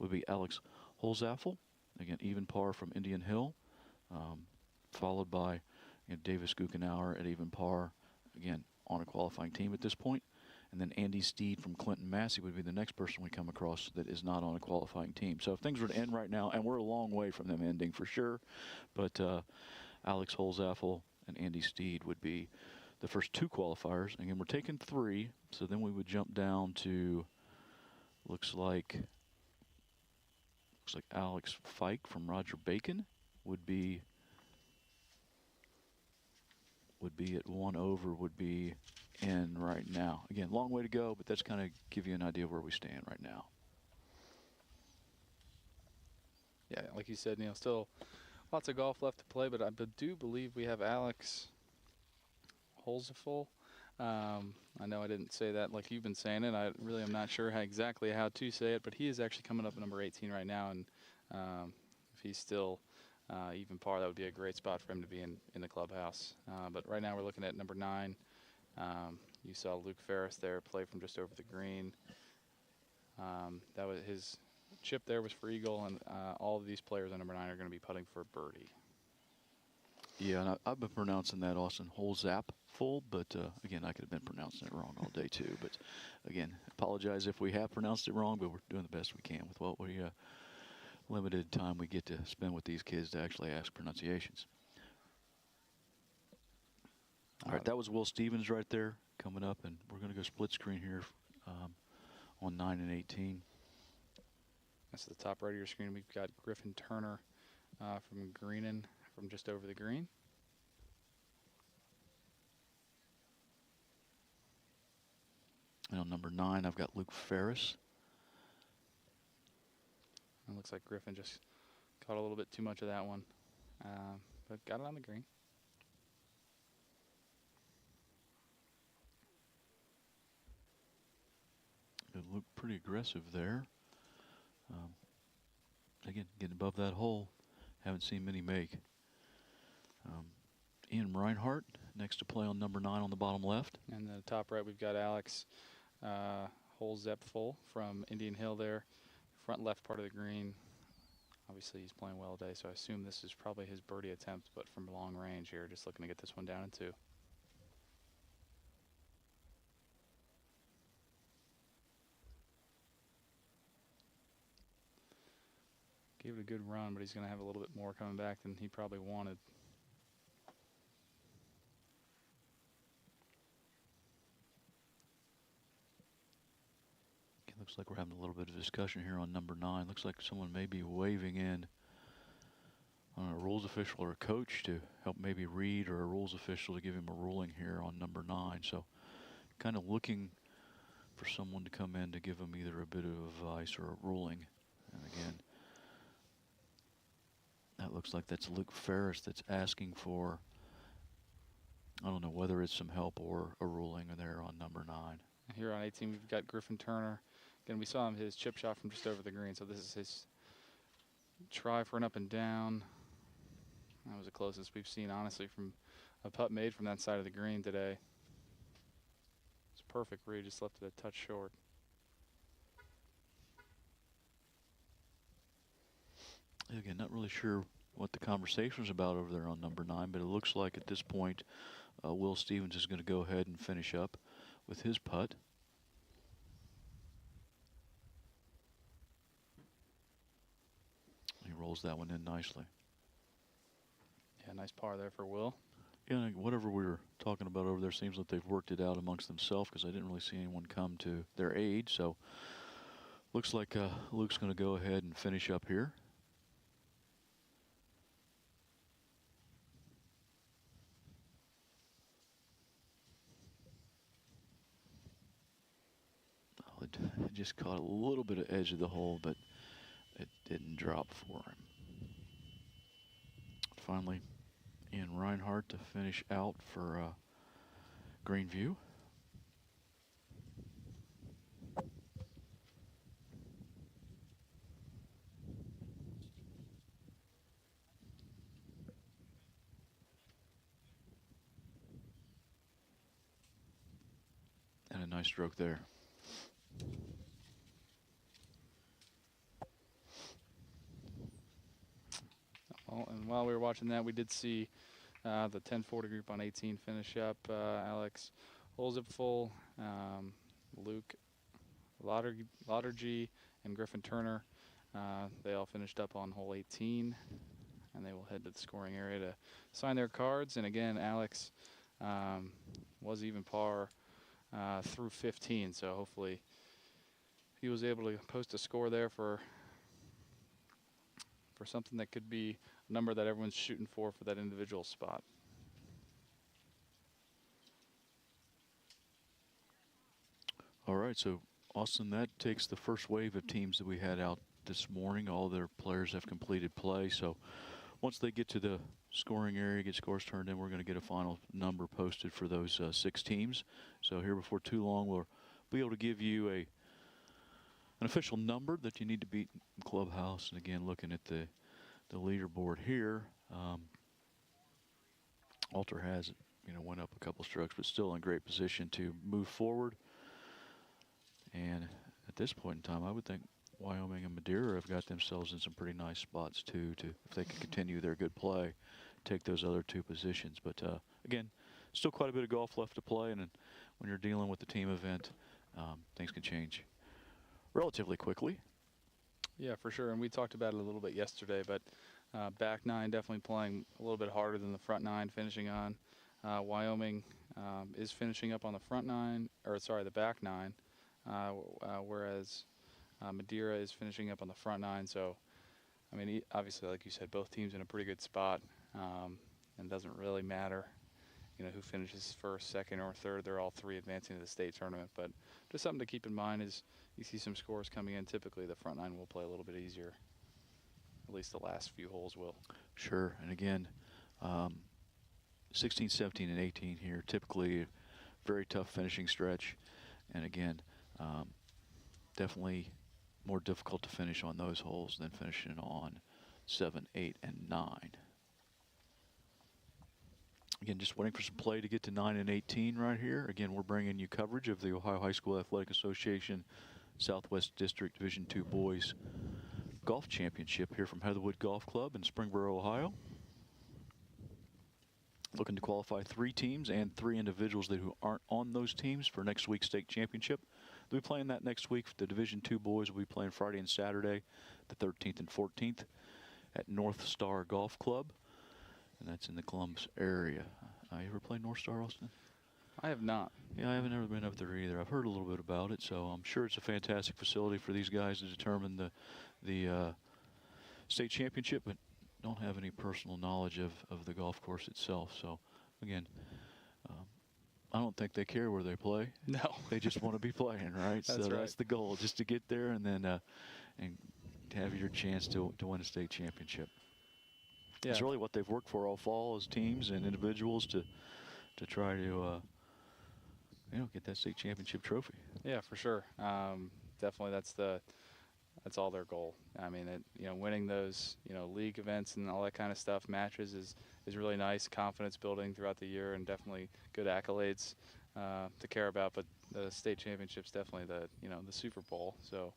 would be Alex Holzaffel. Again, even par from Indian Hill, followed by Davis Kuchenauer at even par, again, on a qualifying team at this point. And then Andy Steed from Clinton Massey would be the next person we come across that is not on a qualifying team. So if things were to end right now, and we're a long way from them ending for sure, but Alex Holzaffel and Andy Steed would be the first 2 qualifiers. Again, we're taking 3, so then we would jump down to, looks like Alex Fike from Roger Bacon would be at 1 over, would be in right now. Again, long way to go, but that's kind of give you an idea of where we stand right now. Yeah, like you said, Neil, still lots of golf left to play, but I do believe we have Alex Holzaffel. I know I didn't say that like you've been saying it. I really am not sure exactly how to say it, but he is actually coming up at number 18 right now, and if he's still even par, that would be a great spot for him to be in the clubhouse. But right now we're looking at number 9. You saw Luke Ferris there play from just over the green. That was his chip there was for eagle, and all of these players on number 9 are going to be putting for birdie. Yeah, and I've been pronouncing that Austin Holzap full, but again, I could have been pronouncing it wrong all day too. But again, apologize if we have pronounced it wrong, but we're doing the best we can with what we limited time we get to spend with these kids to actually ask pronunciations. All right, that was Will Stevens right there coming up, and we're going to go split screen here on 9 and 18. That's the top right of your screen. We've got Griffin Turner from Greenan from just over the green. And on number 9, I've got Luke Ferris. It looks like Griffin just caught a little bit too much of that one, but got it on the green. It looked pretty aggressive there. Again, getting above that hole. Haven't seen many make. Ian Reinhardt next to play on number 9 on the bottom left. And the top right, we've got Alex Holzepfel from Indian Hill there. Front left part of the green. Obviously, he's playing well today, so I assume this is probably his birdie attempt, but from long range here, just looking to get this one down in 2. Gave it a good run, but he's going to have a little bit more coming back than he probably wanted. It looks like we're having a little bit of discussion here on number 9. Looks like someone may be waving in on a rules official or a coach to help maybe read, or a rules official to give him a ruling here on number 9. So kind of looking for someone to come in to give him either a bit of advice or a ruling. And again, that looks like that's Luke Ferris that's asking for, I don't know whether it's some help or a ruling there on number 9. Here on 18, we've got Griffin Turner. Again, we saw him his chip shot from just over the green, so this is his try for an up and down. That was the closest we've seen, honestly, from a putt made from that side of the green today. It's perfect where he just left it a touch short. Again, not really sure what the conversation was about over there on number 9, but it looks like at this point Will Stevens is going to go ahead and finish up with his putt. He rolls that one in nicely. Yeah, nice par there for Will. Yeah, whatever we were talking about over there seems like they've worked it out amongst themselves, because I didn't really see anyone come to their aid. So looks like Luke's going to go ahead and finish up here. It just caught a little bit of edge of the hole, but it didn't drop for him. Finally, Ian Reinhardt to finish out for Greenview. And a nice stroke there. Well, and while we were watching that, we did see the 1040 group on 18 finish up. Alex Holzepfel, Luke Laudergy, and Griffin Turner. They all finished up on hole 18, and they will head to the scoring area to sign their cards. And again, Alex was even par through 15, so hopefully he was able to post a score there for something that could be a number that everyone's shooting for that individual spot. All right, so Austin, that takes the first wave of teams that we had out this morning. All their players have completed play, so once they get to the scoring area, get scores turned in, we're going to get a final number posted for those 6 teams. So here before too long, we'll be able to give you an official number that you need to beat in Clubhouse. And again, looking at the leaderboard here, Alter has, went up a couple strokes, but still in great position to move forward. And at this point in time, I would think Wyoming and Madeira have got themselves in some pretty nice spots too, if they can continue their good play, take those other 2 positions. But again, still quite a bit of golf left to play, and when you're dealing with the team event, things can change relatively quickly. Yeah, for sure. And we talked about it a little bit yesterday, but back 9 definitely playing a little bit harder than the front 9 finishing on. Wyoming is finishing up on the front 9, or sorry, the back 9, whereas Madeira is finishing up on the front 9. So, I mean, obviously, like you said, both teams in a pretty good spot, and it doesn't really matter, you know, who finishes first, second, or third. They're all 3 advancing to the state tournament. But just something to keep in mind is you see some scores coming in. Typically, the front 9 will play a little bit easier. At least the last few holes will. Sure. And again, 16, 17, and 18 here, typically a very tough finishing stretch. And again, definitely more difficult to finish on those holes than finishing on 7, 8, and 9. Again, just waiting for some play to get to 9 and 18 right here. Again, we're bringing you coverage of the Ohio High School Athletic Association Southwest District Division II Boys Golf Championship here from Heatherwood Golf Club in Springboro, Ohio. Looking to qualify 3 teams and 3 individuals who aren't on those teams for next week's state championship. They'll be playing that next week. The Division II boys will be playing Friday and Saturday, the 13th and 14th, at North Star Golf Club, and that's in the Columbus area. You ever play North Star, Austin? I have not. Yeah, I haven't ever been up there either. I've heard a little bit about it, so I'm sure it's a fantastic facility for these guys to determine the state championship, but don't have any personal knowledge of the golf course itself. So, again, I don't think they care where they play. No. They just want to be playing, right? That's so right. that's the goal, just to get there and then and have your chance to win a state championship. Yeah. It's really what they've worked for all fall as teams and individuals to try to get that state championship trophy. Yeah, for sure. Definitely, that's all their goal. I mean, winning those league events and all that kind of stuff, matches is really nice, confidence building throughout the year, and definitely good accolades to care about. But the state championship's definitely the Super Bowl. So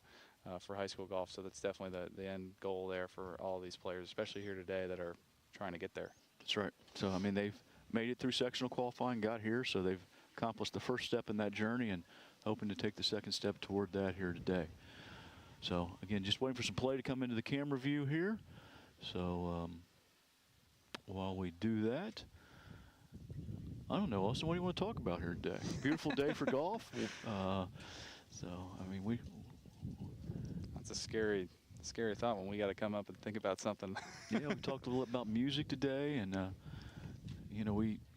for high school golf, so that's definitely the end goal there for all these players, especially here today that are trying to get there. That's right. So I mean, they've made it through sectional qualifying, got here, so they've accomplished the first step in that journey and hoping to take the second step toward that here today. So again, just waiting for some play to come into the camera view here. So while we do that, I don't know, Austin, what do you want to talk about here today? Beautiful day for golf. So I mean, that's a scary thought when we got to come up and think about something. Yeah, we talked a little about music today, and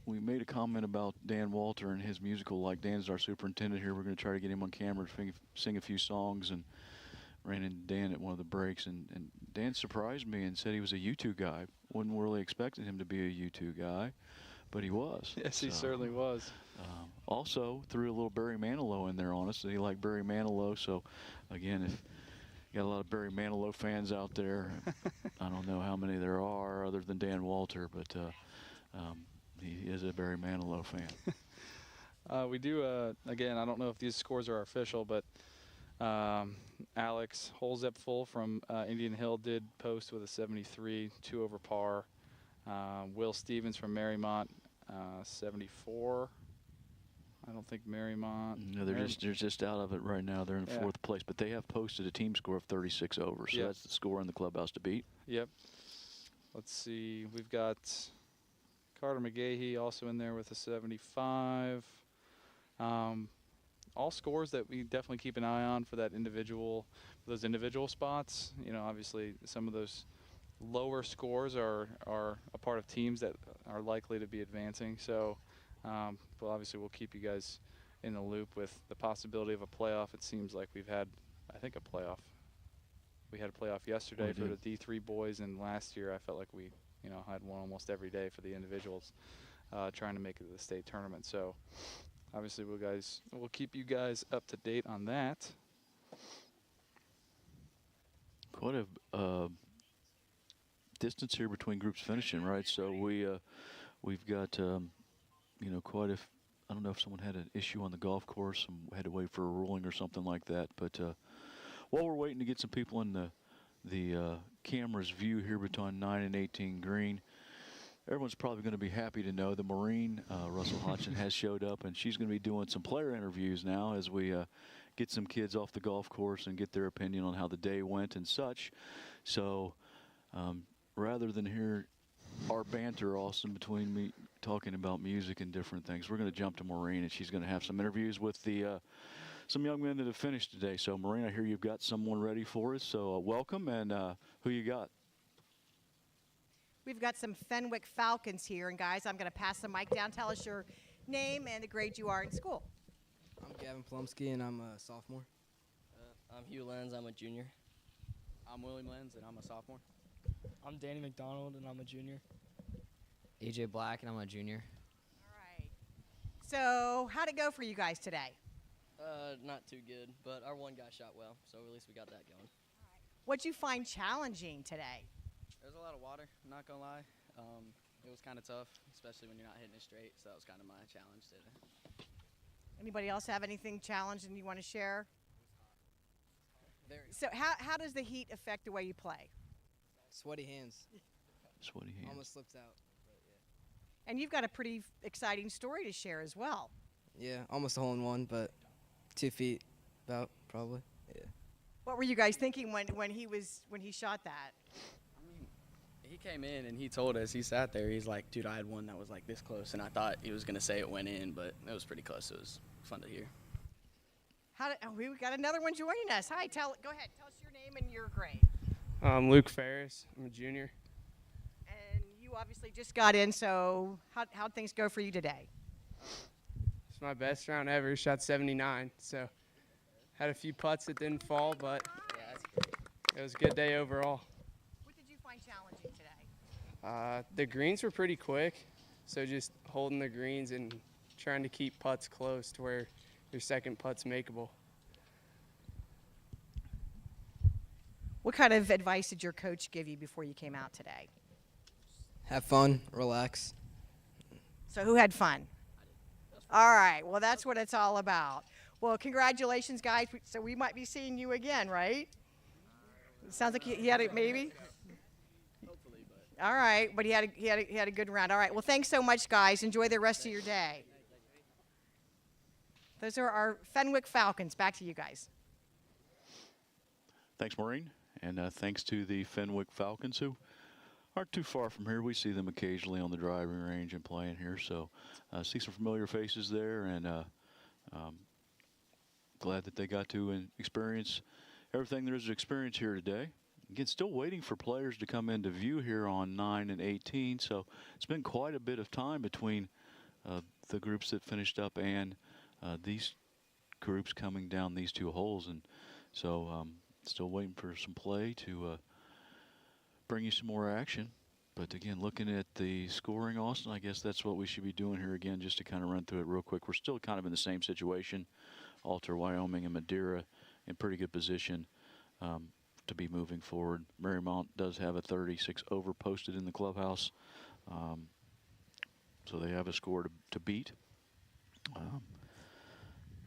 we made a comment about Dan Walter and his musical. Like, Dan's our superintendent here. We're going to try to get him on camera to sing a few songs, and ran into Dan at one of the breaks, and Dan surprised me and said he was a U2 guy. Wasn't really expecting him to be a U2 guy, but he was. Yes, he certainly was. Also threw a little Barry Manilow in there on us. He liked Barry Manilow, so again, if you got a lot of Barry Manilow fans out there, I don't know how many there are other than Dan Walter, but he is a Barry Manilow fan. We do, again, I don't know if these scores are official, but Alex Holzepfel from Indian Hill did post with a 73, 2 over par. Will Stevens from Marymount, 74. I don't think Marymount. No, they're just out of it right now. They're in 4th place, but they have posted a team score of 36 over, so that's the score in the clubhouse to beat. Yep. Let's see. We've got Carter McGahee also in there with a 75. All scores that we definitely keep an eye on for those individual spots. Obviously some of those lower scores are a part of teams that are likely to be advancing. So, but obviously we'll keep you guys in the loop with the possibility of a playoff. It seems like we've had, I think, a playoff. We had a playoff yesterday for the D3 boys, and last year I felt like we, had one almost every day for the individuals, trying to make it to the state tournament. So, obviously, we'll keep you guys up to date on that. Quite a distance here between groups finishing, right? So we've got quite a. I don't know if someone had an issue on the golf course and had to wait for a ruling or something like that. But while we're waiting to get some people in the camera's view here between 9 and 18 green, everyone's probably going to be happy to know the Marine, Russell Hodgson, has showed up, and she's going to be doing some player interviews now as we get some kids off the golf course and get their opinion on how the day went and such. So rather than hear our banter, Austin, between me talking about music and different things, we're going to jump to Maureen, and she's going to have some interviews with the some young men that have finished today. So, Maureen, I hear you've got someone ready for us. So, welcome, and who you got? We've got some Fenwick Falcons here, and guys, I'm going to pass the mic down. Tell us your name and the grade you are in school. I'm Gavin Plumsky, and I'm a sophomore. I'm Hugh Lenz, I'm a junior. I'm William Lenz, and I'm a sophomore. I'm Danny McDonald, and I'm a junior. AJ Black, and I'm a junior. All right. So, how'd it go for you guys today? Not too good, but our one guy shot well, so at least we got that going. What'd you find challenging today? There's a lot of water, I'm not going to lie. It was kind of tough, especially when you're not hitting it straight, so that was kind of my challenge today. Anybody else have anything challenging you want to share? Very. So how does the heat affect the way you play? Sweaty hands. Sweaty hands. Almost slipped out. But yeah. And you've got a pretty exciting story to share as well. Yeah, almost a hole in one, but 2 feet about, probably. Yeah. What were you guys thinking when he shot that? He came in and he told us, he sat there, he's like, dude, I had one that was like this close, and I thought he was going to say it went in, but it was pretty close. It was fun to hear. We got another one joining us. Hi, go ahead. Tell us your name and your grade. I'm Luke Ferris. I'm a junior. And you obviously just got in, so how'd things go for you today? It's my best round ever. Shot 79, so had a few putts that didn't fall, but it was a good day overall. What did you find challenging today? The greens were pretty quick, so just holding the greens and trying to keep putts close to where your second putt's makeable. What kind of advice did your coach give you before you came out today? Have fun, relax. So who had fun? All right, well, that's what it's all about. Well, congratulations, guys. So we might be seeing you again, right? It sounds like he had it, maybe? Hopefully, but. All right, but he had a good round. All right, well, thanks so much, guys. Enjoy the rest of your day. Those are our Fenwick Falcons. Back to you guys. Thanks, Maureen. And thanks to the Fenwick Falcons, who aren't too far from here. We see them occasionally on the driving range and playing here. So see some familiar faces there, and glad that they got to experience everything there is to experience here today. Again, still waiting for players to come into view here on 9 and 18. So it's been quite a bit of time between the groups that finished up and these groups coming down these two holes. And so still waiting for some play to bring you some more action. But again, looking at the scoring, Austin, I guess that's what we should be doing here again, just to kind of run through it real quick. We're still kind of in the same situation. Alter, Wyoming, and Madeira in pretty good position to be moving forward. Marymount does have a 36 over posted in the clubhouse. So they have a score to beat.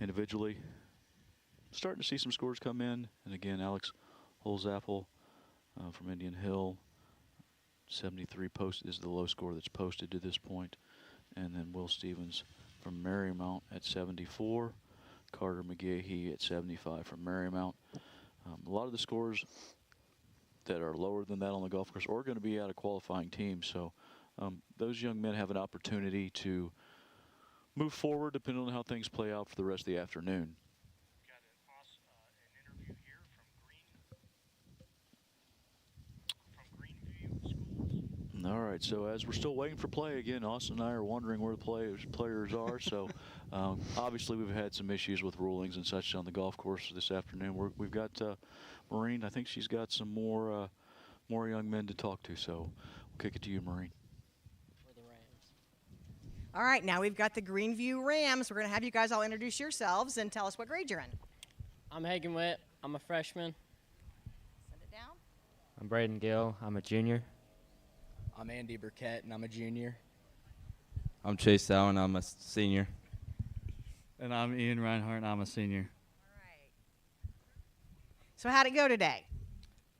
Individually, starting to see some scores come in. And again, Alex Holzapfel from Indian Hill, 73 posted is the low score that's posted to this point. And then Will Stevens from Marymount at 74. Carter McGahee at 75 from Marymount. A lot of the scores that are lower than that on the golf course are going to be out of qualifying teams. So those young men have an opportunity to move forward depending on how things play out for the rest of the afternoon. Got an interview here from Greenview Schools. All right, so as we're still waiting for play, again, Austin and I are wondering where the players are. So obviously we've had some issues with rulings and such on the golf course this afternoon. We've got Maureen. I think she's got some more young men to talk to. So we'll kick it to you, Maureen. All right, now we've got the Greenview Rams. We're going to have you guys all introduce yourselves and tell us what grade you're in. I'm Hagen Witt. I'm a freshman. Send it down. I'm Braden Gill. I'm a junior. I'm Andy Burkett, and I'm a junior. I'm Chase Allen. I'm a senior. And I'm Ian Reinhardt. I'm a senior. All right. So how'd it go today?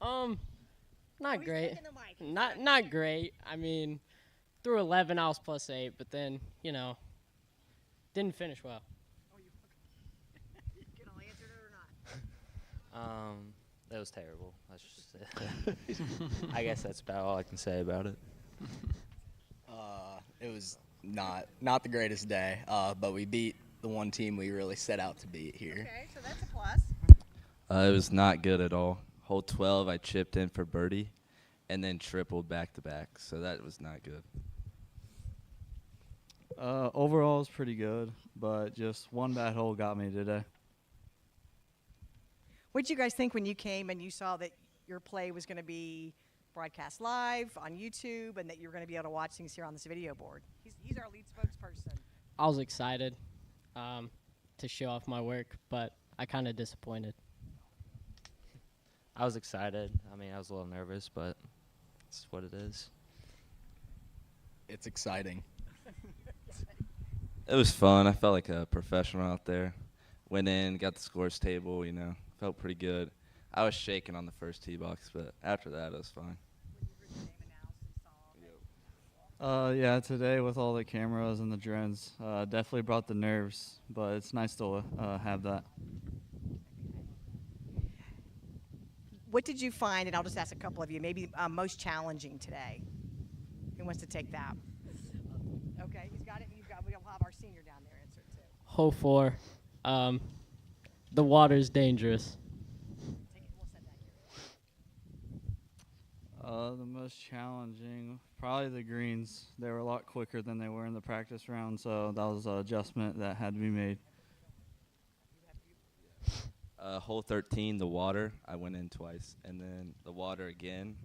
Not great. Not great. I mean, through 11, I was +8, but then, you know, didn't finish well. Can I answer it or not? That was terrible. That's just it. I guess that's about all I can say about it. It was not the greatest day, but we beat the one team we really set out to beat here. Okay, so that's a plus. It was not good at all. Hole 12, I chipped in for birdie, and then tripled back to back, so that was not good. Overall, it's pretty good, but just one bad hole got me today. What did you guys think when you came and you saw that your play was going to be broadcast live on YouTube and that you were going to be able to watch things here on this video board? He's our lead spokesperson. I was excited to show off my work, but I kind of disappointed. I was excited. I mean, I was a little nervous, but it's what it is. It's exciting. It was fun. I felt like a professional out there. Went in, got the scores table, you know, felt pretty good. I was shaking on the first tee box, but after that, it was fine. Yeah, today with all the cameras and the drones, definitely brought the nerves, but it's nice to have that. What did you find, and I'll just ask a couple of you, maybe most challenging today? Who wants to take that? Okay, he's got it. We'll have our senior down there answer it too. Hole 4, the water's dangerous. The most challenging, probably the greens. They were a lot quicker than they were in the practice round, so that was an adjustment that had to be made. Hole 13, the water, I went in twice. And then the water again.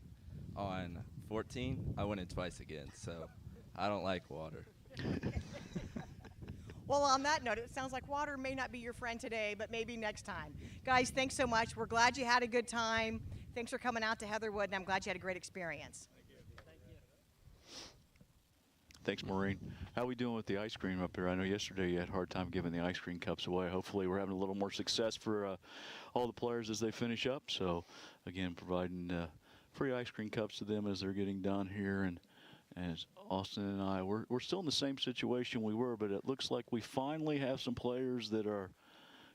On 14, I went in twice again. So I don't like water. Well, on that note, it sounds like water may not be your friend today, but maybe next time. Guys, thanks so much. We're glad you had a good time. Thanks for coming out to Heatherwood, and I'm glad you had a great experience. Thanks, Maureen. How are we doing with the ice cream up there? I know yesterday you had a hard time giving the ice cream cups away. Hopefully we're having a little more success for all the players as they finish up. So, again, providing free ice cream cups to them as they're getting done here. And as Austin and I, we're still in the same situation we were, but it looks like we finally have some players that are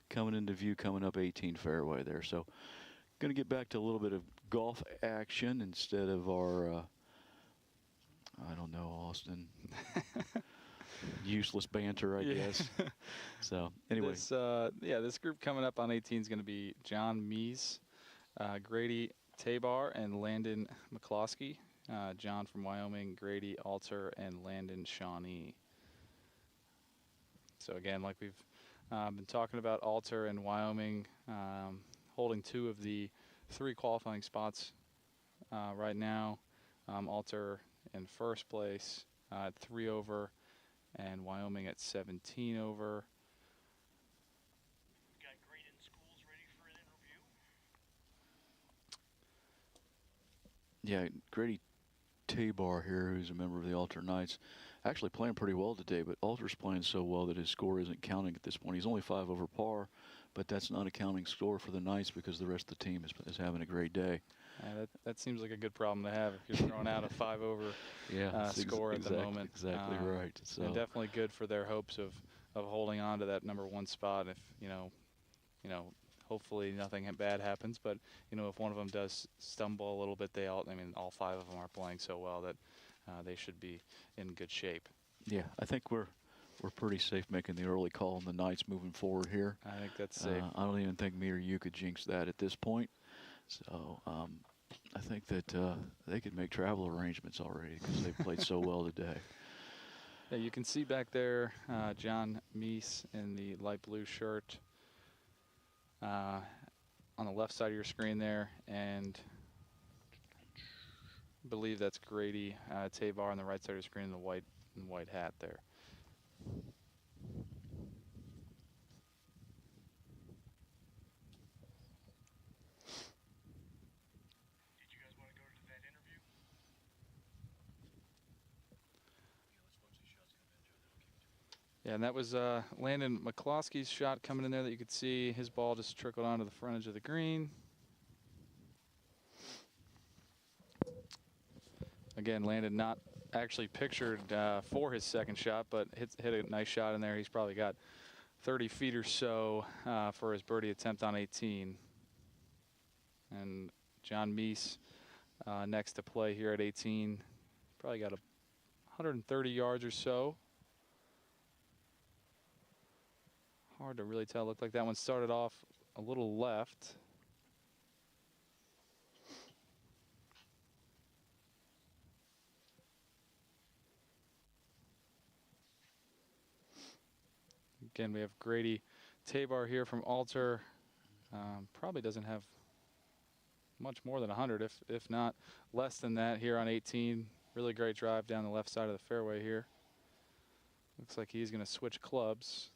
coming into view coming up 18 fairway there. So, going to get back to a little bit of golf action instead of our I don't know, Austin. Useless banter, I guess. So, anyway. This group coming up on 18 is going to be John Mees, Grady Tabar, and Landon McCloskey. John from Wyoming, Grady Alter, and Landon Shawnee. So, again, like we've been talking about, Alter and Wyoming holding 2 of the 3 qualifying spots right now. Alter in first place at 3 over, and Wyoming at 17 over. Got Graydon Schools ready for an interview. Yeah, Grady Tabar here, who's a member of the Alter Knights, actually playing pretty well today, but Alter's playing so well that his score isn't counting at this point. He's only 5 over par, but that's not a counting score for the Knights because the rest of the team is having a great day. That seems like a good problem to have if you're throwing out a 5 over score at the moment. Exactly right. So. And definitely good for their hopes of holding on to that #1 spot. If hopefully nothing bad happens, but if one of them does stumble a little bit, all 5 of them are playing so well that they should be in good shape. Yeah, I think we're pretty safe making the early call on the Knights moving forward here. I think that's safe. I don't even think me or you could jinx that at this point. So I think that they could make travel arrangements already because they've played so well today. Yeah, you can see back there John Meese in the light blue shirt on the left side of your screen there, and I believe that's Grady Tabar on the right side of your screen in the white hat there. Yeah, and that was Landon McCloskey's shot coming in there that you could see. His ball just trickled onto the front edge of the green. Again, Landon not actually pictured for his second shot, but hit a nice shot in there. He's probably got 30 feet or so for his birdie attempt on 18. And John Meese next to play here at 18. Probably got 130 yards or so. Hard to really tell. Looked like that one started off a little left. Again, we have Grady Tabar here from Alter. Probably doesn't have much more than 100, if not less than that here on 18. Really great drive down the left side of the fairway here. Looks like he's going to switch clubs.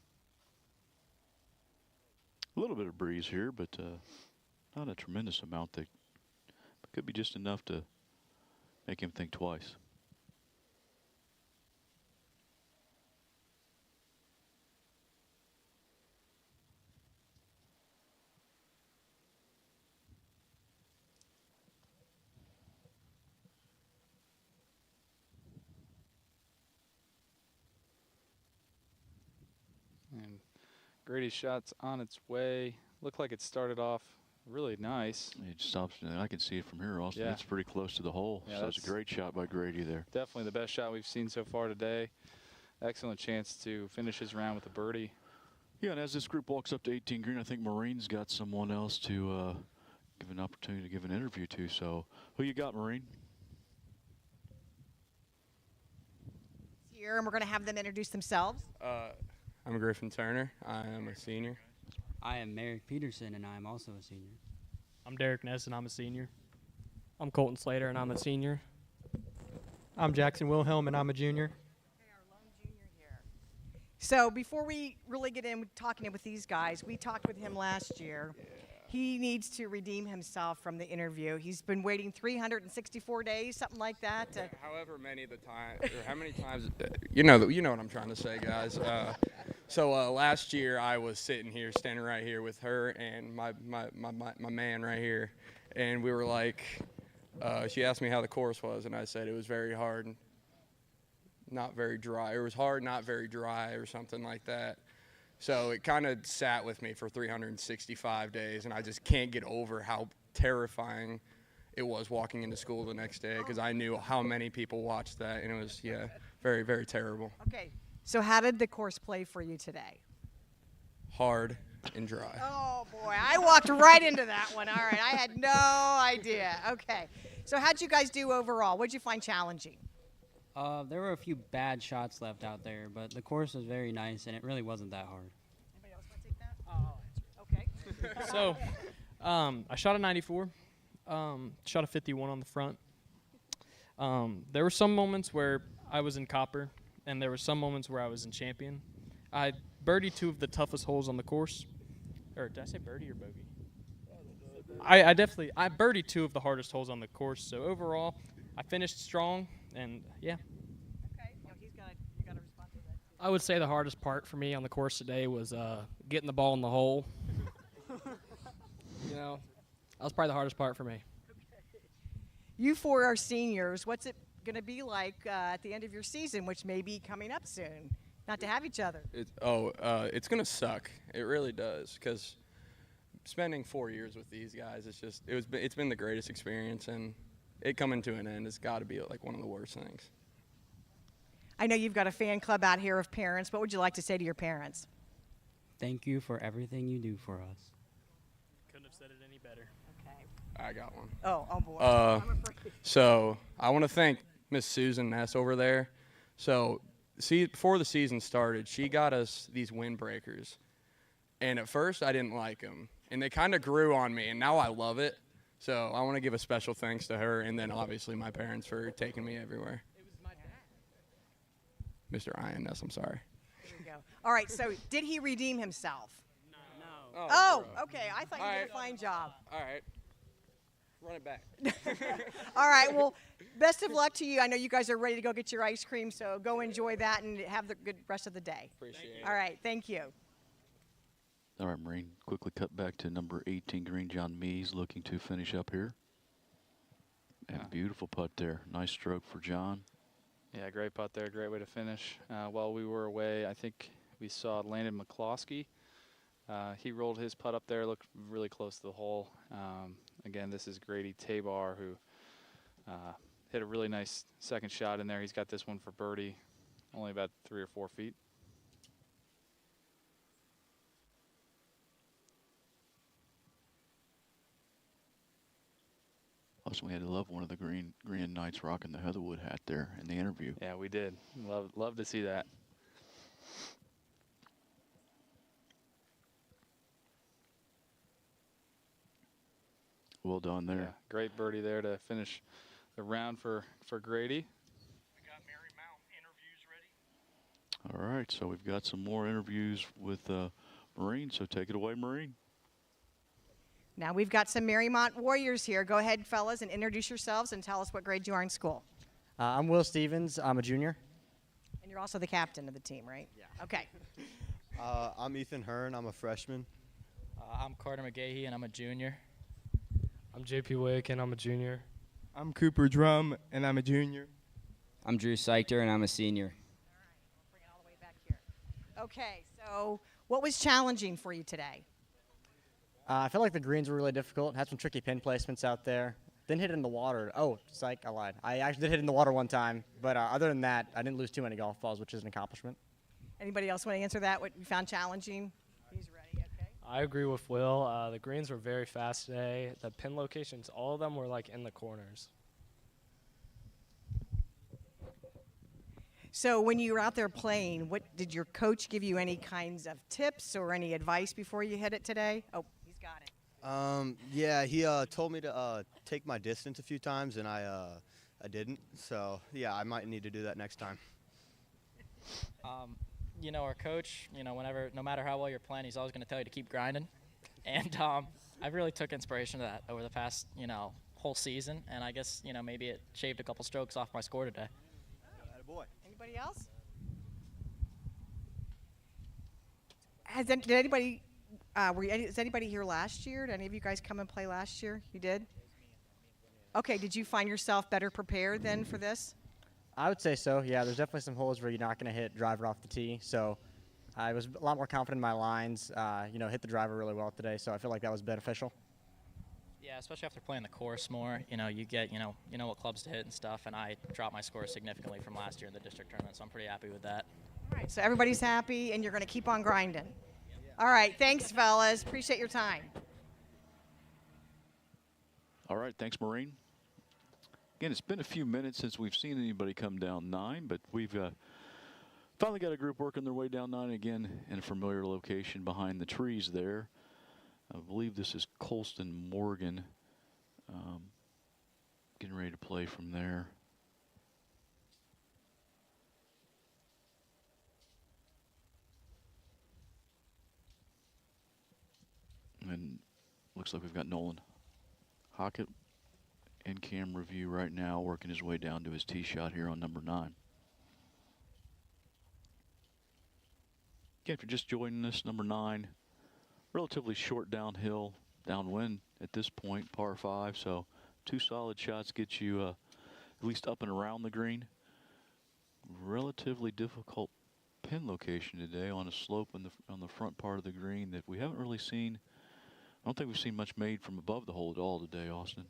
A little bit of breeze here, but not a tremendous amount. That could be just enough to make him think twice. And Grady's shot's on its way. Looked like it started off really nice. It stops, and I can see it from here also. Yeah. It's pretty close to the hole. Yeah, So it's a great shot by Grady there. Definitely the best shot we've seen so far today. Excellent chance to finish his round with a birdie. Yeah, and as this group walks up to 18 green, I think Maureen's got someone else to give an opportunity to give an interview to. So who you got, Maureen? Here, and we're going to have them introduce themselves. I'm Griffin Turner. I am a senior. I am Merrick Peterson, and I am also a senior. I'm Derek Ness, and I'm a senior. I'm Colton Slater, and I'm a senior. I'm Jackson Wilhelm, and I'm a junior. So before we really get in talking with these guys, we talked with him last year. Yeah. He needs to redeem himself from the interview. He's been waiting 364 days, something like that. However many of the time, or how many times, you know what I'm trying to say, guys. So last year I was sitting here, standing right here with her and my man right here, and we were like, she asked me how the course was, and I said it was very hard, not very dry. It was hard, not very dry, or something like that. So it kind of sat with me for 365 days, and I just can't get over how terrifying it was walking into school the next day, because I knew how many people watched that, and it was, yeah, very, very terrible. Okay, so how did the course play for you today? Hard and dry. Oh, boy, I walked right into that one. All right, I had no idea. Okay, so how'd you guys do overall? What'd you find challenging? There were a few bad shots left out there, but the course was very nice, and it really wasn't that hard. Anybody else want to take that? Okay. So, I shot a 94, shot a 51 on the front. There were some moments where I was in copper, and there were some moments where I was in champion. I birdied 2 of the toughest holes on the course. Or did I say birdie or bogey? I birdied 2 of the hardest holes on the course. So overall, I finished strong, and yeah. Okay, you got to respond to that. I would say the hardest part for me on the course today was getting the ball in the hole. You know, that was probably the hardest part for me. Okay. You 4 are seniors. What's it going to be like at the end of your season, which may be coming up soon, not to have each other? It's going to suck. It really does, because spending 4 years with these guys, it's been the greatest experience, and it coming to an end has got to be like one of the worst things. I know you've got a fan club out here of parents. What would you like to say to your parents? Thank you for everything you do for us. Couldn't have said it any better. Okay. I got one. Oh boy. So I want to thank Miss Susan Ness over there. So before the season started, she got us these windbreakers. And at first I didn't like them. And they kind of grew on me, and now I love it. So I want to give a special thanks to her, and then obviously my parents for taking me everywhere. It was my dad. Mr. Ian Ness, I'm sorry. There you go. All right, so did he redeem himself? No. Oh, okay. I thought you did a fine job. All right. Run it back. All right, well, best of luck to you. I know you guys are ready to go get your ice cream, so go enjoy that and have the good rest of the day. Appreciate it. All right, thank you. All right, Marine, quickly cut back to number 18 green, John Mees looking to finish up here. And beautiful putt there. Nice stroke for John. Yeah, great putt there. Great way to finish. While we were away, I think we saw Landon McCloskey. He rolled his putt up there, looked really close to the hole. Again, this is Grady Tabar, who hit a really nice second shot in there. He's got this one for birdie, only about 3 or 4 feet. Plus, we had to love one of the Green Knights rocking the Heatherwood hat there in the interview. Yeah, we did. Love to see that. Well done there. Yeah, great birdie there to finish the round for Grady. All right, so we've got some more interviews with Marine, so take it away, Marine. Now we've got some Marymount Warriors here. Go ahead, fellas, and introduce yourselves and tell us what grade you are in school. I'm Will Stevens. I'm a junior. And you're also the captain of the team, right? Yeah. Okay. I'm Ethan Hearn. I'm a freshman. I'm Carter McGahee, and I'm a junior. I'm JP Wick, and I'm a junior. I'm Cooper Drum, and I'm a junior. I'm Drew Seichter, and I'm a senior. Okay, so what was challenging for you today? I felt like the greens were really difficult. Had some tricky pin placements out there. Didn't hit it in the water. Oh, psych, I lied. I actually did hit it in the water one time, but other than that, I didn't lose too many golf balls, which is an accomplishment. Anybody else want to answer that? What you found challenging? He's ready, okay. I agree with Will. The greens were very fast today. The pin locations, all of them were like in the corners. So when you were out there playing, what did your coach give you any kinds of tips or any advice before you hit it today? Oh, he's got it. Yeah, he told me to take my distance a few times, and I didn't. So yeah, I might need to do that next time. You know, our coach, you know, no matter how well you're playing, he's always going to tell you to keep grinding. And I really took inspiration to that over the past, whole season. And I guess, maybe it shaved a couple strokes off my score today. Boy. Anybody else? Is anybody here last year? Did any of you guys come and play last year? You did? Okay, did you find yourself better prepared then for this? I would say so, yeah. There's definitely some holes where you're not going to hit driver off the tee. So I was a lot more confident in my lines, hit the driver really well today. So I feel like that was beneficial. Yeah, especially after playing the course more, you get, you know what clubs to hit and stuff, and I dropped my score significantly from last year in the district tournament, so I'm pretty happy with that. All right, so everybody's happy, and you're going to keep on grinding. All right, thanks, fellas. Appreciate your time. All right, thanks, Marine. Again, it's been a few minutes since we've seen anybody come down 9, but we've finally got a group working their way down 9 again in a familiar location behind the trees there. I believe this is Colston Morgan getting ready to play from there. And looks like we've got Nolan Hockett in camera view right now, working his way down to his tee shot here on number 9. Again, if you're just joining us, number 9. Relatively short downhill, downwind at this point, par 5. So 2 solid shots get you at least up and around the green. Relatively difficult pin location today on a slope on the front part of the green that we haven't really seen. I don't think we've seen much made from above the hole at all today, Austin.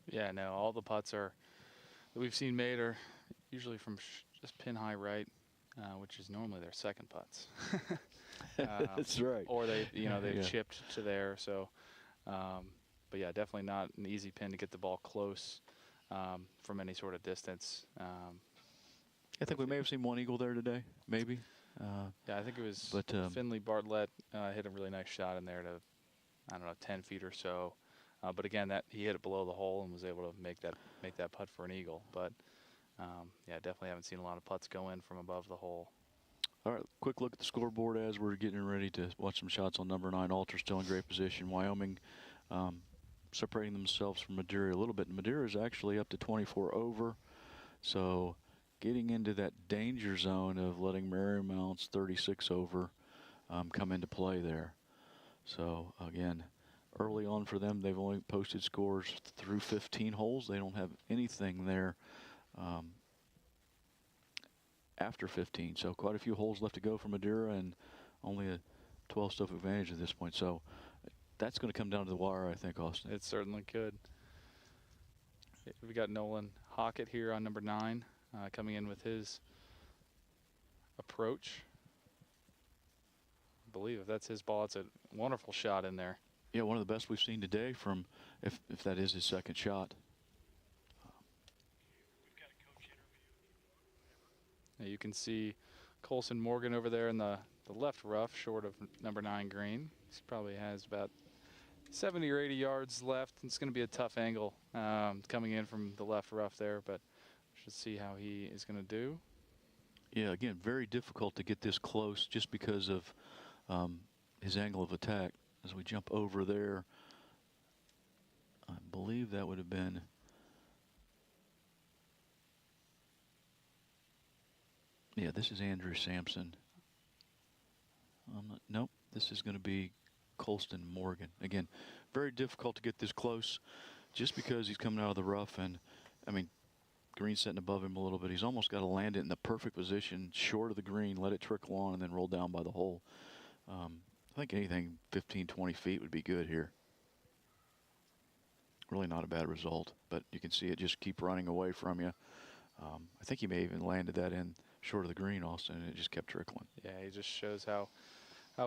Yeah, no, all the putts that we've seen made are usually from just pin high right, which is normally their second putts. That's right. Or they've chipped to there. So, but yeah, definitely not an easy pin to get the ball close from any sort of distance. I think we may have seen one eagle there today, maybe. Yeah, I think it was Finley Bartlett hit a really nice shot in there to, 10 feet or so. But again, he hit it below the hole and was able to make that putt for an eagle. But yeah, definitely haven't seen a lot of putts go in from above the hole. All right, quick look at the scoreboard as we're getting ready to watch some shots on number 9. Alter still in great position. Wyoming separating themselves from Madeira a little bit. Madeira is actually up to 24 over, so getting into that danger zone of letting Marymount's 36 over come into play there. So again, early on for them, they've only posted scores through 15 holes. They don't have anything there after 15. So quite a few holes left to go for Madeira and only a 12-stroke advantage at this point. So that's going to come down to the wire, I think, Austin. It certainly could. We got Nolan Hockett here on number 9, coming in with his approach. I believe if that's his ball, it's a wonderful shot in there. Yeah, one of the best we've seen today from, if that is his second shot. Now you can see Colson Morgan over there in the left rough, short of number 9 green. He probably has about 70 or 80 yards left. It's going to be a tough angle coming in from the left rough there, but should see how he is going to do. Yeah, again, very difficult to get this close just because of his angle of attack. As we jump over there, I believe that would have been this is Andrew Sampson. Nope, this is going to be Colston Morgan. Again, very difficult to get this close just because he's coming out of the rough, and I mean, green's sitting above him a little bit. He's almost got to land it in the perfect position, short of the green, let it trickle on, and then roll down by the hole. I think anything 15, 20 feet would be good here. Really not a bad result, but you can see it just keep running away from you. I think he may even landed that in short of the green, Austin, and it just kept trickling. Yeah, he just shows how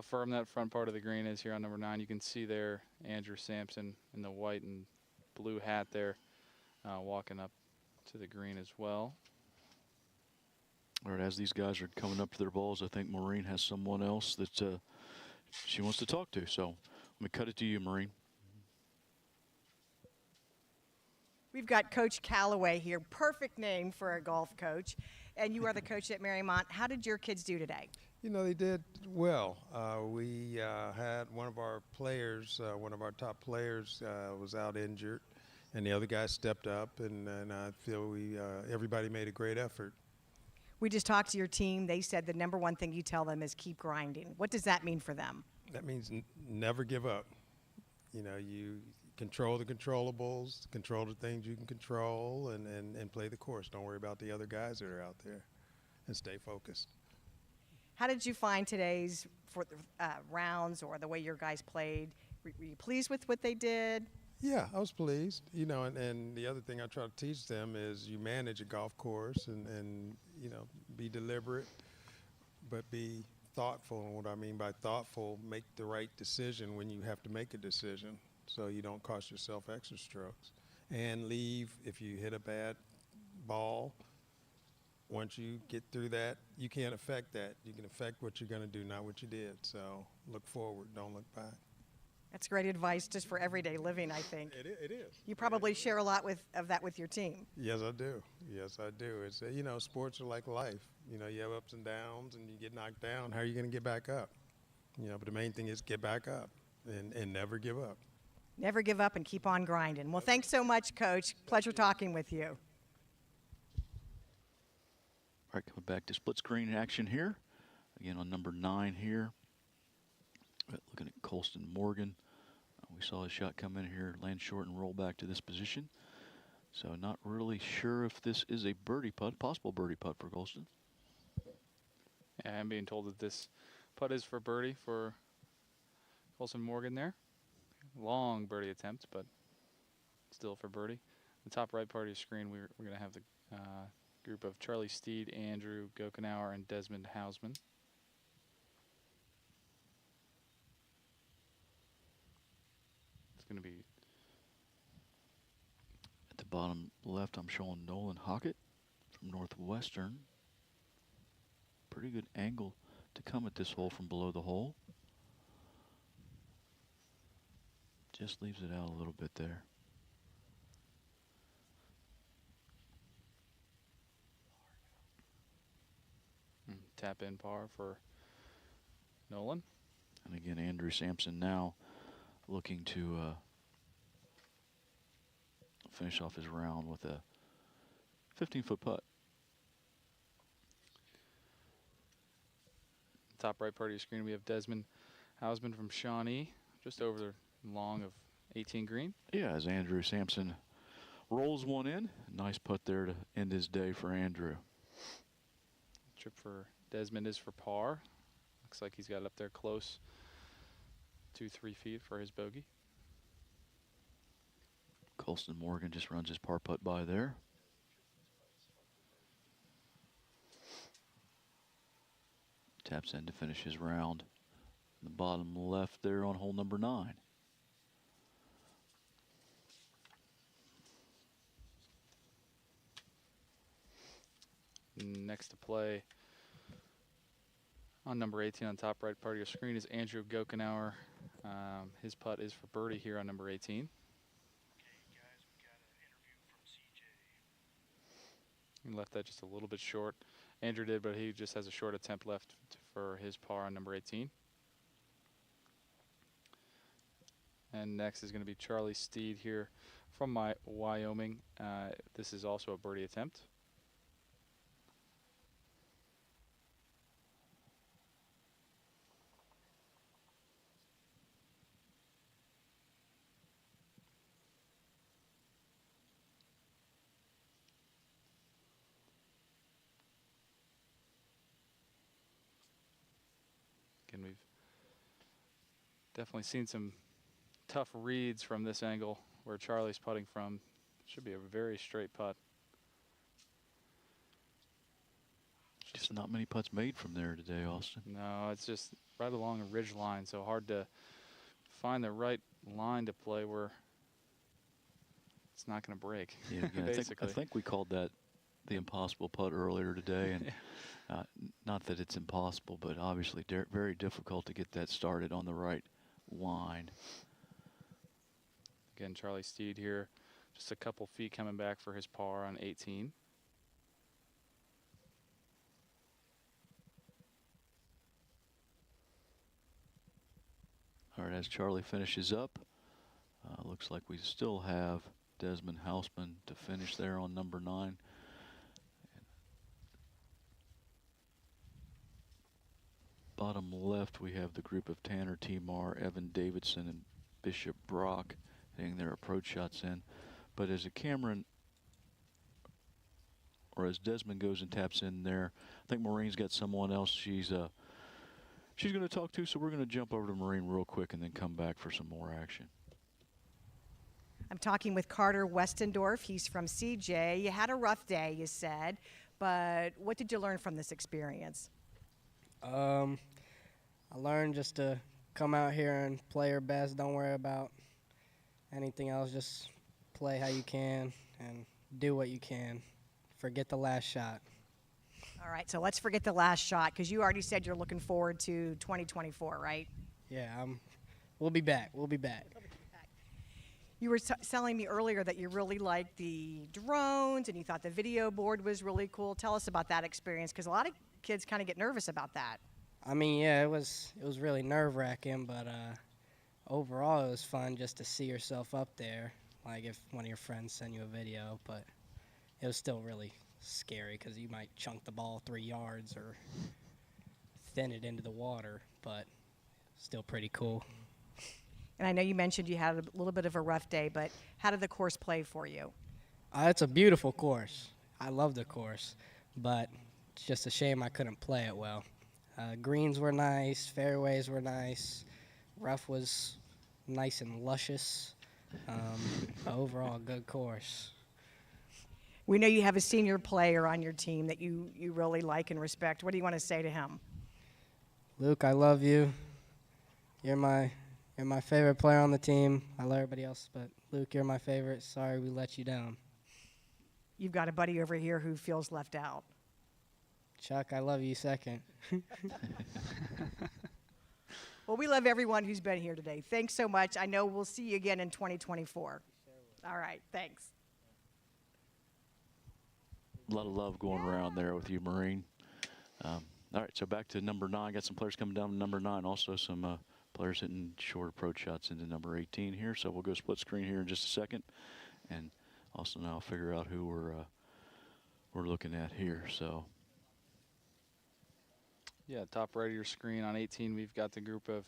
firm that front part of the green is here on number 9. You can see there Andrew Sampson in the white and blue hat there, walking up to the green as well. All right, as these guys are coming up to their balls, I think Maureen has someone else that she wants to talk to. So let me cut it to you, Maureen. We've got Coach Calloway here, perfect name for a golf coach, and you are the coach at Marymount. How did your kids do today? You know, they did well. We had one of our players, one of our top players was out injured, and the other guy stepped up, and I feel everybody made a great effort. We just talked to your team. They said the number one thing you tell them is keep grinding. What does that mean for them? That means never give up. You know, you control the controllables, control the things you can control, and play the course. Don't worry about the other guys that are out there, and stay focused. How did you find today's rounds or the way your guys played? Were you pleased with what they did? Yeah, I was pleased. You know, and the other thing I try to teach them is you manage a golf course and you know, be deliberate, but be thoughtful. And what I mean by thoughtful, make the right decision when you have to make a decision, so you don't cost yourself extra strokes. And leave if you hit a bad ball. Once you get through that, you can't affect that. You can affect what you're going to do, not what you did. So look forward, don't look back. That's great advice just for everyday living, I think. It is. You probably share a lot of that with your team. Yes, I do. Yes, I do. It's you know, sports are like life. You know, you have ups and downs, and you get knocked down. How are you going to get back up? You know, but the main thing is get back up and never give up. Never give up and keep on grinding. Well, thanks so much, Coach. Pleasure talking with you. All right, coming back to split screen action here. Again on number 9 here. Looking at Colston Morgan. We saw his shot come in here, land short, and roll back to this position. So not really sure if this is a birdie putt, possible birdie putt for Colston. Yeah, I'm being told that this putt is for birdie for Colston Morgan there. Long birdie attempt, but still for birdie. The top right part of your screen, we're going to have the group of Charlie Steed, Andrew Gokenauer, and Desmond Hausman. It's going to be at the bottom left. I'm showing Nolan Hockett from Northwestern. Pretty good angle to come at this hole from below the hole. Just leaves it out a little bit there. Tap in par for Nolan. And again, Andrew Sampson now looking to finish off his round with a 15-foot putt. Top right part of your screen, we have Desmond Hausman from Shawnee, just over the long of 18 green. Yeah, as Andrew Sampson rolls one in. Nice putt there to end his day for Andrew. Chip for Desmond is for par. Looks like he's got it up there close to 3 feet for his bogey. Colston Morgan just runs his par putt by there. Taps in to finish his round. The bottom left there on hole number 9. Next to play on number 18 on top right part of your screen is Andrew Gokenauer. His putt is for birdie here on number 18. He left that just a little bit short. Andrew did, but he just has a short attempt left for his par on number 18. And next is going to be Charlie Steed here from Wyoming. This is also a birdie attempt. Again, we've definitely seen some tough reads from this angle where Charlie's putting from. Should be a very straight putt. Just not many putts made from there today, Austin. No, it's just right along a ridge line, so hard to find the right line to play where it's not going to break. Yeah, I think we called that the impossible putt earlier today, and not that it's impossible, but obviously very difficult to get that started on the right line. Again, Charlie Steed here, just a couple feet coming back for his par on 18. All right, as Charlie finishes up, looks like we still have Desmond Hausman to finish there on number 9. Bottom left, we have the group of Tanner Timar, Evan Davidson, and Bishop Brock hitting their approach shots in. But as as Desmond goes and taps in there, I think Maureen's got someone else she's going to talk to, so we're going to jump over to Maureen real quick and then come back for some more action. I'm talking with Carter Westendorf. He's from CJ. You had a rough day, you said, but what did you learn from this experience? I learned just to come out here and play your best. Don't worry about anything else. Just play how you can and do what you can. Forget the last shot. All right, so let's forget the last shot because you already said you're looking forward to 2024, right? Yeah, we'll be back. We'll be back. You were telling me earlier that you really liked the drones and you thought the video board was really cool. Tell us about that experience because a lot of kids kind of get nervous about that. I mean, yeah, it was really nerve-wracking, but overall it was fun just to see yourself up there, like if one of your friends sent you a video, but it was still really scary because you might chunk the ball 3 yards or thin it into the water, but still pretty cool. And I know you mentioned you had a little bit of a rough day, but how did the course play for you? It's a beautiful course. I love the course, but it's just a shame I couldn't play it well. Greens were nice, fairways were nice, rough was nice and luscious. Overall, good course. We know you have a senior player on your team that you really like and respect. What do you want to say to him? Luke, I love you. You're my favorite player on the team. I love everybody else, but Luke, you're my favorite. Sorry we let you down. You've got a buddy over here who feels left out. Chuck, I love you second. Well, we love everyone who's been here today. Thanks so much. I know we'll see you again in 2024. All right, thanks. A lot of love going around there with you, Maureen. All right, so back to number 9. Got some players coming down to number 9. Also some players hitting short approach shots into number 18 here. So we'll go split screen here in just a second. And also now I'll figure out who we're looking at here. So yeah, top right of your screen on 18, we've got the group of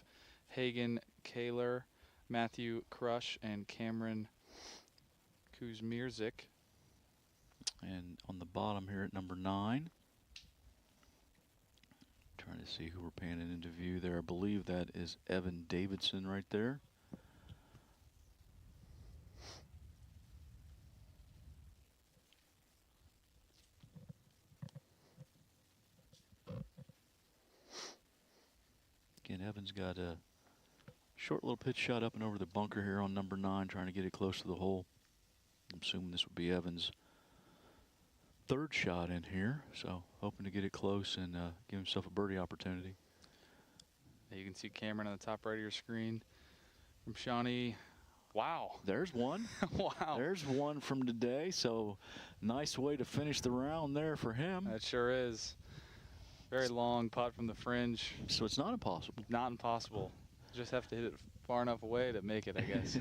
Hagen Kaler, Matthew Crush, and Cameron Kuzmierzik. And on the bottom here at number 9, Trying to see who we're panning into view there. I believe that is Evan Davidson right there. Again, Evan's got a short little pitch shot up and over the bunker here on number 9, trying to get it close to the hole. I'm assuming this would be Evan's third shot in here, so hoping to get it close and give himself a birdie opportunity. You can see Cameron on the top right of your screen from Shawnee. Wow. There's one. Wow. There's one from today, so nice way to finish the round there for him. That sure is. Very long putt from the fringe. So it's not impossible. Not impossible. Just have to hit it far enough away to make it, I guess.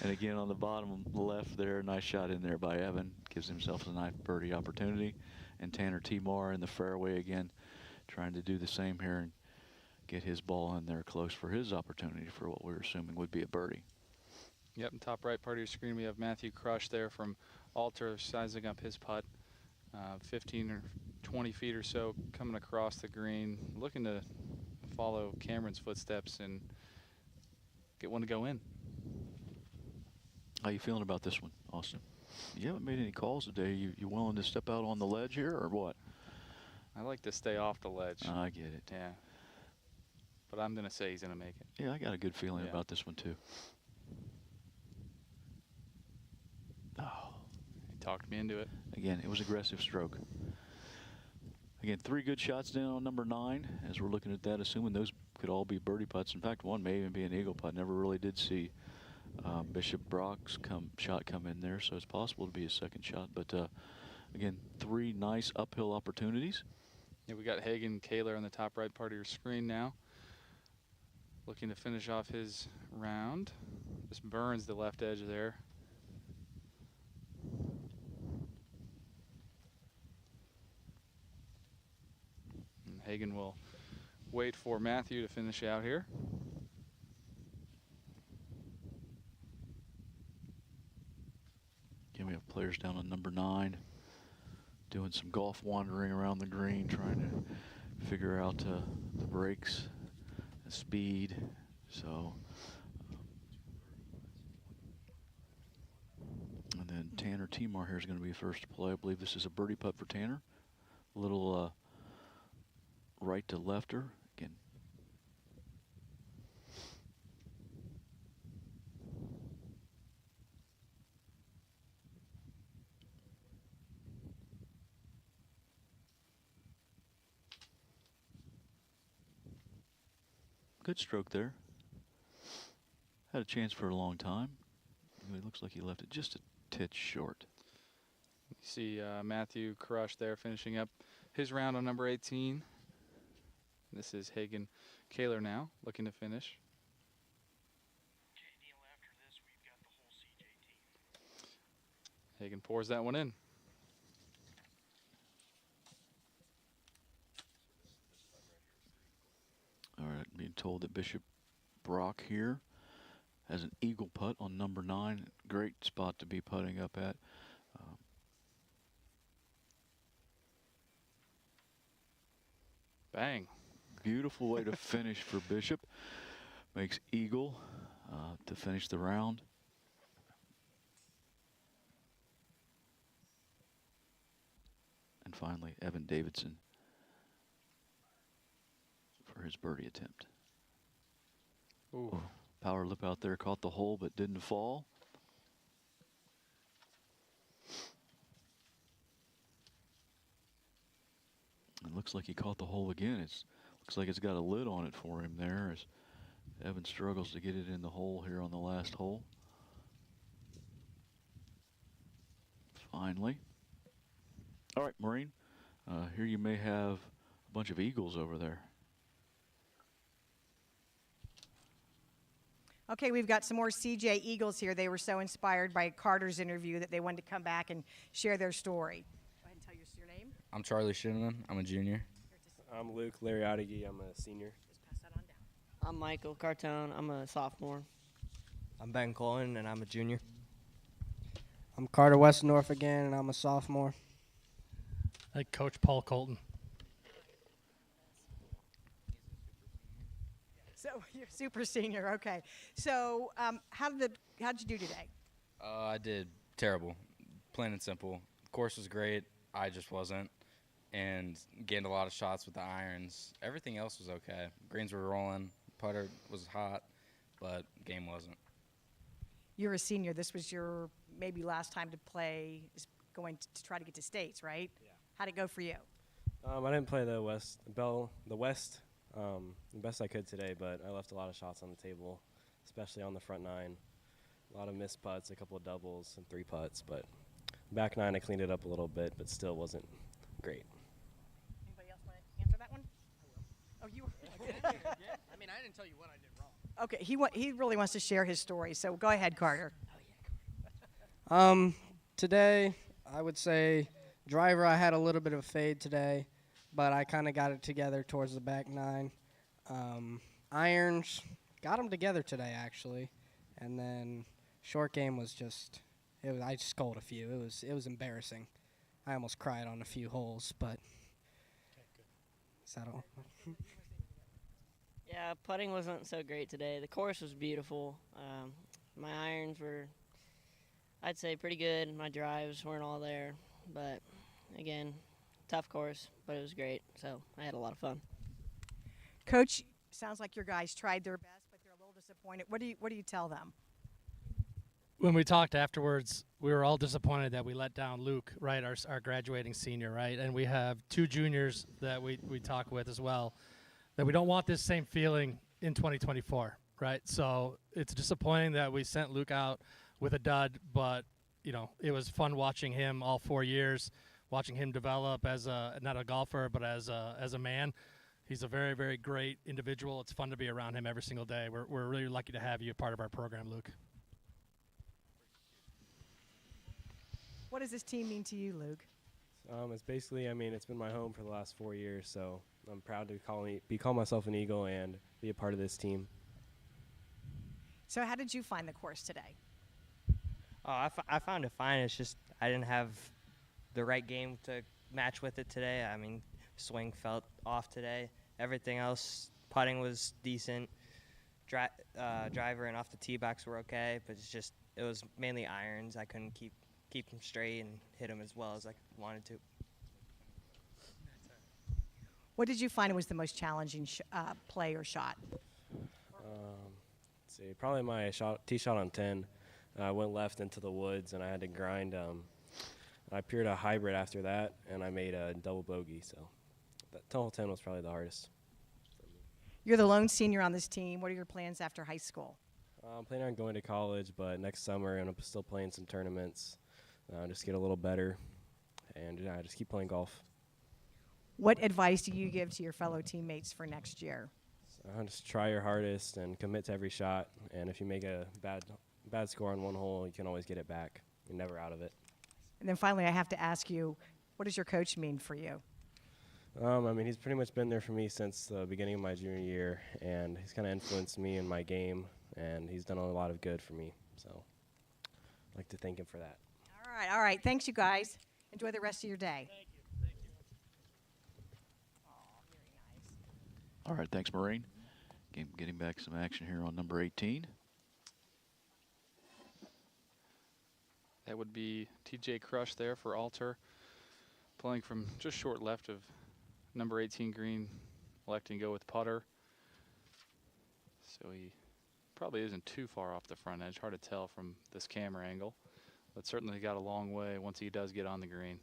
And again, on the bottom left there, nice shot in there by Evan. Gives himself a nice birdie opportunity. And Tanner Timar in the fairway again, trying to do the same here and get his ball in there close for his opportunity for what we're assuming would be a birdie. Yep, in top right part of your screen, we have Matthew Crush there from Alter sizing up his putt. 15 or 20 feet or so coming across the green, looking to follow Cameron's footsteps and get one to go in. How you feeling about this one, Austin? You haven't made any calls today. You willing to step out on the ledge here or what? I like to stay off the ledge. I get it. Yeah. But I'm going to say he's going to make it. Yeah, I got a good feeling about this one too. Oh. He talked me into it. Again, it was aggressive stroke. Again, 3 good shots down on number 9 as we're looking at that, assuming those could all be birdie putts. In fact, one may even be an eagle putt. Never really did see Bishop Brock's shot come in there, so it's possible to be a second shot. But again, 3 nice uphill opportunities. Yeah, we got Hagen Kaler on the top right part of your screen now. Looking to finish off his round. Just burns the left edge there. And Hagen will wait for Matthew to finish out here. Again, we have players down on number 9 doing some golf wandering around the green, trying to figure out the breaks, the speed. So, and then Tanner Timar here is going to be first to play. I believe this is a birdie putt for Tanner. A little right to lefter. Again, good stroke there. Had a chance for a long time. It looks like he left it just a titch short. You see Matthew Crush there finishing up his round on number 18. This is Hagen Kaler now looking to finish. Hagen pours that one in. All right, being told that Bishop Brock here has an eagle putt on number 9. Great spot to be putting up at. Bang. Beautiful way to finish for Bishop. Makes eagle to finish the round. And finally, Evan Davidson for his birdie attempt. Ooh. Power lip out there, caught the hole but didn't fall. It looks like he caught the hole again. Looks like it's got a lid on it for him there as Evan struggles to get it in the hole here on the last hole. Finally. All right, Maureen, here you may have a bunch of eagles over there. Okay, we've got some more CJ Eagles here. They were so inspired by Carter's interview that they wanted to come back and share their story. Go ahead and tell us your name. I'm Charlie Shinneman. I'm a junior. I'm Luke Lariatigi. I'm a senior. Just pass that on down. I'm Michael Cartone. I'm a sophomore. I'm Ben Cullen, and I'm a junior. I'm Carter Westendorf again, and I'm a sophomore. Coach Paul Colton. So you're super senior, okay. So how did you do today? I did terrible, plain and simple. Course was great. I just wasn't, and gained a lot of shots with the irons. Everything else was okay. Greens were rolling. Putter was hot, but game wasn't. You're a senior. This was your maybe last time to play, going to try to get to states, right? Yeah. How'd it go for you? I didn't play the West, the best I could today, but I left a lot of shots on the table, especially on the front nine. A lot of missed putts, a couple of doubles, and 3 putts, but back nine I cleaned it up a little bit, but still wasn't great. Anybody else want to answer that one? I will. Oh, you. I mean, I didn't tell you what I did wrong. Okay, he really wants to share his story, so go ahead, Carter. Today, I would say driver, I had a little bit of a fade today, but I kind of got it together towards the back nine. Irons, got them together today, actually. And then short game was just, I just scolded a few. It was embarrassing. I almost cried on a few holes, but is that all? Yeah, putting wasn't so great today. The course was beautiful. My irons were, I'd say, pretty good. My drives weren't all there, but again, tough course, but it was great. So I had a lot of fun. Coach, sounds like your guys tried their best, but they're a little disappointed. What do you tell them? When we talked afterwards, we were all disappointed that we let down Luke, right, our graduating senior, right? And we have 2 juniors that we talk with as well, that we don't want this same feeling in 2024, right? So it's disappointing that we sent Luke out with a dud, but, you know, it was fun watching him all 4 years, watching him develop as not a golfer, but as a man. He's a very, very great individual. It's fun to be around him every single day. We're really lucky to have you a part of our program, Luke. What does this team mean to you, Luke? It's basically, I mean, it's been my home for the last 4 years, so I'm proud to call myself an Eagle and be a part of this team. So how did you find the course today? Oh, I found it fine. It's just I didn't have the right game to match with it today. I mean, swing felt off today. Everything else, putting was decent. Driver and off the tee box were okay, but it was mainly irons. I couldn't keep them straight and hit them as well as I wanted to. What did you find was the most challenging play or shot? Let's see, probably my tee shot on 10. I went left into the woods, and I had to grind. I peered a hybrid after that, and I made a double bogey. So that hole 10 was probably the hardest. You're the lone senior on this team. What are your plans after high school? I'm planning on going to college, but next summer I'm still playing some tournaments. Just get a little better, and just keep playing golf. What advice do you give to your fellow teammates for next year? Just try your hardest and commit to every shot. And if you make a bad score on one hole, you can always get it back. You're never out of it. And then finally, I have to ask you, what does your coach mean for you? I mean, he's pretty much been there for me since the beginning of my junior year, and he's kind of influenced me in my game, and he's done a lot of good for me. So I'd like to thank him for that. All right. Thanks, you guys. Enjoy the rest of your day. Thank you. Oh, very nice. All right, thanks, Maureen. Getting back some action here on number 18. That would be TJ Crush there for Alter, playing from just short left of number 18 green, electing to go with putter. So he probably isn't too far off the front edge. Hard to tell from this camera angle, but certainly got a long way once he does get on the green.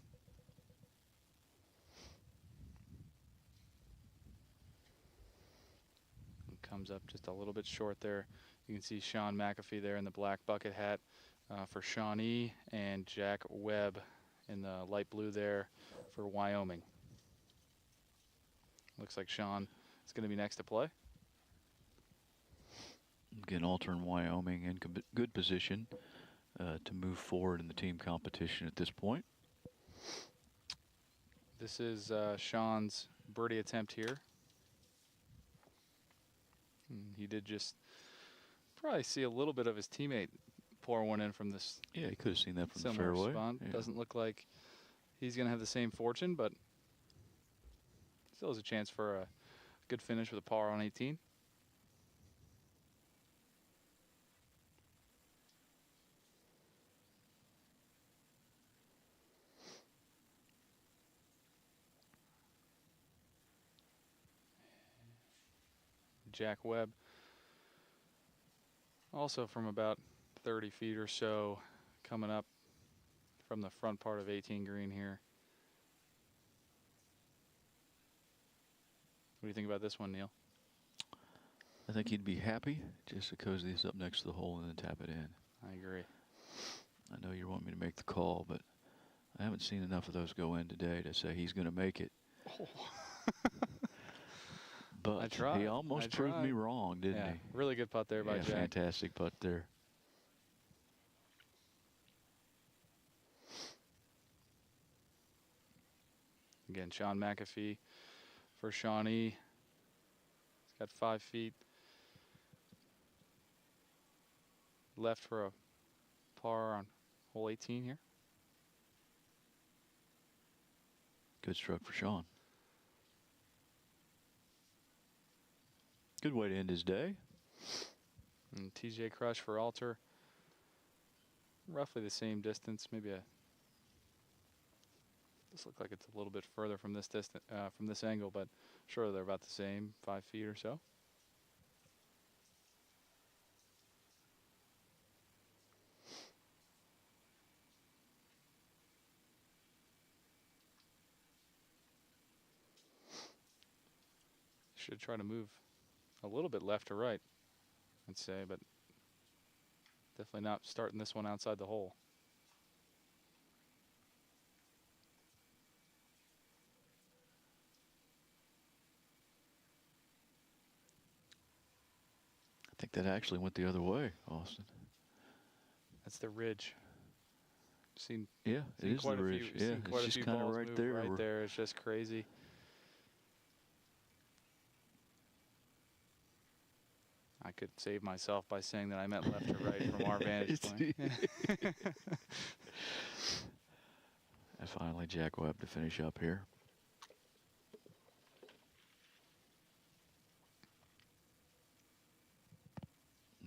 And comes up just a little bit short there. You can see Sean McAfee there in the black bucket hat for Shawnee, and Jack Webb in the light blue there for Wyoming. Looks like Sean is going to be next to play. Again, Alter in Wyoming in good position to move forward in the team competition at this point. This is Sean's birdie attempt here. He did just probably see a little bit of his teammate pour one in from this. Yeah, he could have seen that from the similar fairway. spot. Yeah. Doesn't look like he's going to have the same fortune, but still has a chance for a good finish with a par on 18. Jack Webb. Also from about 30 feet or so, coming up from the front part of 18 green here. What do you think about this one, Neil? I think he'd be happy just to cozy this up next to the hole and then tap it in. I agree. I know you want me to make the call, but I haven't seen enough of those go in today to say he's going to make it. Oh. But I tried. he almost proved me wrong, didn't Yeah, he? really good putt there by Yeah, Jack. fantastic putt there. Again, Sean McAfee for Shawnee. He's got 5 feet left for a par on hole 18 here. Good stroke for Sean. Good way to end his day. And TJ Crush for Alter. Roughly the same distance, maybe a. This looks like it's a little bit further from this distance, from this angle, but sure they're about the same, 5 feet or so. Should try to move a little bit left to right, I'd say, but definitely not starting this one outside the hole. I think that actually went the other way, Austin. That's the ridge. Seen, Yeah, it seen is quite the a ridge. few, Yeah, seen it's quite a just few kind of balls right move there. Right there, it's just crazy. I could save myself by saying that I meant left to right from our vantage point. And finally, Jack Webb to finish up here.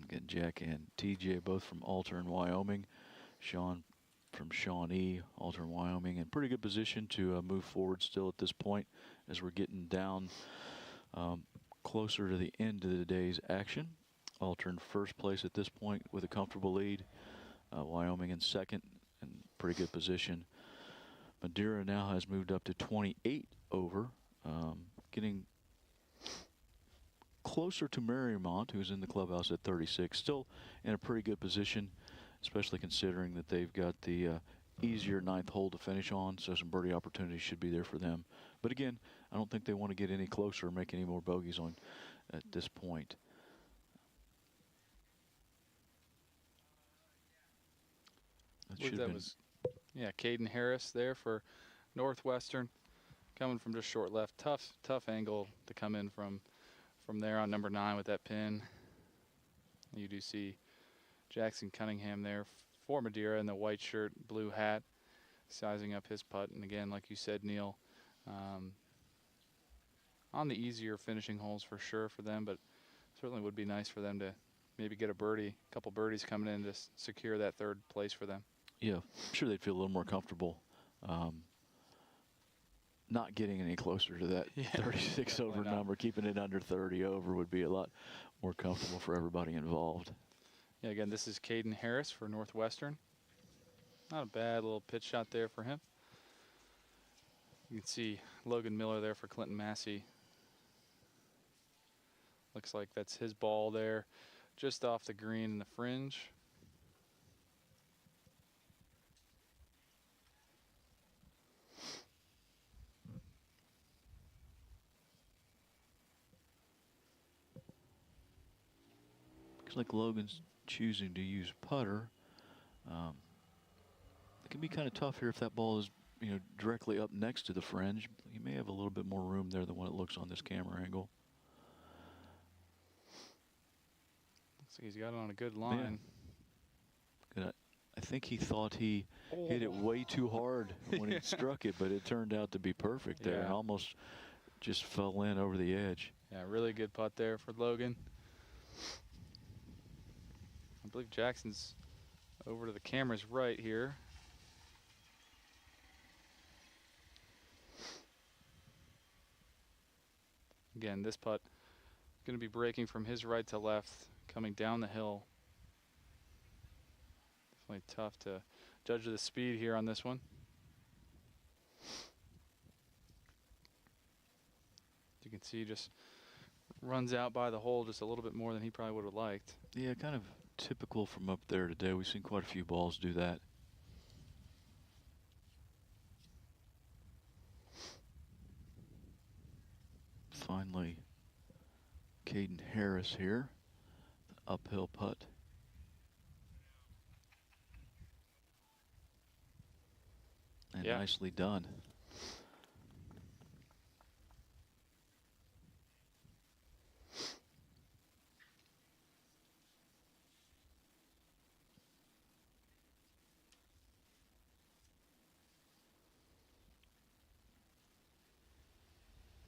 Again, Jack and TJ both from Alter in Wyoming. Sean from Shawnee, Alter in Wyoming, in pretty good position to move forward still at this point as we're getting down closer to the end of the day's action. Alter in first place at this point with a comfortable lead. Wyoming in second in pretty good position. Madeira now has moved up to 28 over, getting closer to Marymount, who's in the clubhouse at 36. Still in a pretty good position, especially considering that they've got the easier ninth hole to finish on, so some birdie opportunities should be there for them. But again, I don't think they want to get any closer or make any more bogeys on at this point. Yeah, Caden Harris there for Northwestern, coming from just short left. Tough angle to come in from there on number 9 with that pin. You do see Jackson Cunningham there for Madeira in the white shirt, blue hat, sizing up his putt. And again, like you said, Neil, on the easier finishing holes for sure for them, but certainly would be nice for them to maybe get a couple birdies coming in to secure that third place for them. Yeah, I'm sure they'd feel a little more comfortable not getting any closer to that 36 over number. Keeping it under 30 over would be a lot more comfortable for everybody involved. Yeah, again, this is Caden Harris for Northwestern. Not a bad little pitch shot there for him. You can see Logan Miller there for Clinton Massey. Looks like that's his ball there, just off the green in the fringe. Looks like Logan's choosing to use putter. It can be kind of tough here if that ball is, directly up next to the fringe. You may have a little bit more room there than what it looks on this camera angle. Looks like he's got it on a good line. Yeah. I think he thought he hit it way too hard when he struck it, but it turned out to be perfect there and almost just fell in over the edge. Yeah, really good putt there for Logan. I believe Jackson's over to the camera's right here. Again, this putt going to be braking from his right to left, coming down the hill. Definitely tough to judge the speed here on this one. You can see just runs out by the hole just a little bit more than he probably would have liked. Yeah, kind of typical from up there today. We've seen quite a few balls do that. Finally, Caden Harris here, the uphill putt. And Yeah. nicely done.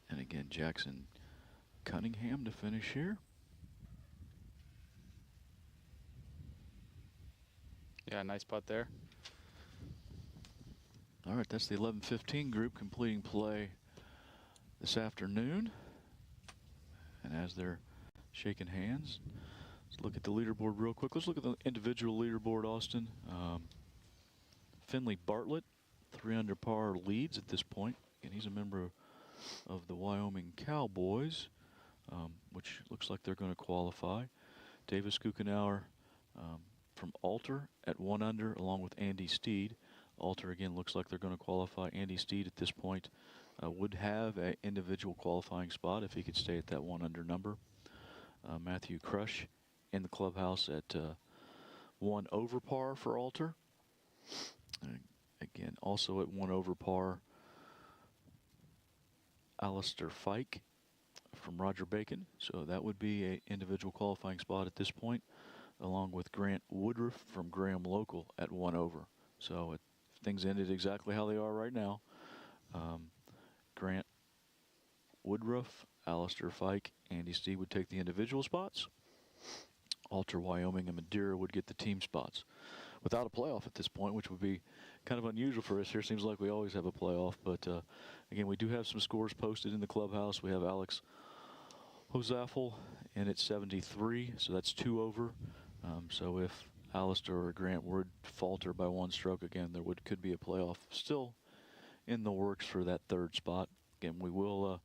And again, Jackson Cunningham to finish here. Yeah, nice putt there. All right, that's the 11-15 group completing play this afternoon. And as they're shaking hands, let's look at the leaderboard real quick. Let's look at the individual leaderboard, Austin. Finley Bartlett, 3 under par leads at this point. And he's a member of the Wyoming Cowboys, which looks like they're going to qualify. Davis Kukenauer from Alter at 1 under, along with Andy Steed. Alter again looks like they're going to qualify. Andy Steed at this point would have an individual qualifying spot if he could stay at that 1 under number. Matthew Crush in the clubhouse at 1 over par for Alter. Again, also at 1 over par, Alistair Fike from Roger Bacon. So that would be an individual qualifying spot at this point, along with Grant Woodruff from Graham Local at 1 over. So if things ended exactly how they are right now, Grant Woodruff, Alistair Fike, Andy Steed would take the individual spots. Alter, Wyoming, and Madeira would get the team spots without a playoff at this point, which would be kind of unusual for us here. Seems like we always have a playoff, but again, we do have some scores posted in the clubhouse. We have Alex Hozaffel in at 73, so that's 2 over. So if Alistair or Grant would falter by 1 stroke, again, there could be a playoff still in the works for that 3rd spot. Again, we will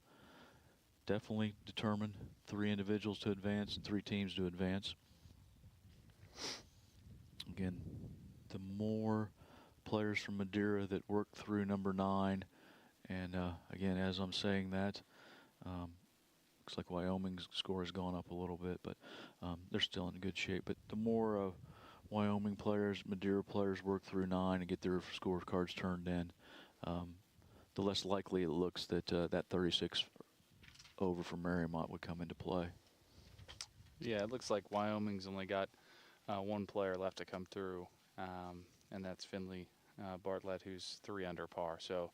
definitely determine 3 individuals to advance and 3 teams to advance. Again, the more players from Madeira that work through number 9, and again, as I'm saying that, looks like Wyoming's score has gone up a little bit, but they're still in good shape. But the more Wyoming players, Madeira players work through 9 and get their scorecards turned in, the less likely it looks that that 36 over from Marymount would come into play. Yeah, it looks like Wyoming's only got 1 player left to come through, and that's Finley Bartlett, who's 3 under par. So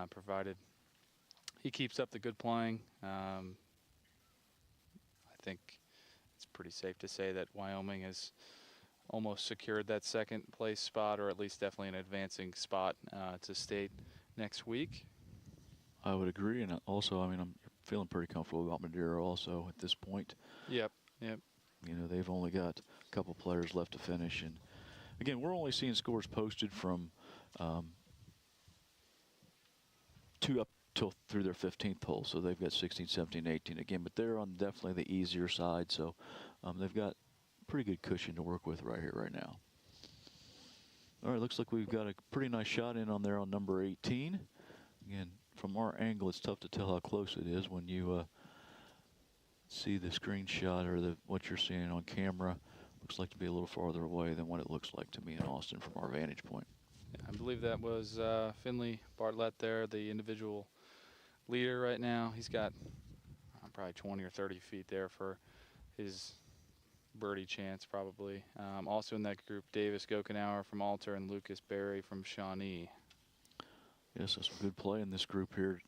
provided he keeps up the good playing, I think it's pretty safe to say that Wyoming has almost secured that 2nd place spot, or at least definitely an advancing spot to state next week. I would agree, and also, I mean, I'm feeling pretty comfortable about Madeira also at this point. Yep. You know, they've only got a couple players left to finish, and again, we're only seeing scores posted from 2 up till through their 15th hole, so they've got 16, 17, 18 again, but they're on definitely the easier side, so they've got pretty good cushion to work with right here, right now. All right, looks like we've got a pretty nice shot in on there on number 18. Again, from our angle, it's tough to tell how close it is when you see the screenshot or what you're seeing on camera. Looks like to be a little farther away than what it looks like to me in Austin from our vantage point. Yeah, I believe that was Finley Bartlett there, the individual leader right now. He's got probably 20 or 30 feet there for his birdie chance probably. Also in that group, Davis Gokenauer from Alter and Lucas Berry from Shawnee. Yes, that's some good play in this group here.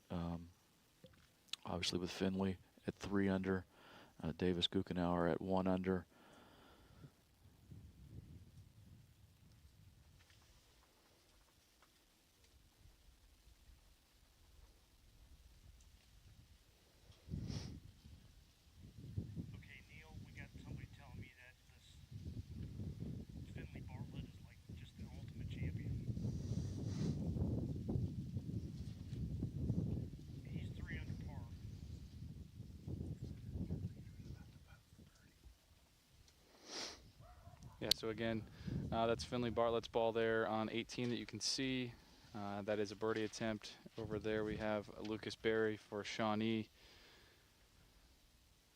Obviously with Finley at 3 under, Davis Gokenauer at 1 under. Yeah, so again, that's Finley Bartlett's ball there on 18 that you can see. That is a birdie attempt. Over there we have Lucas Berry for Shawnee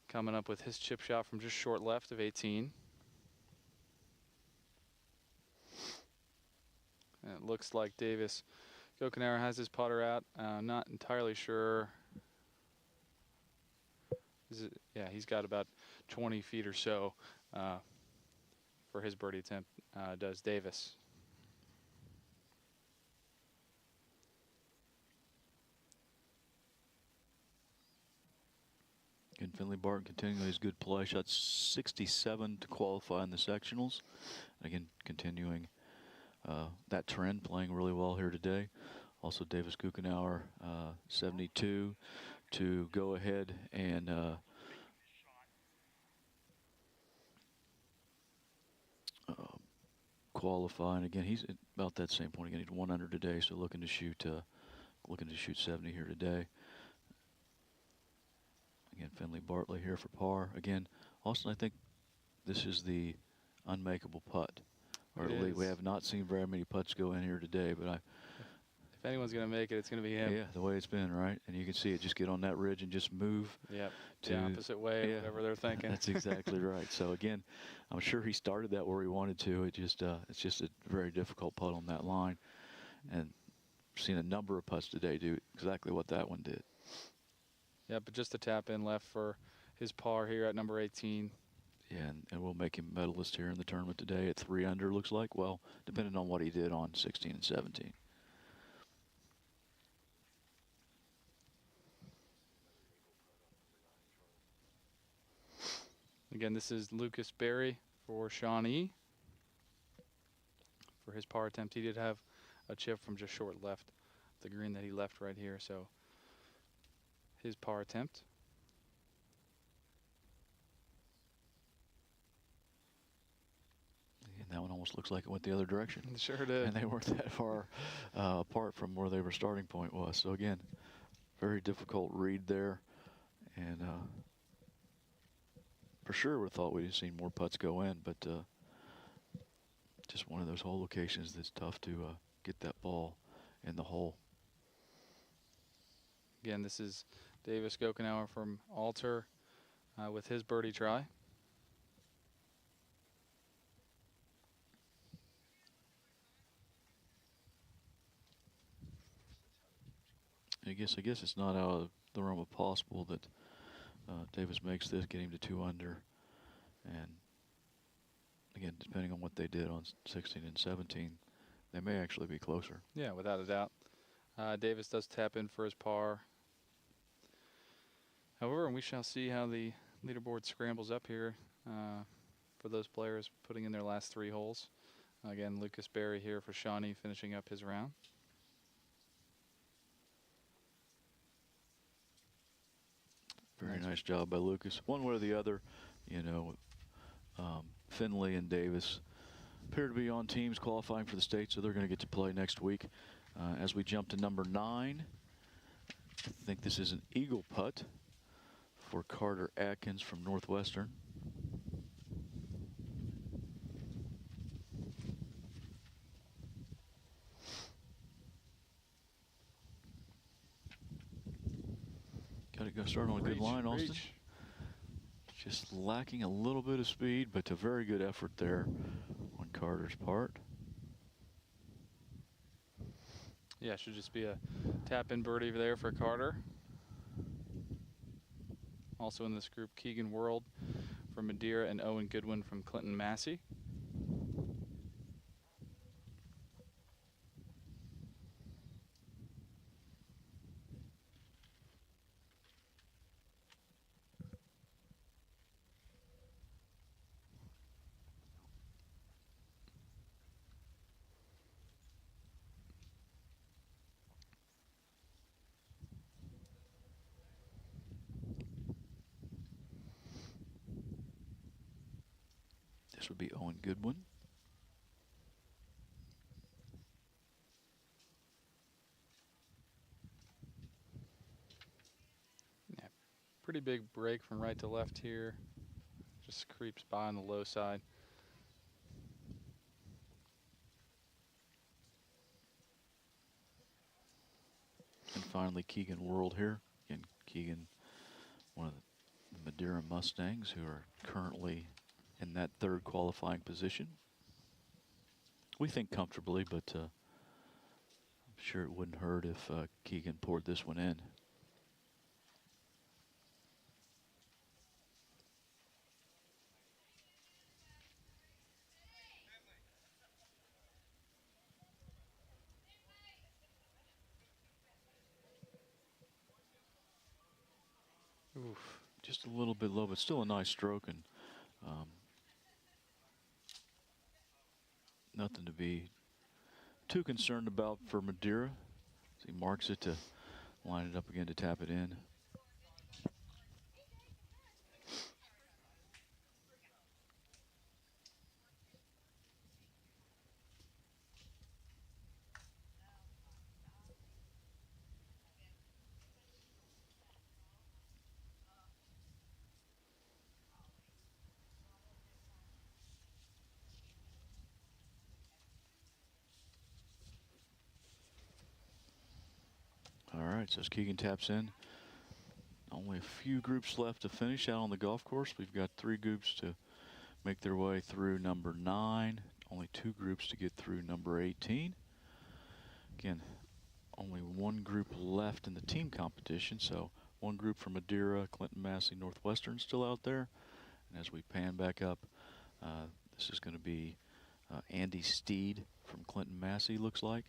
coming up with his chip shot from just short left of 18. And it looks like Davis Gokenauer has his putter out. Not entirely sure. Yeah, he's got about 20 feet or so for his birdie attempt, does Davis. And Finley Barton continuing his good play. Shot 67 to qualify in the sectionals. Again, continuing that trend, playing really well here today. Also, Davis Gokenauer, 72 to go ahead and qualify. And again, he's at about that same point. Again, he's 1 under today, so looking to shoot 70 here today. Again, Finley Bartley here for par. Again, Austin, I think this is the unmakeable putt. Or at least we have not seen very many putts go in here today, but if anyone's going to make it, it's going to be him. Yeah, the way it's been, right? And you can see it just get on that ridge and just move. Yep, to the opposite way, whatever they're thinking. That's exactly right. So again, I'm sure he started that where he wanted to. It's just a very difficult putt on that line. And I've seen a number of putts today do exactly what that one did. Yeah, but just a tap in left for his par here at number 18. Yeah, and we'll make him medalist here in the tournament today at 3 under, looks like. Well, depending on what he did on 16 and 17. Again, this is Lucas Berry for Shawnee. For his par attempt, he did have a chip from just short left, the green that he left right here. So his par attempt. And that one almost looks like it went the other direction. It sure did. And they weren't that far apart from where their starting point was. So again, very difficult read there. And for sure we thought we'd have seen more putts go in, but just one of those hole locations that's tough to get that ball in the hole. Again, this is Davis Gokenauer from Alter with his birdie try. I guess it's not out of the realm of possible that Davis makes this, get him to 2 under, and again, depending on what they did on 16 and 17, they may actually be closer. Yeah, without a doubt. Davis does tap in for his par. However, we shall see how the leaderboard scrambles up here for those players putting in their last 3 holes. Again, Lucas Berry here for Shawnee finishing up his round. Very nice job by Lucas. One way or the other, you know, Finley and Davis appear to be on teams qualifying for the state, so they're going to get to play next week. As we jump to number 9, I think this is an eagle putt for Carter Atkins from Northwestern. Got to go start on a good line, Austin. Just lacking a little bit of speed, but a very good effort there on Carter's part. Yeah, should just be a tap-in birdie there for Carter. Also in this group, Keegan World from Madeira and Owen Goodwin from Clinton Massey. This would be Owen Goodwin. Yeah, pretty big break from right to left here. Just creeps by on the low side. finally Keegan whirled here. Again, Keegan, one of the Madeira Mustangs, who are currently in that third qualifying position. We think comfortably, but I'm sure it wouldn't hurt if Keegan poured this one in. Oof, just a little bit low, but still a nice stroke, and nothing to be too concerned about for Madeira. So he marks it to line it up again to tap it in. All right, so as Keegan taps in, only a few groups left to finish out on the golf course. We've got 3 groups to make their way through number 9. Only 2 groups to get through number 18. Again, only 1 group left in the team competition. So 1 group from Madeira, Clinton, Massey, Northwestern still out there. And as we pan back up, this is going to be Andy Steed from Clinton, Massey, looks like.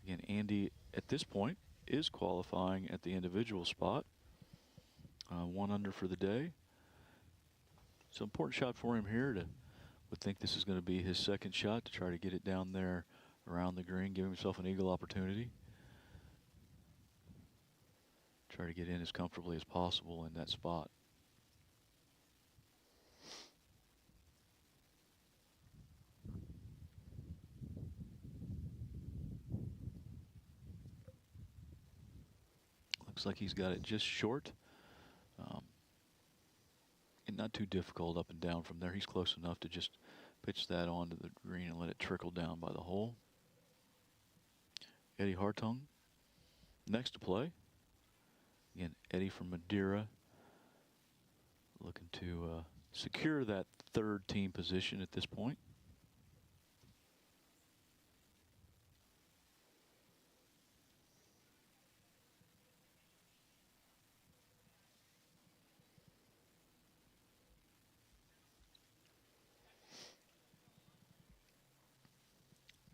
Again, Andy at this point is qualifying at the individual spot. 1 under for the day. So important shot for him here. Would think this is going to be his second shot to try to get it down there around the green, give himself an eagle opportunity. Try to get in as comfortably as possible in that spot. Looks like he's got it just short. And not too difficult up and down from there. He's close enough to just pitch that onto the green and let it trickle down by the hole. Eddie Hartung next to play. Again, Eddie from Madeira looking to secure that 3rd team position at this point.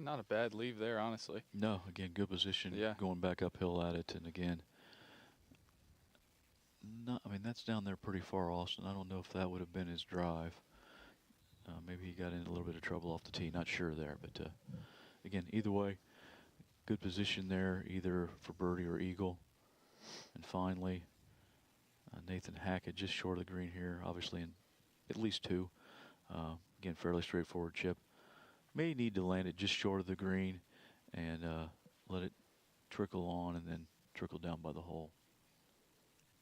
Not a bad leave there, honestly. No, again, good position. Yeah. Going back uphill at it, and again, I mean, that's down there pretty far, Austin. I don't know if that would have been his drive. Maybe he got in a little bit of trouble off the tee. Not sure there, but again, either way, good position there, either for birdie or eagle. And finally, Nathan Hackett just short of the green here, obviously in at least 2. Again, fairly straightforward chip. May need to land it just short of the green and let it trickle on and then trickle down by the hole.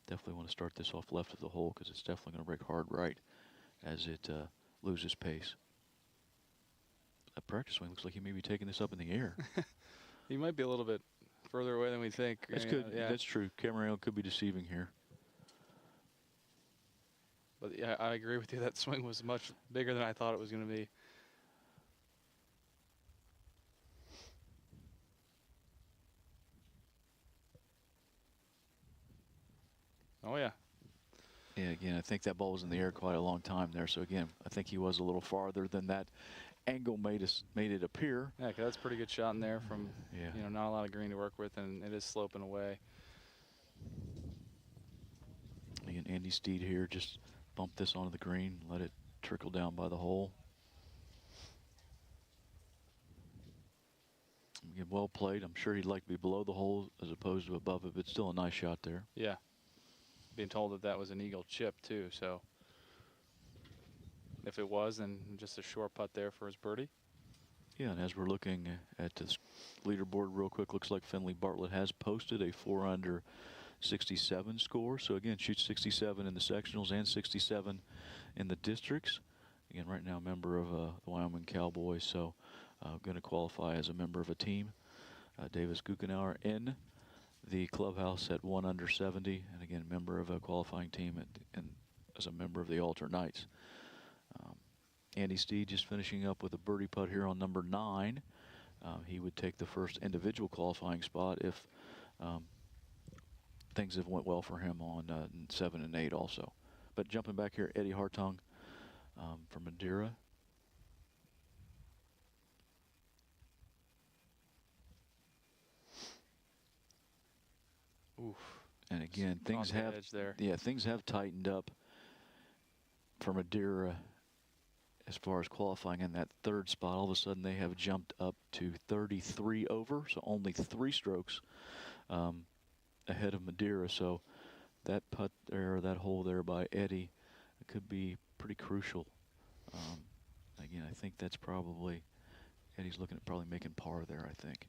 Definitely want to start this off left of the hole because it's definitely going to break hard right as it loses pace. That practice swing looks like he may be taking this up in the air. He might be a little bit further away than we think. That's Yeah, good. yeah. That's true. Camera angle could be deceiving here. But yeah, I agree with you. That swing was much bigger than I thought it was going to be. Oh, yeah. Yeah, again, I think that ball was in the air quite a long time there. So, again, I think he was a little farther than that angle made it appear. Yeah, 'cause that's a pretty good shot in there from, Yeah. you know, not a lot of green to work with, and it is sloping away. Again, Andy Steed here just bumped this onto the green, let it trickle down by the hole. Again, well played. I'm sure he'd like to be below the hole as opposed to above it, but still a nice shot there. Yeah. Being told that that was an eagle chip, too, so if it was, then just a short putt there for his birdie. Yeah, and as we're looking at this leaderboard real quick, looks like Finley Bartlett has posted a 4 under 67 score. So again, shoots 67 in the sectionals and 67 in the districts. Again, right now a member of the Wyoming Cowboys, so going to qualify as a member of a team. Davis Guckenauer in the clubhouse at 1 under 70, and again, member of a qualifying team and as a member of the Altar Knights. Andy Steed just finishing up with a birdie putt here on number 9. He would take the first individual qualifying spot if things have went well for him on 7 and 8 also. But jumping back here, Eddie Hartung from Madeira. Oof. And again, things Off the have edge there. things have tightened up for Madeira as far as qualifying in that third spot. All of a sudden, they have jumped up to 33 over, so only 3 strokes ahead of Madeira. So that putt there, that hole there by Eddie, could be pretty crucial. Again, I think that's probably Eddie's looking at probably making par there. I think.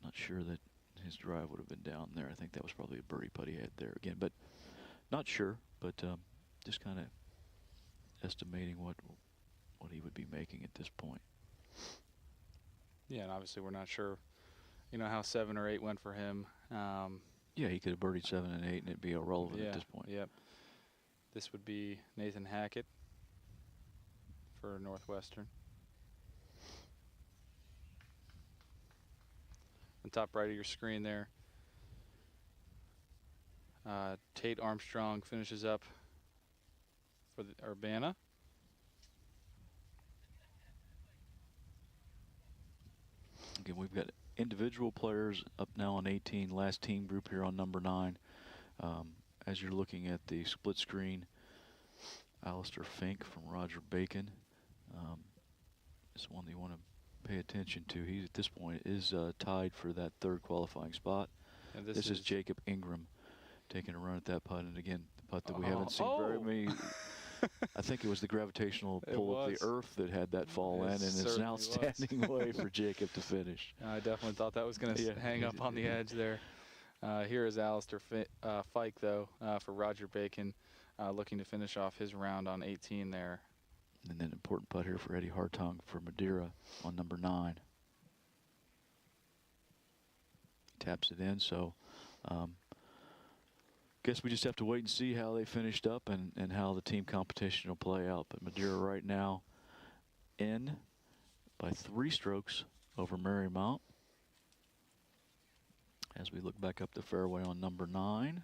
Not sure that his drive would have been down there. I think that was probably a birdie putt he had there again, but not sure. But just kind of estimating what he would be making at this point. Yeah, and obviously we're not sure, how 7 or 8 went for him. Yeah, he could have birdied 7 and 8, and it'd be irrelevant Yeah, at this point. Yep. This would be Nathan Hackett for Northwestern. On top right of your screen there, Tate Armstrong finishes up for the Urbana. Again, we've got individual players up now on 18, last team group here on number 9. As you're looking at the split screen, Alistair Fink from Roger Bacon is one that you want to pay attention to. He, at this point, is tied for that 3rd qualifying spot. And this is Jacob Ingram taking a run at that putt, and again, the putt that we haven't seen very many. I think it was the gravitational pull of the earth that had that fall in, and it's an outstanding way for Jacob to finish. I definitely thought that was going to hang up on the edge there. Here is Alistair Fike, though, for Roger Bacon, looking to finish off his round on 18 there. And then important putt here for Eddie Hartung for Madeira on number 9. Taps it in, so guess we just have to wait and see how they finished up and how the team competition will play out. But Madeira right now in by 3 strokes over Marymount. As we look back up the fairway on number 9,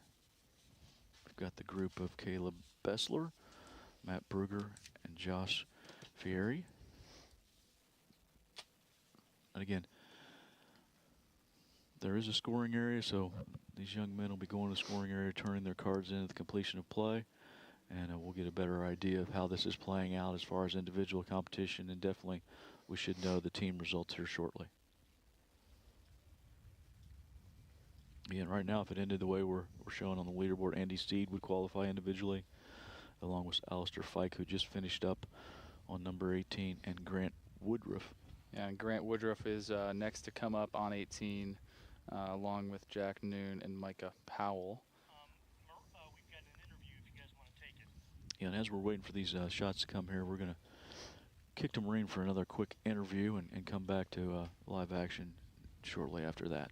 we've got the group of Caleb Bessler, Matt Brugger, and Josh Fieri. And again, there is a scoring area, so these young men will be going to the scoring area, turning their cards in at the completion of play, and we'll get a better idea of how this is playing out as far as individual competition, and definitely we should know the team results here shortly. Again, right now, if it ended the way we're showing on the leaderboard, Andy Steed would qualify individually, along with Alistair Fike, who just finished up on number 18, and Grant Woodruff. Yeah, and Grant Woodruff is next to come up on 18, along with Jack Noon and Micah Powell. We've got an interview if you guys want to take it. Yeah, and as we're waiting for these shots to come here, we're going to kick to Marine for another quick interview and come back to live action shortly after that.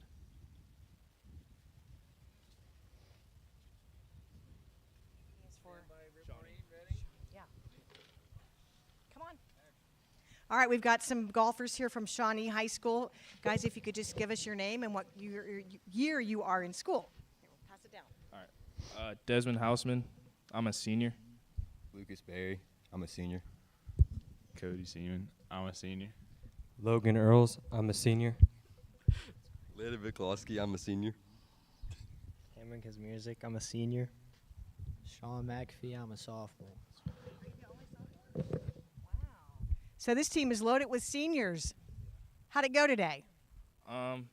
All right, we've got some golfers here from Shawnee High School. Guys, if you could just give us your name and what year you are in school. Here, we'll pass it down. All right. Desmond Houseman. I'm a senior. Lucas Berry. I'm a senior. Cody Seaman. I'm a senior. Logan Earls. I'm a senior. Leda Viklowski. I'm a senior. Cameron Kazmierzik. I'm a senior. Sean McAfee. I'm a sophomore. So this team is loaded with seniors. How'd it go today? I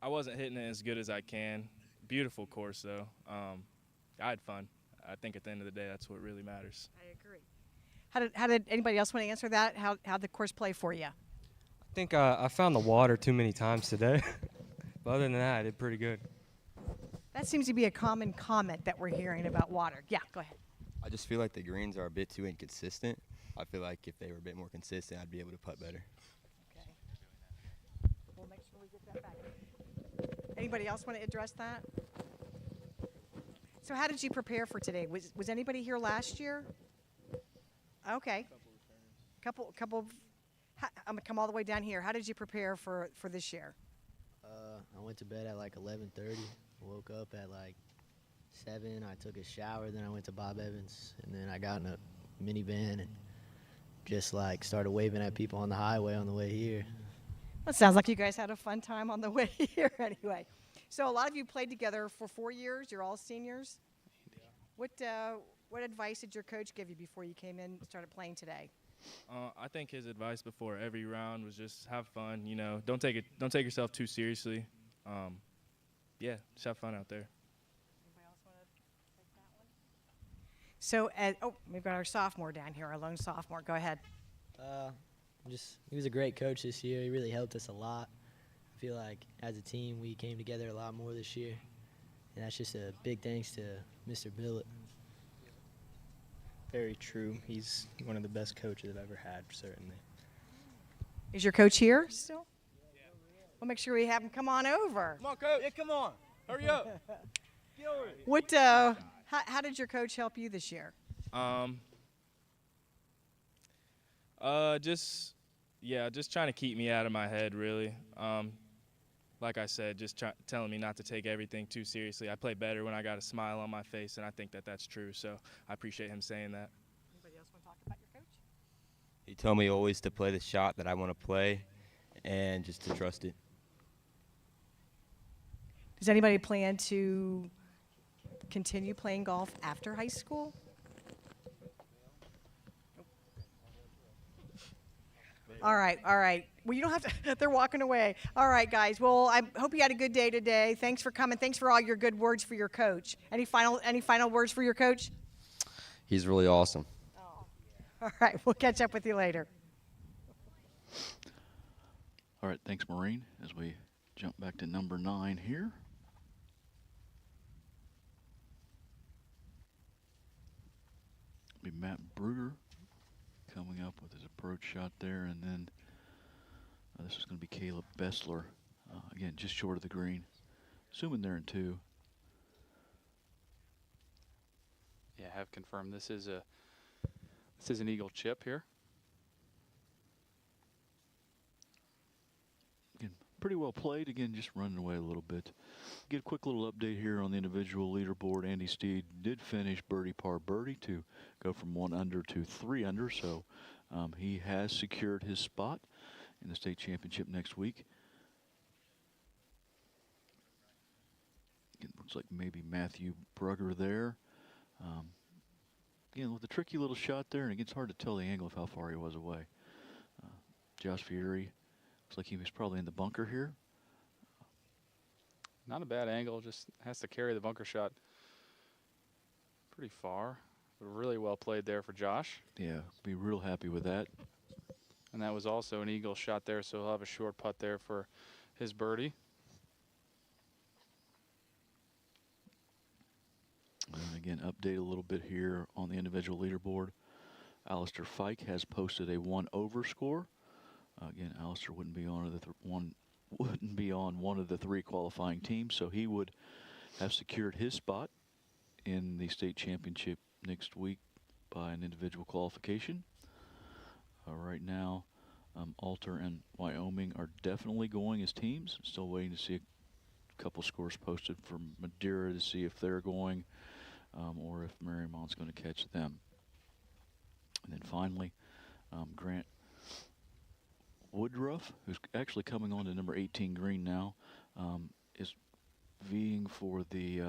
wasn't hitting it as good as I can. Beautiful course, though. I had fun. I think at the end of the day, that's what really matters. I agree. How did anybody else want to answer that? How'd the course play for you? I think I found the water too many times today. But other than that, I did pretty good. That seems to be a common comment that we're hearing about water. Yeah, go ahead. I just feel like the greens are a bit too inconsistent. I feel like if they were a bit more consistent, I'd be able to putt better. Okay. We'll make sure we get that back. Anybody Anybody else want to address that? So how did you prepare for today? Was anybody here last year? Okay. Couple. I'm gonna come all the way down here. How did you prepare for this year? I went to bed at like 11:30. Woke up at like 7. I took a shower. Then I went to Bob Evans, and then I got in a minivan and just like started waving at people on the highway on the way here. Well, it sounds like you guys had a fun time on the way here anyway. So a lot of you played together for 4 years. You're all seniors. What advice did your coach give you before you came in and started playing today? I think his advice before every round was just have fun. You know, don't take yourself too seriously. Yeah, just have fun out there. Anybody else want to take that one? So, we've got our sophomore down here, our lone sophomore. Go ahead. He was a great coach this year. He really helped us a lot. I feel like as a team we came together a lot more this year, and that's just a big thanks to Mr. Billett. Very true. He's one of the best coaches I've ever had, certainly. Is your coach here still? We'll make sure we have him come on over. Come on, coach. Yeah, come on. Hurry up. Get over it. What? How did your coach help you this year? Just trying to keep me out of my head, really. Like I said, just telling me not to take everything too seriously. I play better when I got a smile on my face, and I think that that's true. So I appreciate him saying that. Anybody else want to talk about your coach? He told me always to play the shot that I want to play and just to trust it. Does anybody plan to continue playing golf after high school? All right. Well, you don't have to. They're walking away. All right, guys. Well, I hope you had a good day today. Thanks for coming. Thanks for all your good words for your coach. Any final words for your coach? He's really awesome. All right. We'll catch up with you later. All right, thanks, Maureen. As we jump back to number 9 here. Be Matt Bruder coming up with his approach shot there, and then this is going to be Caleb Bessler. Again, just short of the green. Assuming they're in 2. Yeah, I have confirmed this is an eagle chip here. Again, pretty well played. Again, just running away a little bit. Get a quick little update here on the individual leaderboard. Andy Steed did finish birdie par birdie to go from 1 under to 3 under, so he has secured his spot in the state championship next week. It looks like maybe Matthew Brugger there. Again, with a tricky little shot there, and it gets hard to tell the angle of how far he was away. Josh Fieri, looks like he was probably in the bunker here. Not a bad angle, just has to carry the bunker shot pretty far. But really well played there for Josh. Yeah, be real happy with that. And that was also an eagle shot there, so he'll have a short putt there for his birdie. And again, update a little bit here on the individual leaderboard. Alistair Fike has posted a 1 over score. Again, Alistair wouldn't be on one of the 3 qualifying teams, so he would have secured his spot in the state championship next week by an individual qualification. Right now, Alter and Wyoming are definitely going as teams. Still waiting to see a couple scores posted for Madeira to see if they're going or if Mariemont's going to catch them. And then finally, Grant Woodruff, who's actually coming on to number 18 green now, is vying for the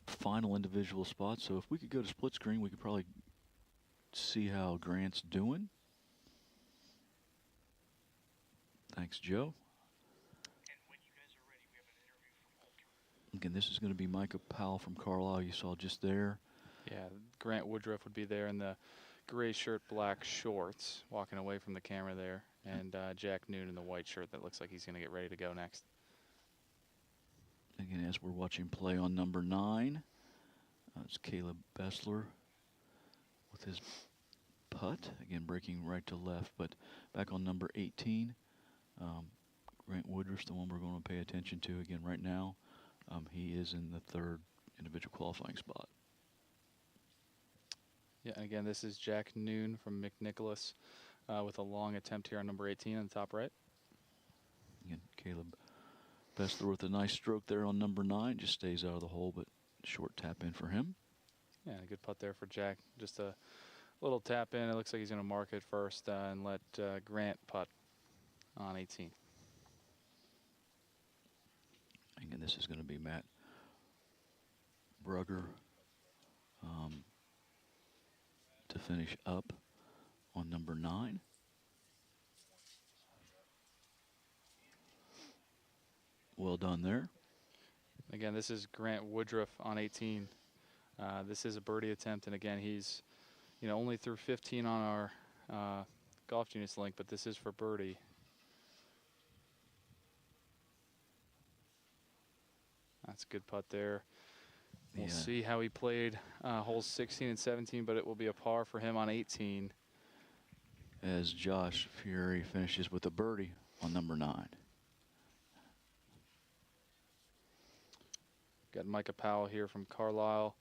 final individual spot. So if we could go to split screen, we could probably see how Grant's doing. Thanks, Joe. Again, this is going to be Micah Powell from Carlisle. You saw just there. Yeah, Grant Woodruff would be there in the gray shirt, black shorts, walking away from the camera there. And Jack Noon in the white shirt that looks like he's going to get ready to go next. Again, as we're watching play on number 9, it's Caleb Bessler with his putt. Again, breaking right to left, but back on number 18, Grant Woodruff's the one we're going to pay attention to again right now. He is in the third individual qualifying spot. Yeah, and again, this is Jack Noon from McNicholas with a long attempt here on number 18 on the top right. Again, Caleb Bessler with a nice stroke there on number 9. Just stays out of the hole, but short tap in for him. Yeah, a good putt there for Jack. Just a little tap in. It looks like he's going to mark it first and let Grant putt on 18. Again, this is going to be Matt Brugger to finish up on number 9. Well done there. Again, this is Grant Woodruff on 18. This is a birdie attempt, and again, he's only through 15 on our Golf Genius link, but this is for birdie. That's a good putt there. We'll see how he played holes 16 and 17, but it will be a par for him on 18. As Josh Fury finishes with a birdie on number 9. Got Micah Powell here from Carlisle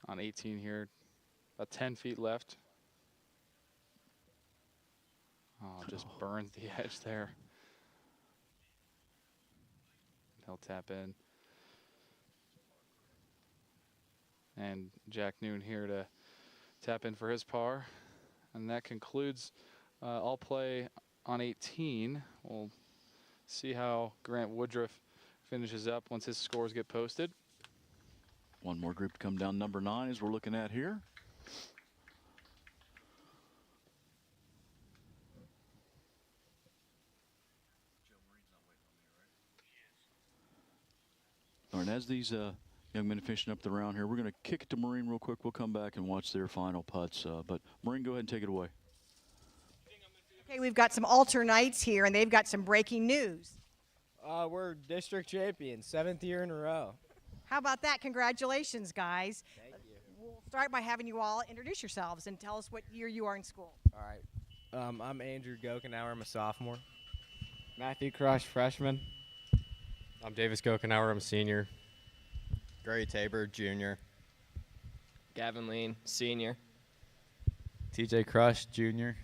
on 18 here. About 10 feet left. Oh, just burns the edge there. He'll tap in. And Jack Noon here to tap in for his par. And that concludes all play on 18. We'll see how Grant Woodruff finishes up once his scores get posted. One more group to come down. Number 9 as we're looking at here. All right, as these young men are finishing up the round here, we're going to kick it to Maureen real quick. We'll come back and watch their final putts. But Maureen, go ahead and take it away. Okay, we've got some alternites here, and they've got some breaking news. We're district champions, 7th year in a row. How about that? Congratulations, guys. Thank you. We'll start by having you all introduce yourselves and tell us what year you are in school. All right. I'm Andrew Gokenauer. I'm a sophomore. Matthew Crush, freshman. I'm Davis Gokenauer. I'm a senior. Gray Tabor, junior. Gavin Lean, senior. TJ Crush, junior.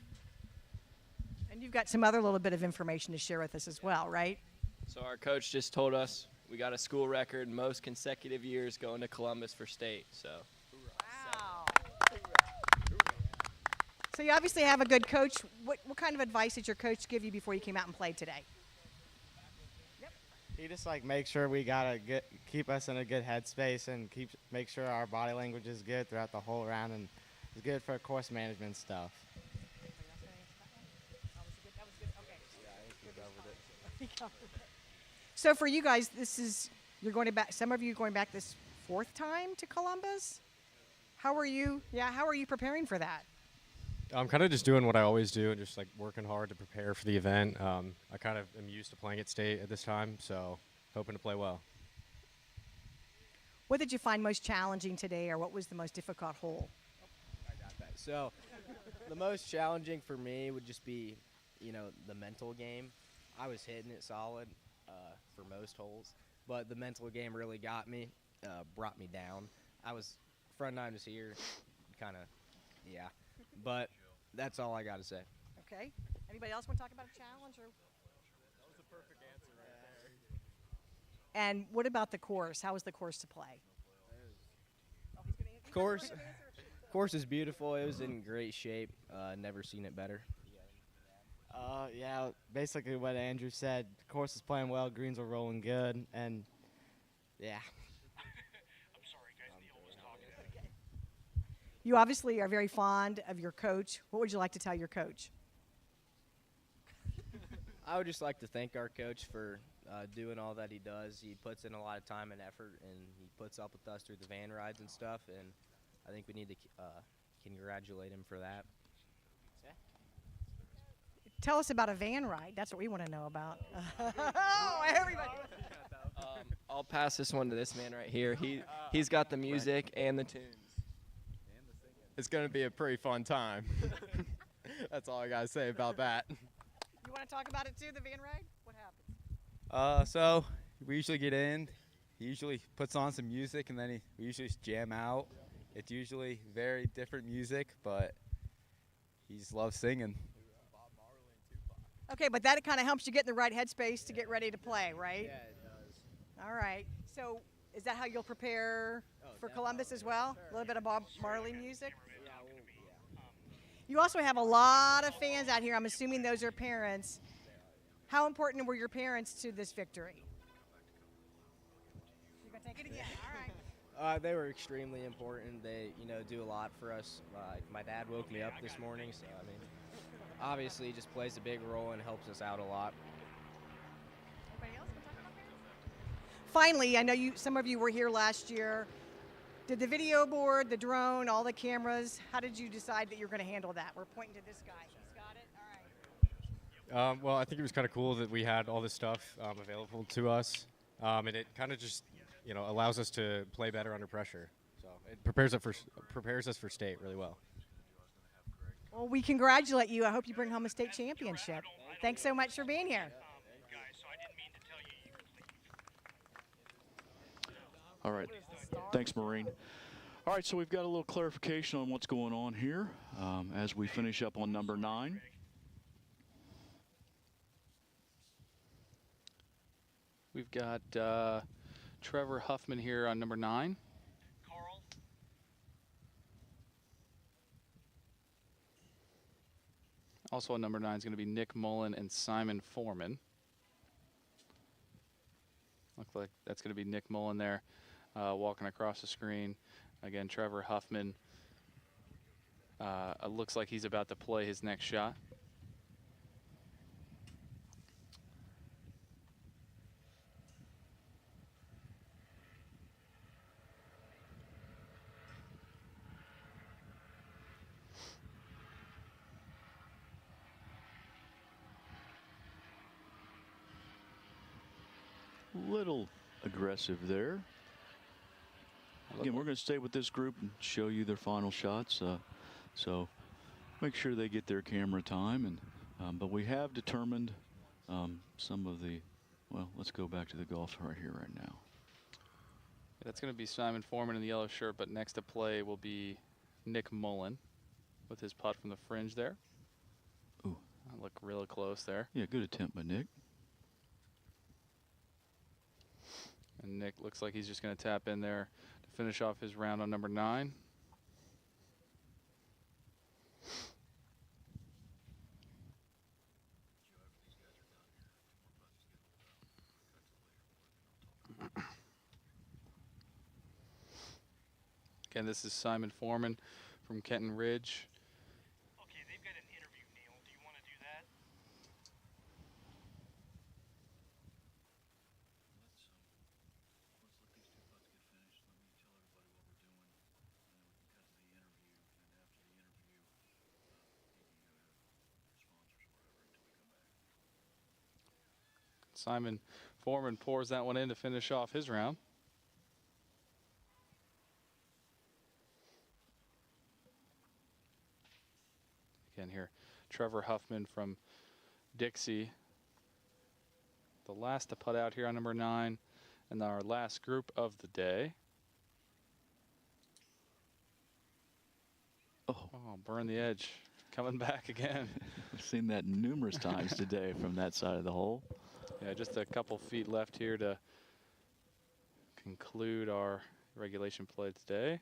And you've got some other little bit of information to share with us as well, right? So our coach just told us we got a school record most consecutive years going to Columbus for state. So. Wow. So you obviously have a good coach. What kind of advice did your coach give you before you came out and played today? He just makes sure we gotta keep us in a good headspace and make sure our body language is good throughout the whole round and is good for course management stuff. So for you guys, you're going back. Some of you are going back this 4th time to Columbus. How are you? Yeah, how are you preparing for that? I'm kind of just doing what I always do and just working hard to prepare for the event. I kind of am used to playing at state at this time, so hoping to play well. What did you find most challenging today, or what was the most difficult hole? I got that. So the most challenging for me would just be, the mental game. I was hitting it solid for most holes, but the mental game really got me, brought me down. Front 9 was here, kind of, yeah. But that's all I got to say. Okay. Anybody else want to talk about a challenge? That was the perfect answer right there. And what about the course? How was the course to play? Course is beautiful. It was in great shape. Never seen it better. Yeah, basically what Andrew said. The course is playing well. Greens are rolling good, and yeah. I'm sorry, guys. Neil was talking. Okay. You obviously are very fond of your coach. What would you like to tell your coach? I would just like to thank our coach for doing all that he does. He puts in a lot of time and effort, and he puts up with us through the van rides and stuff, and I think we need to congratulate him for that. Tell us about a van ride. That's what we want to know about. Oh, everybody. I'll pass this one to this man right here. He's got the music and the tunes. It's going to be a pretty fun time. That's all I got to say about that. You want want to talk about it too, the van ride? What happened? So we usually get in. He usually puts on some music, and then we usually just jam out. It's usually very different music, but he just loves singing. Okay, but that kind of helps you get in the right headspace to get ready to play, right? Yeah, it does. All right. So is that how you'll prepare for Columbus as well? A little bit of Bob Marley music? Yeah, You also have a lot of fans out here. I'm assuming those are parents. How important were your parents to this victory? You're going to take it again. All right. They were extremely important. They, do a lot for us. My dad woke me up this morning, so I mean, obviously, he just plays a big role and helps us out a lot. Finally, I know some of you were here last year. Did the video board, the drone, all the cameras, how did you decide that you're going to handle that? We're pointing to this guy. He's got it? All right. Well, I think it was kind of cool that we had all this stuff available to us, and it kind of just, allows us to play better under pressure. So it prepares us for state really well. Well, we congratulate you. I hope you bring home a state championship. Thanks so much for being here. All right. Thanks, Maureen. All right, so we've got a little clarification on what's going on here as we finish up on number 9. We've got Trevor Huffman here on number 9. Also on number 9 is going to be Nick Mullen and Simon Foreman. Looks like that's going to be Nick Mullen there walking across the screen. Again, Trevor Huffman looks like he's about to play his next shot. Little aggressive there. Again, we're going to stay with this group and show you their final shots. So make sure they get their camera time. But we have determined some of the, well, let's go back to the golf right here right now. That's going to be Simon Foreman in the yellow shirt, but next to play will be Nick Mullen with his putt from the fringe there. Ooh. I look really close there. Yeah, good attempt by Nick. And Nick looks like he's just going to tap in there to finish off his round on number 9. Again, this is Simon Foreman from Kenton Ridge. Okay, they've got an interview, Neil. Do you want to do that? Simon Foreman pours that one in to finish off his round. Again here, Trevor Huffman from Dixie. The last to putt out here on number 9, and our last group of the day. Oh, burn the edge. Coming back again. I've seen that numerous times today from that side of the hole. Yeah, just a couple feet left here to conclude our regulation play today.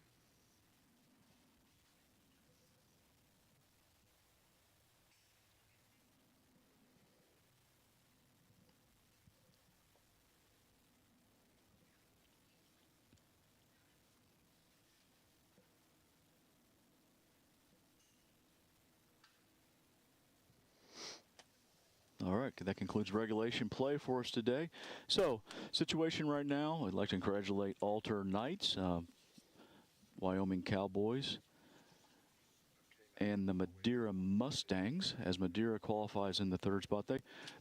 All right, that concludes regulation play for us today. So, situation right now, I'd like to congratulate Alter Knights, Wyoming Cowboys, and the Madeira Mustangs, as Madeira qualifies in the 3rd spot.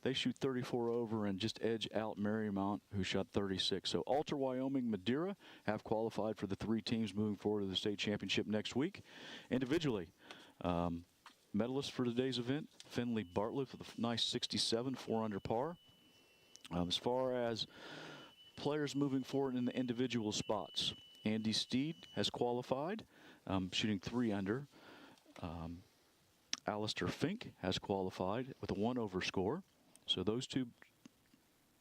They shoot 34 over and just edge out Marymount, who shot 36. So Alter, Wyoming, Madeira have qualified for the 3 teams moving forward to the state championship next week. Individually, medalists for today's event, Finley Bartlett with a nice 67, 4 under par. As far as players moving forward in the individual spots, Andy Steed has qualified, shooting 3 under. Alistair Fink has qualified with a 1 over score. So those 2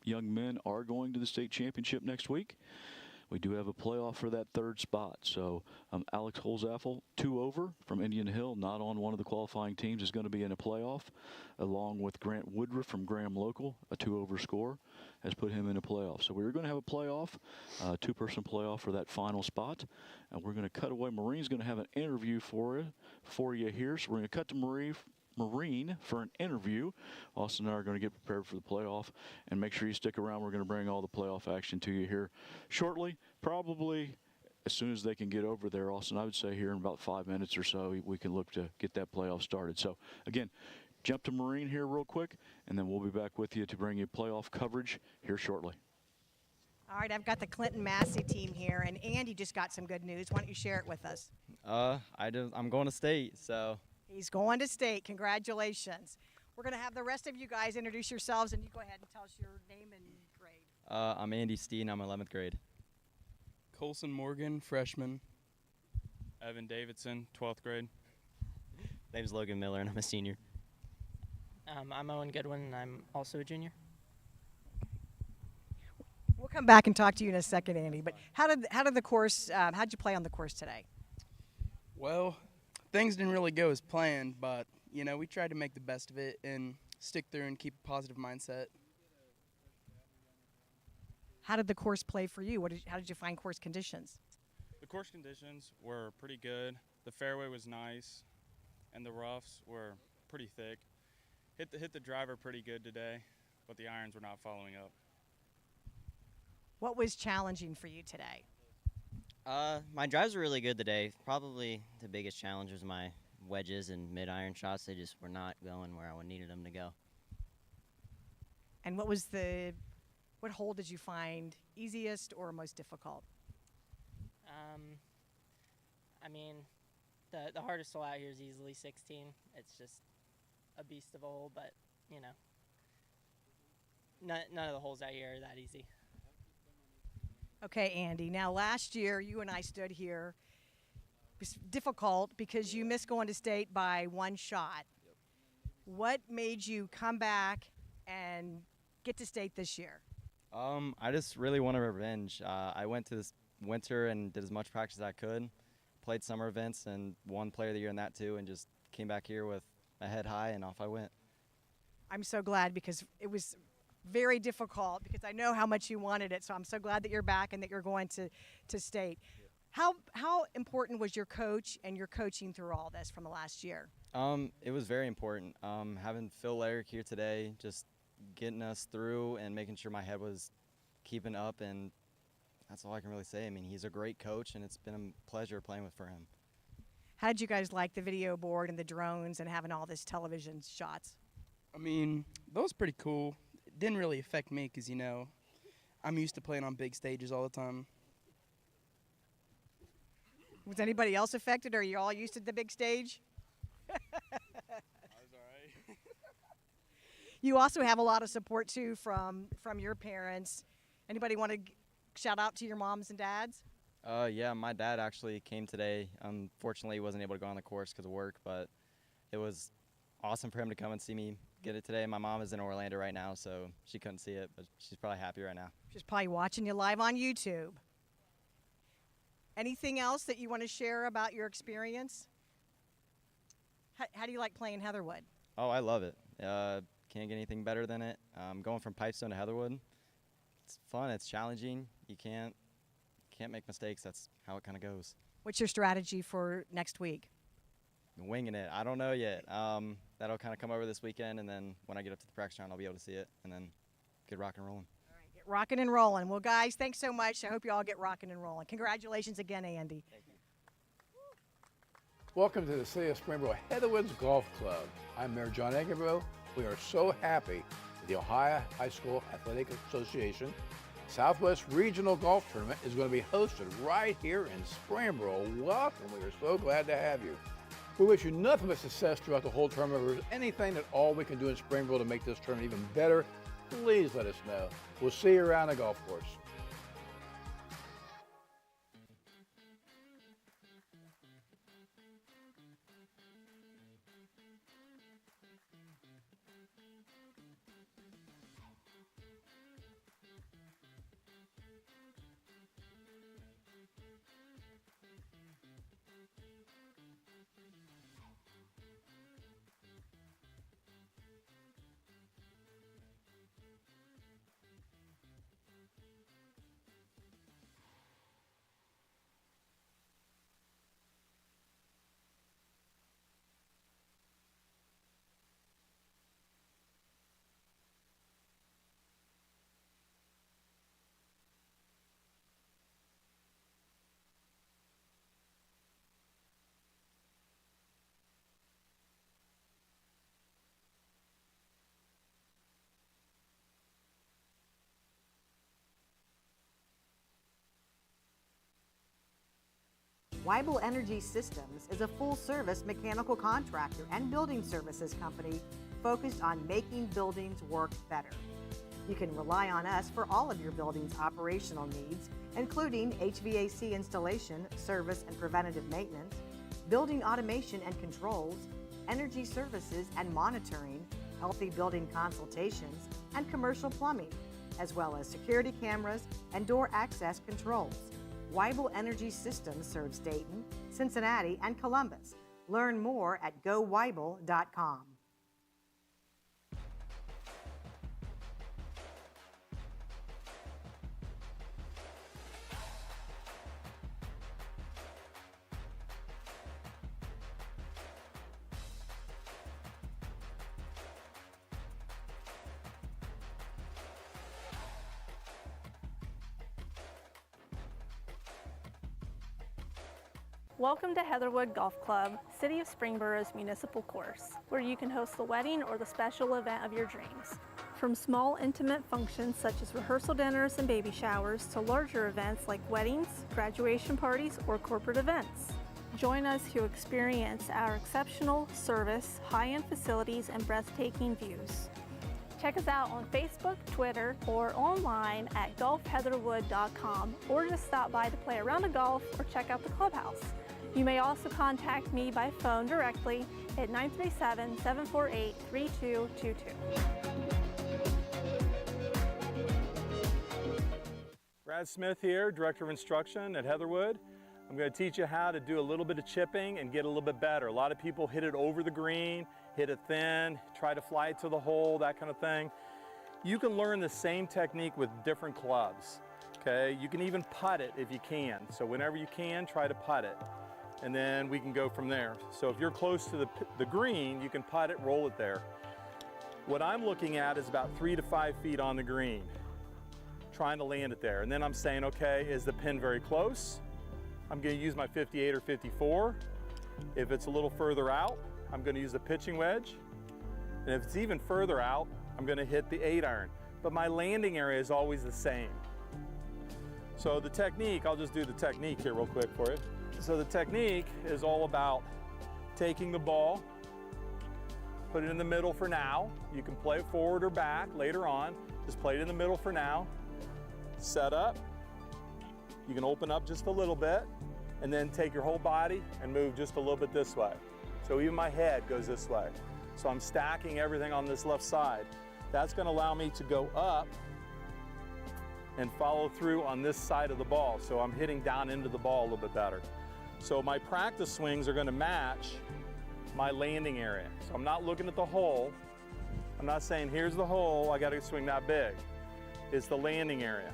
young men are going to the state championship next week. We do have a playoff for that 3rd spot. So Alex Holzaffel, 2 over from Indian Hill, not on one of the qualifying teams, is going to be in a playoff, along with Grant Woodruff from Graham Local, a 2 over score, has put him in a playoff. So we're going to have a playoff, 2-person playoff for that final spot. And we're going to cut away. Marine's going to have an interview for you here. So we're going to cut to Marine for an interview. Austin and I are going to get prepared for the playoff, and make sure you stick around. We're going to bring all the playoff action to you here shortly, probably as soon as they can get over there. Austin, I would say here in about 5 minutes or so, we can look to get that playoff started. So again, jump to Marine here real quick, and then we'll be back with you to bring you playoff coverage here shortly. All right, I've got the Clinton Massey team here, and Andy just got some good news. Why don't you share it with us? I'm going to state, so. He's going to state. Congratulations. We're going to have the rest of you guys introduce yourselves, and you go ahead and tell us your name and grade. I'm Andy Steen. I'm 11th grade. Colson Morgan, freshman. Evan Davidson, 12th grade. Name's Logan Miller, and I'm a senior. I'm Owen Goodwin, and I'm also a junior. We'll come back and talk to you in a second, Andy. But how did the course? How'd you play on the course today? Well, things didn't really go as planned, but you know we tried to make the best of it and stick through and keep a positive mindset. How did the course play for you? How did you find course conditions? The course conditions were pretty good. The fairway was nice, and the roughs were pretty thick. Hit the driver pretty good today, but the irons were not following up. What was challenging for you today? My drives were really good today. Probably the biggest challenge was my wedges and mid-iron shots. They just were not going where I needed them to go. And what hole did you find easiest or most difficult? I mean, the hardest hole out here is easily 16. It's just a beast of a hole, but, you know, none of the holes out here are that easy. Okay, Andy. Now, last year, you and I stood here. It was difficult because you missed going to state by 1 shot. What made you come back and get to state this year? I just really want a revenge. I went to this winter and did as much practice as I could, played summer events and won Player of the Year in that too, and just came back here with my head high and off I went. I'm so glad because it was very difficult because I know how much you wanted it, so I'm so glad that you're back and that you're going to state. How important was your coach and your coaching through all this from the last year? It was very important. Having Phil Larrick here today, just getting us through and making sure my head was keeping up, and that's all I can really say. I mean, he's a great coach, and it's been a pleasure playing for him. How did you guys like the video board and the drones and having all this television shots? I mean, that was pretty cool. It didn't really affect me because, you know, I'm used to playing on big stages all the time. Was anybody else affected, or are you all used to the big stage? I was all right. You also have a lot of support, too, from your parents. Anybody want to shout out to your moms and dads? Yeah, my dad actually came today. Unfortunately, he wasn't able to go on the course because of work, but it was awesome for him to come and see me get it today. My mom is in Orlando right now, so she couldn't see it, but she's probably happy right now. She's probably watching you live on YouTube. Anything else that you want to share about your experience? How do you like playing Heatherwood? Oh, I love it. Can't get anything better than it. Going from Pipestone to Heatherwood, it's fun. It's challenging. You can't make mistakes. That's how it kind of goes. What's your strategy for next week? Winging it. I don't know yet. That'll kind of come over this weekend, and then when I get up to the practice ground, I'll be able to see it, and then get rock and rolling. Get rocking and rolling. Well, guys, thanks so much. I hope you all get rocking and rolling. Congratulations again, Andy. Thank you. Welcome to the City of Springboro Heatherwoods Golf Club. I'm Mayor John Eggerville. We are so happy that the Ohio High School Athletic Association Southwest Regional Golf Tournament is going to be hosted right here in Springboro. Welcome. We are so glad to have you. We wish you nothing but success throughout the whole tournament. If there's anything at all we can do in Springville to make this tournament even better, please let us know. We'll see you around the golf course. Weibel Energy Systems is a full-service mechanical contractor and building services company focused on making buildings work better. You can rely on us for all of your building's operational needs, including HVAC installation, service and preventative maintenance, building automation and controls, energy services and monitoring, healthy building consultations, and commercial plumbing, as well as security cameras and door access controls. Weibel Energy Systems serves Dayton, Cincinnati, and Columbus. Learn more at goweibel.com. Welcome to Heatherwood Golf Club, City of Springborough's municipal course, where you can host the wedding or the special event of your dreams. From small intimate functions such as rehearsal dinners and baby showers to larger events like weddings, graduation parties, or corporate events. Join us to experience our exceptional service, high-end facilities, and breathtaking views. Check us out on Facebook, Twitter, or online at golfheatherwood.com, or just stop by to play a round of golf or check out the clubhouse. You may also contact me by phone directly at 937-748-3222. Brad Smith here, Director of Instruction at Heatherwood. I'm going to teach you how to do a little bit of chipping and get a little bit better. A lot of people hit it over the green, hit it thin, try to fly it to the hole, that kind of thing. You can learn the same technique with different clubs, okay? You can even putt it if you can. So whenever you can, try to putt it. And then we can go from there. So if you're close to the green, you can putt it, roll it there. What I'm looking at is about 3 to 5 feet on the green, trying to land it there. And then I'm saying, okay, is the pin very close? I'm going to use my 58 or 54. If it's a little further out, I'm going to use a pitching wedge. And if it's even further out, I'm going to hit the 8-iron. But my landing area is always the same. So the technique, I'll just do the technique here real quick for you. So the technique is all about taking the ball, put it in the middle for now. You can play it forward or back later on. Just play it in the middle for now. Set up. You can open up just a little bit and then take your whole body and move just a little bit this way. So even my head goes this way. So I'm stacking everything on this left side. That's going to allow me to go up and follow through on this side of the ball. So I'm hitting down into the ball a little bit better. So my practice swings are going to match my landing area. So I'm not looking at the hole. I'm not saying here's the hole, I got to swing that big. It's the landing area,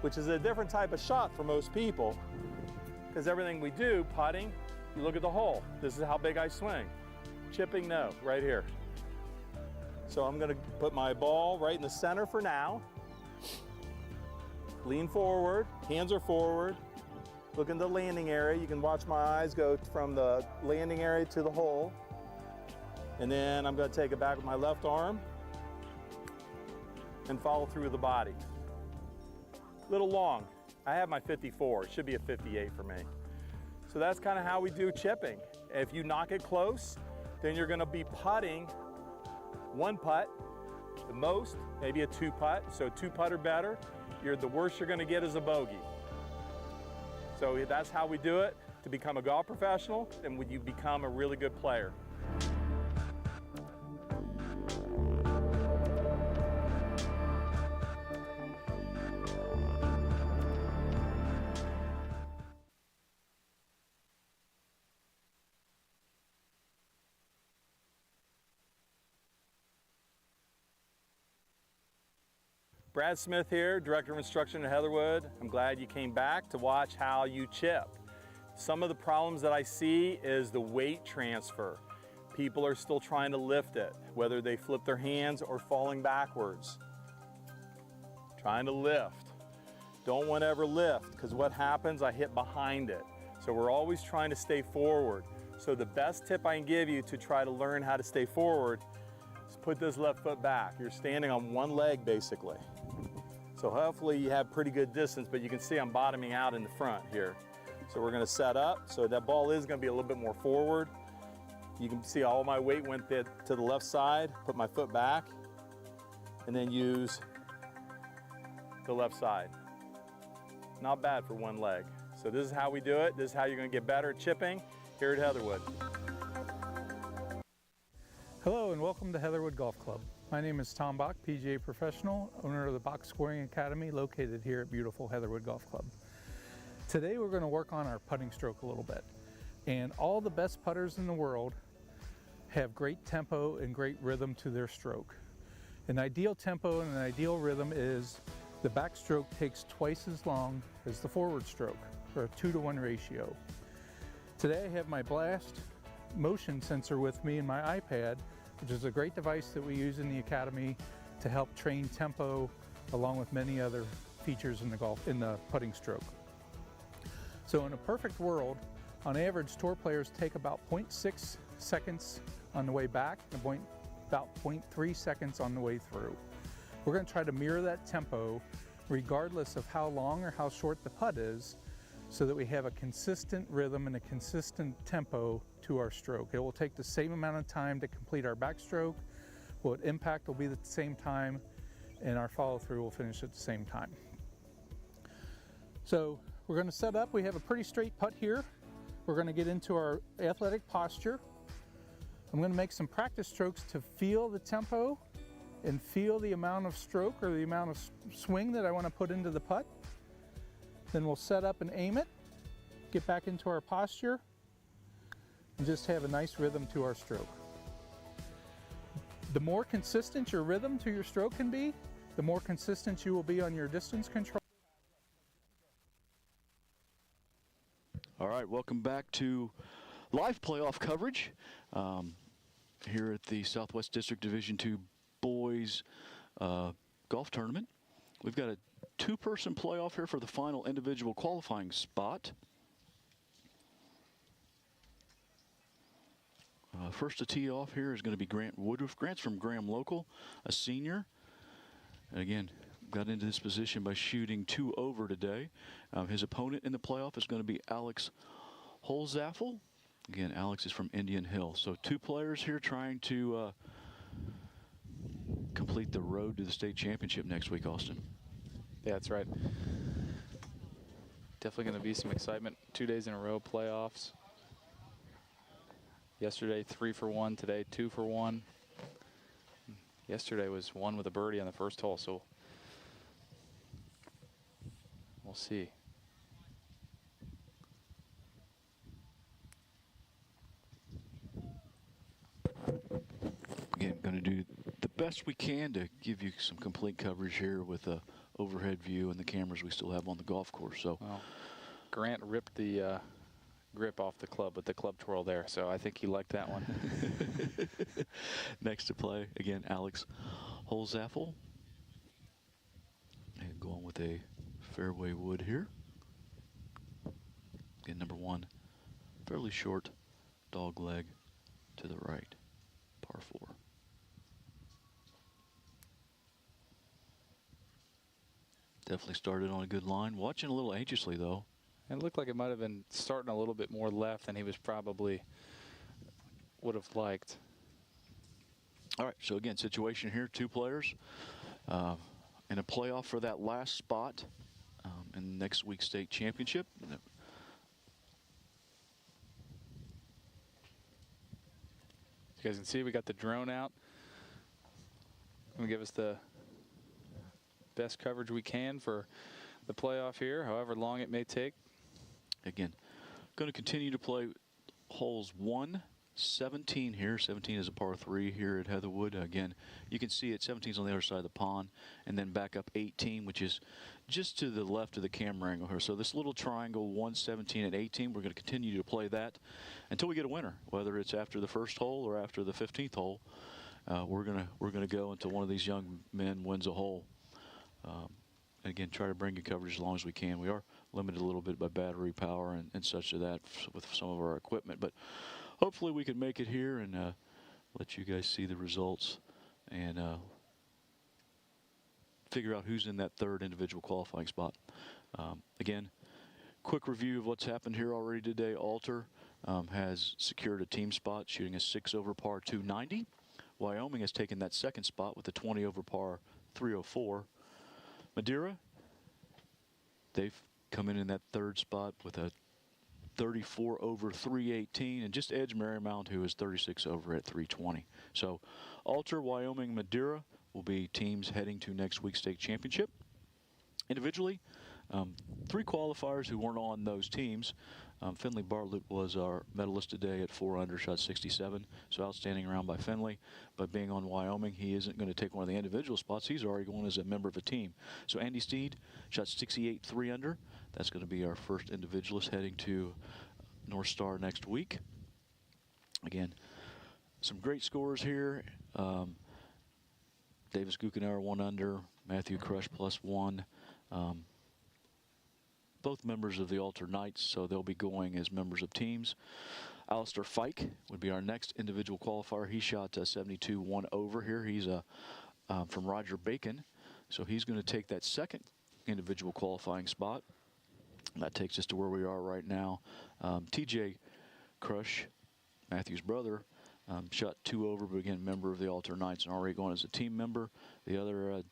which is a different type of shot for most people, because everything we do, putting, you look at the hole. This is how big I swing. Chipping, no, right here. So I'm going to put my ball right in the center for now. Lean forward, hands are forward. Look in the landing area. You can watch my eyes go from the landing area to the hole. And then I'm going to take it back with my left arm and follow through with the body. A little long. I have my 54. It should be a 58 for me. So that's kind of how we do chipping. If you knock it close, then you're going to be putting one putt, the most, maybe a two putt. So two putt or better. The worst you're going to get is a bogey. So that's how we do it to become a golf professional, and when you become a really good player. Brad Smith here, Director of Instruction at Heatherwood. I'm glad you came back to watch how you chip. Some of the problems that I see is the weight transfer. People are still trying to lift it, whether they flip their hands or falling backwards. Trying to lift. Don't want to ever lift, because what happens, I hit behind it. So we're always trying to stay forward. So the best tip I can give you to try to learn how to stay forward is put this left foot back. You're standing on one leg basically. So hopefully you have pretty good distance, but you can see I'm bottoming out in the front here. So we're gonna set up, so that ball is gonna be a little bit more forward. You can see all my weight went to the left side, put my foot back, and then use the left side. Not bad for one leg. So this is how we do it. This is how you're gonna get better at chipping here at Heatherwood. Hello and welcome to Heatherwood Golf Club. My name is Tom Bach, PGA professional, owner of the Bach Scoring Academy located here at beautiful Heatherwood Golf Club. Today we're going to work on our putting stroke a little bit. And all the best putters in the world have great tempo and great rhythm to their stroke. An ideal tempo and an ideal rhythm is the backstroke takes twice as long as the forward stroke, or a 2-to-1 ratio. Today I have my Blast motion sensor with me in my iPad, which is a great device that we use in the Academy to help train tempo along with many other features in the putting stroke. So in a perfect world, on average, tour players take about 0.6 seconds on the way back and about 0.3 seconds on the way through. We're going to try to mirror that tempo regardless of how long or how short the putt is, so that we have a consistent rhythm and a consistent tempo to our stroke. It will take the same amount of time to complete our backstroke. What impact will be at the same time, and our follow through will finish at the same time. So we're going to set up. We have a pretty straight putt here. We're going to get into our athletic posture. I'm going to make some practice strokes to feel the tempo and feel the amount of stroke or the amount of swing that I want to put into the putt. Then we'll set up and aim it, get back into our posture, and just have a nice rhythm to our stroke. The more consistent your rhythm to your stroke can be, the more consistent you will be on your distance control. All right, welcome back to live playoff coverage here at the Southwest District Division II Boys Golf Tournament. We've got a two-person playoff here for the final individual qualifying spot. First to tee off here is going to be Grant Woodruff. Grant's from Graham Local, a senior. And again, got into this position by shooting 2 over today. His opponent in the playoff is going to be Alex Holzaffel. Again, Alex is from Indian Hill. So 2 players here trying to complete the road to the state championship next week, Austin. Yeah, that's right. Definitely going to be some excitement. 2 days in a row playoffs. Yesterday 3 for 1, today 2 for 1. Yesterday was 1 with a birdie on the first hole, so we'll see. Again, going to do the best we can to give you some complete coverage here with a overhead view and the cameras we still have on the golf course. So, well, Grant ripped the grip off the club with the club twirl there, so I think he liked that one. Next to play, again, Alex Holzaffel. And going with a fairway wood here. Again, number 1, fairly short dog leg to the right, par 4. Definitely started on a good line. Watching a little anxiously, though. It looked like it might have been starting a little bit more left than he was probably would have liked. All right, so again, situation here, 2 players in a playoff for that last spot in next week's state championship. You guys can see we got the drone out. Gonna give us the best coverage we can for the playoff here, however long it may take. Again, going to continue to play holes 1, 17 here. 17 is a par 3 here at Heatherwood. Again, you can see it. 17 is on the other side of the pond, and then back up 18, which is just to the left of the camera angle here. So this little triangle, 1, 17, and 18, we're going to continue to play that until we get a winner, whether it's after the first hole or after the 15th hole. We're gonna go until one of these young men wins a hole. Again, try to bring you coverage as long as we can. We are limited a little bit by battery power and such to that with some of our equipment, but hopefully we can make it here and let you guys see the results and figure out who's in that 3rd individual qualifying spot. Again, quick review of what's happened here already today. Alter has secured a team spot, shooting a 6 over par 290. Wyoming has taken that 2nd spot with a 20 over par 304. Madeira, they've come in that 3rd spot with a 34 over 318, and just edge Marymount, who is 36 over at 320. So Alter, Wyoming, Madeira will be teams heading to next week's state championship. Individually, 3 qualifiers who weren't on those teams. Finley Bartlett was our medalist today at 4 under, shot 67. So outstanding round by Finley. But being on Wyoming, he isn't going to take one of the individual spots. He's already going as a member of a team. So Andy Steed shot 68, 3 under. That's going to be our first individualist heading to North Star next week. Again, some great scores here. Davis Guckenauer 1 under, Matthew Crush +1. Both members of the Alter Knights, so they'll be going as members of teams. Alistair Fike would be our next individual qualifier. He shot 72, 1 over here. He's from Roger Bacon, so he's going to take that 2nd individual qualifying spot. And that takes us to where we are right now. TJ Crush, Matthew's brother, shot 2 over, but again, member of the Alter Knights and already going as a team member. The other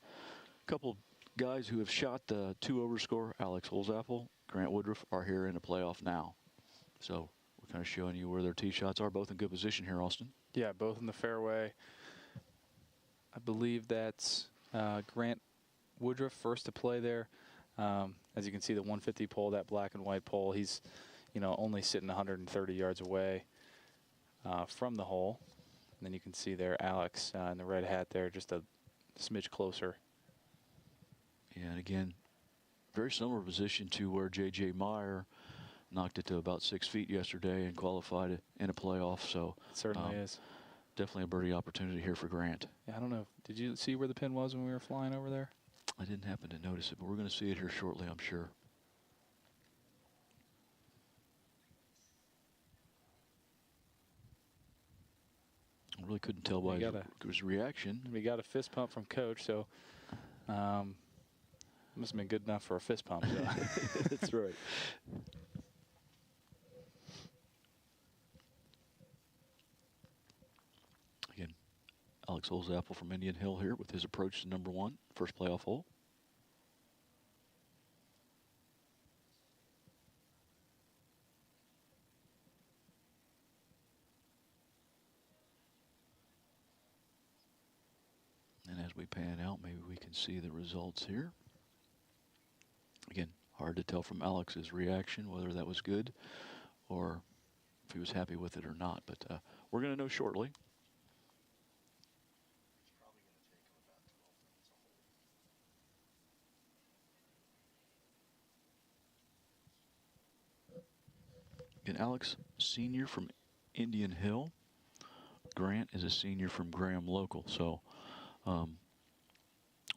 couple guys who have shot the 2 over score, Alex Holzapfel, Grant Woodruff, are here in the playoff now. So we're kind of showing you where their tee shots are, both in good position here, Austin. Yeah, both in the fairway. I believe that's Grant Woodruff first to play there. As you can see, the 150 pole, that black and white pole, he's only sitting 130 yards away from the hole. And then you can see there Alex in the red hat there, just a smidge closer. Yeah, and again, very similar position to where J.J. Meyer knocked it to about 6 feet yesterday and qualified in a playoff. So it certainly is. Definitely a birdie opportunity here for Grant. Yeah, I don't know. Did you see where the pin was when we were flying over there? I didn't happen to notice it, but we're going to see it here shortly, I'm sure. I really couldn't tell by his reaction. We got a fist pump from Coach, so must have been good enough for a fist pump. So. That's right. Again, Alex Holzapfel from Indian Hill here with his approach to number 1, first playoff hole. And as we pan out, maybe we can see the results here. Again, hard to tell from Alex's reaction whether that was good or if he was happy with it or not, but we're going to know shortly. Again, Alex, senior from Indian Hill. Grant is a senior from Graham Local, so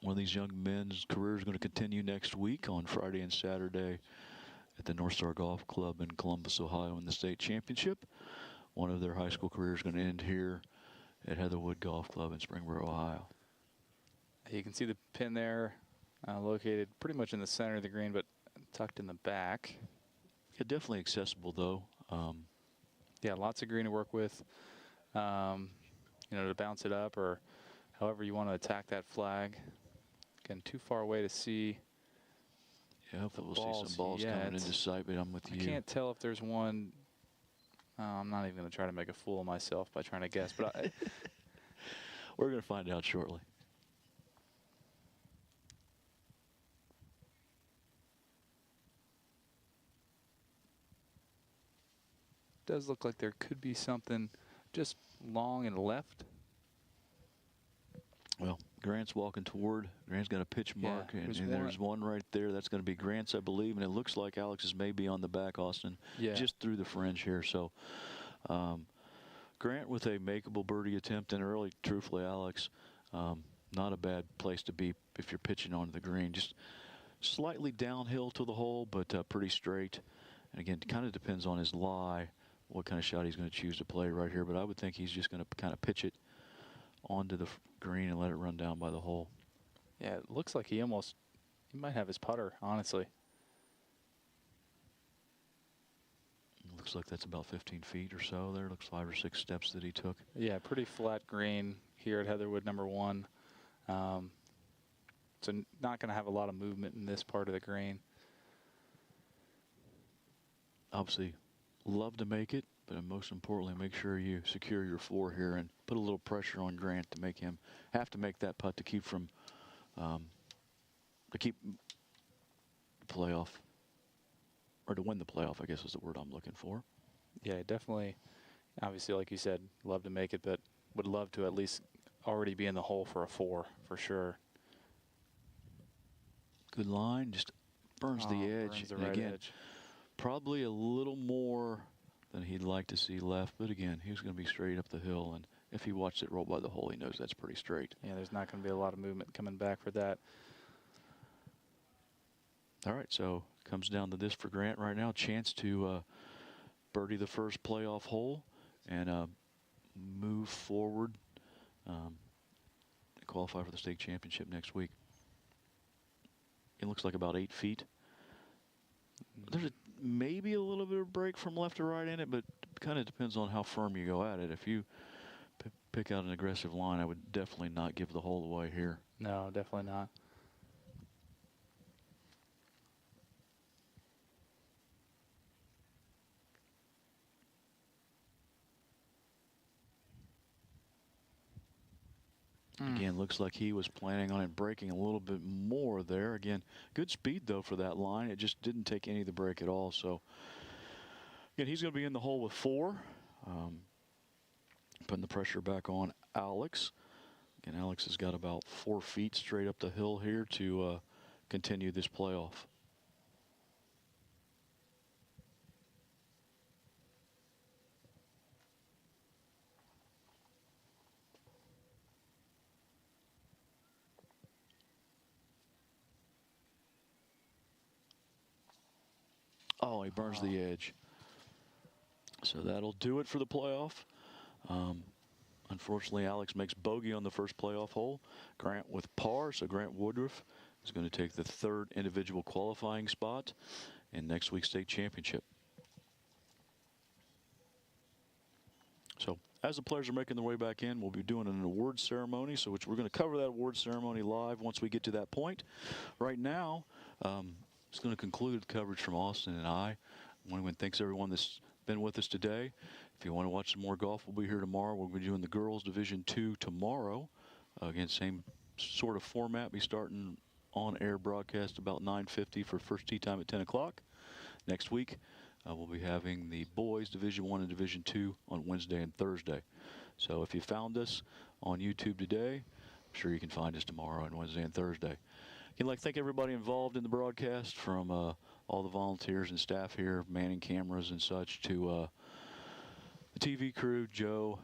one of these young men's career is going to continue next week on Friday and Saturday at the North Star Golf Club in Columbus, Ohio in the state championship. One of their high school careers is going to end here at Heatherwood Golf Club in Springboro, Ohio. You can see the pin there located pretty much in the center of the green, but tucked in the back. Yeah, definitely accessible though. Yeah, lots of green to work with. you know, to bounce it up or however you want to attack that flag. Again, too far away to see. Yeah, hopefully we'll see some balls coming into sight, but I'm with you. I can't tell if there's one. I'm not even going to try to make a fool of myself by trying to guess, but we're going to find out shortly. Does look like there could be something just long and left. Well, Grant's walking toward. Grant's got a pitch mark, and there's one right there. That's going to be Grant's, I believe, and it looks like Alex's may be on the back, Austin, just through the fringe here. So Grant with a makeable birdie attempt, and early, truthfully, Alex, not a bad place to be if you're pitching onto the green. Just slightly downhill to the hole, but pretty straight. And again, it kind of depends on his lie, what kind of shot he's going to choose to play right here. But I would think he's just going to kind of pitch it onto the green and let it run down by the hole. Yeah, it looks like he might have his putter, honestly. Looks like that's about 15 feet or so there. Looks 5 or 6 steps that he took. Yeah, pretty flat green here at Heatherwood #1. So not going to have a lot of movement in this part of the green. Obviously, love to make it, but most importantly, make sure you secure your 4 here and put a little pressure on Grant to make him have to make that putt to keep from the playoff, or to win the playoff, I guess is the word I'm looking for. Yeah, definitely. Obviously, like you said, love to make it, but would love to at least already be in the hole for a 4 for sure. Good line, just burns the edge. Burns the and right again, edge. Probably a little more than he'd like to see left, but again, he was going to be straight up the hill, and if he watched it roll by the hole, he knows that's pretty straight. Yeah, there's not going to be a lot of movement coming back for that. All right, so comes down to this for Grant right now. Chance to birdie the first playoff hole and move forward to qualify for the state championship next week. It looks like about 8 feet. There's maybe a little bit of break from left to right in it, but kind of depends on how firm you go at it. If you pick out an aggressive line, I would definitely not give the hole away here. No, definitely not. Again, looks like he was planning on it breaking a little bit more there. Again, good speed, though, for that line. It just didn't take any of the break at all. So, again, he's going to be in the hole with 4. Putting the pressure back on Alex. Again, Alex has got about 4 feet straight up the hill here to continue this playoff. Oh, he burns the edge. So that'll do it for the playoff. Unfortunately, Alex makes bogey on the first playoff hole. Grant with par, so Grant Woodruff is going to take the 3rd individual qualifying spot in next week's state championship. So as the players are making their way back in, we'll be doing an awards ceremony, so we're going to cover that awards ceremony live once we get to that point. Right now, it's going to conclude coverage from Austin and I. I want to thank everyone that's been with us today. If you want to watch some more golf, we'll be here tomorrow. We'll be doing the Girls Division II tomorrow. Again, same sort of format. Be starting on-air broadcast about 9:50 for first tee time at 10 o'clock. Next week, we'll be having the Boys Division I and Division II on Wednesday and Thursday. So if you found us on YouTube today, I'm sure you can find us tomorrow on Wednesday and Thursday. I'd like to thank everybody involved in the broadcast, from all the volunteers and staff here, manning cameras and such, to the TV crew, Joe,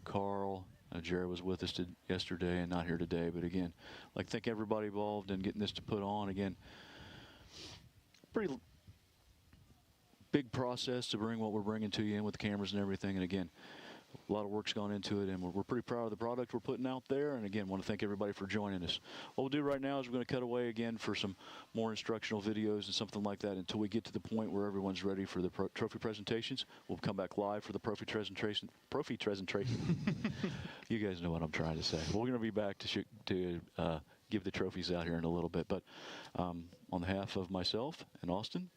Carl. Jerry was with us yesterday and not here today. But again, I'd like to thank everybody involved in getting this to put on. Again, pretty big process to bring what we're bringing to you in with the cameras and everything. And again, A lot of work's gone into it, and we're pretty proud of the product we're putting out there. And again, want to thank everybody for joining us. What we'll do right now is we're going to cut away again for some more instructional videos and something like that until we get to the point where everyone's ready for the trophy presentations. We'll come back live for the trophy presentation. You guys know what I'm trying to say. We're going to be back to give the trophies out here in a little bit. But on behalf of myself and Austin,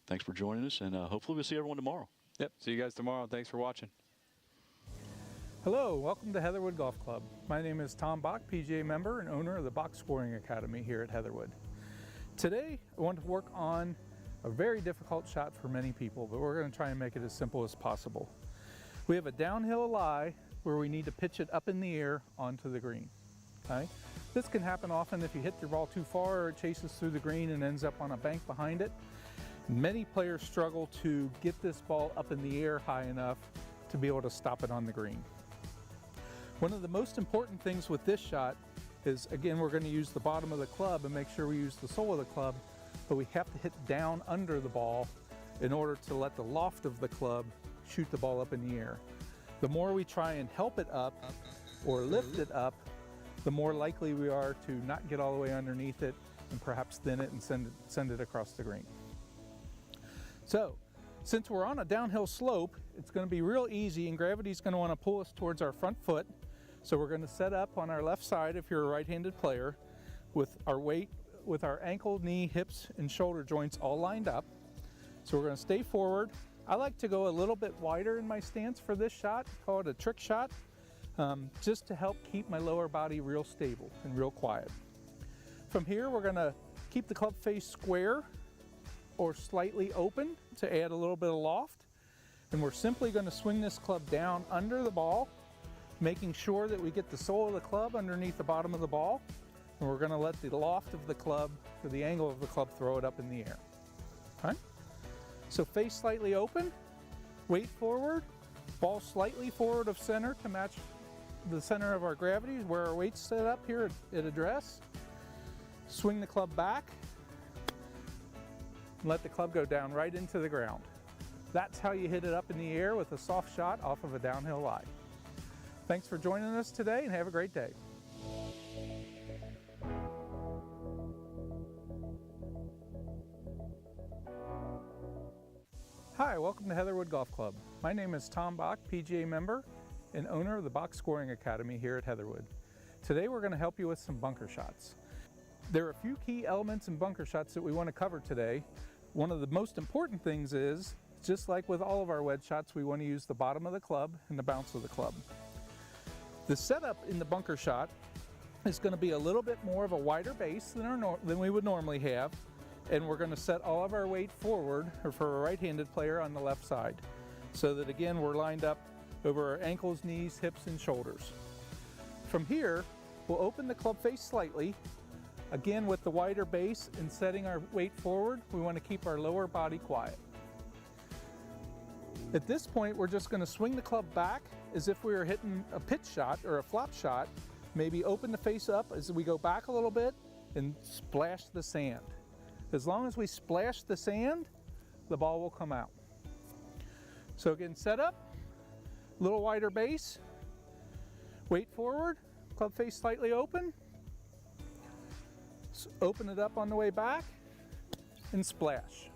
thanks for joining us, and hopefully we'll see everyone tomorrow. Yep, see you guys tomorrow. Thanks for watching. Hello, welcome to Heatherwood Golf Club. My name is Tom Bach, PGA member and owner of the Box Scoring Academy here at Heatherwood. Today, I want to work on a very difficult shot for many people, but we're going to try and make it as simple as possible. We have a downhill lie where we need to pitch it up in the air onto the green. Okay? This can happen often if you hit your ball too far or it chases through the green and ends up on a bank behind it. Many players struggle to get this ball up in the air high enough to be able to stop it on the green. One of the most important things with this shot is, again, we're going to use the bottom of the club and make sure we use the sole of the club, but we have to hit down under the ball in order to let the loft of the club shoot the ball up in the air. The more we try and help it up or lift it up, the more likely we are to not get all the way underneath it and perhaps thin it and send it across the green. So, since we're on a downhill slope, it's going to be real easy, and gravity's going to want to pull us towards our front foot. So we're going to set up on our left side if you're a right-handed player with our weight, with our ankle, knee, hips, and shoulder joints all lined up. So we're going to stay forward. I like to go a little bit wider in my stance for this shot, call it a trick shot, just to help keep my lower body real stable and real quiet. From here, we're going to keep the club face square or slightly open to add a little bit of loft. And we're simply going to swing this club down under the ball, making sure that we get the sole of the club underneath the bottom of the ball. And we're going to let the loft of the club, or the angle of the club, throw it up in the air. Okay? So face slightly open, weight forward, ball slightly forward of center to match the center of our gravity, where our weight's set up here at address. Swing the club back, and let the club go down right into the ground. That's how you hit it up in the air with a soft shot off of a downhill lie. Thanks for joining us today, and have a great day. Hi, welcome to Heatherwood Golf Club. My name is Tom Bach, PGA member and owner of the Box Scoring Academy here at Heatherwood. Today we're going to help you with some bunker shots. There are a few key elements in bunker shots that we want to cover today. One of the most important things is, just like with all of our wedge shots, we want to use the bottom of the club and the bounce of the club. The setup in the bunker shot is going to be a little bit more of a wider base than we would normally have, and we're going to set all of our weight forward, or for a right-handed player, on the left side, so that again we're lined up over our ankles, knees, hips, and shoulders. From here, we'll open the club face slightly. Again, with the wider base and setting our weight forward, we want to keep our lower body quiet. At this point, we're just going to swing the club back as if we were hitting a pitch shot or a flop shot. Maybe open the face up as we go back a little bit and splash the sand. As long as we splash the sand, the ball will come out. So again, set up, a little wider base, weight forward, club face slightly open, open it up on the way back, and splash.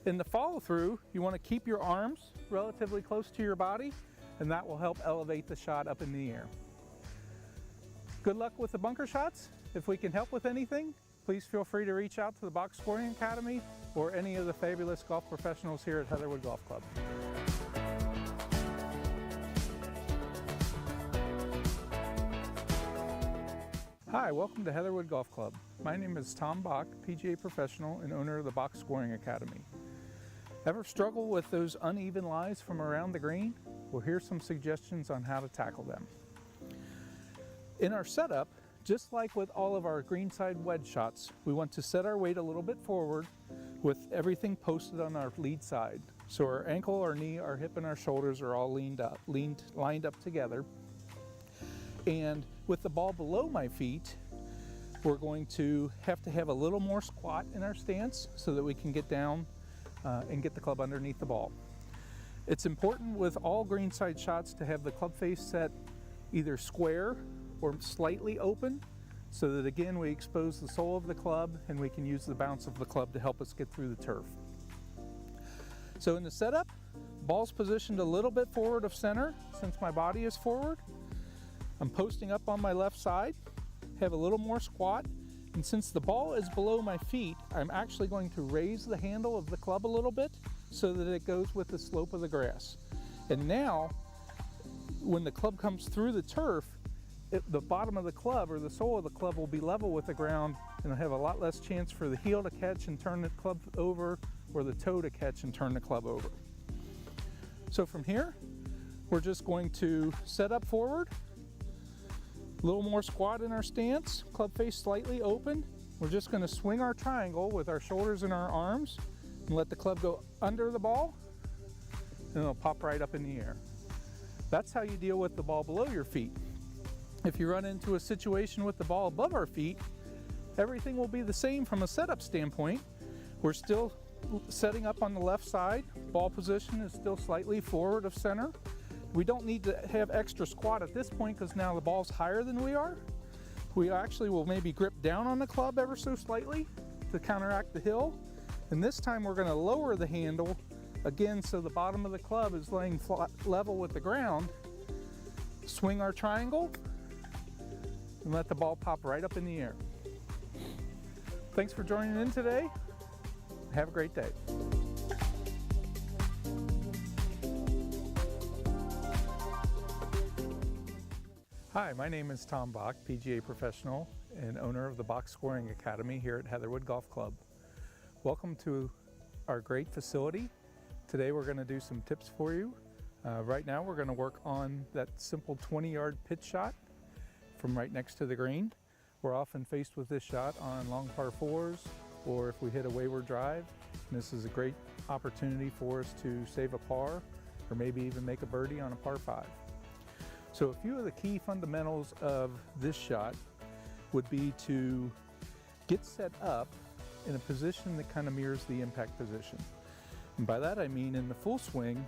In the follow through, you want to keep your arms relatively close to your body, and that will help elevate the shot up in the air. Good luck with the bunker shots. If we can help with anything, please feel free to reach out to the Box Scoring Academy or any of the fabulous golf professionals here at Heatherwood Golf Club. Hi, welcome to Heatherwood Golf Club. My name is Tom Bach, PGA professional and owner of the Box Scoring Academy. Ever struggle with those uneven lies from around the green? Well, here's some suggestions on how to tackle them. In our setup, just like with all of our greenside wedge shots, we want to set our weight a little bit forward with everything posted on our lead side. So our ankle, our knee, our hip, and our shoulders are all lined up together. And with the ball below my feet, we're going to have a little more squat in our stance so that we can get down and get the club underneath the ball. It's important with all greenside shots to have the club face set either square or slightly open, so that again we expose the sole of the club and we can use the bounce of the club to help us get through the turf. So in the setup, ball's positioned a little bit forward of center since my body is forward. I'm posting up on my left side, have a little more squat, and since the ball is below my feet, I'm actually going to raise the handle of the club a little bit so that it goes with the slope of the grass. And now, when the club comes through the turf, the bottom of the club or the sole of the club will be level with the ground, and I'll have a lot less chance for the heel to catch and turn the club over or the toe to catch and turn the club over. So from here, we're just going to set up forward, a little more squat in our stance, club face slightly open. We're just going to swing our triangle with our shoulders and our arms and let the club go under the ball, and it'll pop right up in the air. That's how you deal with the ball below your feet. If you run into a situation with the ball above our feet, everything will be the same from a setup standpoint. We're still setting up on the left side. Ball position is still slightly forward of center. We don't need to have extra squat at this point because now the ball's higher than we are. We actually will maybe grip down on the club ever so slightly to counteract the hill. And this time we're going to lower the handle again so the bottom of the club is laying flat, level with the ground. Swing our triangle and let the ball pop right up in the air. Thanks for joining in today. Have a great day. Hi, my name is Tom Bach, PGA professional and owner of the Bach Scoring Academy here at Heatherwood Golf Club. Welcome to our great facility. Today we're going to do some tips for you. Right now we're going to work on that simple 20-yard pitch shot from right next to the green. We're often faced with this shot on long par 4s or if we hit a wayward drive. And this is a great opportunity for us to save a par or maybe even make a birdie on a par 5. So a few of the key fundamentals of this shot would be to get set up in a position that kind of mirrors the impact position. And by that I mean in the full swing,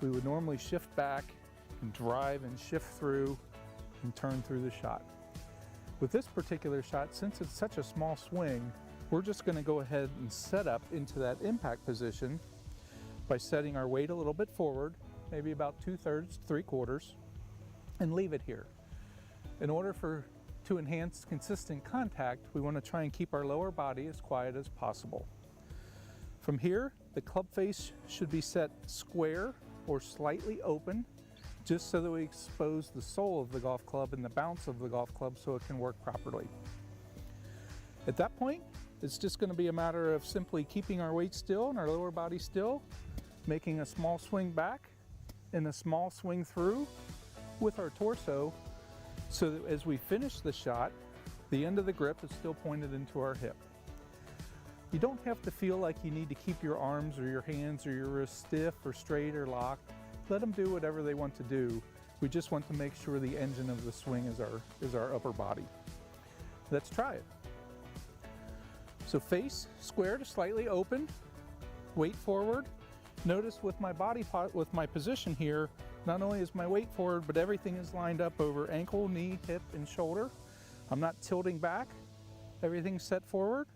we would normally shift back and drive and shift through and turn through the shot. With this particular shot, since it's such a small swing, we're just going to go ahead and set up into that impact position by setting our weight a little bit forward, maybe about 2/3, 3/4, and leave it here. In order to enhance consistent contact, we want to try and keep our lower body as quiet as possible. From here, the club face should be set square or slightly open, just so that we expose the sole of the golf club and the bounce of the golf club so it can work properly. At that point, it's just going to be a matter of simply keeping our weight still and our lower body still, making a small swing back and a small swing through with our torso, so that as we finish the shot, the end of the grip is still pointed into our hip. You don't have to feel like you need to keep your arms or your hands or your wrists stiff or straight or locked. Let them do whatever they want to do. We just want to make sure the engine of the swing is our upper body. Let's try it. So face square to slightly open, weight forward. Notice with my with my position here, not only is my weight forward, but everything is lined up over ankle, knee, hip, and shoulder. I'm not tilting back. Everything's set forward.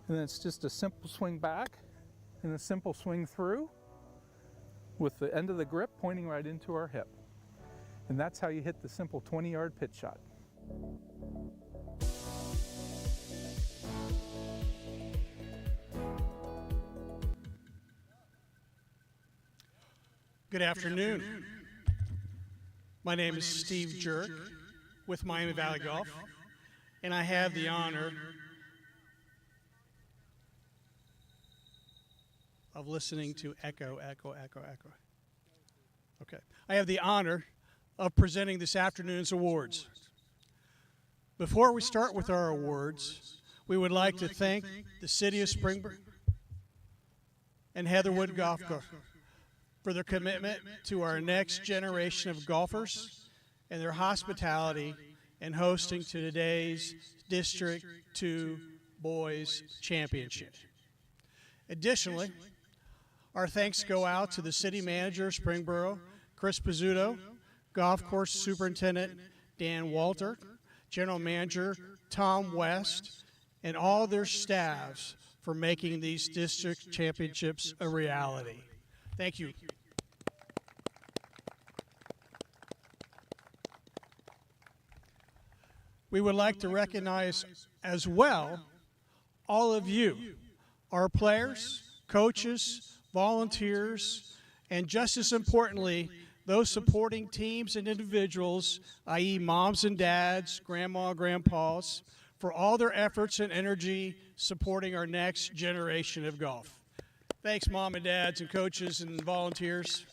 And then it's just a simple swing back and a simple swing through with the end of the grip pointing right into our hip. And that's how you hit the simple 20-yard pitch shot. Good afternoon. My name is Steve Jerk with Miami Valley Golf, and I have the honor of listening to echo. Okay. I have the honor of presenting this afternoon's awards. Before we start with our awards, we would like to thank the City of Springburg and Heatherwood Golf Club for their commitment to our next generation of golfers and their hospitality and hosting to today's District 2 Boys Championship. Additionally, Our thanks go out to the city manager of Springboro, Chris Pizzuto, golf course superintendent Dan Walter, general manager Tom West, and all their staffs for making these district championships a reality. Thank you. We would like to recognize as well all of you, our players, coaches, volunteers, and just as importantly, those supporting teams and individuals, i.e. moms and dads, grandma, grandpas, for all their efforts and energy supporting our next generation of golf. Thanks, mom and dads and coaches and volunteers.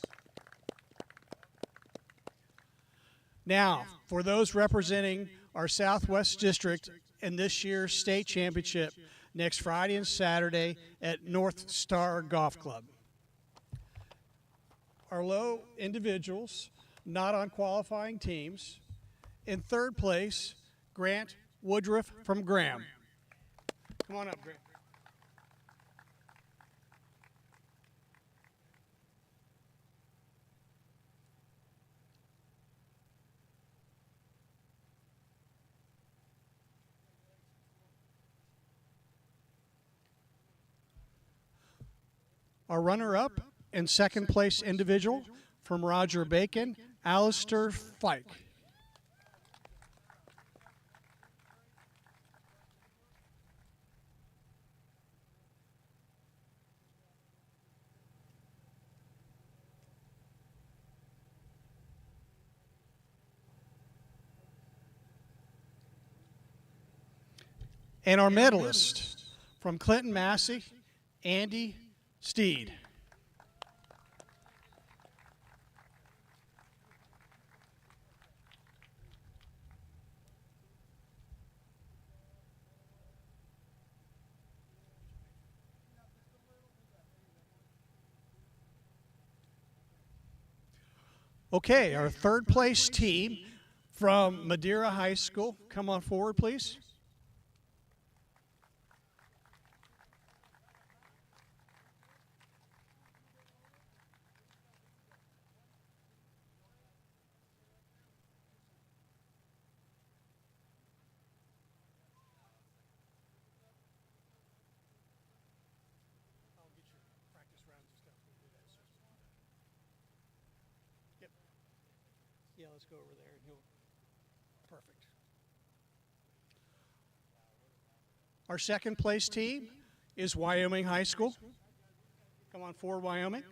Now, for those representing our Southwest District in this year's state championship next Friday and Saturday at North Star Golf Club. Our low individuals, not on qualifying teams. In third place, Grant Woodruff from Graham. Come on up, Grant. Our runner-up and second place individual from Roger Bacon, Alistair Fike. And our medalist from Clinton, Massey, Andy Steed. Okay, our third place team from Madeira High School. Come on forward, please. Yeah, let's go over there and he'll. Perfect. Our second place team is Wyoming High School. Come on forward, Wyoming.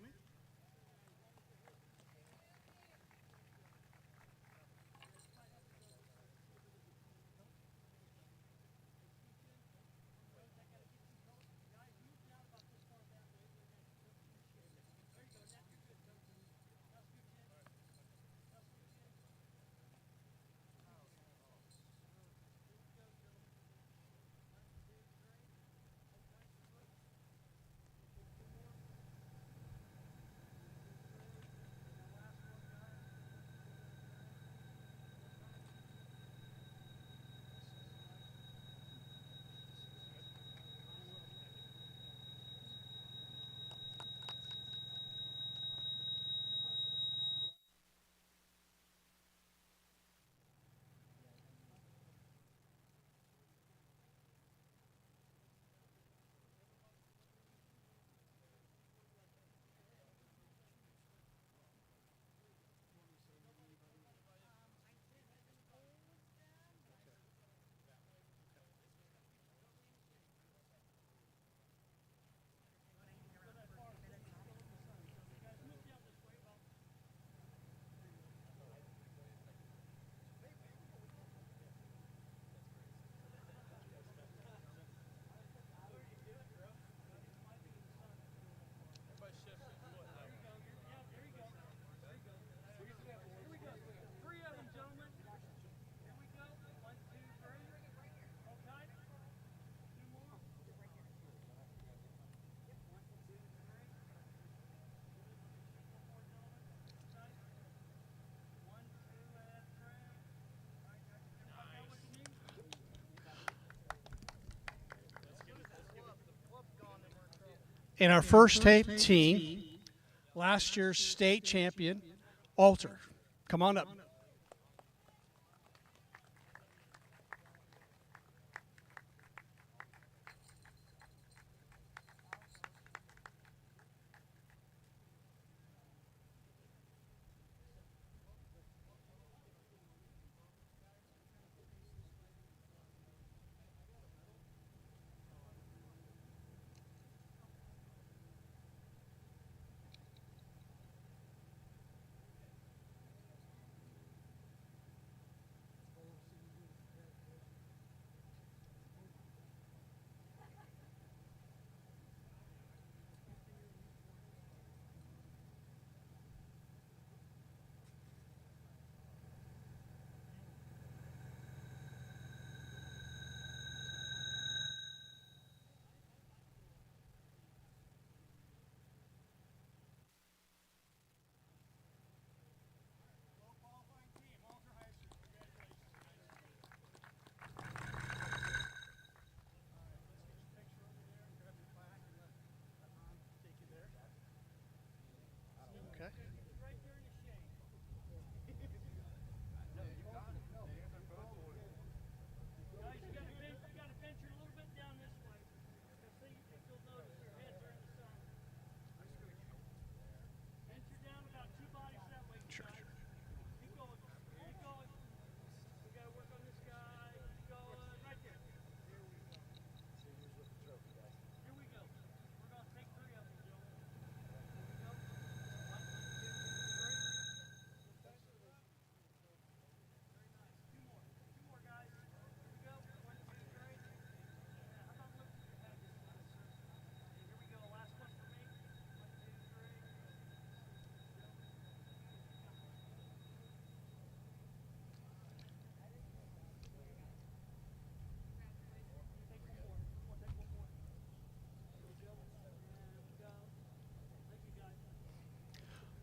And our first team last year's state champion, Alter. Come on up.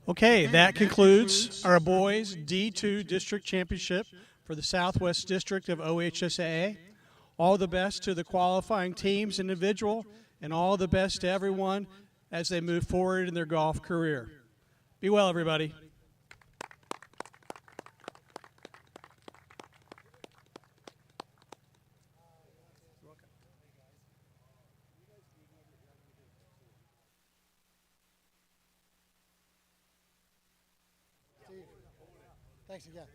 Okay, that concludes our boys D2 District Championship for the Southwest District of OHSAA. All the best to the qualifying teams individual, and all the best to everyone as they move forward in their golf career. Be well, everybody. Thanks again.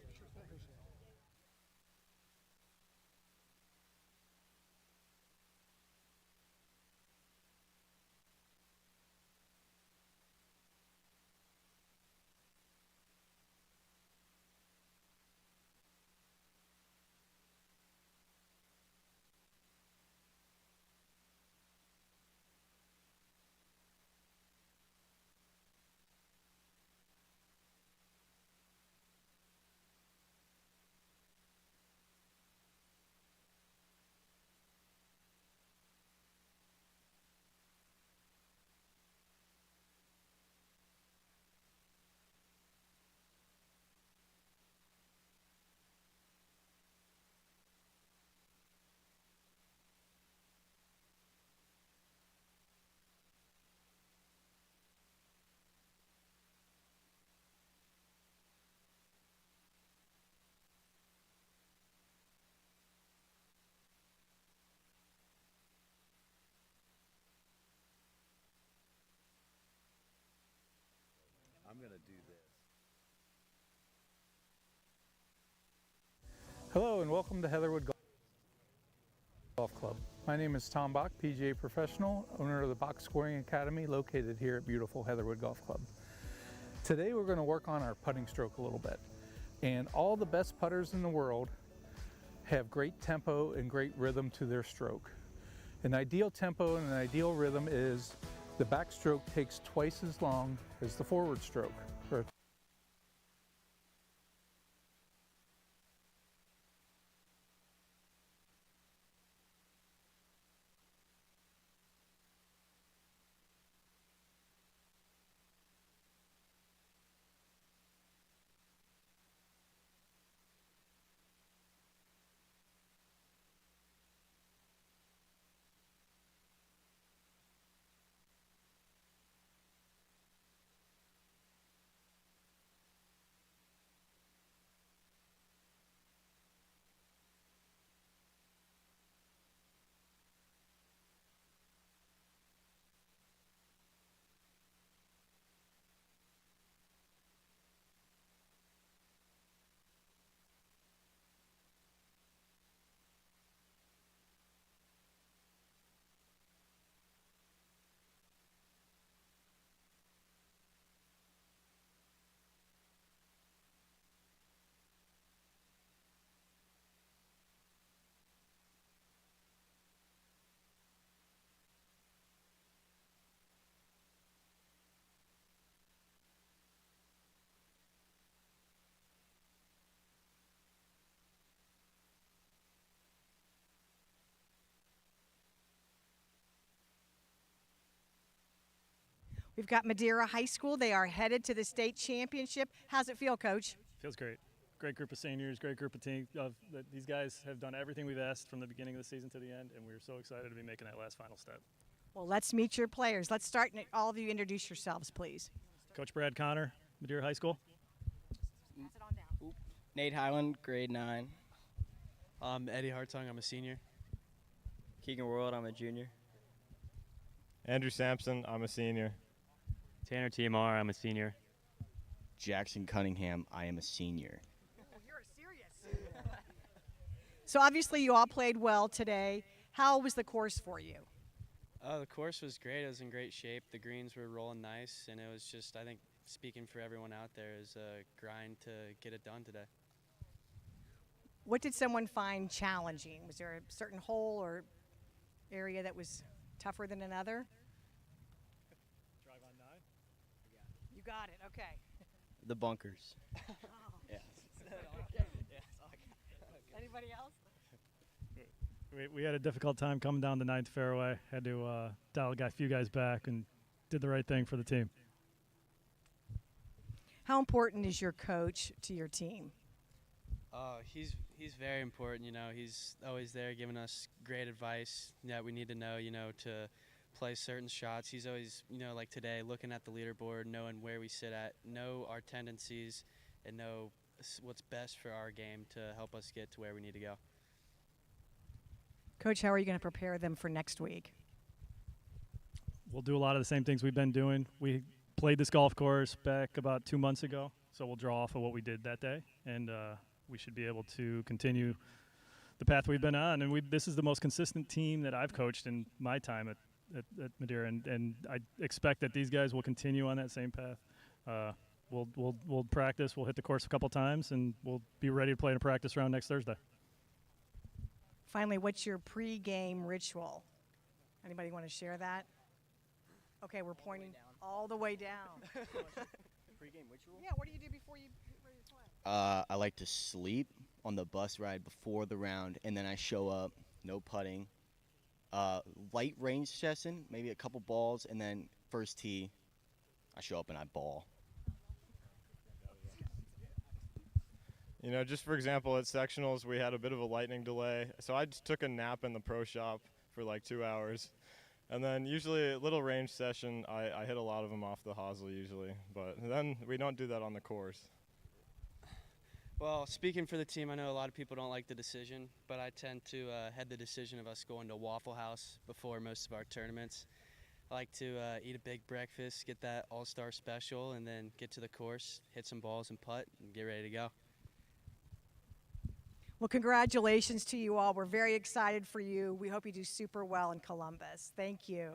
I'm going to do this. Hello and welcome to Heatherwood Golf Club. My name is Tom Bach, PGA professional, owner of the Box Scoring Academy located here at beautiful Heatherwood Golf Club. Today we're going to work on our putting stroke a little bit. And all the best putters in the world have great tempo and great rhythm to their stroke. An ideal tempo and an ideal rhythm is the backstroke takes twice as long as the forward stroke. We've got Madeira High School. They are headed to the state championship. How's it feel, Coach? Feels great. Great group of seniors, great group of team. These guys have done everything we've asked from the beginning of the season to the end, and we're so excited to be making that last final step. Well, let's meet your players. Let's start, and all of you introduce yourselves, please. Coach Brad Connor, Madeira High School. Pass it on down. Nate Highland, grade 9. Eddie Hartung, I'm a senior. Keegan World, I'm a junior. Andrew Sampson, I'm a senior. Tanner TMR, I'm a senior. Jackson Cunningham, I am a senior. So obviously you all played well today. How was the course for you? The course was great. It was in great shape. The greens were rolling nice, and it was just, I think, speaking for everyone out there, is a grind to get it done today. What did someone find challenging? Was there a certain hole or area that was tougher than another? Drive on 9. You got it. Okay. The bunkers. Yeah. Anybody else? We had a difficult time coming down the 9th fairway. Had to dial a few guys back and did the right thing for the team. How important is your coach to your team? He's very important. You know, he's always there giving us great advice that we need to know. You know, to play certain shots. He's always, you know, like today, looking at the leaderboard, knowing where we sit at, know our tendencies, and know what's best for our game to help us get to where we need to go. Coach, how are you going to prepare them for next week? We'll do a lot of the same things we've been doing. We played this golf course back about 2 months ago, so we'll draw off of what we did that day, and we should be able to continue the path we've been on. And this is the most consistent team that I've coached in my time at Madeira, and I expect that these guys will continue on that same path. We'll practice. We'll hit the course a couple times, and we'll be ready to play in a practice round next Thursday. Finally, what's your pre-game ritual? Anybody want to share that? Okay, we're pointing all the way down. Pre-game ritual? Yeah, what do you do before you get ready to play? I like to sleep on the bus ride before the round, and then I show up, no putting. Light range session, maybe a couple balls, and then first tee, I show up and I ball. You know, just for example, at sectionals, we had a bit of a lightning delay, so I just took a nap in the pro shop for like 2 hours. And then usually a little range session, I hit a lot of them off the hosel usually, but then we don't do that on the course. Well, speaking for the team, I know a lot of people don't like the decision, but I tend to head the decision of us going to Waffle House before most of our tournaments. I like to eat a big breakfast, get that all-star special, and then get to the course, hit some balls and putt, and get ready to go. Well, congratulations to you all. We're very excited for you. We hope you do super well in Columbus. Thank you.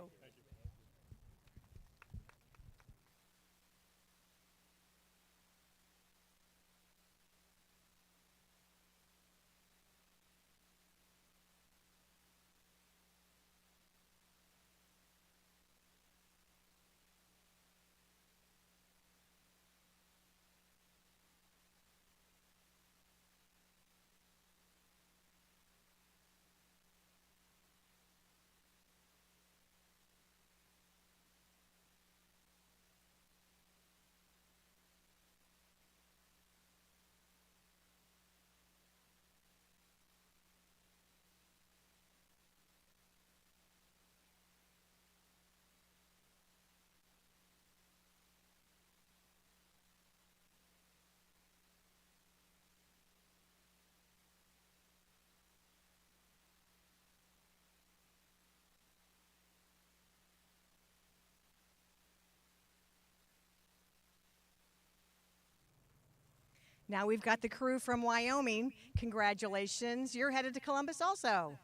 Now we've got the crew from Wyoming. Congratulations. You're headed to Columbus also.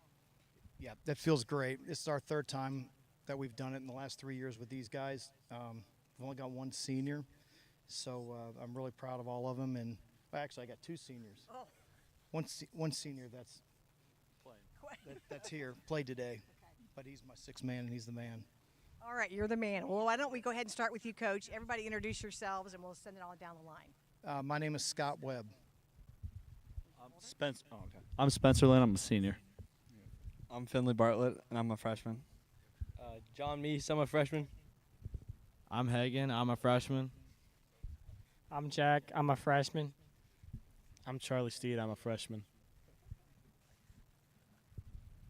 Yeah, that feels great. This is our third time that we've done it in the last 3 years with these guys. We've only got one senior, so I'm really proud of all of them. And well, actually, I got two seniors. Oh. One senior that's here, played today, but he's my sixth man, and he's the man. All right, you're the man. Well, why don't we go ahead and start with you, Coach. Everybody introduce yourselves, and we'll send it all down the line. My name is Scott Webb. I'm Spencer Lynn. I'm a senior. I'm Finley Bartlett, and I'm a freshman. John Meese. I'm a freshman. I'm Hagen. I'm a freshman. I'm Jack. I'm a freshman. I'm Charlie Steed. I'm a freshman.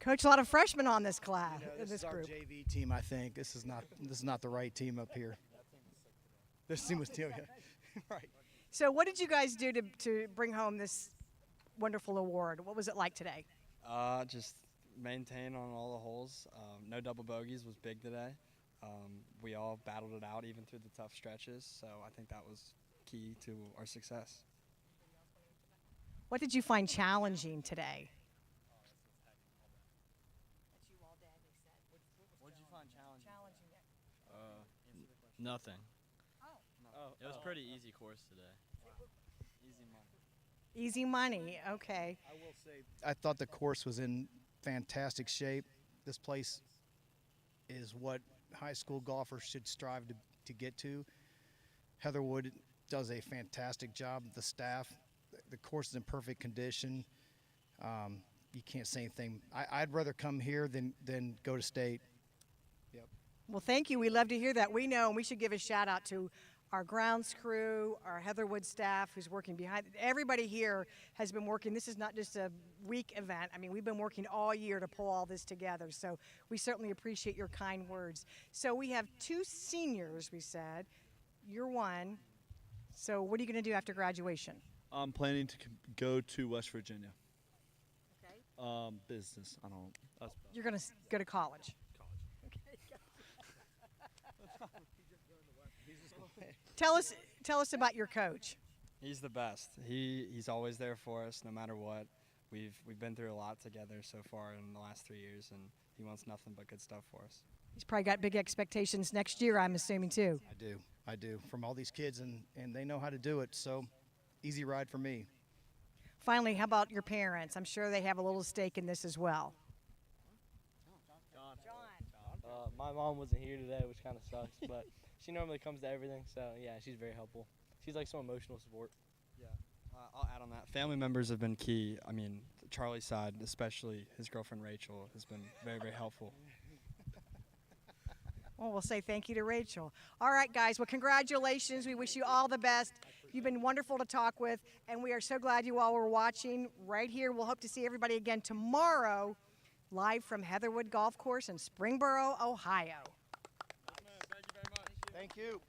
Coach, a lot of freshmen on this class, This this is our group. JV team, I think. This is not the right team up here. This team was right. So what did you guys do to bring home this wonderful award? What was it like today? Just maintain on all the holes. No double bogeys was big today. We all battled it out even through the tough stretches, so I think that was key to our success. What did you find challenging today? What did you find challenging? Nothing. Oh. It was pretty easy course today. Easy money. Easy money, okay. I will say, I thought the course was in fantastic shape. This place is what high school golfers should strive to get to. Heatherwood does a fantastic job. The staff, the course is in perfect condition. You can't say anything. I'd rather come here than go to state. Yep. Well, thank you. We love to hear that. We know, and we should give a shout out to our grounds crew, our Heatherwood staff who's working behind. Everybody here has been working. This is not just a week event. I mean, we've been working all year to pull all this together. So we certainly appreciate your kind words. So we have 2 seniors, we said. You're one. So what are you going to do after graduation? I'm planning to go to West Virginia. Okay. Business. I don't. That's You're going to go to college. Tell us about your coach. He's the best. He's always there for us no matter what. We've been through a lot together so far in the last 3 years, and he wants nothing but good stuff for us. He's probably got big expectations next year, I'm assuming, too. I do, from all these kids, and they know how to do it, so easy ride for me. Finally, how about your parents? I'm sure they have a little stake in this as well. My mom wasn't here today, which kind of sucks, but she normally comes to everything, so yeah, she's very helpful. She's like some emotional support. Yeah, I'll add on that. Family members have been key. I mean, Charlie's side, especially his girlfriend Rachel, has been very, very helpful. Well, we'll say thank you to Rachel. All right, guys. Well, congratulations. We wish you all the best. You've been wonderful to talk with, and we are so glad you all were watching right here. We'll hope to see everybody again tomorrow, live from Heatherwood Golf Course in Springboro, Ohio. Thank you.